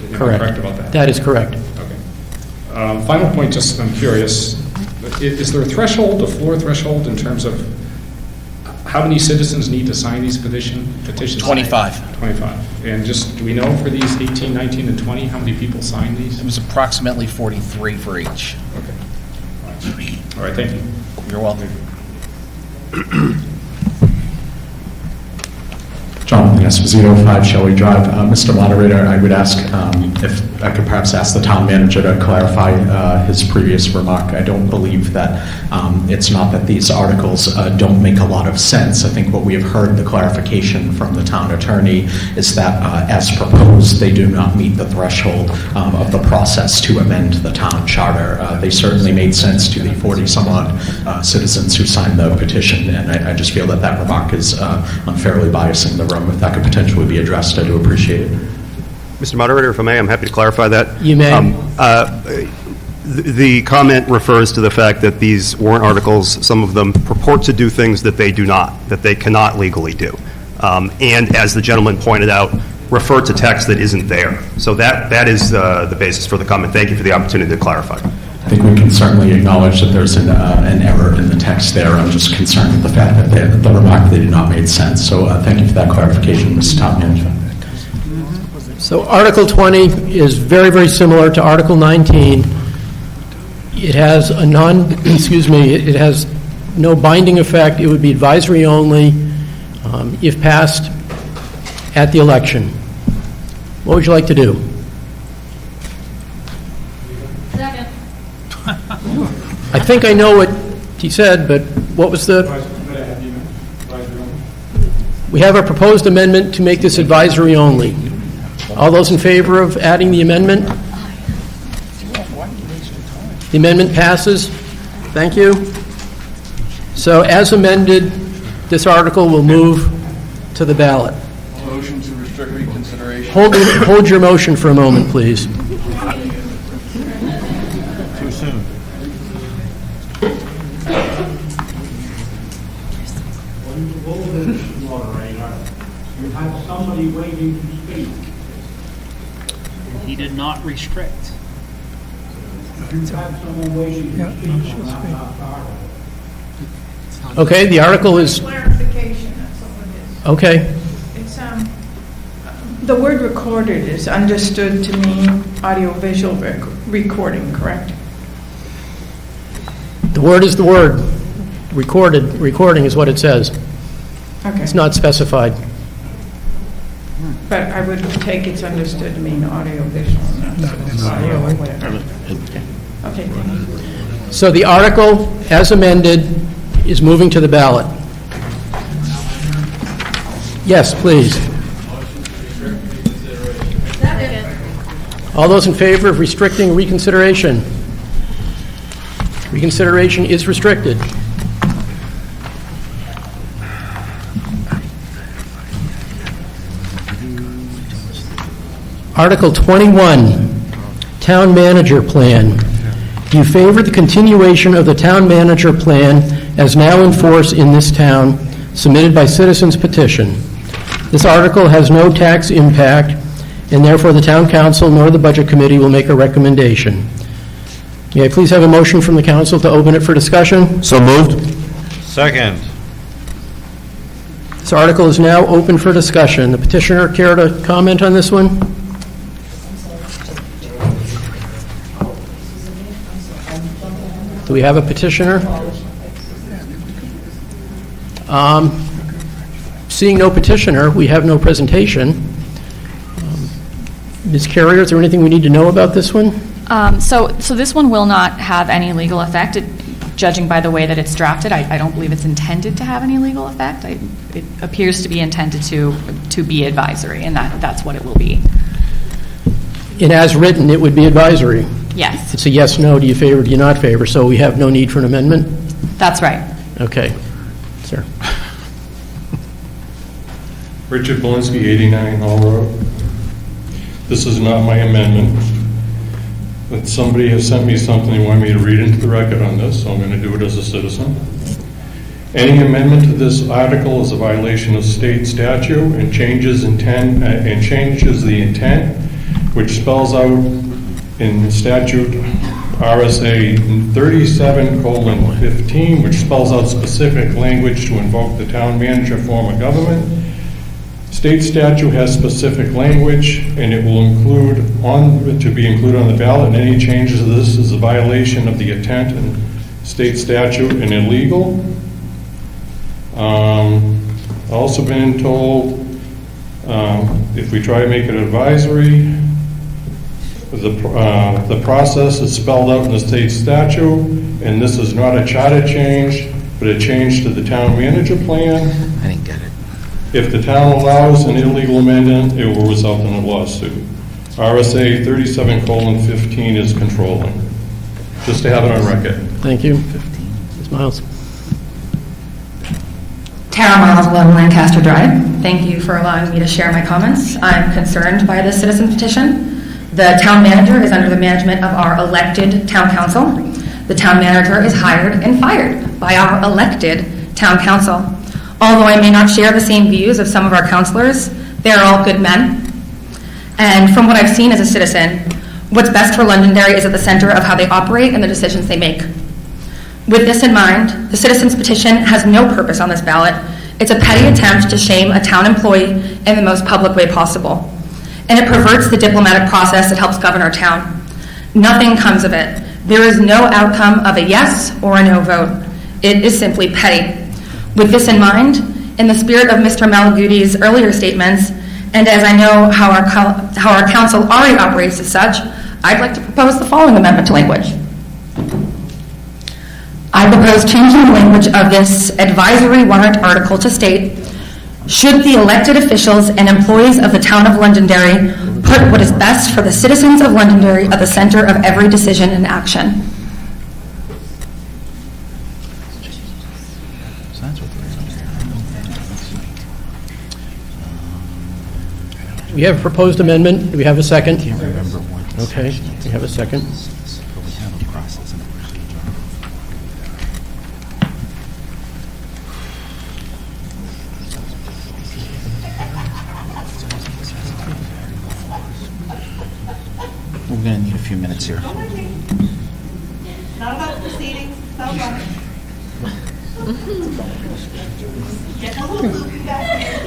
Am I correct about that? That is correct. Okay. Final point, just I'm curious, is there a threshold, a floor threshold, in terms of how many citizens need to sign these petitions? 25. 25. And just, do we know for these 18, 19, and 20, how many people signed these? It was approximately 43 for each. Okay. All right, thank you. You're welcome. Jonathan Esposito, 5 Shelley Drive. Mr. Moderator, I would ask if I could perhaps ask the town manager to clarify his previous remark. I don't believe that it's not that these articles don't make a lot of sense. I think what we have heard, the clarification from the town attorney, is that as proposed, they do not meet the threshold of the process to amend the town charter. They certainly made sense to the 40-some-odd citizens who signed the petition, and I just feel that that remark is unfairly biasing the room. If that could potentially be addressed, I do appreciate it. Mr. Moderator, if I may, I'm happy to clarify that. You may. The comment refers to the fact that these warrant articles, some of them purport to do things that they do not, that they cannot legally do. And as the gentleman pointed out, refer to text that isn't there. So that is the basis for the comment. Thank you for the opportunity to clarify. I think we can certainly acknowledge that there's an error in the text there. I'm just concerned with the fact that the remark they did not make sense. So thank you for that clarification, Mr. Town Manager. So Article 20 is very, very similar to Article 19. It has a it has no binding effect. It would be advisory only if passed at the election. What would you like to do? Second. I think I know what he said, but what was the... We have a proposed amendment to make this advisory only. All those in favor of adding the amendment? The amendment passes. Thank you. So as amended, this article will move to the ballot. Motion to restrict reconsideration. Hold your motion for a moment, please. Too soon. When you voted, moderator, you had somebody waiting to speak. He did not restrict. You had someone waiting to speak on that article. Okay, the article is... Clarification, that's all it is. Okay. It's, the word recorded is understood to mean audiovisual recording, correct? The word is the word. Recording is what it says. Okay. It's not specified. But I would take it's understood to mean audiovisual, not audio or whatever. Okay, thank you. So the article, as amended, is moving to the ballot. Yes, please. All those in favor of restricting reconsideration? Reconsideration is restricted. Article 21, Town Manager Plan. Do you favor the continuation of the town manager plan as now in force in this town, submitted by citizens petition? This article has no tax impact, and therefore the town council nor the budget committee will make a recommendation. May I please have a motion from the council to open it for discussion? So moved. Second. This article is now open for discussion. The petitioner care to comment on this one? Do we have a petitioner? Seeing no petitioner, we have no presentation. Ms. Carrier, is there anything we need to know about this one? So this one will not have any legal effect, judging by the way that it's drafted. I don't believe it's intended to have any legal effect. It appears to be intended to be advisory, and that's what it will be. And as written, it would be advisory. Yes. It's a yes, no, do you favor, do you not favor? So we have no need for an amendment? That's right. Okay. Sir. Richard Belinsky, 89 Hall Road. This is not my amendment. But somebody has sent me something they want me to read into the record on this, so I'm going to do it as a citizen. Any amendment to this article is a violation of state statute and changes the intent, which spells out in statute RSA 37:15, which spells out specific language to invoke the town manager form of government. State statute has specific language, and it will to be included on the ballot, and any changes to this is a violation of the intent and state statute and illegal. Also been told if we try to make it advisory, the process is spelled out in the state statute, and this is not a charter change, but a change to the town manager plan. I didn't get it. If the town allows an illegal amendment, it will result in a lawsuit. RSA 37:15 is controlling. Just to have it on record. Thank you. Ms. Miles. Tara Miles, 11 Lancaster Drive. Thank you for allowing me to share my comments. I'm concerned by this citizen petition. The town manager is under the management of our elected town council. The town manager is hired and fired by our elected town council. Although I may not share the same views of some of our councilors, they are all good men. And from what I've seen as a citizen, what's best for Londonderry is at the center of how they operate and the decisions they make. With this in mind, the citizen's petition has no purpose on this ballot. It's a petty attempt to shame a town employee in the most public way possible. And it perverts the diplomatic process that helps govern our town. Nothing comes of it. There is no outcome of a yes or a no vote. It is simply petty. With this in mind, in the spirit of Mr. Malagudi's earlier statements, and as I know how our council already operates as such, I'd like to propose the following amendment to language. I propose changing the language of this advisory warrant article to state, should the elected officials and employees of the town of Londonderry put what is best for the citizens of Londonderry at the center of every decision and action. We have a proposed amendment. Do we have a second? Okay, we have a second. We're going to need a few minutes here. Not about proceedings, not about Get a little loopy back.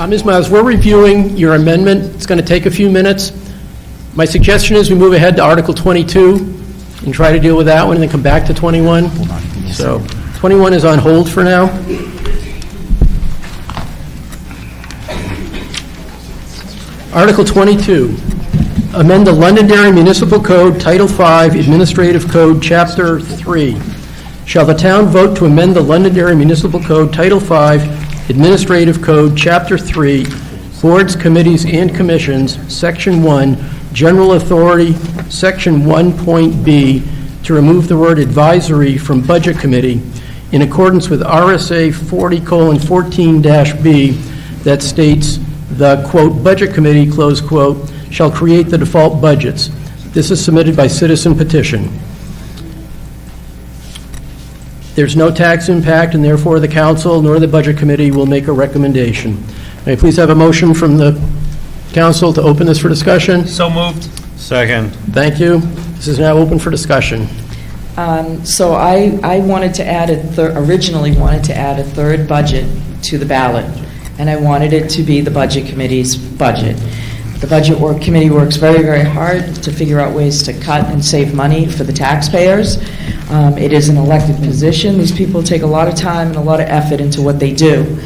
Ms. Miles, we're reviewing your amendment. It's going to take a few minutes. My suggestion is we move ahead to Article 22 and try to deal with that one and then come back to 21. So 21 is on hold for now. Article 22, amend the Londonderry Municipal Code, Title V, Administrative Code, Chapter 3. Shall the town vote to amend the Londonderry Municipal Code, Title V, Administrative Code, Chapter 3, Boards, Committees, and Commissions, Section 1, General Authority, Section 1.b, to remove the word advisory from Budget Committee in accordance with RSA 40:14-B that states the, quote, Budget Committee, close quote, shall create the default budgets. This is submitted by citizen petition. There's no tax impact, and therefore the council nor the Budget Committee will make a recommendation. May I please have a motion from the council to open this for discussion? So moved. Second. Thank you. This is now open for discussion. So I wanted to add originally wanted to add a third budget to the ballot, and I wanted it to be the Budget Committee's budget. The Budget Committee works very, very hard to figure out ways to cut and save money for the taxpayers. It is an elected position. These people take a lot of time and a lot of effort into what they do.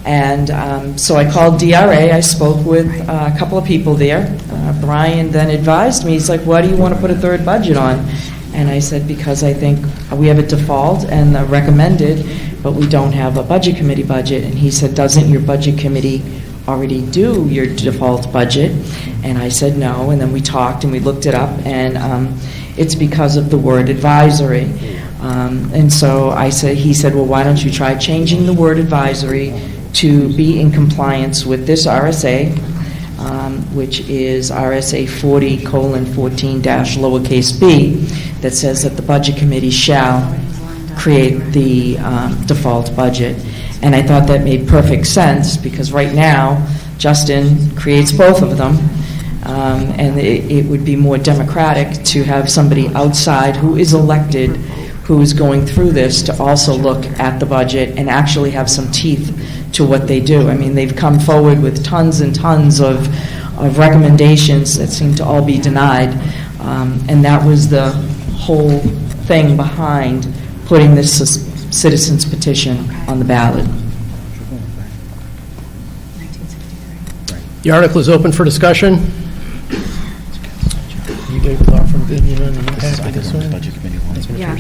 And so I called DRA. I spoke with a couple of people there. Brian then advised me, he's like, why do you want to put a third budget on? And I said, because I think we have a default and recommended, but we don't have a Budget Committee budget. And he said, doesn't your Budget Committee already do your default budget? And I said no, and then we talked and we looked it up, and it's because of the word advisory. And so he said, well, why don't you try changing the word advisory to be in compliance with this RSA, which is RSA 40:14-b, that says that the Budget Committee shall create the default budget. And I thought that made perfect sense, because right now, Justin creates both of them, and it would be more democratic to have somebody outside who is elected, who is going through this, to also look at the budget and actually have some teeth to what they do. I mean, they've come forward with tons and tons of recommendations that seem to all be denied, and that was the whole thing behind putting this citizens petition on the ballot. The article is open for discussion. You gave a lot from opinion on the impact of this one? Yeah.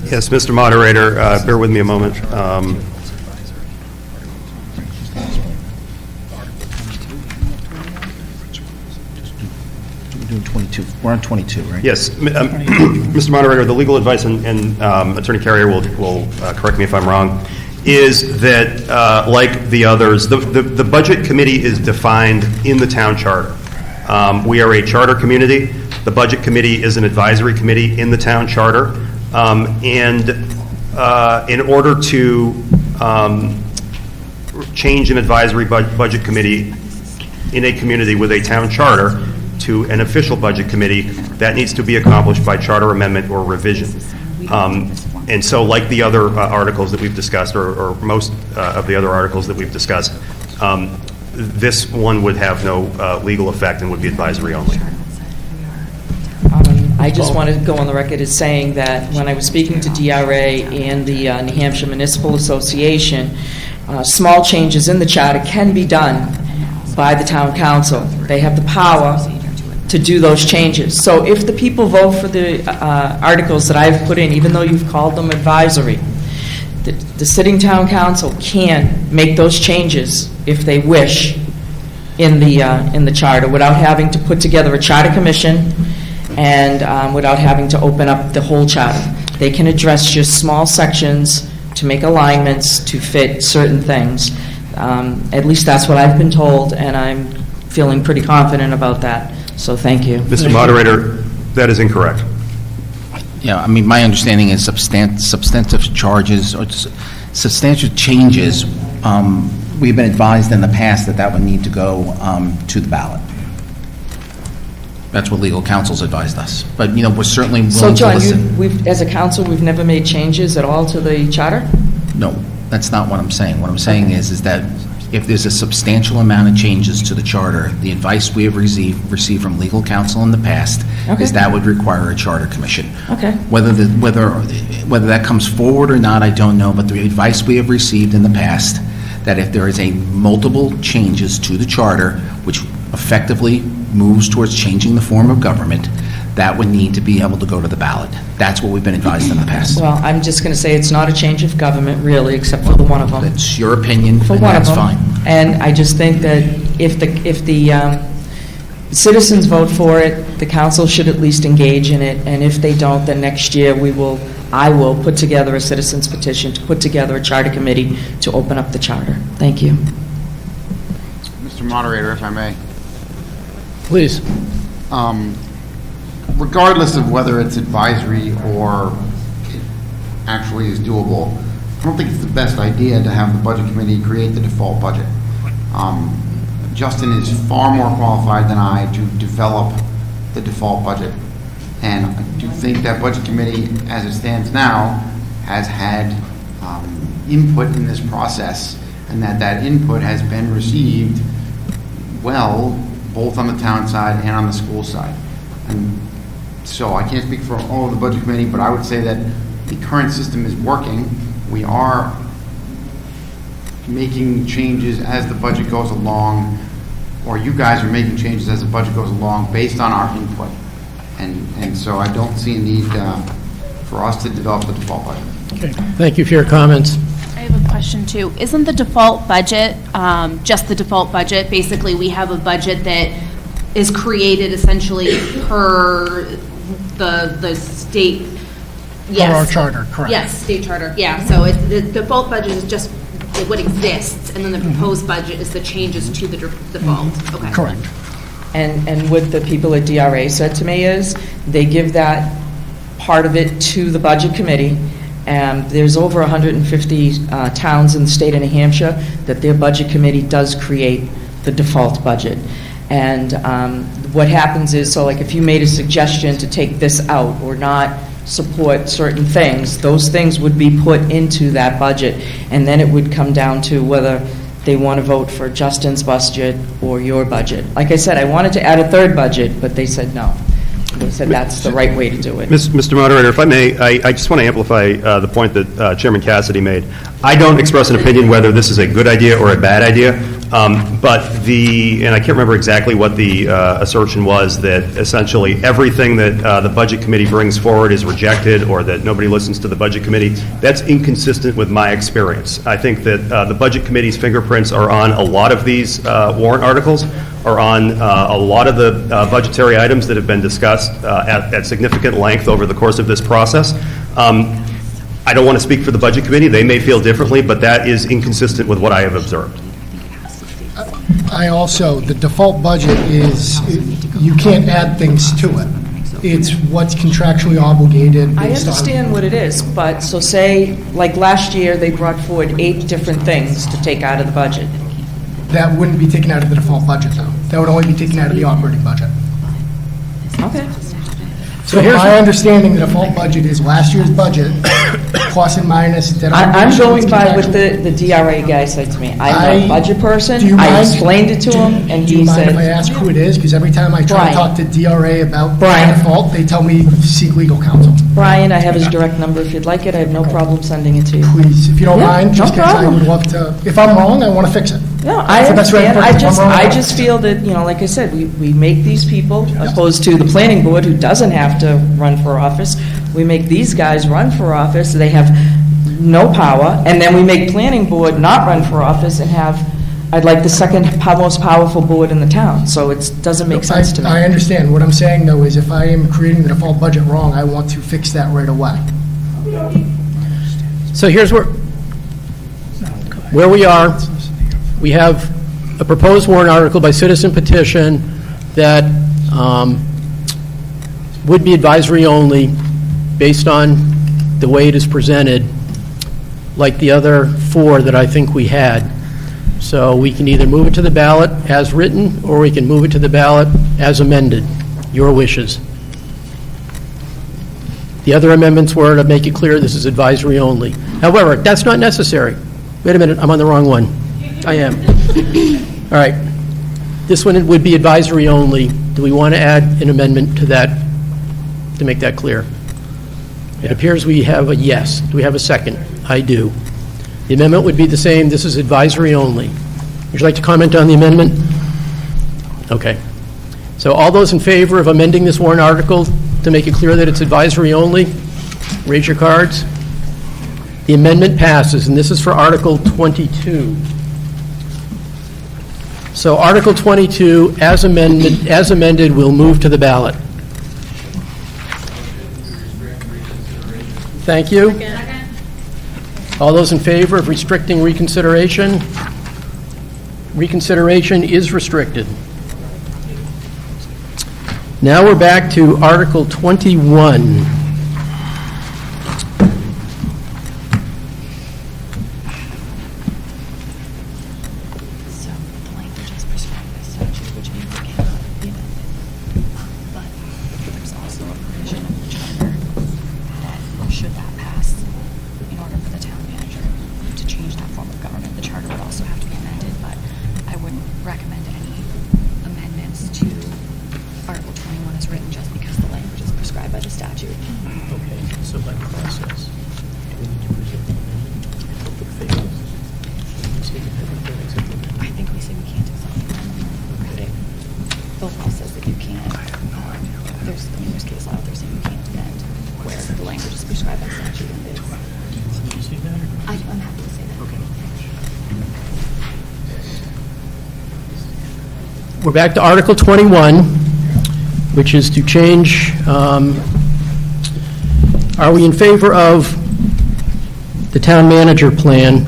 Yes, Mr. Moderator, bear with me a moment. We're doing 22. We're on 22, right? Yes, Mr. Moderator, the legal advice, and Attorney Carrier will correct me if I'm wrong, is that, like the others, the Budget Committee is defined in the town charter. We are a charter community. The Budget Committee is an advisory committee in the town charter. And in order to change an advisory budget committee in a community with a town charter to an official budget committee, that needs to be accomplished by charter amendment or revision. And so, like the other articles that we've discussed, or most of the other articles that we've discussed, this one would have no legal effect and would be advisory only. I just want to go on the record as saying that when I was speaking to DRA and the New Hampshire Municipal Association, small changes in the charter can be done by the town council. They have the power to do those changes. So if the people vote for the articles that I've put in, even though you've called them advisory, the sitting town council can make those changes if they wish in the charter without having to put together a charter commission and without having to open up the whole charter. They can address just small sections to make alignments to fit certain things. At least that's what I've been told, and I'm feeling pretty confident about that. So thank you. Mr. Moderator, that is incorrect. Yeah, I mean, my understanding is substantive charges or substantial changes, we've been advised in the past that would need to go to the ballot. That's what legal counsel's advised us. But, we're certainly willing So, John, to listen. as a council, we've never made changes at all to the charter? No, that's not what I'm saying. What I'm saying is that if there's a substantial amount of changes to the charter, the advice we have received from legal counsel in the past is that would require a charter commission. Okay. Whether that comes forward or not, I don't know, but the advice we have received in the past, that if there is a multiple changes to the charter, which effectively moves towards changing the form of government, that would need to be able to go to the ballot. That's what we've been advised in the past. Well, I'm just going to say it's not a change of government, really, except for the one of them. It's your opinion, For and one of that's them. fine. And I just think that if the citizens vote for it, the council should at least engage in it, and if they don't, then next year I will put together a citizens petition to put together a charter committee to open up the charter. Thank you. Mr. Moderator, if I may. Please. Regardless of whether it's advisory or it actually is doable, I don't think it's the best idea to have the Budget Committee create the default budget. Justin is far more qualified than I to develop the default budget. And I do think that Budget Committee, as it stands now, has had input in this process, and that input has been received well, both on the town side and on the school side. And so I can't speak for all of the Budget Committee, but I would say that the current system is working. We are making changes as the budget goes along, or you guys are making changes as the budget goes along based on our input. And so I don't see a need for us to develop the default budget. Okay. Thank you for your comments. I have a question too. Isn't the default budget just the default budget? Basically, we have a budget that is created essentially per the state. Yes. Per our charter, correct. Yes, state charter. Yeah. So the default budget is just what exists, and then the proposed budget is the changes to the default. Okay. Correct. And what the people at DRA said to me is, they give that part of it to the Budget Committee, and there's over 150 towns in the state of New Hampshire that their Budget Committee does create the default budget. And what happens is, so like if you made a suggestion to take this out or not support certain things, those things would be put into that budget, and then it would come down to whether they want to vote for Justin's budget or your budget. Like I said, I wanted to add a third budget, but they said no. They said that's the right way to do it. Mr. Moderator, if I may, I just want to amplify the point that Chairman Cassidy made. I don't express an opinion whether this is a good idea or a bad idea, but and I can't remember exactly what the assertion was, that essentially everything that the Budget Committee brings forward is rejected, or that nobody listens to the Budget Committee. That's inconsistent with my experience. I think that the Budget Committee's fingerprints are on a lot of these warrant articles, are on a lot of the budgetary items that have been discussed at significant length over the course of this process. I don't want to speak for the Budget Committee. They may feel differently, but that is inconsistent with what I have observed. The default budget is, you can't add things to it. It's what's contractually obligated I based on. understand what it is, but so say, like last year, they brought forward 8 different things to take out of the budget. That wouldn't be taken out of the default budget, though. That would only be taken out of the operating budget. Okay. So my understanding, the default budget is last year's budget, plus and minus. I'm going by what the DRA guy said to me. I'm a budget person. I explained it to him, and Do you he mind said. if I ask who it is? Because every time I try to Brian. talk to DRA about Brian. default, they tell me seek legal counsel. Brian, I have his direct number. If you'd like it, I have no problem sending it to you. Please, if you don't Yeah, mind, just no because I problem. would love to, if I'm wrong, I want to fix it. No, I That's the best way to understand. put it. If I'm wrong, I just feel that, like I said, we make these people, opposed to the planning board, who doesn't have to run for office. We make these guys run for office. They have no power. And then we make planning board not run for office and have, I'd like the second most powerful board in the town. So it doesn't make sense to me. I understand. What I'm saying, though, is if I am creating the default budget wrong, I want to fix that right away. So here's where we are. We have a proposed warrant article by citizen petition that would be advisory only based on the way it is presented, like the other 4 that I think we had. So we can either move it to the ballot as written, or we can move it to the ballot as amended. Your wishes. The other amendments were to make it clear this is advisory only. However, that's not necessary. Wait a minute, I'm on the wrong one. I am. All right. This one would be advisory only. Do we want to add an amendment to that, to make that clear? It appears we have a yes. Do we have a second? I do. The amendment would be the same. This is advisory only. Would you like to comment on the amendment? Okay. So all those in favor of amending this warrant article to make it clear that it's advisory only, raise your cards. The amendment passes, and this is for Article 22. So Article 22, as amended, will move to the ballot. Thank you. All those in favor of restricting reconsideration? Reconsideration is restricted. Now we're back to Article 21. So the language is prescribed by statute, which means it cannot be amended. But there's also a provision in the charter that should that pass, in order for the town manager to change that form of government, the charter would also have to be amended, but I wouldn't recommend any amendments to Article 21 as written just because the language is prescribed by the statute. Okay, so by process. I think we say we can't accept it. The law says that you can't. There's case law out there saying you can't amend where the language is prescribed by statute and it's. Did you see that? I'm happy to say that. Okay. We're back to Article 21, which is to change, are we in favor of the town manager plan?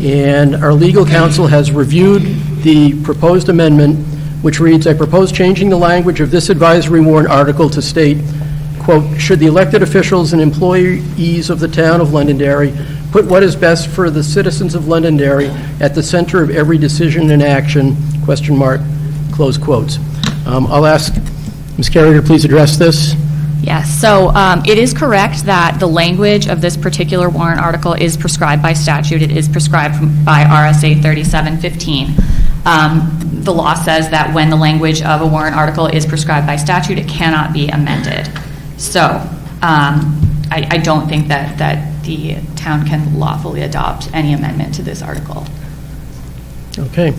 And our legal counsel has reviewed the proposed amendment, which reads, I propose changing the language of this advisory warrant article to state, quote, should the elected officials and employees of the town of Londonderry put what is best for the citizens of Londonderry at the center of every decision and action, question mark, close quotes. I'll ask Ms. Carrier to please address this. Yes, so it is correct that the language of this particular warrant article is prescribed by statute. It is prescribed by RSA 3715. The law says that when the language of a warrant article is prescribed by statute, it cannot be amended. So I don't think that the town can lawfully adopt any amendment to this article. Okay.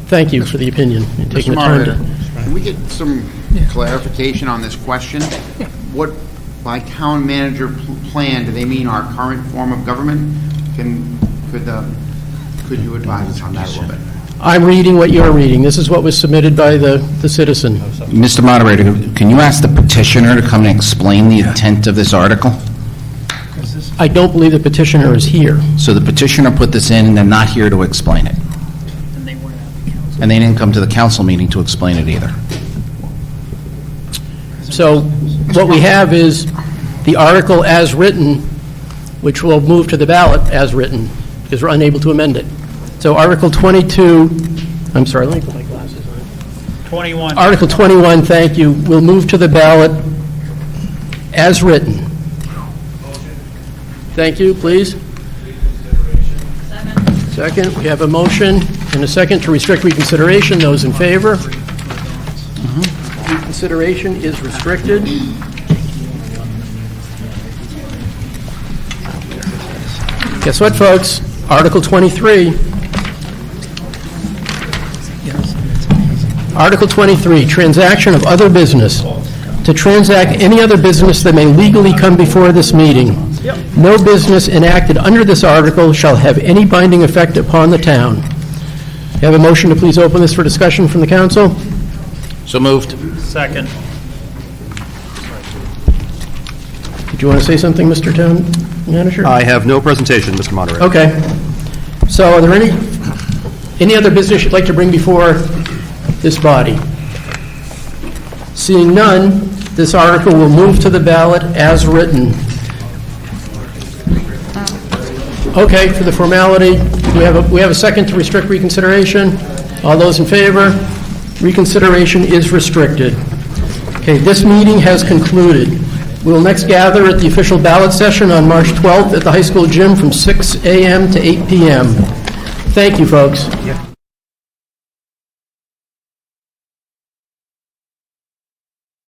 Thank you for the opinion and taking the time to... Can we get some clarification on this question? What, by town manager plan, do they mean our current form of government? Could you advise us on that a little bit? I'm reading what you're reading. This is what was submitted by the citizen. Mr. Moderator, can you ask the petitioner to come and explain the intent of this article? I don't believe the petitioner is here. So the petitioner put this in, and they're not here to explain it. And they didn't come to the council meeting to explain it either. So what we have is the article as written, which will move to the ballot as written, because we're unable to amend it. So Article 22, I'm sorry, let me put my glasses on. 21. Article 21, thank you, will move to the ballot as written. Thank you, please. Second, we have a motion and a second to restrict reconsideration. Those in favor? Reconsideration is restricted. Guess what, folks? Article 23. Article 23, transaction of other business. To transact any other business that may legally come before this meeting. No business enacted under this article shall have any binding effect upon the town. You have a motion to please open this for discussion from the council? So moved. Second. Did you want to say something, Mr. Town Manager? I have no presentation, Mr. Moderator. Okay. So are there any other business you'd like to bring before this body? Seeing none, this article will move to the ballot as written. Okay, for the formality, we have a second to restrict reconsideration. All those in favor? Reconsideration is restricted. Okay, this meeting has concluded. We will next gather at the official ballot session on March 12th at the high school gym from 6 a.m. to 8 p.m. Thank you, folks.